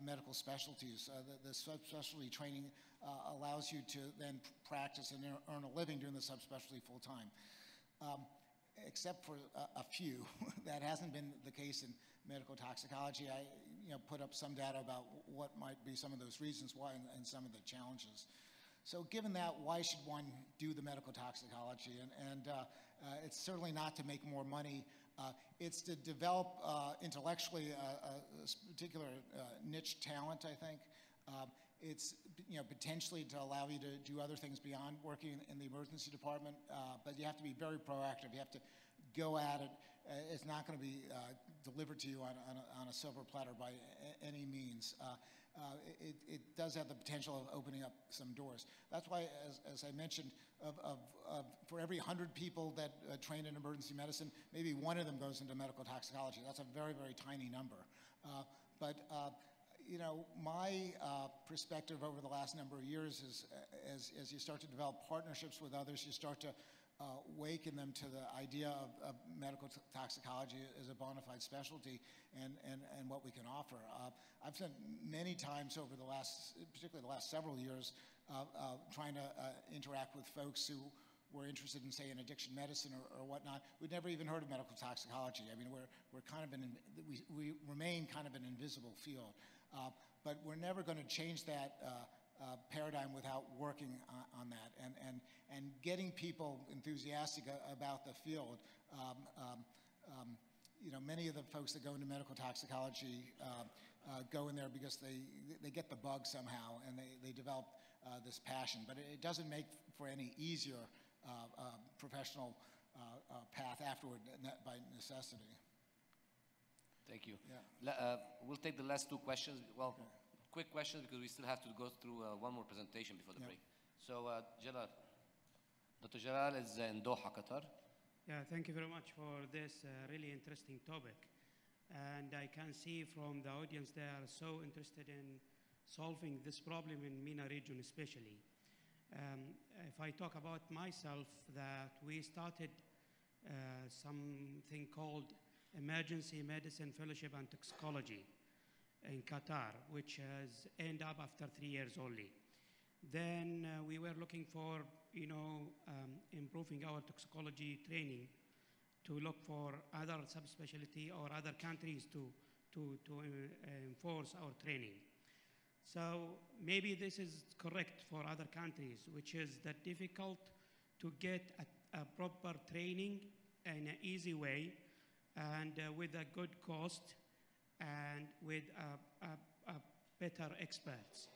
medical specialties, the subspecialty training allows you to then practice and earn a living doing the subspecialty full time. Except for a few. That hasn't been the case in medical toxicology. I put up some data about what might be some of those reasons why and some of the challenges. So given that, why should one do the medical toxicology? And it's certainly not to make more money. It's to develop intellectually a particular niche talent, I think. It's potentially to allow you to do other things beyond working in the emergency department, but you have to be very proactive. You have to go at it. It's not going to be delivered to you on a silver platter by any means. It does have the potential of opening up some doors. That's why, as I mentioned, for every 100 people that train in emergency medicine, maybe one of them goes into medical toxicology. That's a very, very tiny number. My perspective over the last number of years is as you start to develop partnerships with others, you start to waken them to the idea of medical toxicology as a bona fide specialty and what we can offer. I've spent many times over the last, particularly the last several years, trying to interact with folks who were interested in, say, in addiction medicine or whatnot. We'd never even heard of medical toxicology. I mean, we're kind of we remain kind of an invisible field. But we're never going to change that paradigm without working on that and getting people enthusiastic about the field. Many of the folks that go into medical toxicology go in there because they get the bug somehow and they develop this passion. But it doesn't make for any easier professional path afterward by necessity. Thank you. Yeah. We'll take the last two questions. Well, quick questions because we still have to go through one more presentation before the break. So, Jalal. Dr. Jalal is in Doha, Qatar. Yeah, thank you very much for this really interesting topic. And I can see from the audience they are so interested in solving this problem in MENA region especially. If I talk about myself, that we started something called Emergency Medicine Fellowship and Toxicology in Qatar, which has ended up after 3 years only. Then we were looking for, improving our toxicology training to look for other subspecialty or other countries to enforce our training. So maybe this is correct for other countries, which is that difficult to get a proper training in an easy way and with a good cost and with better experts.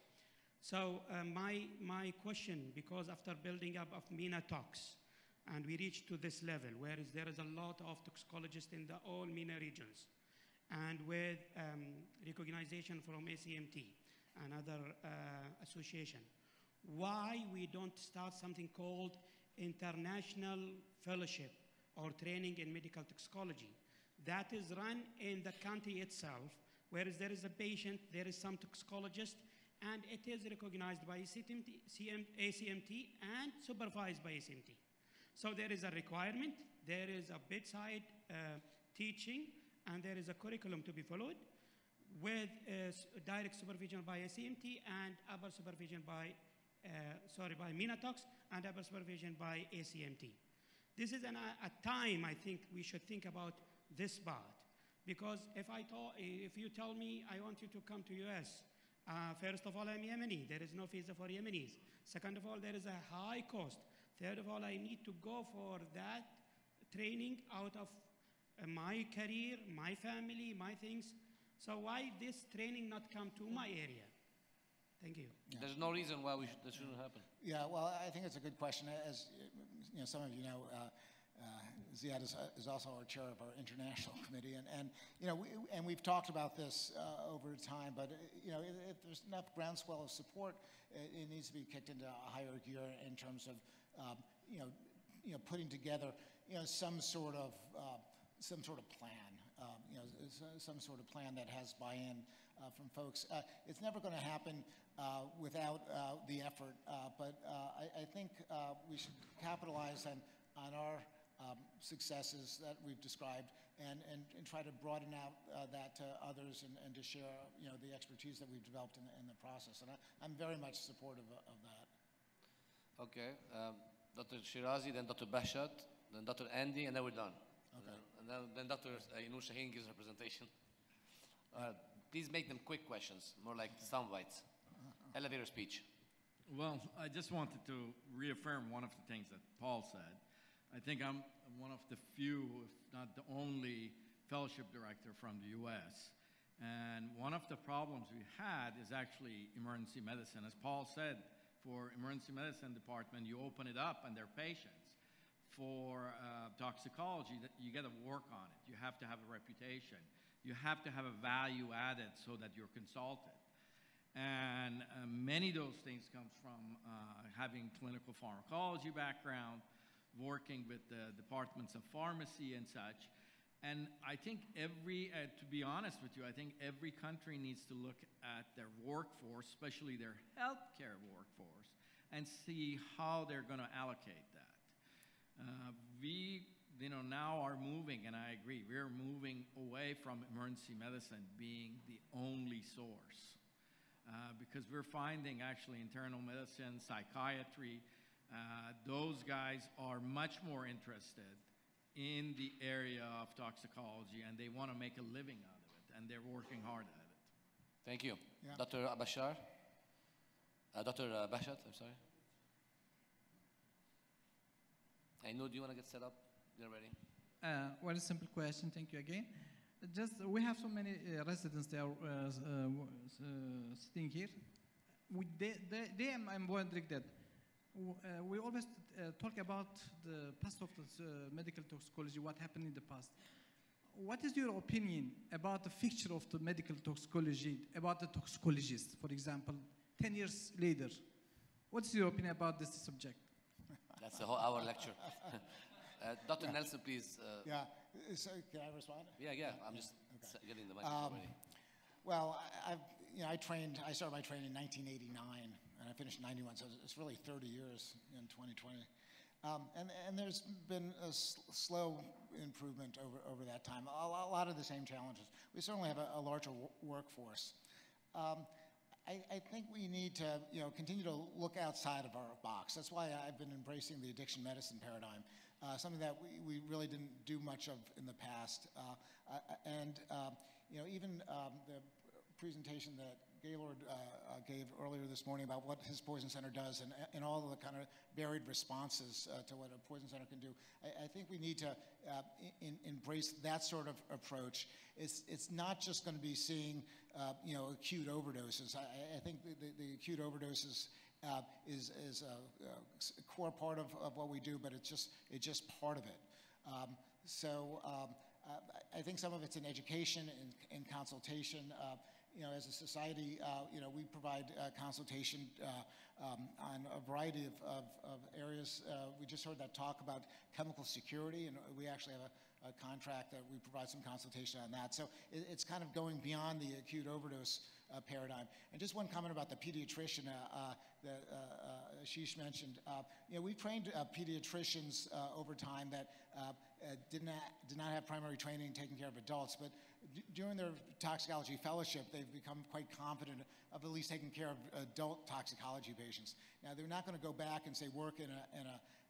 So my question, because after building up of MENATOX, and we reached to this level, where there is a lot of toxicologists in the all MENA regions, and with recognition from ACMT and other association, why we don't start something called International Fellowship or Training in Medical Toxicology? That is run in the country itself, whereas there is a patient, there is some toxicologist, and it is recognized by ACMT and supervised by ACMT. So there is a requirement, there is a bedside teaching, and there is a curriculum to be followed. with direct supervision by ACMT and upper supervision by, by MENATOX and upper supervision by ACMT. This is a time I think we should think about this part. Because if you tell me I want you to come to US, first of all, I'm Yemeni. There is no visa for Yemenis. Second of all, there is a high cost. Third of all, I need to go for that training out of my career, my family, my things. So why this training not come to my area? Thank you. Yeah. There's no reason why this shouldn't happen. Yeah, well, I think it's a good question. As you know, some of you know, Ziad is also our chair of our international committee, and you know, we've talked about this over time. But you know, if there's enough groundswell of support, it needs to be kicked into a higher gear in terms of you know, putting together some sort of plan. You know, some sort of plan that has buy-in from folks. It's never going to happen without the effort, but I think we should capitalize on our successes that we've described and try to broaden out that to others and to share the expertise that we've developed in the process. And I'm very much supportive of that. Okay. Dr. Shirazi, then Dr. Bashat, then Dr. Andy, and then we're done. Okay. And then Dr. Noor Shaheen gives her presentation. Please make them quick questions, more like sound bites. Elevator speech. Well, I just wanted to reaffirm one of the things that Paul said. I think I'm one of the few, if not the only, fellowship director from the US. And one of the problems we had is actually emergency medicine. As Paul said, for emergency medicine department, you open it up and they're patients. For toxicology, you got to work on it. You have to have a reputation. You have to have a value added so that you're consulted. And many of those things comes from having clinical pharmacology background, working with the departments of pharmacy and such. And I think to be honest with you, I think every country needs to look at their workforce, especially their healthcare workforce, and see how they're going to allocate that. We, now are moving, and I agree, we're moving away from emergency medicine being the only source. Because we're finding actually internal medicine, psychiatry, those guys are much more interested in the area of toxicology, and they want to make a living out of it, and they're working hard at it. Thank you. Yeah. Dr. Bashar? Dr. Bashat, I'm sorry. I know, do you want to get set up? You're ready. One simple question, thank you again. Just, we have so many residents there sitting here. I'm wondering that we always talk about the past of the medical toxicology, what happened in the past. What is your opinion about the future of the medical toxicology, about the toxicologist, for example, 10 years later? What's your opinion about this subject? That's a whole hour lecture. Dr. Nelson, please. Yeah, so can I respond? Yeah. I'm just getting the microphone ready. Well, I started my training in 1989, and I finished in 91, so it's really 30 years in 2020. And there's been a slow improvement over that time. A lot of the same challenges. We certainly have a larger workforce. I think we need to continue to look outside of our box. That's why I've been embracing the addiction medicine paradigm, something that we really didn't do much of in the past. Even the presentation that Gaylord gave earlier this morning about what his Poison Center does and all of the kind of varied responses to what a Poison Center can do. I think we need to embrace that sort of approach. It's not just going to be seeing acute overdoses. I think the acute overdoses is a core part of what we do, but it's just part of it. I think some of it's in education and consultation. As a society, we provide consultation on a variety of areas. We just heard that talk about chemical security, and we actually have a contract that we provide some consultation on that. So it's kind of going beyond the acute overdose paradigm. And just one comment about the pediatrician. Ashish mentioned, we've trained pediatricians over time that did not have primary training taking care of adults, but during their toxicology fellowship, they've become quite confident of at least taking care of adult toxicology patients. Now, they're not going to go back and say work in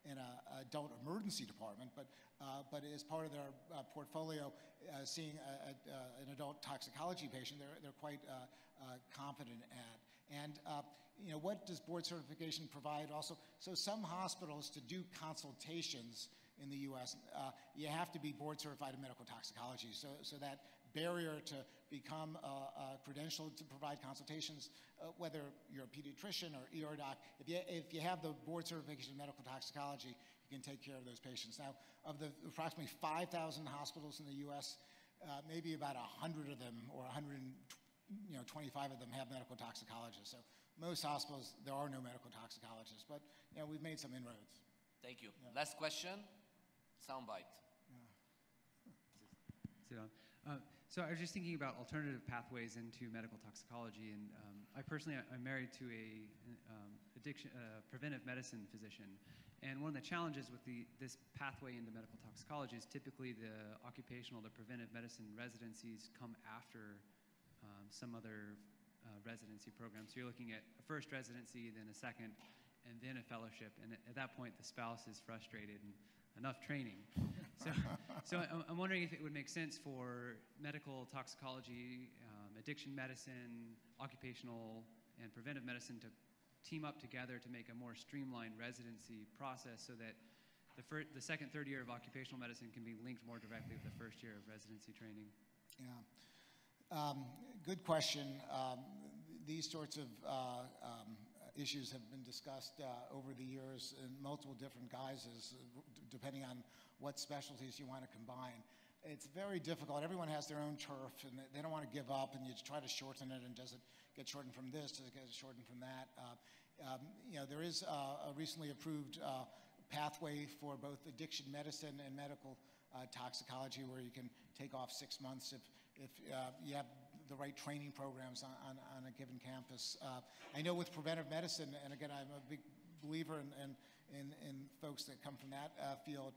an adult emergency department, but as part of their portfolio, seeing an adult toxicology patient, they're quite confident at. And what does board certification provide also? So some hospitals, to do consultations in the U.S., you have to be board certified in medical toxicology. So that barrier to become credentialed to provide consultations, whether you're a pediatrician or ER doc, if you have the board certification in medical toxicology, you can take care of those patients. Now, of the approximately 5,000 hospitals in the U.S., maybe about 100 of them or 125 of them have medical toxicologists. So most hospitals, there are no medical toxicologists, but we've made some inroads. Thank you. Yeah. Last question, soundbite. So I was just thinking about alternative pathways into medical toxicology, and I personally, I'm married to a preventive medicine physician, and one of the challenges with this pathway into medical toxicology is typically the preventive medicine residencies come after some other residency program. So you're looking at a first residency, then a second, and then a fellowship, and at that point the spouse is frustrated and enough training. So I'm wondering if it would make sense for medical toxicology, addiction medicine, occupational, and preventive medicine to team up together to make a more streamlined residency process so that the second, third year of occupational medicine can be linked more directly with the first year of residency training. Yeah. Good question. These sorts of issues have been discussed over the years in multiple different guises, depending on what specialties you want to combine. It's very difficult. Everyone has their own turf, and they don't want to give up, and you try to shorten it, and does it get shortened from this, does it get shortened from that? There is a recently approved pathway for both addiction medicine and medical toxicology, where you can take off 6 months if you have the right training programs on a given campus. I know with preventive medicine, and again, I'm a big believer in folks that come from that field,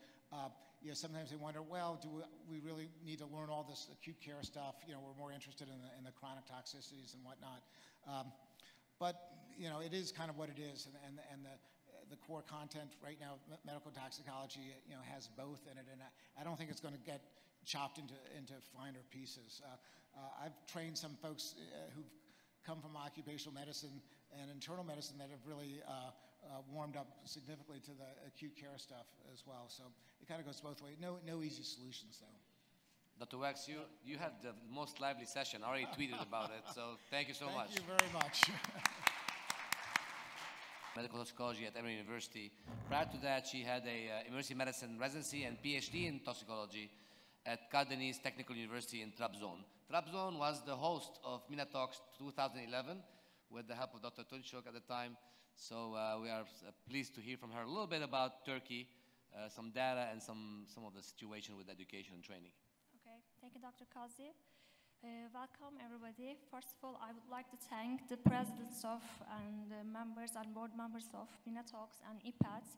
sometimes they wonder, well, do we really need to learn all this acute care stuff? We're more interested in the chronic toxicities and whatnot. But it is kind of what it is, and the core content right now, medical toxicology, has both in it, and I don't think it's going to get chopped into finer pieces. I've trained some folks who've come from occupational medicine and internal medicine that have really warmed up significantly to the acute care stuff as well. So it kind of goes both ways. No easy solutions, though. Dr. Wax, you had the most lively session. I already tweeted about it, so thank you so much. Thank you very much. Medical toxicology at Emory University. Prior to that, she had a emergency medicine residency and PhD in toxicology at Karadeniz Technical University in Trabzon. Trabzon was the host of MENATOX 2011 with the help of Dr. Tunçok at the time. So we are pleased to hear from her a little bit about Turkey, some data and some of the situation with education and training. Okay, thank you, Dr. Kazi. Welcome, everybody. First of all, I would like to thank the presidents of and members and board members of MENATOX and IPADS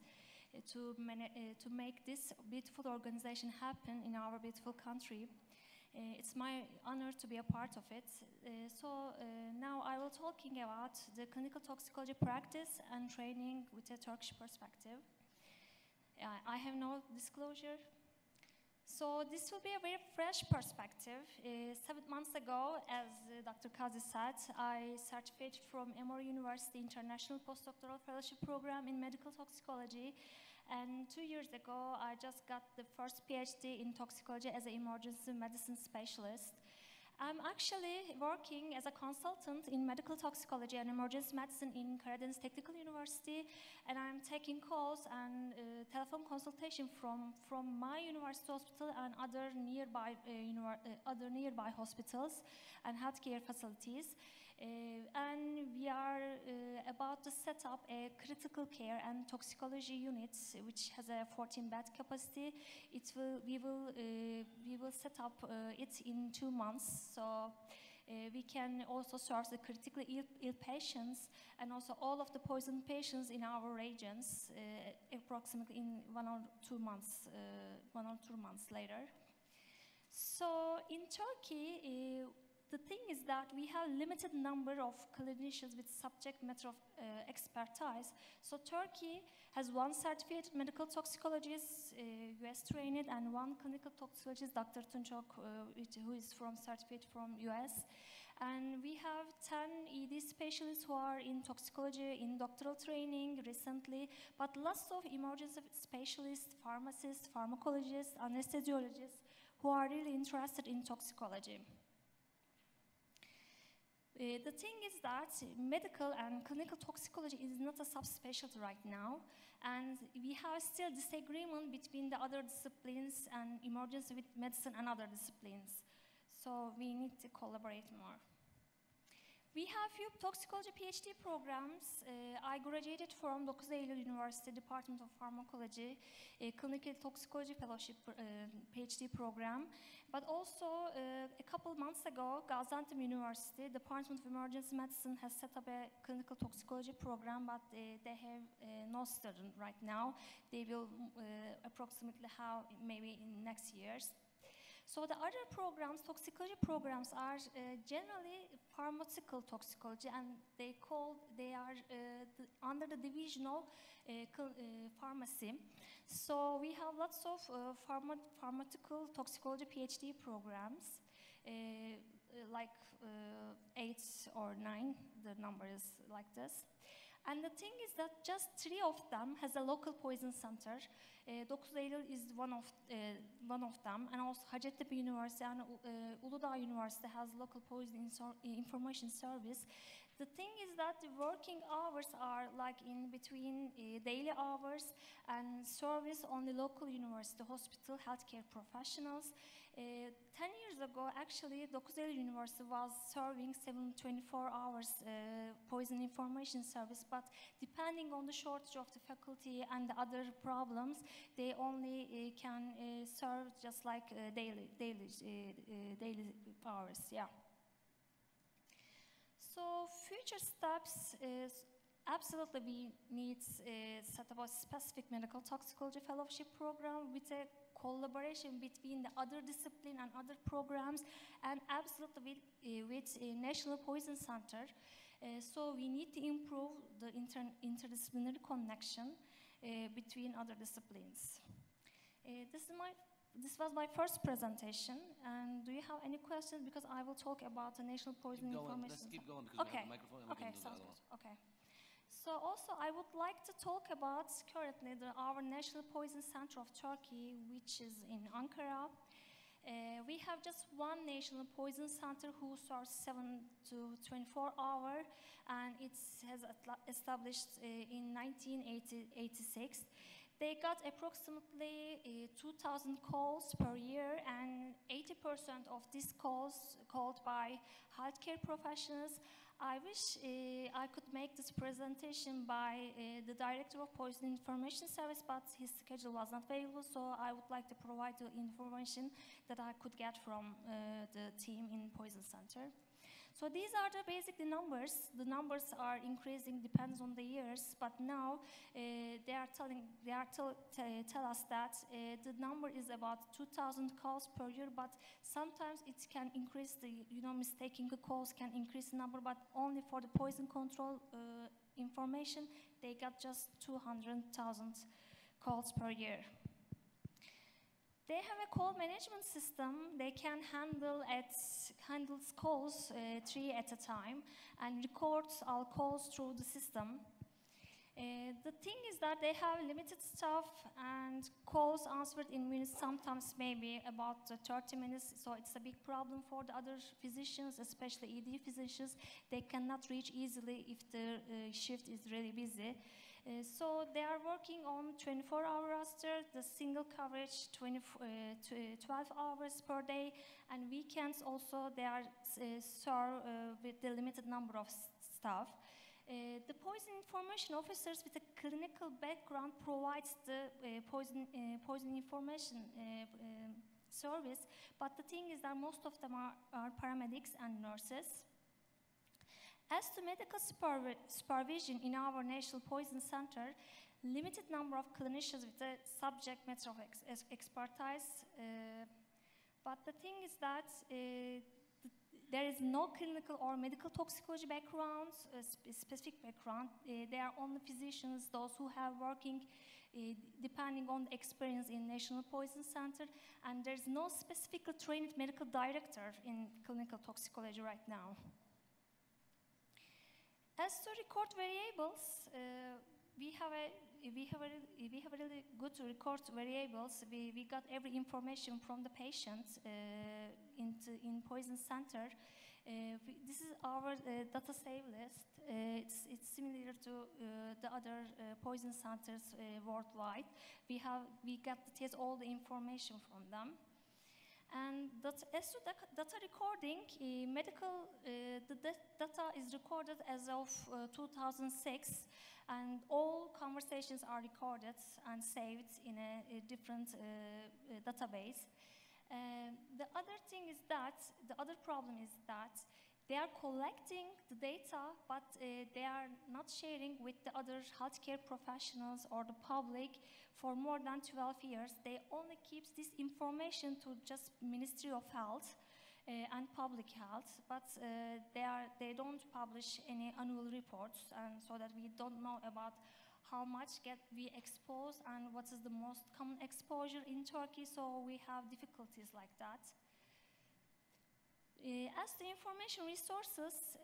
to make this beautiful organization happen in our beautiful country. It's my honor to be a part of it. Now I will talking about the clinical toxicology practice and training with a Turkish perspective. I have no disclosure. So this will be a very fresh perspective. 7 months ago, as Dr. Kazi said, I certified from Emory University International Postdoctoral Fellowship Program in Medical Toxicology. And 2 years ago, I just got the first PhD in toxicology as an emergency medicine specialist. I'm actually working as a consultant in medical toxicology and emergency medicine in Karadeniz Technical University, and I'm taking calls and telephone consultation from my university hospital and other nearby hospitals and healthcare facilities. And we are about to set up a critical care and toxicology unit, which has a 14-bed capacity. We will set up it in 2 months. So We can also serve the critically ill patients and also all of the poison patients in our regions, approximately in 1 or 2 months, 1 or 2 months later. So in Turkey, the thing is that we have limited number of clinicians with subject matter of expertise. So Turkey has 1 certified medical toxicologist, US trained, and 1 clinical toxicologist, Dr. Tunçok, who is certified from US. And we have 10 ED specialists who are in toxicology, in doctoral training recently, but lots of emergency specialists, pharmacists, pharmacologists, anesthesiologists who are really interested in toxicology. The thing is that medical and clinical toxicology is not a subspecialty right now, and we have still disagreement between the other disciplines and emergency medicine and other disciplines. So we need to collaborate more. We have few toxicology PhD programs. I graduated from 9 Eylül University Department of Pharmacology, a clinical toxicology fellowship PhD program. But also, a couple months ago, Gaziantep University Department of Emergency Medicine has set up a clinical toxicology program, but they have no student right now. They will approximately have maybe in next years. So the other programs, toxicology programs, are generally pharmaceutical toxicology, and they are under the division of pharmacy. So we have lots of pharmaceutical toxicology PhD programs, like 8 or 9. The number is like this. And the thing is that just 3 of them has a local poison center. 9 Eylül is one of them, and also Hacettepe University and Uludağ University has local poison information service. The thing is that the working hours are like in between daily hours and service only local university, hospital, healthcare professionals. 10 years ago, actually, 9 Eylül University was serving 24 hours poison information service, but depending on the shortage of the faculty and the other problems, they only can serve just like daily hours, yeah. So future steps is absolutely we need set up a specific medical toxicology fellowship program with a collaboration between the other discipline and other programs, and absolutely with a National Poison Center. So we need to improve the interdisciplinary connection between other disciplines. This was my first presentation, and do you have any questions? Because I will talk about the National Poison Information. Let's keep going because we have the microphone. And okay, sounds good. Okay. So also I would like to talk about currently our National Poison Center of Turkey, which is in Ankara. We have just 1 National Poison Center who serves 7 to 24 hours, and it has established in 1986. They got approximately 2,000 calls per year, and 80% of these calls called by healthcare professionals. I wish I could make this presentation by the Director of Poison Information Service, but his schedule was not available, so I would like to provide the information that I could get from the team in Poison Center. So these are the basic numbers. The numbers are increasing, depends on the years, but now they tell us that the number is about 2,000 calls per year, but sometimes it can increase mistaking the calls can increase the number, but only for the poison control information, they got just 200,000 calls per year. They have a call management system. They can handles calls 3 at a time and records all calls through the system. The thing is that they have limited staff and calls answered in minutes, sometimes maybe about 30 minutes, so it's a big problem for the other physicians, especially ED physicians. They cannot reach easily if the shift is really busy. So they are working on 24-hour roster, the single coverage 12 hours per day, and weekends also they are served with the limited number of staff. The poison information officers with a clinical background provides the poison information service, but the thing is that most of them are paramedics and nurses. As to medical supervision in our National Poison Center, limited number of clinicians with the subject matter of expertise, but the thing is that there is no clinical or medical toxicology background, specific background. They are only physicians, those who have working depending on the experience in National Poison Center, and there's no specifically trained medical director in clinical toxicology right now. As to record variables, we have really good record variables. We got every information from the patient in Poison Center. This is our data save list. It's similar to the other poison centers worldwide. We got all the information from them. And as to data recording, the data is recorded as of 2006, and all conversations are recorded and saved in a different database. The other thing is that, the other problem is that they are collecting the data, but they are not sharing with the other healthcare professionals or the public for more than 12 years. They only keep this information to just Ministry of Health and Public Health, but they don't publish any annual reports, and so that we don't know about how much we expose and what is the most common exposure in Turkey, so we have difficulties like that. As the information resources,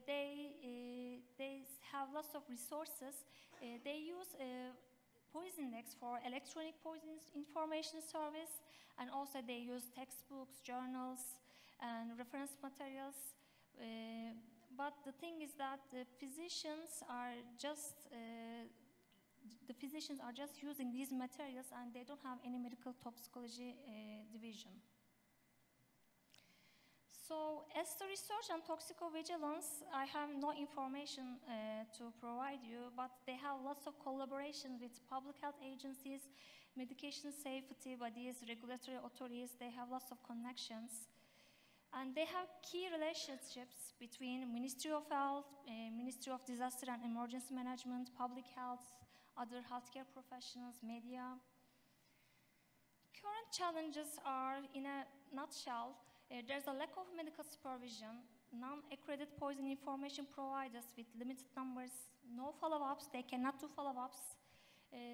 they have lots of resources. They use Poisonex for electronic poison information service, and also they use textbooks, journals, and reference materials. But the thing is that the physicians are just using these materials, and they don't have any medical toxicology division. So, as to research and toxicovigilance, I have no information to provide you, but they have lots of collaboration with public health agencies, medication safety bodies, regulatory authorities. They have lots of connections. And they have key relationships between Ministry of Health, Ministry of Disaster and Emergency Management, public health, other healthcare professionals, media. Current challenges are, in a nutshell, there's a lack of medical supervision, non-accredited poison information providers with limited numbers, no follow-ups, they cannot do follow-ups,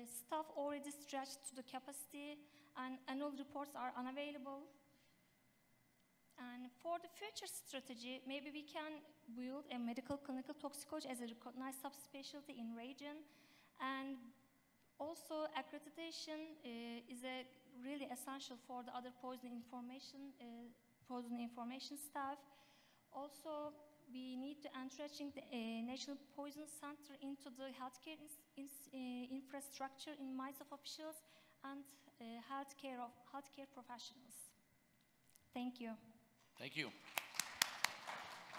staff already stretched to the capacity, and annual reports are unavailable. And for the future strategy, maybe we can build a medical clinical toxicology as a recognized subspecialty in region, and also accreditation is really essential for the other poison information staff. Also, we need to entrenching the National Poison Center into the healthcare infrastructure in minds of officials and healthcare professionals. Thank you. Thank you.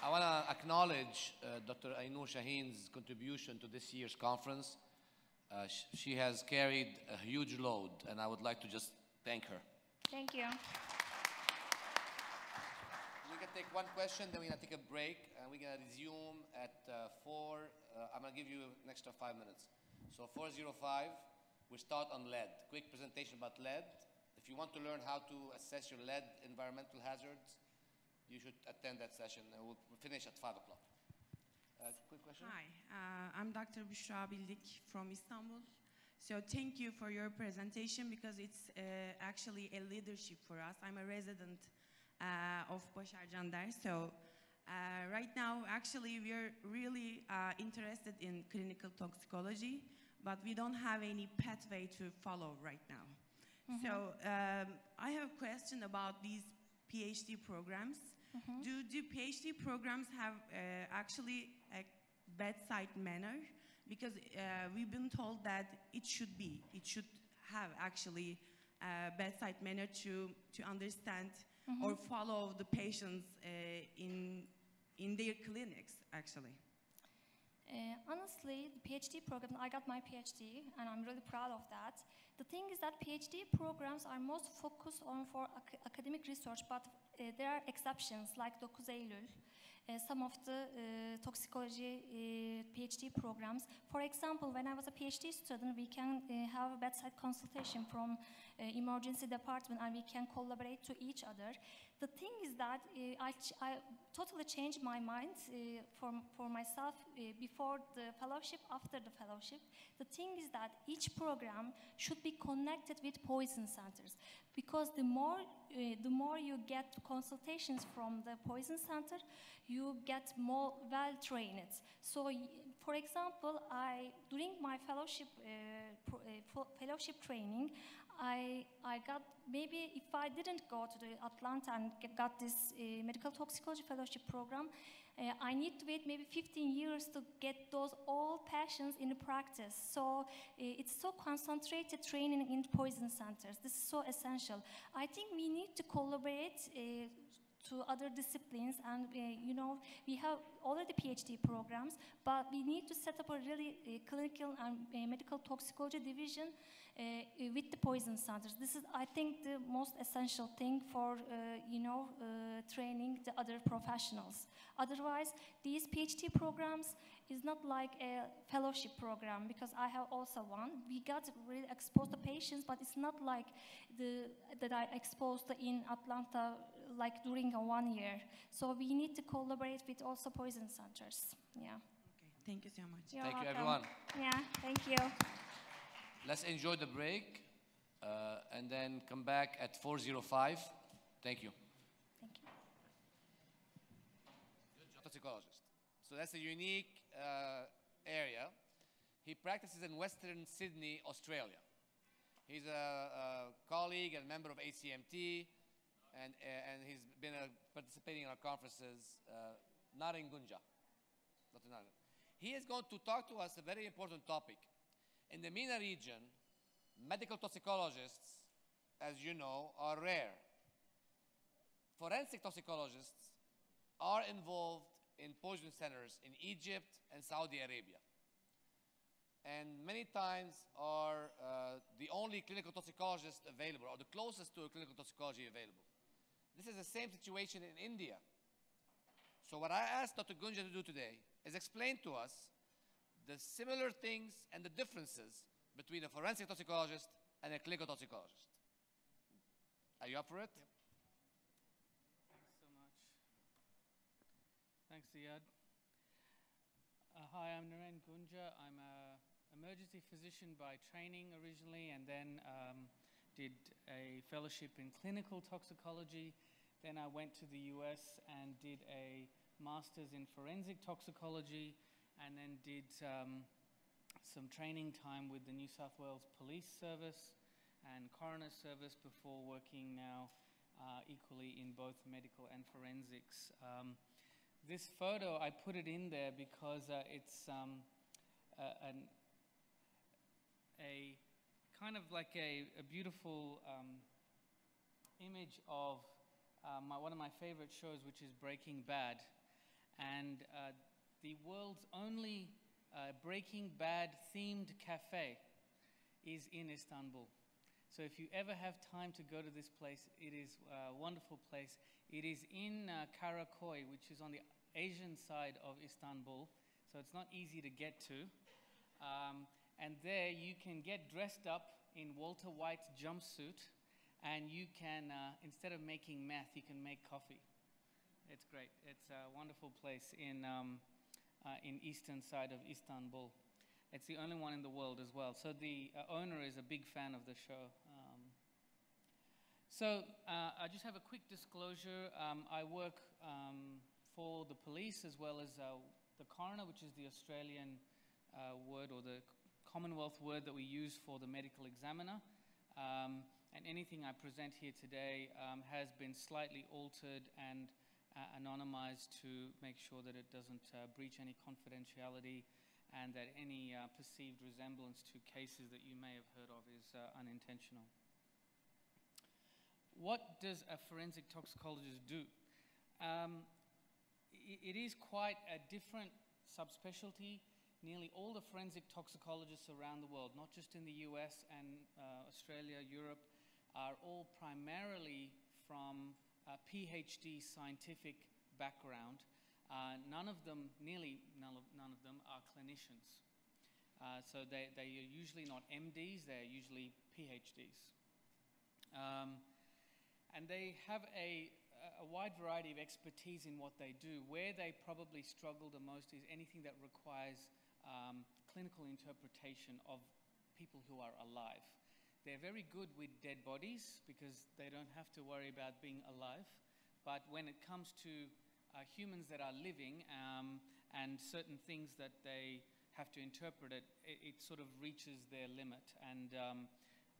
I want to acknowledge Dr. Ainur Shaheen's contribution to this year's conference. She has carried a huge load, and I would like to just thank her. Thank you. We can take one question, then we're going to take a break, and we're going to resume at 4. I'm going to give you an extra 5 minutes. So 4:05, we start on lead. Quick presentation about lead. If you want to learn how to assess your lead environmental hazards, you should attend that session. And we'll finish at 5 o'clock. Quick question? Hi, I'm Dr. Büşra Bildik from Istanbul. So thank you for your presentation, because it's actually a leadership for us. I'm a resident of Başar Cander. So right now, actually, we're really interested in clinical toxicology, but we don't have any pathway to follow right now. Mm-hmm. So I have a question about these PhD programs. Mm-hmm. Do PhD programs have actually a bedside manner? Because we've been told that it should have actually a bedside manner to understand mm-hmm. or follow the patients in their clinics, actually. Honestly, the PhD program, I got my PhD, and I'm really proud of that. The thing is that PhD programs are most focused on for academic research, but there are exceptions like 9 Eylül, some of the toxicology PhD programs. For example, when I was a PhD student, we can have a bedside consultation from emergency department, and we can collaborate to each other. The thing is that I totally changed my mind for myself before the fellowship, after the fellowship. The thing is that each program should be connected with poison centers, because the more you get consultations from the poison center, you get more well-trained. So, for example, during my fellowship training, I got, maybe if I didn't go to the Atlanta and got this medical toxicology fellowship program, I need to wait maybe 15 years to get those all patients in practice. So it's so concentrated training in poison centers. This is so essential. I think we need to collaborate to other disciplines, and we have already PhD programs, but we need to set up a really clinical and medical toxicology division with the poison centers. This is, I think, the most essential thing for training the other professionals. Otherwise, these PhD programs is not like a fellowship program, because I have also one. We got really exposed to patients, but it's not like that I exposed in Atlanta like during 1 year. So we need to collaborate with also poison centers. Yeah. Okay, thank you so much. You're Thank you, welcome. everyone. Yeah, thank you. Let's enjoy the break and then come back at 4:05. Thank you. Thank you. Toxicologist. So that's a unique area. He practices in Western Sydney, Australia. He's a colleague and member of ACMT, and he's been participating in our conferences, not in Gunja. He is going to talk to us a very important topic. In the MENA region, medical toxicologists, as you know, are rare. Forensic toxicologists are involved in poison centers in Egypt and Saudi Arabia, and many times are the only clinical toxicologist available, or the closest to a clinical toxicology available. This is the same situation in India. So what I asked Dr. Gunja to do today is explain to us the similar things and the differences between a forensic toxicologist and a clinical toxicologist. Are you up for it? Yep. Thanks so much. Thanks, Ziad. Hi, I'm Naren Gunja. I'm an emergency physician by training originally, and then did a fellowship in clinical toxicology. Then I went to the US and did a master's in forensic toxicology, and then did some training time with the New South Wales Police Service and Coroner Service before working now equally in both medical and forensics. This photo, I put it in there because it's a kind of like a beautiful image of one of my favorite shows, which is Breaking Bad. And the world's only Breaking Bad themed cafe is in Istanbul. So if you ever have time to go to this place, it is a wonderful place. It is in Karakoy, which is on the Asian side of Istanbul, so it's not easy to get to. And there you can get dressed up in Walter White's jumpsuit, and you can, instead of making meth, you can make coffee. It's great. It's a wonderful place in eastern side of Istanbul. It's the only one in the world as well. So the owner is a big fan of the show. I just have a quick disclosure. I work for the police as well as the coroner, which is the Australian word, or the Commonwealth word that we use for the medical examiner. And anything I present here today has been slightly altered and anonymized to make sure that it doesn't breach any confidentiality, and that any perceived resemblance to cases that you may have heard of is unintentional. What does a forensic toxicologist do? It is quite a different subspecialty. nearly all the forensic toxicologists around the world, not just in the US and Australia, Europe, are all primarily from a PhD scientific background. None of them, nearly none of them, are clinicians. So they are usually not MDs, they're usually PhDs. And they have a wide variety of expertise in what they do. Where they probably struggle the most is anything that requires clinical interpretation of people who are alive. They're very good with dead bodies because they don't have to worry about being alive. But when it comes to humans that are living and certain things that they have to interpret, it sort of reaches their limit. And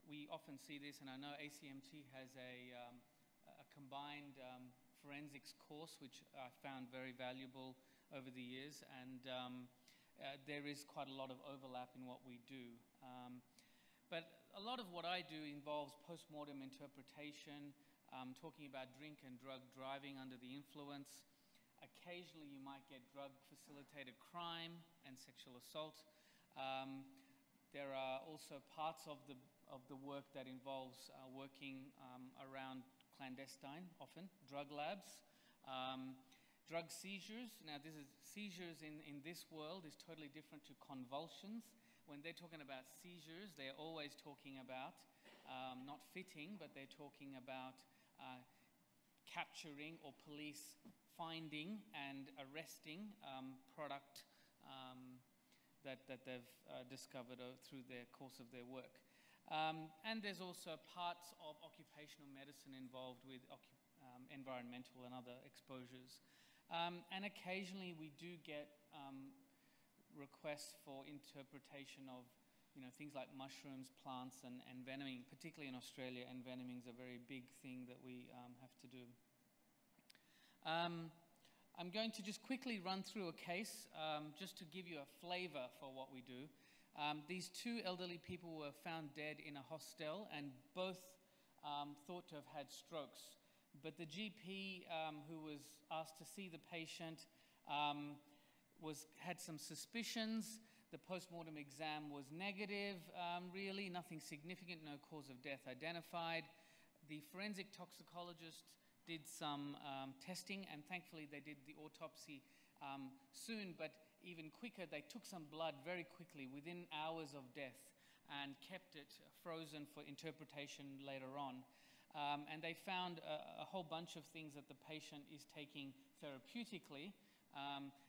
we often see this, and I know ACMT has a combined forensics course, which I found very valuable over the years, and there is quite a lot of overlap in what we do. But a lot of what I do involves post-mortem interpretation, talking about drink and drug driving under the influence. Occasionally you might get drug-facilitated crime and sexual assault. There are also parts of the work that involves working around clandestine, often, drug labs, drug seizures. Now, seizures in this world is totally different to convulsions. When they're talking about seizures, they're always talking about not fitting, but they're talking about capturing or police finding and arresting product that they've discovered through the course of their work. And there's also parts of occupational medicine involved with environmental and other exposures. And occasionally we do get requests for interpretation of things like mushrooms, plants, and envenoming. Particularly in Australia, envenoming is a very big thing that we have to do. I'm going to just quickly run through a case just to give you a flavor for what we do. These two elderly people were found dead in a hostel, and both thought to have had strokes. But the GP who was asked to see the patient had some suspicions. The post-mortem exam was negative, really, nothing significant, no cause of death identified. The forensic toxicologist did some testing, and thankfully they did the autopsy soon, but even quicker, they took some blood very quickly, within hours of death, and kept it frozen for interpretation later on. And they found a whole bunch of things that the patient is taking therapeutically.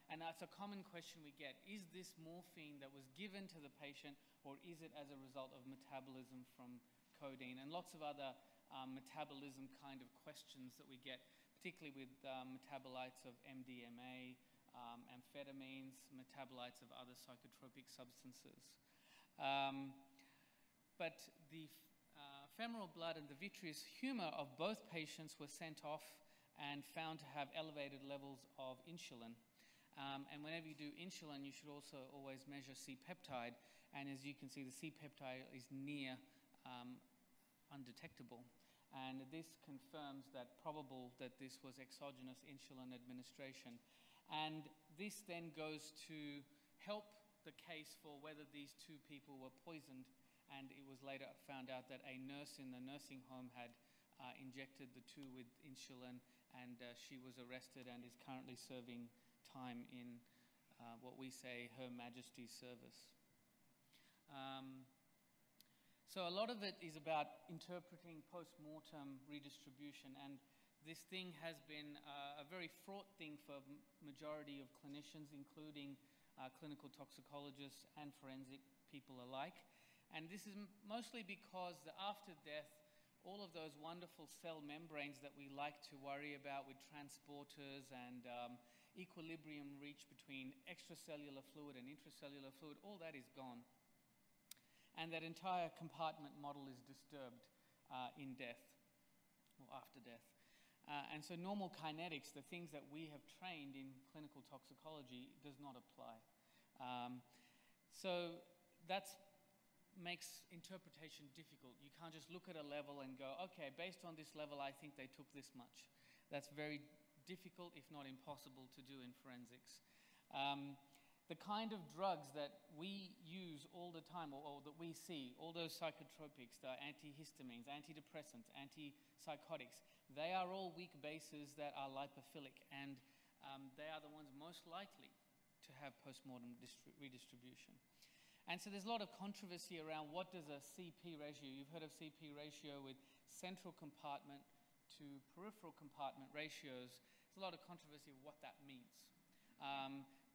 And that's a common question we get. Is this morphine that was given to the patient, or is it as a result of metabolism from codeine? And lots of other metabolism kind of questions that we get, particularly with metabolites of MDMA, amphetamines, metabolites of other psychotropic substances. But the femoral blood and the vitreous humor of both patients were sent off and found to have elevated levels of insulin. And whenever you do insulin, you should also always measure C-peptide. And as you can see, the C-peptide is near undetectable. And this confirms that probable that this was exogenous insulin administration. And this then goes to help the case for whether these two people were poisoned. And it was later found out that a nurse in the nursing home had injected the two with insulin, and she was arrested and is currently serving time in what we say Her Majesty's service. So a lot of it is about interpreting post-mortem redistribution, and this thing has been a very fraught thing for majority of clinicians, including clinical toxicologists and forensic people alike. And this is mostly because after death, all of those wonderful cell membranes that we like to worry about with transporters and equilibrium reach between extracellular fluid and intracellular fluid, all that is gone. And that entire compartment model is disturbed in death, or after death. And so normal kinetics, the things that we have trained in clinical toxicology, does not apply. So that makes interpretation difficult. You can't just look at a level and go, okay, based on this level, I think they took this much. That's very difficult, if not impossible, to do in forensics. the kind of drugs that we use all the time, or that we see, all those psychotropics, the antihistamines, antidepressants, antipsychotics, they are all weak bases that are lipophilic, and they are the ones most likely to have postmortem redistribution. And so there's a lot of controversy around what does a CP ratio, you've heard of CP ratio with central compartment to peripheral compartment ratios. There's a lot of controversy of what that means.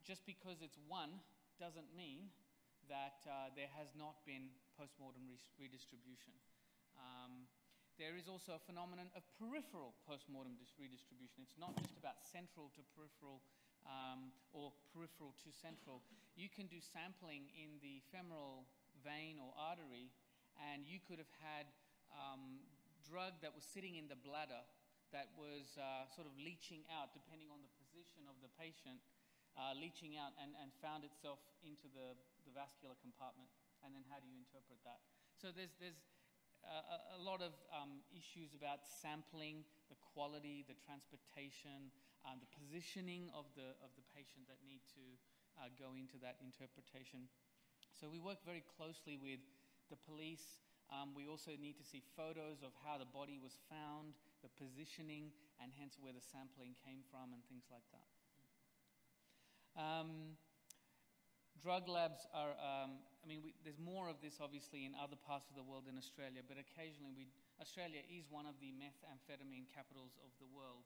Just because it's 1 doesn't mean that there has not been postmortem redistribution. There is also a phenomenon of peripheral postmortem redistribution. It's not just about central to peripheral or peripheral to central. You can do sampling in the femoral vein or artery, and you could have had drug that was sitting in the bladder that was sort of leaching out, depending on the position of the patient, leaching out and found itself into the vascular compartment. And then how do you interpret that? So there's a lot of issues about sampling, the quality, the transportation, the positioning of the patient that need to go into that interpretation. So we work very closely with the police. We also need to see photos of how the body was found, the positioning, and hence where the sampling came from and things like that. Drug labs are, there's more of this obviously in other parts of the world than Australia, but occasionally Australia is one of the methamphetamine capitals of the world.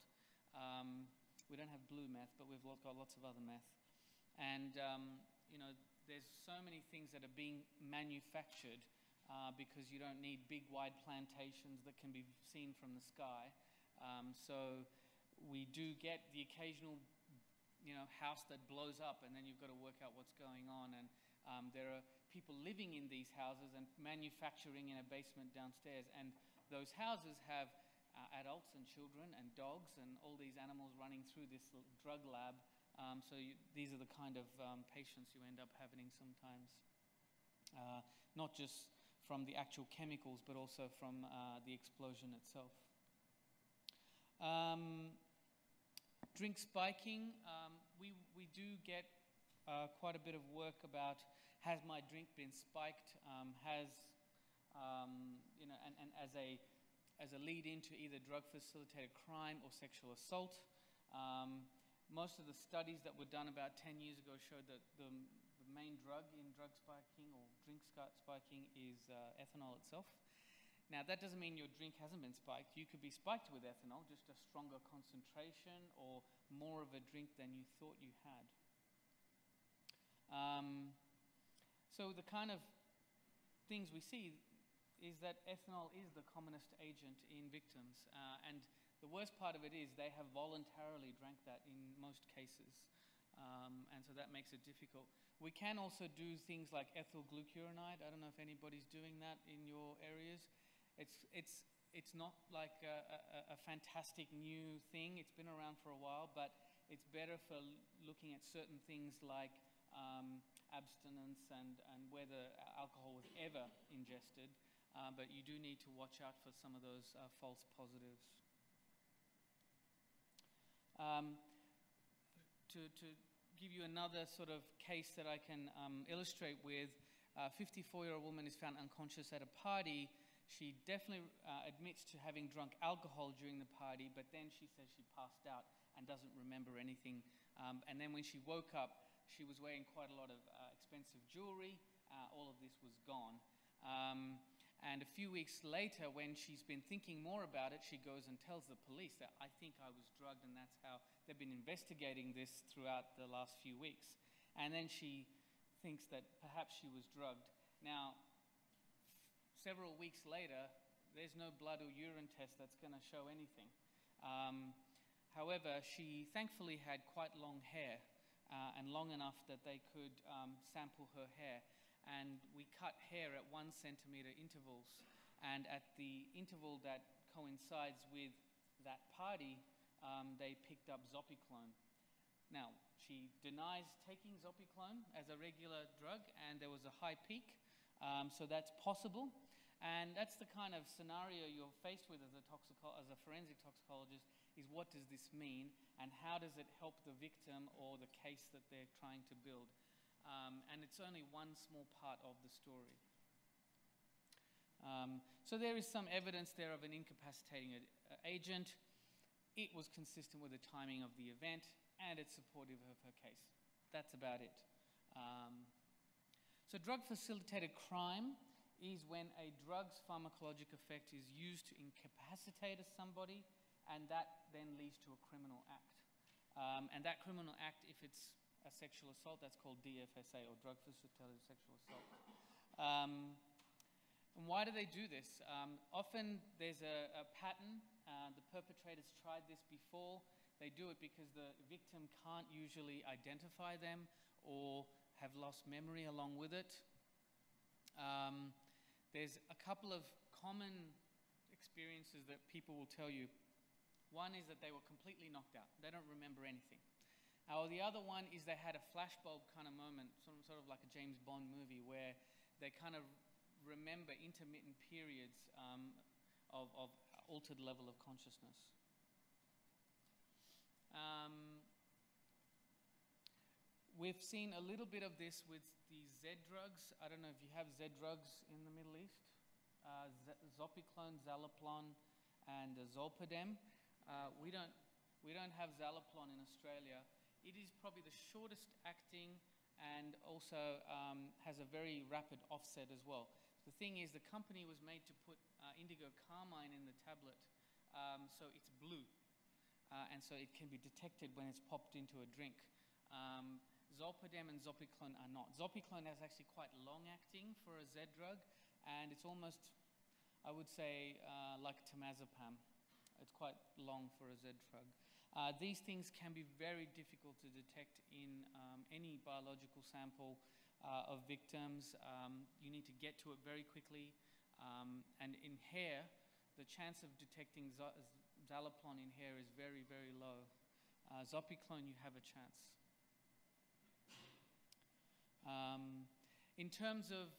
We don't have blue meth, but we've got lots of other meth. And, there's so many things that are being manufactured because you don't need big, wide plantations that can be seen from the sky. So we do get the occasional house that blows up, and then you've got to work out what's going on. And there are people living in these houses and manufacturing in a basement downstairs. And those houses have adults and children and dogs and all these animals running through this drug lab. These are the kind of patients you end up having sometimes. Not just from the actual chemicals, but also from the explosion itself. Drink spiking, we do get quite a bit of work about, has my drink been spiked, and as a lead into either drug-facilitated crime or sexual assault. Most of the studies that were done about 10 years ago showed that the main drug in drug spiking or drink spiking is ethanol itself. Now, that doesn't mean your drink hasn't been spiked. You could be spiked with ethanol, just a stronger concentration or more of a drink than you thought you had. So the kind of things we see is that ethanol is the commonest agent in victims. And the worst part of it is they have voluntarily drank that in most cases. And so that makes it difficult. We can also do things like ethyl glucuronide. I don't know if anybody's doing that in your areas. It's not like a fantastic new thing. It's been around for a while, but it's better for looking at certain things like abstinence and whether alcohol was ever ingested. But you do need to watch out for some of those false positives. To give you another sort of case that I can illustrate with, a 54-year-old woman is found unconscious at a party. She definitely admits to having drunk alcohol during the party, but then she says she passed out and doesn't remember anything. And then when she woke up, she was wearing quite a lot of expensive jewelry. All of this was gone. And a few weeks later, when she's been thinking more about it, she goes and tells the police that, I think I was drugged, and that's how they've been investigating this throughout the last few weeks. And then she thinks that perhaps she was drugged. Now, several weeks later, there's no blood or urine test that's going to show anything. However, she thankfully had quite long hair, and long enough that they could sample her hair. And we cut hair at 1 centimeter intervals. And at the interval that coincides with that party, they picked up Zopiclone. Now, she denies taking Zopiclone as a regular drug, and there was a high peak. So that's possible. And that's the kind of scenario you're faced with as a forensic toxicologist, is what does this mean, and how does it help the victim or the case that they're trying to build? and it's only one small part of the story. So there is some evidence there of an incapacitating agent. It was consistent with the timing of the event, and it's supportive of her case. That's about it. So drug-facilitated crime is when a drug's pharmacologic effect is used to incapacitate somebody, and that then leads to a criminal act. And that criminal act, if it's a sexual assault, that's called DFSA, or drug-facilitated sexual assault. And why do they do this? Often there's a pattern. The perpetrators tried this before. They do it because the victim can't usually identify them or have lost memory along with it. There's a couple of common experiences that people will tell you. One is that they were completely knocked out. They don't remember anything. Or the other one is they had a flashbulb kind of moment, sort of like a James Bond movie, where they kind of remember intermittent periods of altered level of consciousness. We've seen a little bit of this with the Z drugs. I don't know if you have Z drugs in the Middle East. Zopiclone, Zaloplon, and Zolpidem. We don't have Zaloplon in Australia. It is probably the shortest acting and also has a very rapid offset as well. The thing is, the company was made to put indigo carmine in the tablet, so it's blue. And so it can be detected when it's popped into a drink. Zolpidem and Zopiclone are not. Zopiclone is actually quite long-acting for a Z drug, and it's almost, I would say, like temazepam. It's quite long for a Z drug. These things can be very difficult to detect in any biological sample of victims. You need to get to it very quickly. And in hair, the chance of detecting Zaloplon in hair is very, very low. Zopiclone, you have a chance. In terms of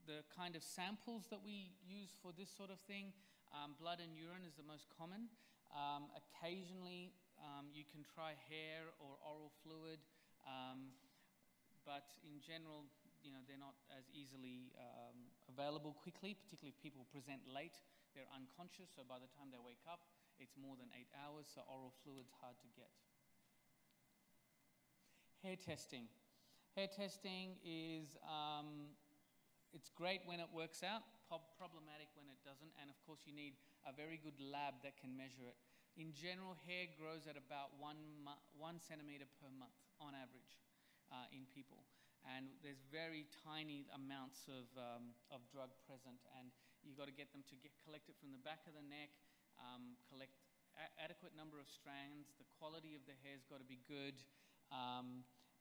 the kind of samples that we use for this sort of thing, blood and urine is the most common. Occasionally, you can try hair or oral fluid, but in general, they're not as easily available quickly, particularly if people present late. They're unconscious, so by the time they wake up, it's more than 8 hours, so oral fluid's hard to get. Hair testing. Hair testing is, it's great when it works out, problematic when it doesn't, and of course you need a very good lab that can measure it. In general, hair grows at about 1 centimeter per month on average in people. And there's very tiny amounts of drug present, and you've got to get them to collect it from the back of the neck, collect adequate number of strands, the quality of the hair's got to be good,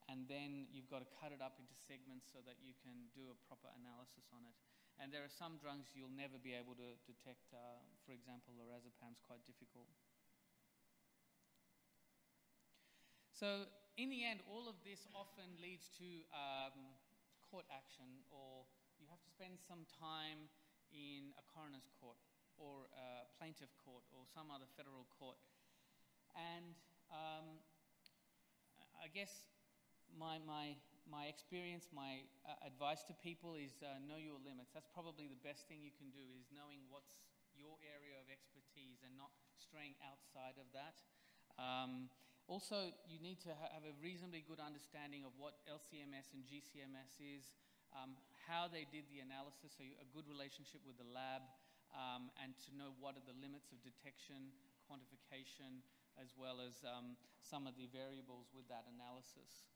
and then you've got to cut it up into segments so that you can do a proper analysis on it. And there are some drugs you'll never be able to detect. For example, lorazepam's quite difficult. So in the end, all of this often leads to court action, or you have to spend some time in a coroner's court or a plaintiff court or some other federal court. And I guess my experience, my advice to people is know your limits. That's probably the best thing you can do, is knowing what's your area of expertise and not straying outside of that. Also, you need to have a reasonably good understanding of what LCMS and GCMS is, how they did the analysis, so a good relationship with the lab, and to know what are the limits of detection, quantification, as well as some of the variables with that analysis.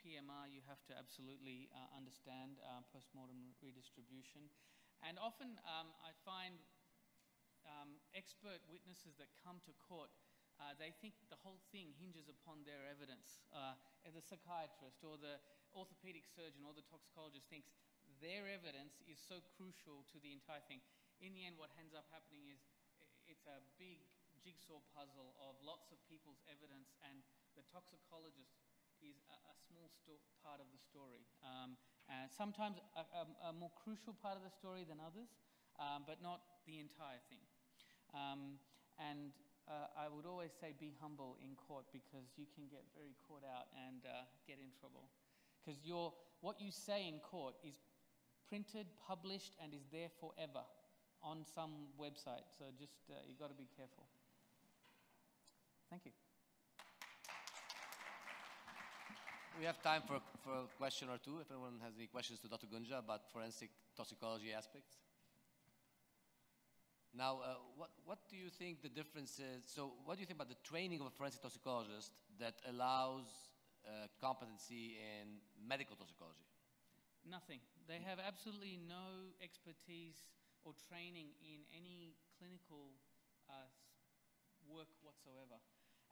PMR, you have to absolutely understand, postmortem redistribution. And often I find expert witnesses that come to court, they think the whole thing hinges upon their evidence. The psychiatrist or the orthopedic surgeon or the toxicologist thinks their evidence is so crucial to the entire thing. In the end, what ends up happening is it's a big jigsaw puzzle of lots of people's evidence, and the toxicologist is a small part of the story. Sometimes a more crucial part of the story than others, but not the entire thing. And I would always say be humble in court, because you can get very caught out and get in trouble. Because what you say in court is printed, published, and is there forever on some website. So just, you've got to be careful. Thank you. We have time for a question or two, if anyone has any questions to Dr. Gunja about forensic toxicology aspects. Now, what do you think the difference is? So what do you think about the training of a forensic toxicologist that allows competency in medical toxicology? Nothing. They have absolutely no expertise or training in any clinical work whatsoever.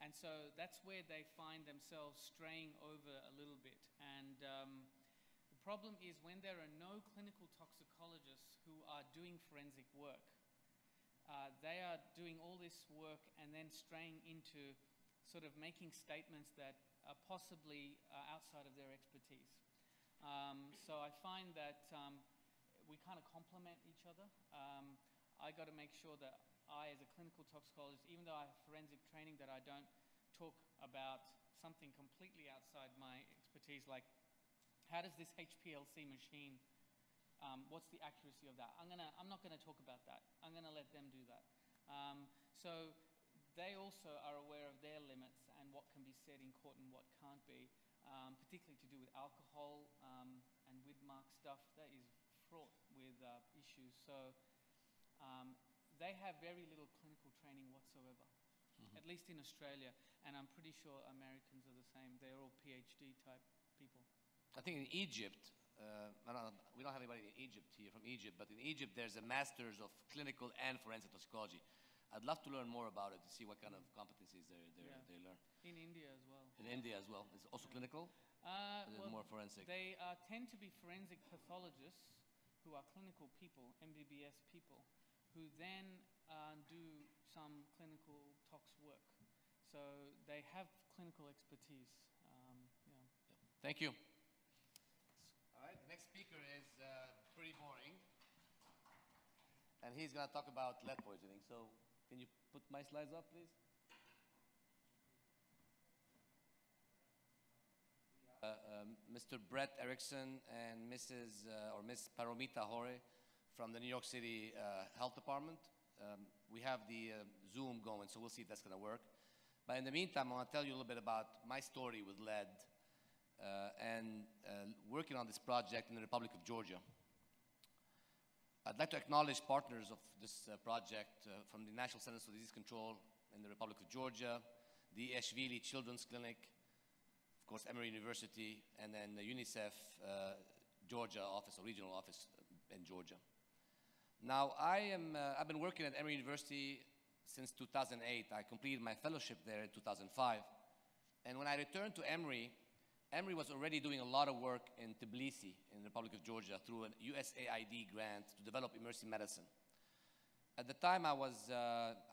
And so that's where they find themselves straying over a little bit. And the problem is when there are no clinical toxicologists who are doing forensic work, they are doing all this work and then straying into sort of making statements that are possibly outside of their expertise. So I find that we kind of complement each other. I got to make sure that I, as a clinical toxicologist, even though I have forensic training, that I don't talk about something completely outside my expertise, like how does this HPLC machine, what's the accuracy of that? I'm not gonna talk about that. I'm gonna let them do that. So they also are aware of their limits and what can be said in court and what can't be, particularly to do with alcohol and Widmark stuff. That is fraught with issues. So they have very little clinical training whatsoever, at least in Australia, and I'm pretty sure Americans are the same. They're all PhD type people. I think in Egypt, we don't have anybody in Egypt here from Egypt, but in Egypt there's a master's of clinical and forensic toxicology. I'd love to learn more about it to see what kind of competencies they learn. In India as well. In India as well. It's also clinical? Is it more forensic? They tend to be forensic pathologists who are clinical people, MBBS people, who then do some clinical tox work. So they have clinical expertise. Thank you. All right, the next speaker is pretty boring. And he's going to talk about lead poisoning. So can you put my slides up, please? Mr. Brett Erickson and Miss Paromita Hore from the New York City Health Department. We have the Zoom going, so we'll see if that's going to work. But in the meantime, I want to tell you a little bit about my story with lead and working on this project in the Republic of Georgia. I'd like to acknowledge partners of this project from the National Centers for Disease Control in the Republic of Georgia, the Ashvili Children's Clinic, of course, Emory University, and then the UNICEF Georgia office or regional office in Georgia. Now, I've been working at Emory University since 2008. I completed my fellowship there in 2005. And when I returned to Emory, Emory was already doing a lot of work in Tbilisi, in the Republic of Georgia, through a USAID grant to develop emergency medicine. At the time, I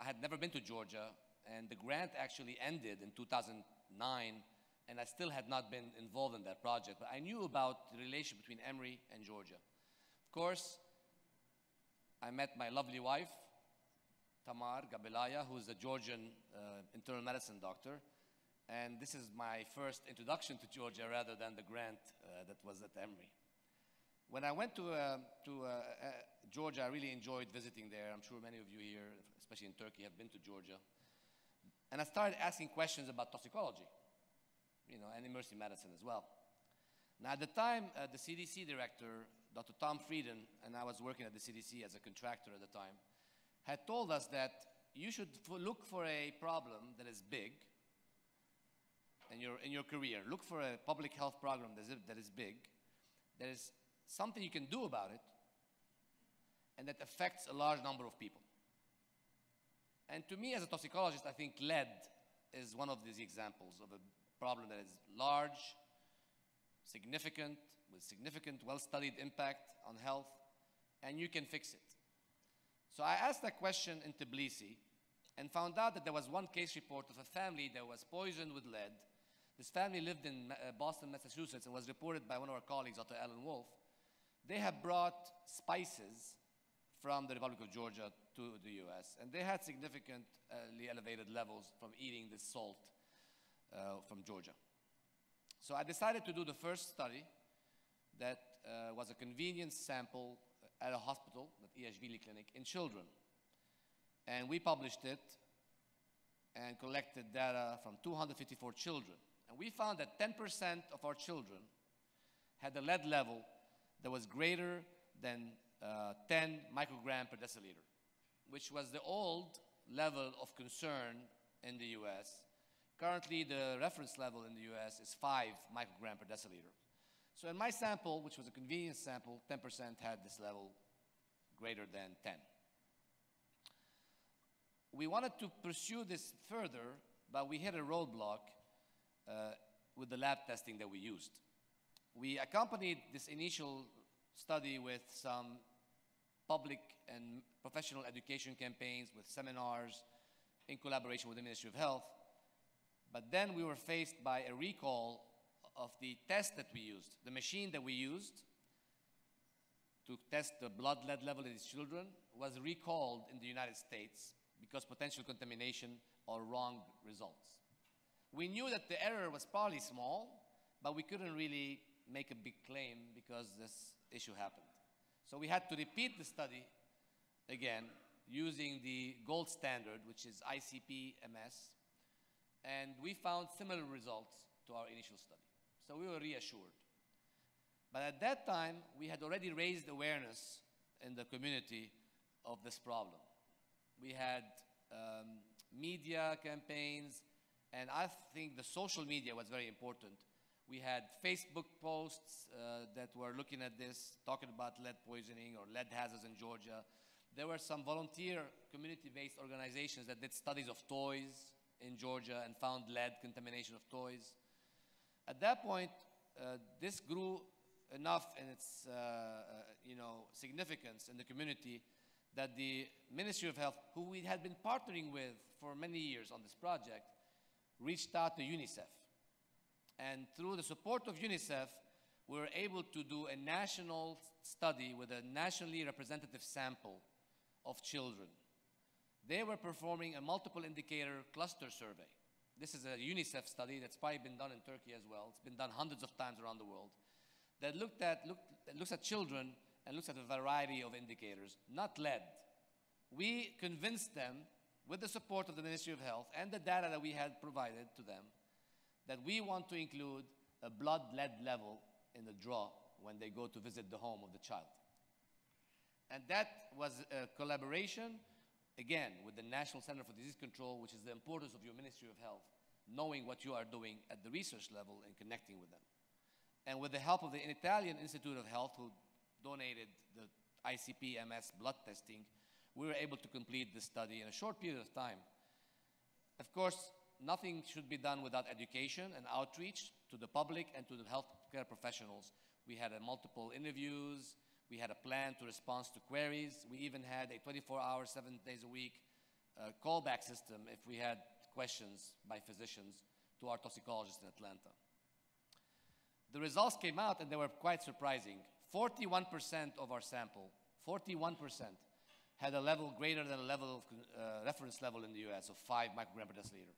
had never been to Georgia, and the grant actually ended in 2009, and I still had not been involved in that project. But I knew about the relation between Emory and Georgia. Of course, I met my lovely wife, Tamar Gabelaya, who's a Georgian internal medicine doctor. And this is my first introduction to Georgia rather than the grant that was at Emory. When I went to Georgia, I really enjoyed visiting there. I'm sure many of you here, especially in Turkey, have been to Georgia. And I started asking questions about toxicology, and emergency medicine as well. Now, at the time, the CDC director, Dr. Tom Frieden, and I was working at the CDC as a contractor at the time, had told us that you should look for a problem that is big in your career. Look for a public health program that is big, that is something you can do about it, and that affects a large number of people. And to me, as a toxicologist, I think lead is one of these examples of a problem that is large, significant, with significant, well-studied impact on health, and you can fix it. So I asked that question in Tbilisi and found out that there was one case report of a family that was poisoned with lead. This family lived in Boston, Massachusetts, and was reported by one of our colleagues, Dr. Alan Wolf. They had brought spices from the Republic of Georgia to the US. And they had significantly elevated levels from eating this salt from Georgia. So I decided to do the first study that was a convenience sample at a hospital, at EHVili Clinic, in children. And we published it and collected data from 254 children. And we found that 10% of our children had a lead level that was greater than 10 microgram per deciliter, which was the old level of concern in the US. Currently, the reference level in the US is 5 microgram per deciliter. So in my sample, which was a convenience sample, 10% had this level greater than 10. We wanted to pursue this further, but we hit a roadblock with the lab testing that we used. We accompanied this initial study with some public and professional education campaigns, with seminars in collaboration with the Ministry of Health. But then we were faced by a recall of the test that we used. The machine that we used to test the blood lead level in these children was recalled in the United States because potential contamination or wrong results. We knew that the error was probably small, but we couldn't really make a big claim because this issue happened. So we had to repeat the study again using the gold standard, which is ICP-MS, and we found similar results to our initial study. So we were reassured. But at that time, we had already raised awareness in the community of this problem. We had media campaigns, and I think the social media was very important. We had Facebook posts that were looking at this, talking about lead poisoning or lead hazards in Georgia. There were some volunteer community-based organizations that did studies of toys in Georgia and found lead contamination of toys. At that point, this grew enough in its significance in the community that the Ministry of Health, who we had been partnering with for many years on this project, reached out to UNICEF. And through the support of UNICEF, we were able to do a national study with a nationally representative sample of children. They were performing a multiple indicator cluster survey. This is a UNICEF study that's probably been done in Turkey as well. It's been done hundreds of times around the world. That looks at children and looks at a variety of indicators, not lead. We convinced them, with the support of the Ministry of Health and the data that we had provided to them, that we want to include a blood lead level in the draw when they go to visit the home of the child. And that was a collaboration, again, with the National Center for Disease Control, which is the importance of your Ministry of Health, knowing what you are doing at the research level and connecting with them. And with the help of the Italian Institute of Health, who donated the ICP-MS blood testing, we were able to complete this study in a short period of time. Of course, nothing should be done without education and outreach to the public and to the healthcare professionals. We had multiple interviews. We had a plan to respond to queries. We even had a 24-hour, 7 days a week callback system if we had questions by physicians to our toxicologists in Atlanta. The results came out and they were quite surprising. 41% of our sample, 41%, had a level greater than a level of reference level in the US of 5 microgram per deciliter.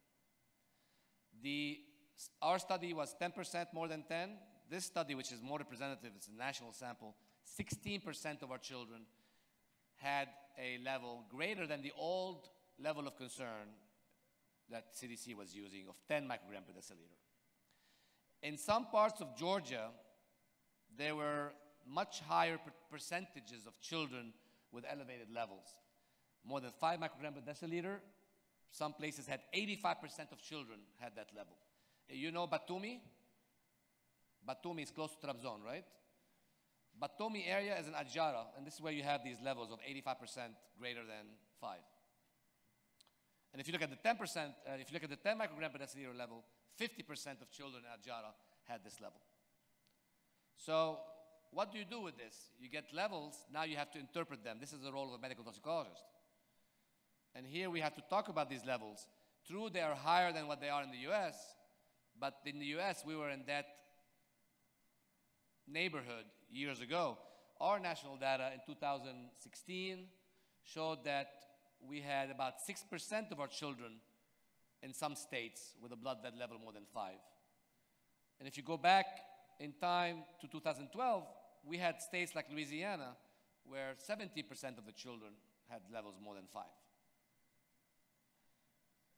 Our study was 10% more than 10. This study, which is more representative, it's a national sample, 16% of our children had a level greater than the old level of concern that CDC was using of 10 microgram per deciliter. In some parts of Georgia, there were much higher percentages of children with elevated levels. More than 5 microgram per deciliter. Some places had 85% of children had that level. You know Batumi? Batumi is close to Trabzon, right? Batumi area is in Adjara, and this is where you have these levels of 85% greater than 5. And if you look at the 10%, if you look at the 10 microgram per deciliter level, 50% of children in Adjara had this level. So what do you do with this? You get levels, now you have to interpret them. This is the role of a medical toxicologist. And here we have to talk about these levels. True, they are higher than what they are in the US, but in the US, we were in that neighborhood years ago. our national data in 2016 showed that we had about 6% of our children in some states with a blood lead level more than 5. And if you go back in time to 2012, we had states like Louisiana where 70% of the children had levels more than 5.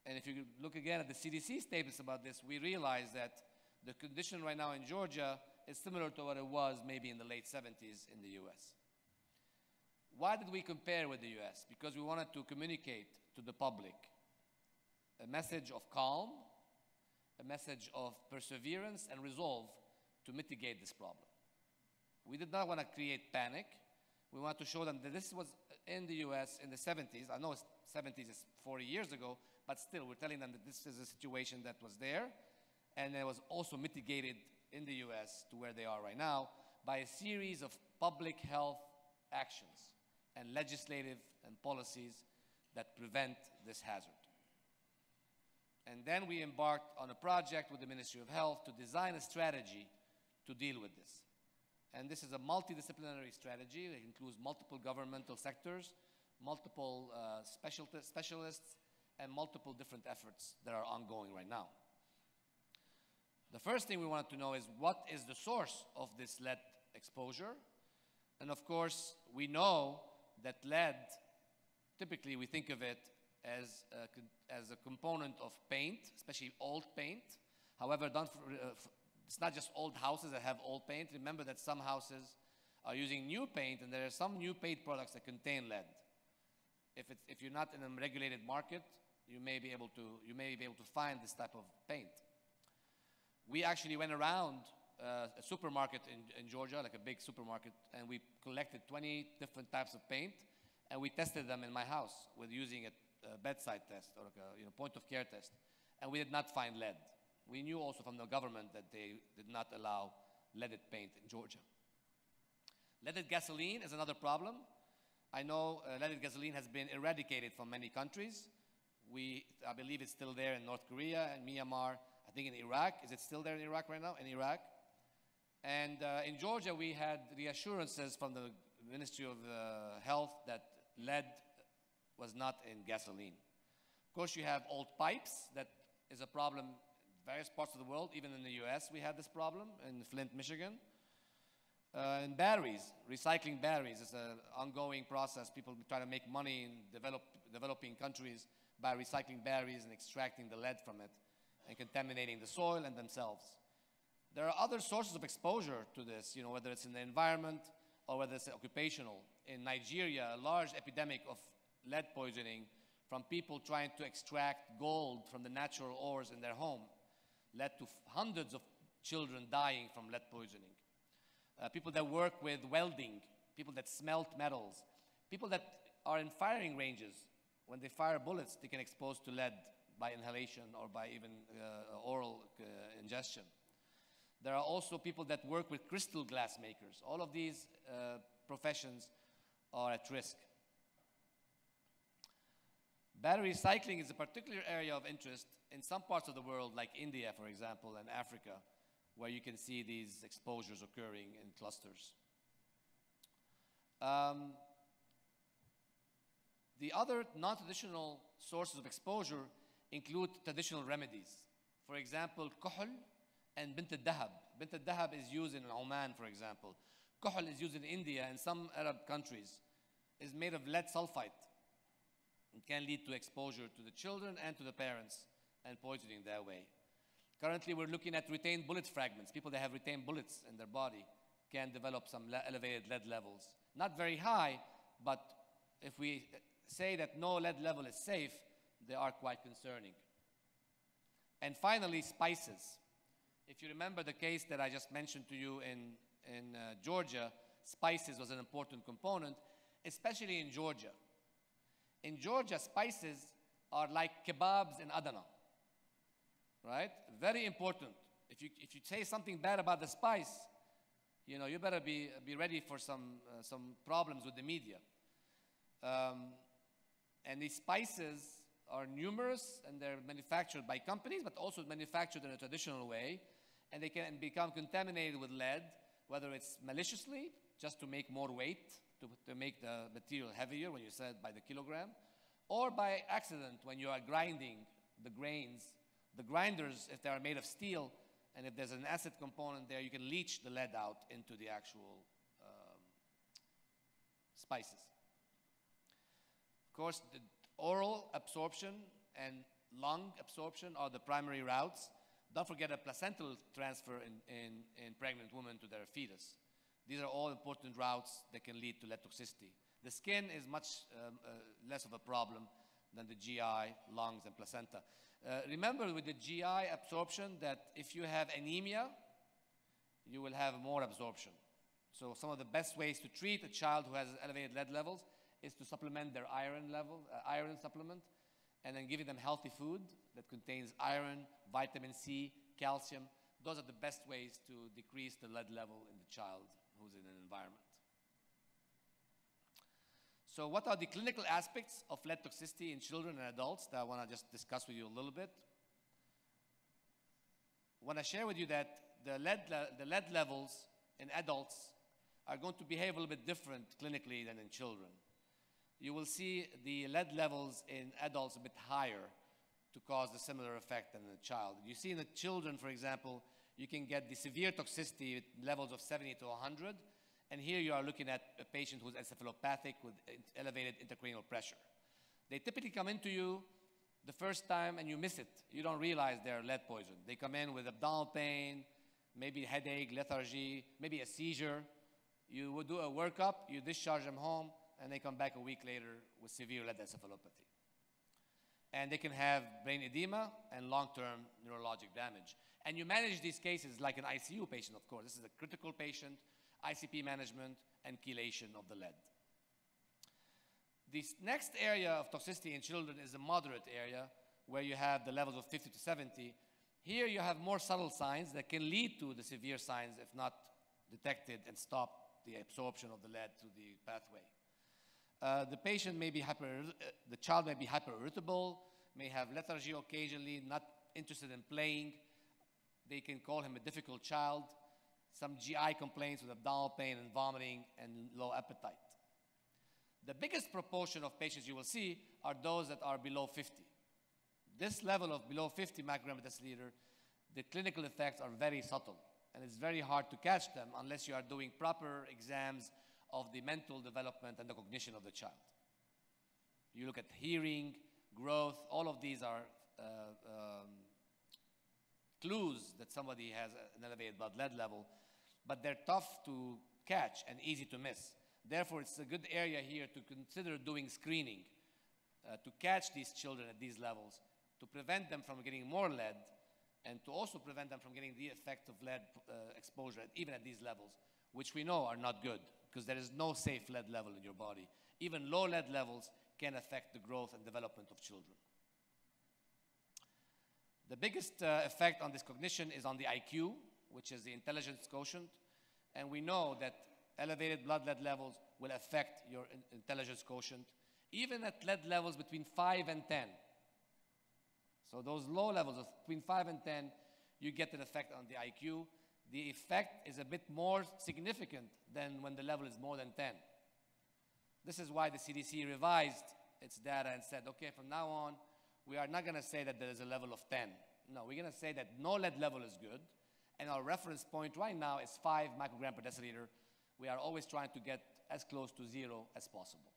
And if you look again at the CDC statements about this, we realize that the condition right now in Georgia is similar to what it was maybe in the late 70s in the US. Why did we compare with the US? Because we wanted to communicate to the public a message of calm, a message of perseverance and resolve to mitigate this problem. We did not want to create panic. We wanted to show them that this was in the US in the 70s. I know 70s is 40 years ago, but still we're telling them that this is a situation that was there and it was also mitigated in the US to where they are right now by a series of public health actions and legislative and policies that prevent this hazard. And then we embarked on a project with the Ministry of Health to design a strategy to deal with this. And this is a multidisciplinary strategy that includes multiple governmental sectors, multiple specialists, and multiple different efforts that are ongoing right now. The first thing we wanted to know is what is the source of this lead exposure? And of course, we know that lead, typically we think of it as a component of paint, especially old paint. However, it's not just old houses that have old paint. Remember that some houses are using new paint, and there are some new paint products that contain lead. If you're not in a regulated market, you may be able to find this type of paint. We actually went around a supermarket in Georgia, like a big supermarket, and we collected 20 different types of paint, and we tested them in my house with using a bedside test or like a point of care test, and we did not find lead. We knew also from the government that they did not allow leaded paint in Georgia. Leaded gasoline is another problem. I know leaded gasoline has been eradicated from many countries. I believe it's still there in North Korea and Myanmar. I think in Iraq. Is it still there in Iraq right now? In Iraq. And in Georgia, we had reassurances from the Ministry of Health that lead was not in gasoline. Of course, you have old pipes. That is a problem in various parts of the world. Even in the US, we had this problem in Flint, Michigan. And batteries, recycling batteries is an ongoing process. People try to make money in developing countries by recycling batteries and extracting the lead from it and contaminating the soil and themselves. There are other sources of exposure to this, whether it's in the environment or whether it's occupational. In Nigeria, a large epidemic of lead poisoning from people trying to extract gold from the natural ores in their home led to hundreds of children dying from lead poisoning. People that work with welding, people that smelt metals, people that are in firing ranges. When they fire bullets, they can expose to lead by inhalation or by even oral ingestion. There are also people that work with crystal glass makers. All of these professions are at risk. Battery recycling is a particular area of interest in some parts of the world, like India, for example, and Africa, where you can see these exposures occurring in clusters. The other non-traditional sources of exposure include traditional remedies. For example, kuhl and bint al-dahab. Bint al-dahab is used in Oman, for example. Kuhl is used in India and some Arab countries. It's made of lead sulfide. It can lead to exposure to the children and to the parents and poisoning that way. Currently, we're looking at retained bullet fragments. People that have retained bullets in their body can develop some elevated lead levels. Not very high, but if we say that no lead level is safe, they are quite concerning. And finally, spices. If you remember the case that I just mentioned to you in Georgia, spices was an important component, especially in Georgia. In Georgia, spices are like kebabs in Adana, right? Very important. If you say something bad about the spice, you better be ready for some problems with the media. And these spices are numerous, and they're manufactured by companies, but also manufactured in a traditional way, and they can become contaminated with lead, whether it's maliciously just to make more weight, to make the material heavier when you sell it by the kilogram, or by accident when you are grinding the grains. The grinders, if they are made of steel, and if there's an acid component there, you can leach the lead out into the actual spices. Of course, the oral absorption and lung absorption are the primary routes. Don't forget a placental transfer in pregnant women to their fetus. These are all important routes that can lead to lead toxicity. The skin is much less of a problem than the GI, lungs, and placenta. Remember with the GI absorption that if you have anemia, you will have more absorption. So some of the best ways to treat a child who has elevated lead levels is to supplement their iron level, iron supplement, and then giving them healthy food that contains iron, vitamin C, calcium. Those are the best ways to decrease the lead level in the child who's in an environment. So what are the clinical aspects of lead toxicity in children and adults that I want to just discuss with you a little bit? I want to share with you that the lead levels in adults are going to behave a little bit different clinically than in children. You will see the lead levels in adults a bit higher to cause a similar effect than in a child. You see in the children, for example, you can get the severe toxicity at levels of 70 to 100. And here you are looking at a patient who's encephalopathic with elevated intracranial pressure. They typically come into you the first time and you miss it. You don't realize they're lead poisoned. They come in with abdominal pain, maybe headache, lethargy, maybe a seizure. You would do a workup, you discharge them home, and they come back a week later with severe lead encephalopathy. And they can have brain edema and long-term neurologic damage. And you manage these cases like an ICU patient, of course. This is a critical patient, ICP management, and chelation of the lead. This next area of toxicity in children is a moderate area where you have the levels of 50 to 70. Here you have more subtle signs that can lead to the severe signs if not detected and stop the absorption of the lead through the pathway. The patient may be the child may be hyper-irritable, may have lethargy occasionally, not interested in playing. They can call him a difficult child. Some GI complaints with abdominal pain and vomiting and low appetite. The biggest proportion of patients you will see are those that are below 50. This level of below 50 microgram per deciliter, the clinical effects are very subtle, and it's very hard to catch them unless you are doing proper exams of the mental development and the cognition of the child. You look at hearing, growth, all of these are clues that somebody has an elevated blood lead level, but they're tough to catch and easy to miss. Therefore, it's a good area here to consider doing screening to catch these children at these levels, to prevent them from getting more lead, and to also prevent them from getting the effect of lead exposure even at these levels, which we know are not good because there is no safe lead level in your body. Even low lead levels can affect the growth and development of children. The biggest effect on this cognition is on the IQ, which is the intelligence quotient. And we know that elevated blood lead levels will affect your intelligence quotient, even at lead levels between 5 and 10. So those low levels of between 5 and 10, you get an effect on the IQ. The effect is a bit more significant than when the level is more than 10. This is why the CDC revised its data and said, okay, from now on, we are not going to say that there is a level of 10. No, we're going to say that no lead level is good, and our reference point right now is 5 microgram per deciliter. We are always trying to get as close to 0 as possible.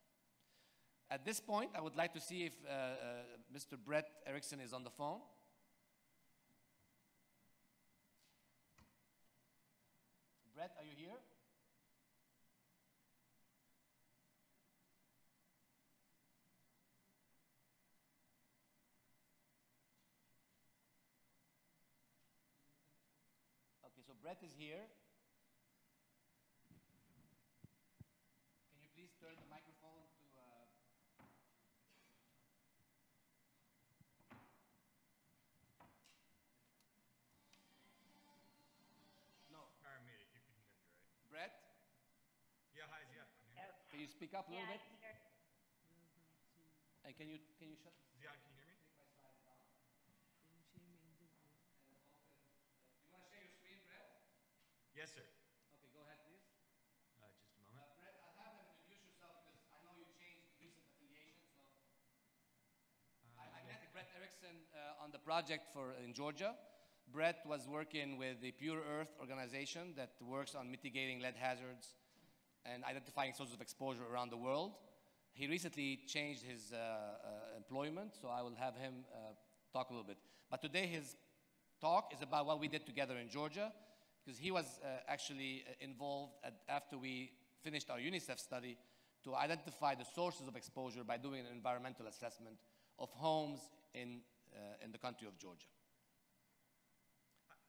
At this point, I would like to see if Mr. Brett Erickson is on the phone. Brett, are you here? Okay, so Brett is here. Can you please turn the microphone to... No. Paramedic, you can hear me, right? Brett? Yeah, hi, yeah. Can you speak up a little bit? Hey, can you shut? Yeah, can you hear me? You want to share your screen, Brett? Yes, sir. Okay, go ahead, please. Just on the project in Georgia. Brett was working with the Pure Earth organization that works on mitigating lead hazards and identifying sources of exposure around the world. He recently changed his employment, so I will have him talk a little bit. But today his talk is about what we did together in Georgia, because he was actually involved after we finished our UNICEF study to identify the sources of exposure by doing an environmental assessment of homes in the country of Georgia.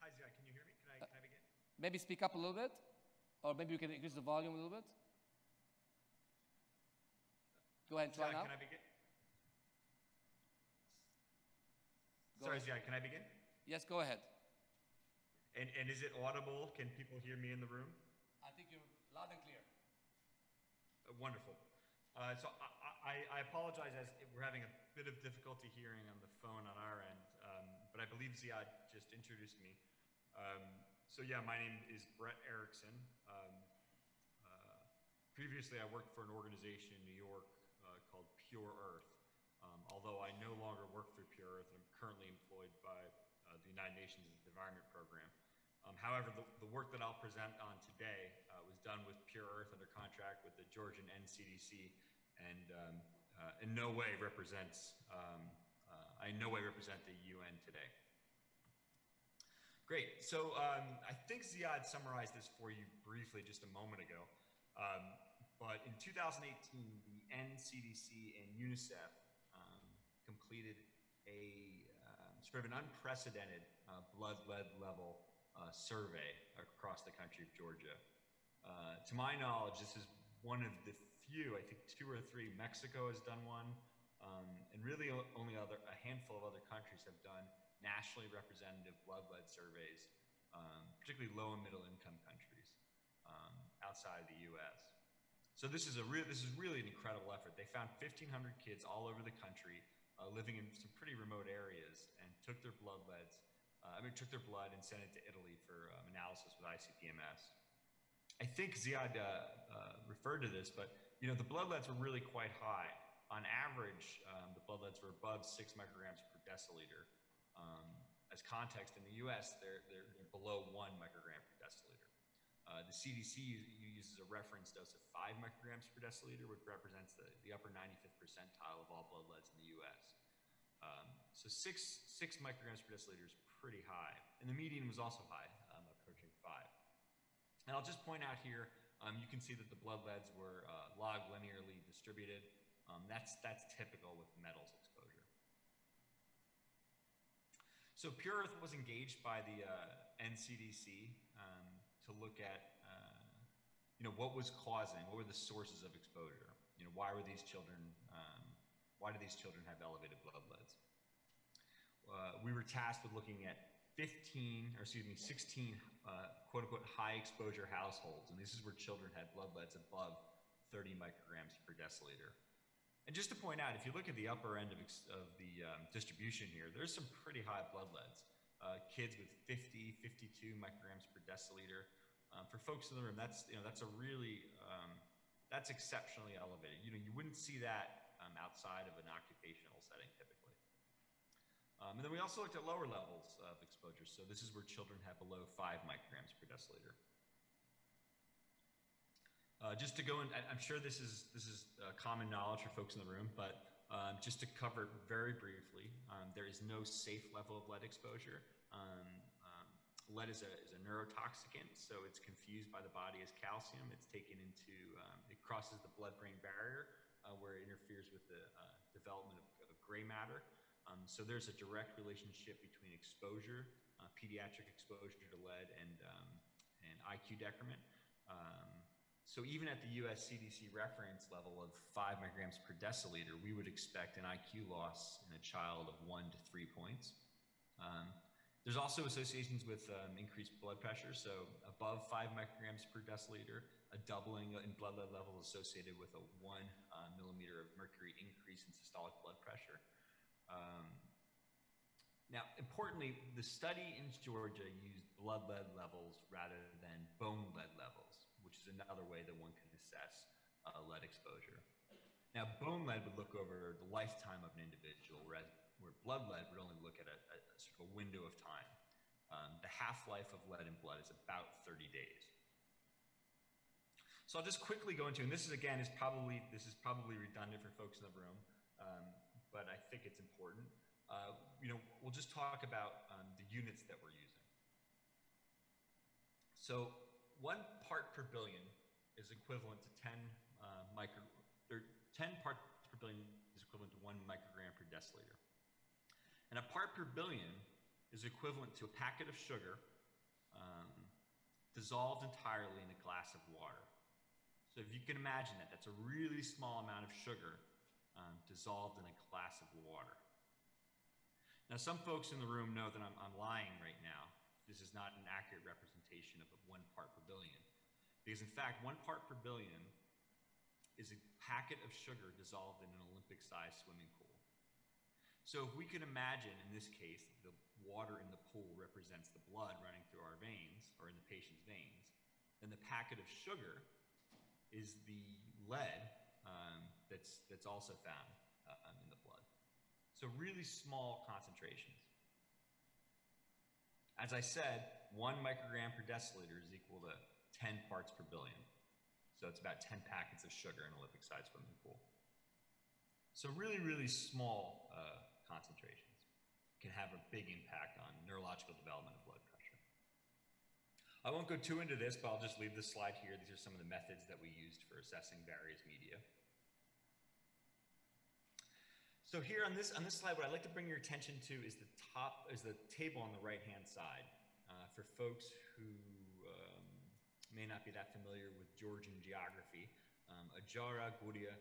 Hi, Ziad, can you hear me? Can I begin? Maybe speak up a little bit, or maybe you can increase the volume a little bit. Go ahead and try Ziad, now. can I begin? Sorry, Ziad, can I begin? Yes, go ahead. And is it audible? Can people hear me in the room? I think you're loud and clear. Wonderful. So I apologize, as we're having a bit of difficulty hearing on the phone on our end, but I believe Ziad just introduced me. So yeah, my name is Brett Erickson. Previously, I worked for an organization in New York called Pure Earth. Although I no longer work through Pure Earth, I'm currently employed by the United Nations Environment Program. However, the work that I'll present on today was done with Pure Earth under contract with the Georgian NCDC, and in no way represents, I in no way represent the UN today. Great, so I think Ziad summarized this for you briefly just a moment ago. But in 2018, the NCDC and UNICEF completed a sort of an unprecedented blood lead level survey across the country of Georgia. To my knowledge, this is one of the few, I think 2 or 3, Mexico has done one, and really only a handful of other countries have done nationally representative blood lead surveys, particularly low and middle income countries outside of the US. So this is really an incredible effort. They found 1,500 kids all over the country living in some pretty remote areas and took their blood and sent it to Italy for analysis with ICP-MS. I think Ziad referred to this, but the blood leads were really quite high. On average, the blood leads were above 6 micrograms per deciliter. As context, in the US, they're below 1 microgram per deciliter. The CDC uses a reference dose of 5 micrograms per deciliter, which represents the upper 95th percentile of all blood leads in the US. So 6 micrograms per deciliter is pretty high. And the median was also high, approaching 5. And I'll just point out here, you can see that the blood leads were log linearly distributed. That's typical with metals exposure. So Pure Earth was engaged by the NCDC to look at what was causing, what were the sources of exposure? Why were these children, why do these children have elevated blood leads? We were tasked with looking at 16 quote-unquote high exposure households, and this is where children had blood leads above 30 micrograms per deciliter. And just to point out, if you look at the upper end of the distribution here, there's some pretty high blood leads. Kids with 50, 52 micrograms per deciliter. For folks in the room, that's exceptionally elevated. You wouldn't see that outside of an occupational setting typically. And then we also looked at lower levels of exposure. So this is where children have below 5 micrograms per deciliter. Just to go in, I'm sure this is common knowledge for folks in the room, but just to cover it very briefly, there is no safe level of lead exposure. Lead is a neurotoxicant, so it's confused by the body as calcium. It's taken into, it crosses the blood-brain barrier where it interferes with the development of gray matter. So there's a direct relationship between exposure, pediatric exposure to lead, and IQ decrement. So even at the US CDC reference level of 5 micrograms per deciliter, we would expect an IQ loss in a child of 1 to 3 points. There's also associations with increased blood pressure. So above 5 micrograms per deciliter, a doubling in blood lead levels associated with a 1 millimeter of mercury increase in systolic blood pressure. Now, importantly, the study in Georgia used blood lead levels rather than bone lead levels, which is another way that one can assess lead exposure. Now, bone lead would look over the lifetime of an individual, where blood lead would only look at a sort of a window of time. The half-life of lead in blood is about 30 days. So I'll just quickly go into, and this is probably redundant for folks in the room, but I think it's important. We'll just talk about the units that we're using. So 1 part per billion is equivalent to 10 parts per billion is equivalent to 1 microgram per deciliter. And a part per billion is equivalent to a packet of sugar dissolved entirely in a glass of water. So if you can imagine that, that's a really small amount of sugar dissolved in a glass of water. Now, some folks in the room know that I'm lying right now. This is not an accurate representation of 1 part per billion. Because in fact, 1 part per billion is a packet of sugar dissolved in an Olympic-sized swimming pool. So if we can imagine, in this case, the water in the pool represents the blood running through our veins, or in the patient's veins, then the packet of sugar is the lead that's also found in the blood. So really small concentrations. As I said, 1 microgram per deciliter is equal to 10 parts per billion. So it's about 10 packets of sugar in an Olympic-sized swimming pool. So really, really small concentrations can have a big impact on neurological development of blood pressure. I won't go too into this, but I'll just leave this slide here. These are some of the methods that we used for assessing various media. So here on this slide, what I'd like to bring your attention to is the table on the right-hand side. For folks who may not be that familiar with Georgian geography, Ajara, Guria,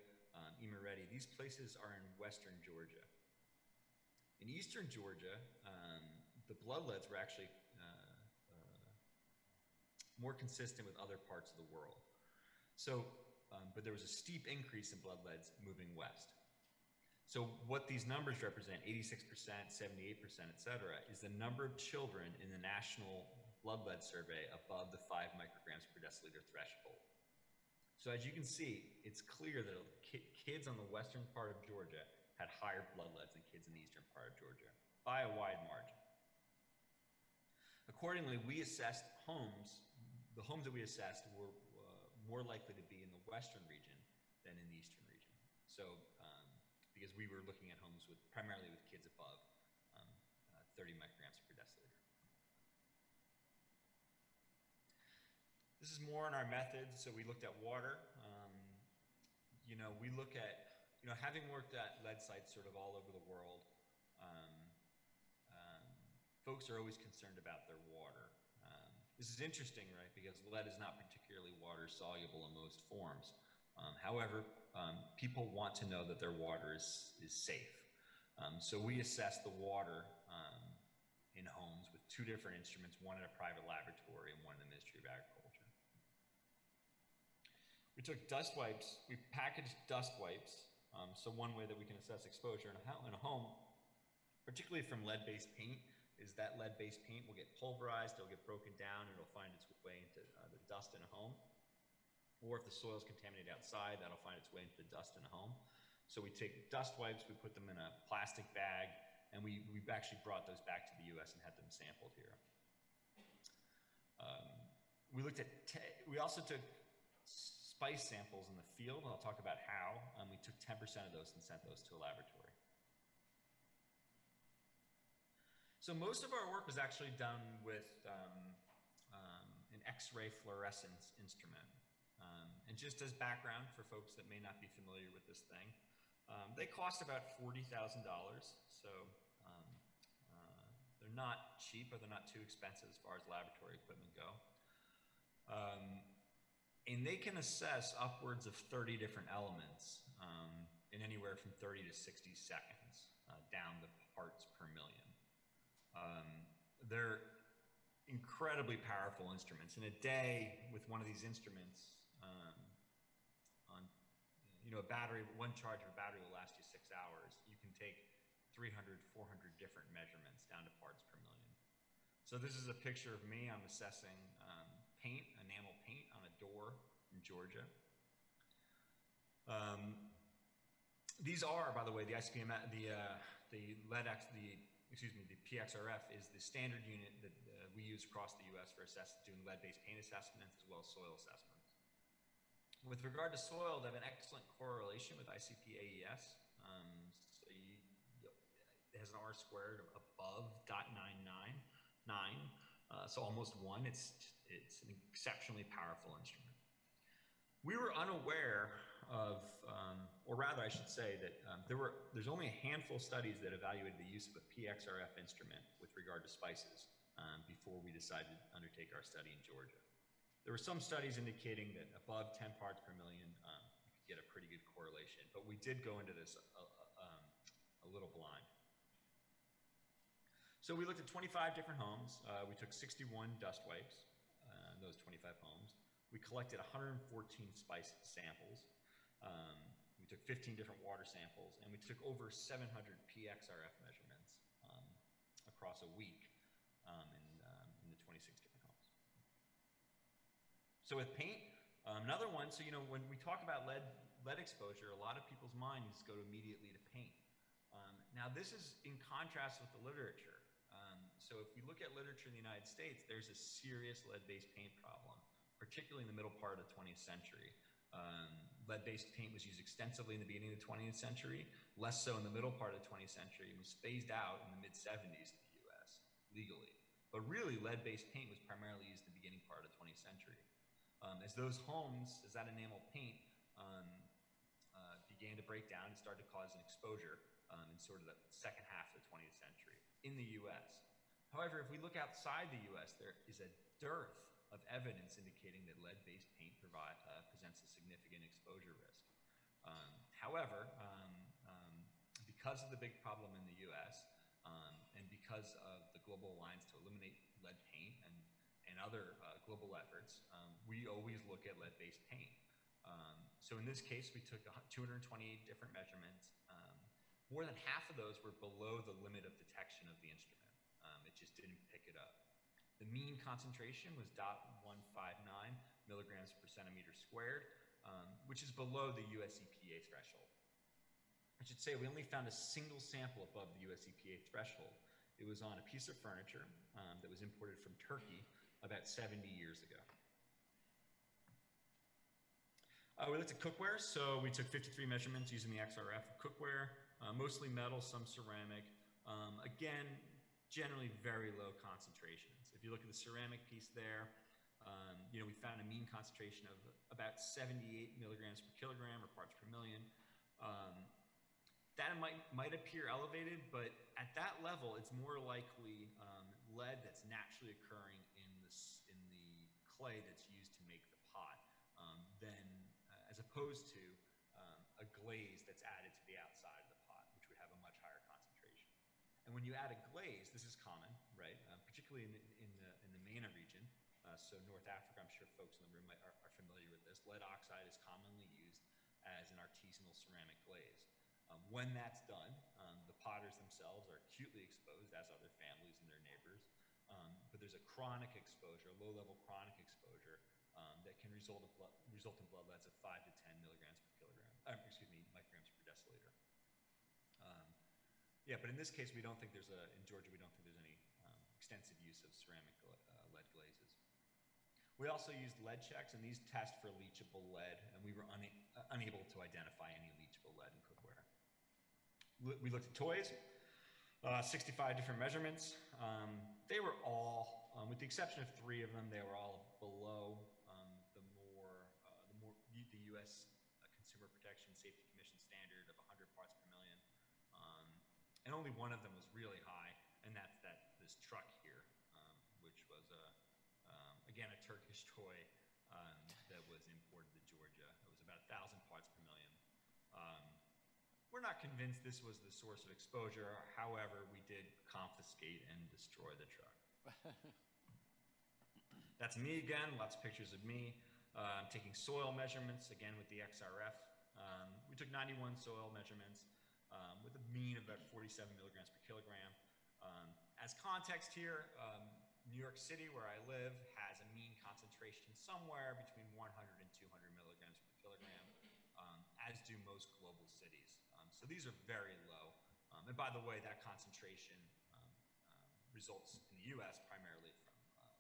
Imereti, these places are in western Georgia. In eastern Georgia, the blood leads were actually more consistent with other parts of the world. So, but there was a steep increase in blood leads moving west. So what these numbers represent, 86%, 78%, et cetera, is the number of children in the National Blood Lead Survey above the 5 micrograms per deciliter threshold. So as you can see, it's clear that kids on the western part of Georgia had higher blood leads than kids in the eastern part of Georgia, by a wide margin. Accordingly, we assessed homes. The homes that we assessed were more likely to be in the western region than in the eastern region. So, because we were looking at homes primarily with kids above 30 micrograms per deciliter. This is more on our methods. So we looked at water. We look at, having worked at lead sites sort of all over the world, folks are always concerned about their water. This is interesting, right? Because lead is not particularly water soluble in most forms. However, people want to know that their water is safe. So we assess the water in homes with 2 different instruments, one in a private laboratory and one in the Ministry of Agriculture. We took dust wipes, we packaged dust wipes. So one way that we can assess exposure in a home, particularly from lead-based paint, is that lead-based paint will get pulverized, it'll get broken down, and it'll find its way into the dust in a home. Or if the soil is contaminated outside, that'll find its way into the dust in a home. So we take dust wipes, we put them in a plastic bag, and we've actually brought those back to the US and had them sampled here. We also took spice samples in the field, and I'll talk about how. We took 10% of those and sent those to a laboratory. So most of our work was actually done with an X-ray fluorescence instrument. And just as background for folks that may not be familiar with this thing, they cost about $40,000. So they're not cheap, or they're not too expensive as far as laboratory equipment go. And they can assess upwards of 30 different elements in anywhere from 30 to 60 seconds down to parts per million. They're incredibly powerful instruments. In a day with one of these instruments, a battery, one charge of a battery will last you 6 hours. You can take 300, 400 different measurements down to parts per million. So this is a picture of me. I'm assessing paint, enamel paint on a door in Georgia. These are, by the way, the the PXRF is the standard unit that we use across the U.S. for doing lead-based paint assessments as well as soil assessments. With regard to soil, they have an excellent correlation with ICP AES. It has an R squared of above 0.999, so almost 1. It's an exceptionally powerful instrument. We were unaware of, or rather I should say that there's only a handful of studies that evaluated the use of a PXRF instrument with regard to spices before we decided to undertake our study in Georgia. There were some studies indicating that above 10 parts per million, you could get a pretty good correlation, but we did go into this a little blind. So we looked at 25 different homes. We took 61 dust wipes in those 25 homes. We collected 114 spice samples. We took 15 different water samples, and we took over 700 PXRF measurements across a week in the 26 different homes. So with paint, another one, so when we talk about lead exposure, a lot of people's minds go immediately to paint. Now this is in contrast with the literature. So if we look at literature in the United States, there's a serious lead-based paint problem, particularly in the middle part of the 20th century. Lead-based paint was used extensively in the beginning of the 20th century, less so in the middle part of the 20th century, and was phased out in the mid-70s in the US, legally. But really, lead-based paint was primarily used in the beginning part of the 20th century. As that enamel paint began to break down, it started to cause an exposure in sort of the second half of the 20th century in the US. However, if we look outside the US, there is a dearth of evidence indicating that lead-based paint presents a significant exposure risk. However, because of the big problem in the US, and because of the global alliance to eliminate lead paint and other global efforts, we always look at lead-based paint. So in this case, we took 228 different measurements. More than half of those were below the limit of detection of the instrument. It just didn't pick it up. The mean concentration was 0.159 milligrams per centimeter squared, which is below the US EPA threshold. I should say we only found a single sample above the US EPA threshold. It was on a piece of furniture that was imported from Turkey about 70 years ago. We looked at cookware, so we took 53 measurements using the XRF of cookware, mostly metal, some ceramic. Again, generally very low concentrations. If you look at the ceramic piece there, we found a mean concentration of about 78 milligrams per kilogram or parts per million. That might appear elevated, but at that level, it's more likely lead that's naturally occurring in the clay that's used to make the pot, as opposed to a glaze that's added to the outside of the pot, which would have a much higher concentration. And when you add a glaze, this is common, right? Particularly in the MENA region, so North Africa, I'm sure folks in the room are familiar with this. Lead oxide is commonly used as an artisanal ceramic glaze. When that's done, the potters themselves are acutely exposed, as other families and their neighbors. But there's a chronic exposure, a low-level chronic exposure that can result in blood leads of 5 to 10 milligrams per kilogram. Micrograms per deciliter. But in this case, in Georgia, we don't think there's any extensive use of ceramic lead glazes. We also used lead checks, and these test for leachable lead, and we were unable to identify any leachable lead in cookware. We looked at toys, 65 different measurements. They were all, with the exception of 3 of them, they were all below the U.S. Consumer Protection Safety Commission standard of 100 parts per million. And only one of them was really high, and that's this truck here, which was again a Turkish toy that was imported to Georgia. It was about 1,000 parts per million. We're not convinced this was the source of exposure. However, we did confiscate and destroy the truck. That's me again, lots of pictures of me. Taking soil measurements, again with the XRF. We took 91 soil measurements with a mean of about 47 milligrams per kilogram. As context here, New York City, where I live, has a mean concentration somewhere between 100 and 200 milligrams per kilogram, as do most global cities. So these are very low. And by the way, that concentration results in the US primarily from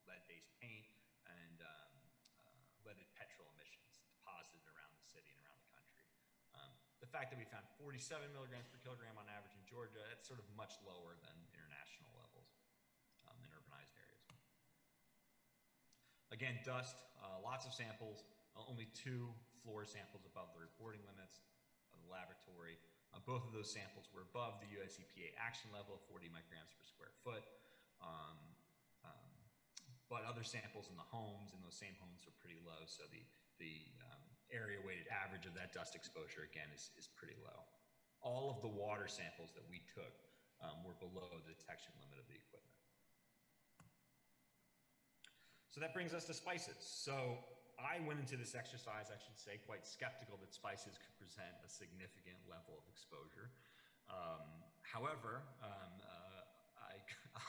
lead-based paint and leaded petrol emissions deposited around the city and around the country. The fact that we found 47 milligrams per kilogram on average in Georgia, that's sort of much lower than international levels in urbanized areas. Again, dust, lots of samples, only 2 floor samples above the reporting limits of the laboratory. Both of those samples were above the US EPA action level of 40 micrograms per square foot. But other samples in the homes, in those same homes, were pretty low, so the area-weighted average of that dust exposure, again, is pretty low. All of the water samples that we took were below the detection limit of the equipment. So that brings us to spices. So I went into this exercise, I should say, quite skeptical that spices could present a significant level of exposure. However,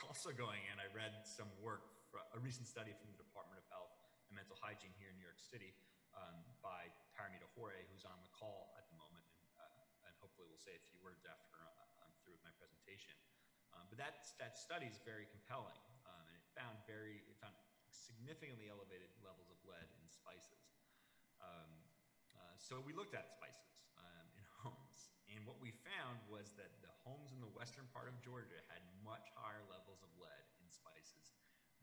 also going in, I read some work, a recent study from the Department of Health and Mental Hygiene here in New York City by Paramita Hore, who's on the call at the moment, and hopefully will say a few words after I'm through with my presentation. But that study is very compelling, and it found significantly elevated levels of lead in spices. So we looked at spices in homes, and what we found was that the homes in the western part of Georgia had much higher levels of lead in spices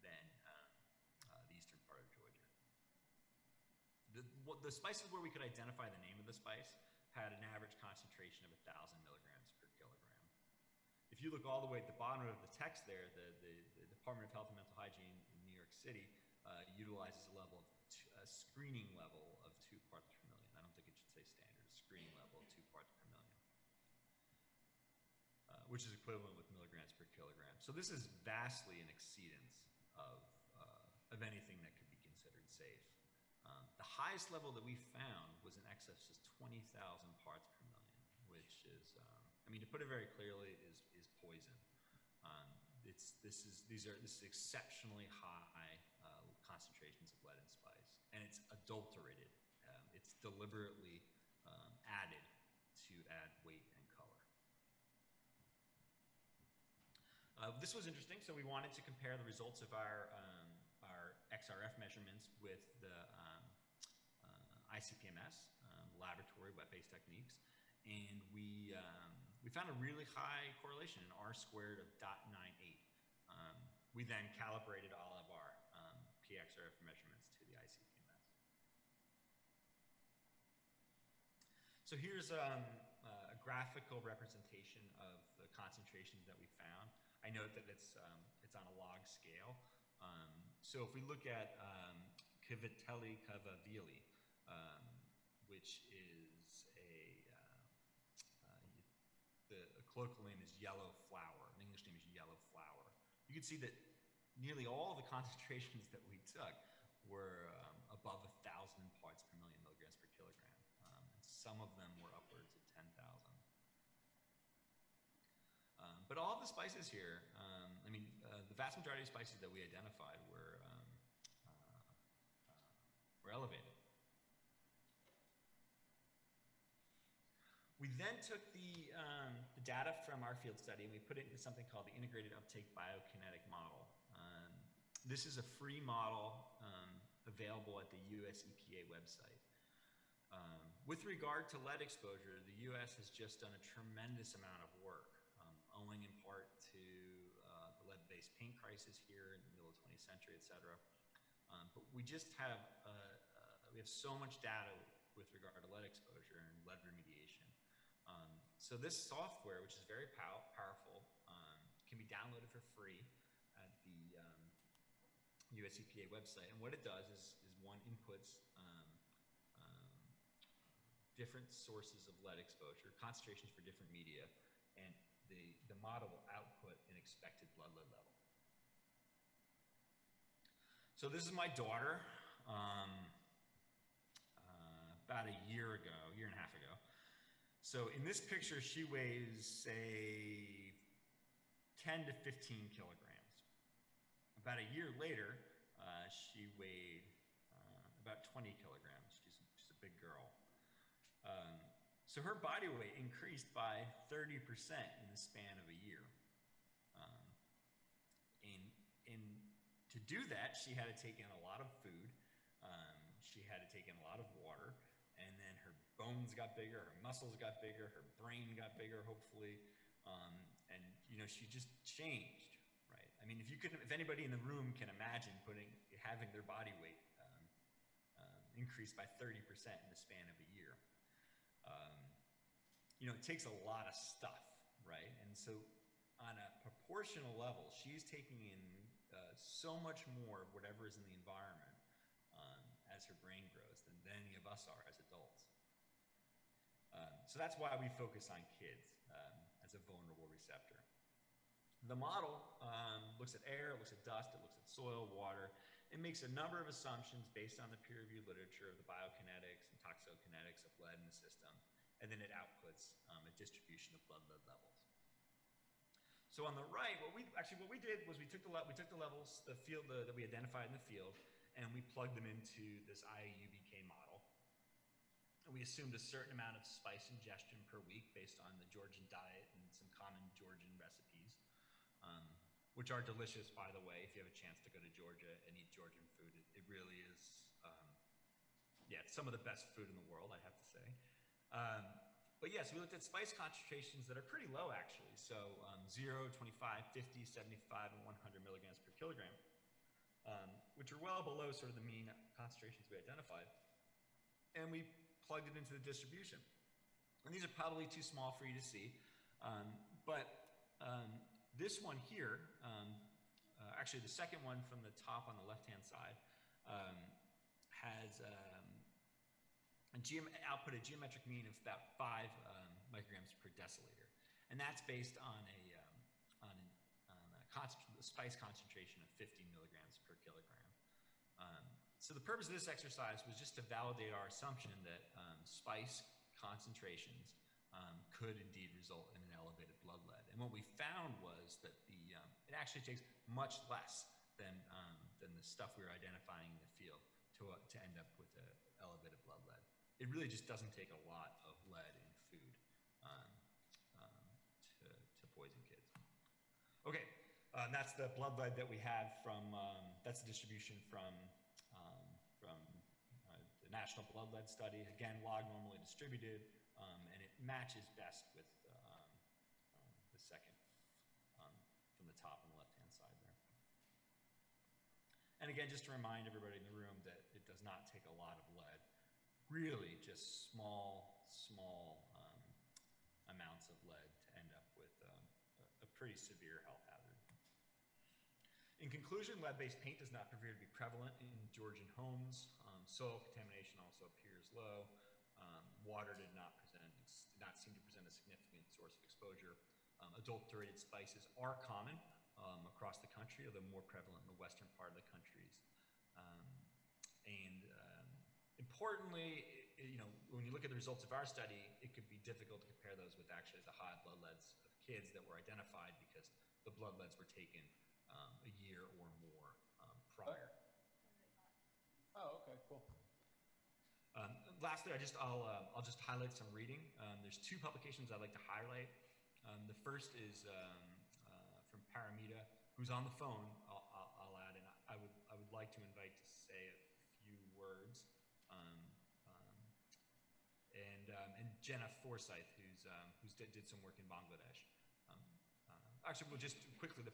than the eastern part of Georgia. The spices where we could identify the name of the spice had an average concentration of 1,000 milligrams per kilogram. If you look all the way at the bottom of the text there, the Department of Health and Mental Hygiene in New York City utilizes a screening level of 2 parts per million. I don't think it should say standard, a screening level of 2 parts per million, which is equivalent with milligrams per kilogram. So this is vastly in exceedance of anything that could be considered safe. The highest level that we found was in excess of 20,000 parts per million, which is, I mean, to put it very clearly, is poison. This is exceptionally high concentrations of lead in spice, and it's adulterated. It's deliberately added to add weight and color. This was interesting, so we wanted to compare the results of our XRF measurements with the ICP-MS, laboratory web-based techniques, and we found a really high correlation, an R-squared of 0.98. We then calibrated all of our PXRF measurements to the ICP-MS. So here's a graphical representation of the concentrations that we found. I note that it's on a log scale. So if we look at Cavatelli-Cavavili, which is the colloquial name is yellow flower. The English name is yellow flower. You can see that nearly all the concentrations that we took were above 1,000 parts per million milligrams per kilogram. Some of them were upwards of 10,000. But all of the spices here, I mean, the vast majority of spices that we identified were elevated. We then took the data from our field study and we put it into something called the Integrated Uptake Biokinetic Model. This is a free model available at the US EPA website. With regard to lead exposure, the US has just done a tremendous amount of work, owing in part to the lead-based paint crisis here in the middle of the 20th century, et cetera. But we just have, we have so much data with regard to lead exposure and lead remediation. So this software, which is very powerful, can be downloaded for free at the US EPA website. And what it does is one inputs different sources of lead exposure, concentrations for different media, and the model will output an expected blood lead level. So this is my daughter about a year and a half ago. So in this picture, she weighs, say, 10 to 15 kilograms. About a year later, she weighed about 20 kilograms. She's a big girl. So her body weight increased by 30% in the span of a year. And to do that, she had to take in a lot of food. She had to take in a lot of water. And then her bones got bigger, her muscles got bigger, her brain got bigger, hopefully. And, you know, she just changed, right? I mean, if anybody in the room can imagine having their body weight increased by 30% in the span of a year. You know, it takes a lot of stuff, right? And so on a proportional level, she's taking in so much more of whatever is in the environment as her brain grows than any of us are as adults. So that's why we focus on kids as a vulnerable receptor. The model looks at air, it looks at dust, it looks at soil, water. It makes a number of assumptions based on the peer-reviewed literature of the biokinetics and toxicokinetics of lead in the system, and then it outputs a distribution of blood lead levels. So on the right, what we did was we took the levels, that we identified in the field, and we plugged them into this IAUBK model. And we assumed a certain amount of spice ingestion per week based on the Georgian diet and some common Georgian recipes, which are delicious, by the way. If you have a chance to go to Georgia and eat Georgian food, it really is, it's some of the best food in the world, I have to say. But yes, we looked at spice concentrations that are pretty low, actually. So 0, 25, 50, 75, and 100 milligrams per kilogram, which are well below sort of the mean concentrations we identified. And we plugged it into the distribution. And these are probably too small for you to see. But this one here, actually the second one from the top on the left-hand side, has output a geometric mean of about 5 micrograms per deciliter. And that's based on a spice concentration of 50 milligrams per kilogram. So the purpose of this exercise was just to validate our assumption that spice concentrations could indeed result in an elevated blood lead. And what we found was that it actually takes much less than the stuff we were identifying in the field to end up with an elevated blood lead. It really just doesn't take a lot of lead in food to poison kids. Okay, that's the blood lead that we have from, that's the distribution from the National Blood Lead Study. Again, log normally distributed, and it matches best with the second from the top on the left-hand side there. And again, just to remind everybody in the room that it does not take a lot of lead. Really just small amounts of lead to end up with a pretty severe health hazard. In conclusion, lead-based paint does not appear to be prevalent in Georgian homes. Soil contamination also appears low. Water did not seem to present a significant source of exposure. Adulterated spices are common across the country, although more prevalent in the western part of the countries. Importantly, you know, when you look at the results of our study, it could be difficult to compare those with actually the high blood leads of kids that were identified because the blood leads were taken a year or more prior. Oh, okay, cool. Lastly, I'll just highlight some reading. There's 2 publications I'd like to highlight. The first is from Paramita, who's on the phone. I'll add, and I would like to invite to say a few words. And Jenna Forsyth, who did some work in Bangladesh. Actually, well, just quickly, the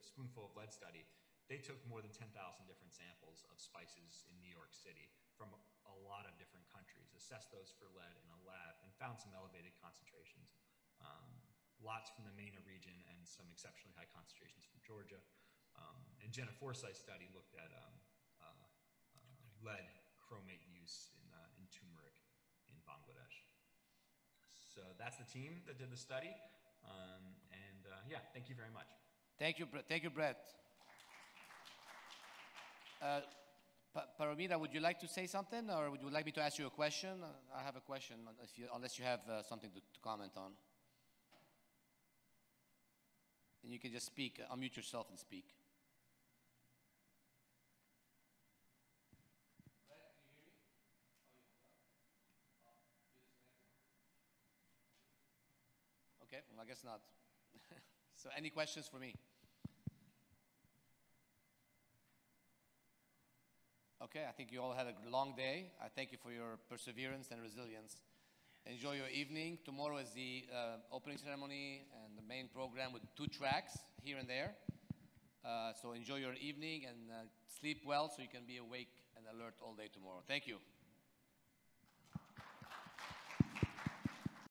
spoonful of lead study, they took more than 10,000 different samples of spices in New York City from a lot of different countries, assessed those for lead in a lab, and found some elevated concentrations. Lots from the MENA region and some exceptionally high concentrations from Georgia. And Jenna Forsyth's study looked at lead chromate use in turmeric in Bangladesh. So that's the team that did the study. Yeah, thank you very much. Thank you, Brett. Paramita, would you like to say something, or would you like me to ask you a question? I have a question, unless you have something to comment on. And you can just speak, unmute yourself and speak. guess not. So any questions for me? Okay, I think you all had a long day. I thank you for your perseverance and resilience. Enjoy your evening. Tomorrow is the opening ceremony and the main program with 2 tracks here and there. So enjoy your evening and sleep well so you can be awake and alert all day tomorrow. Thank you.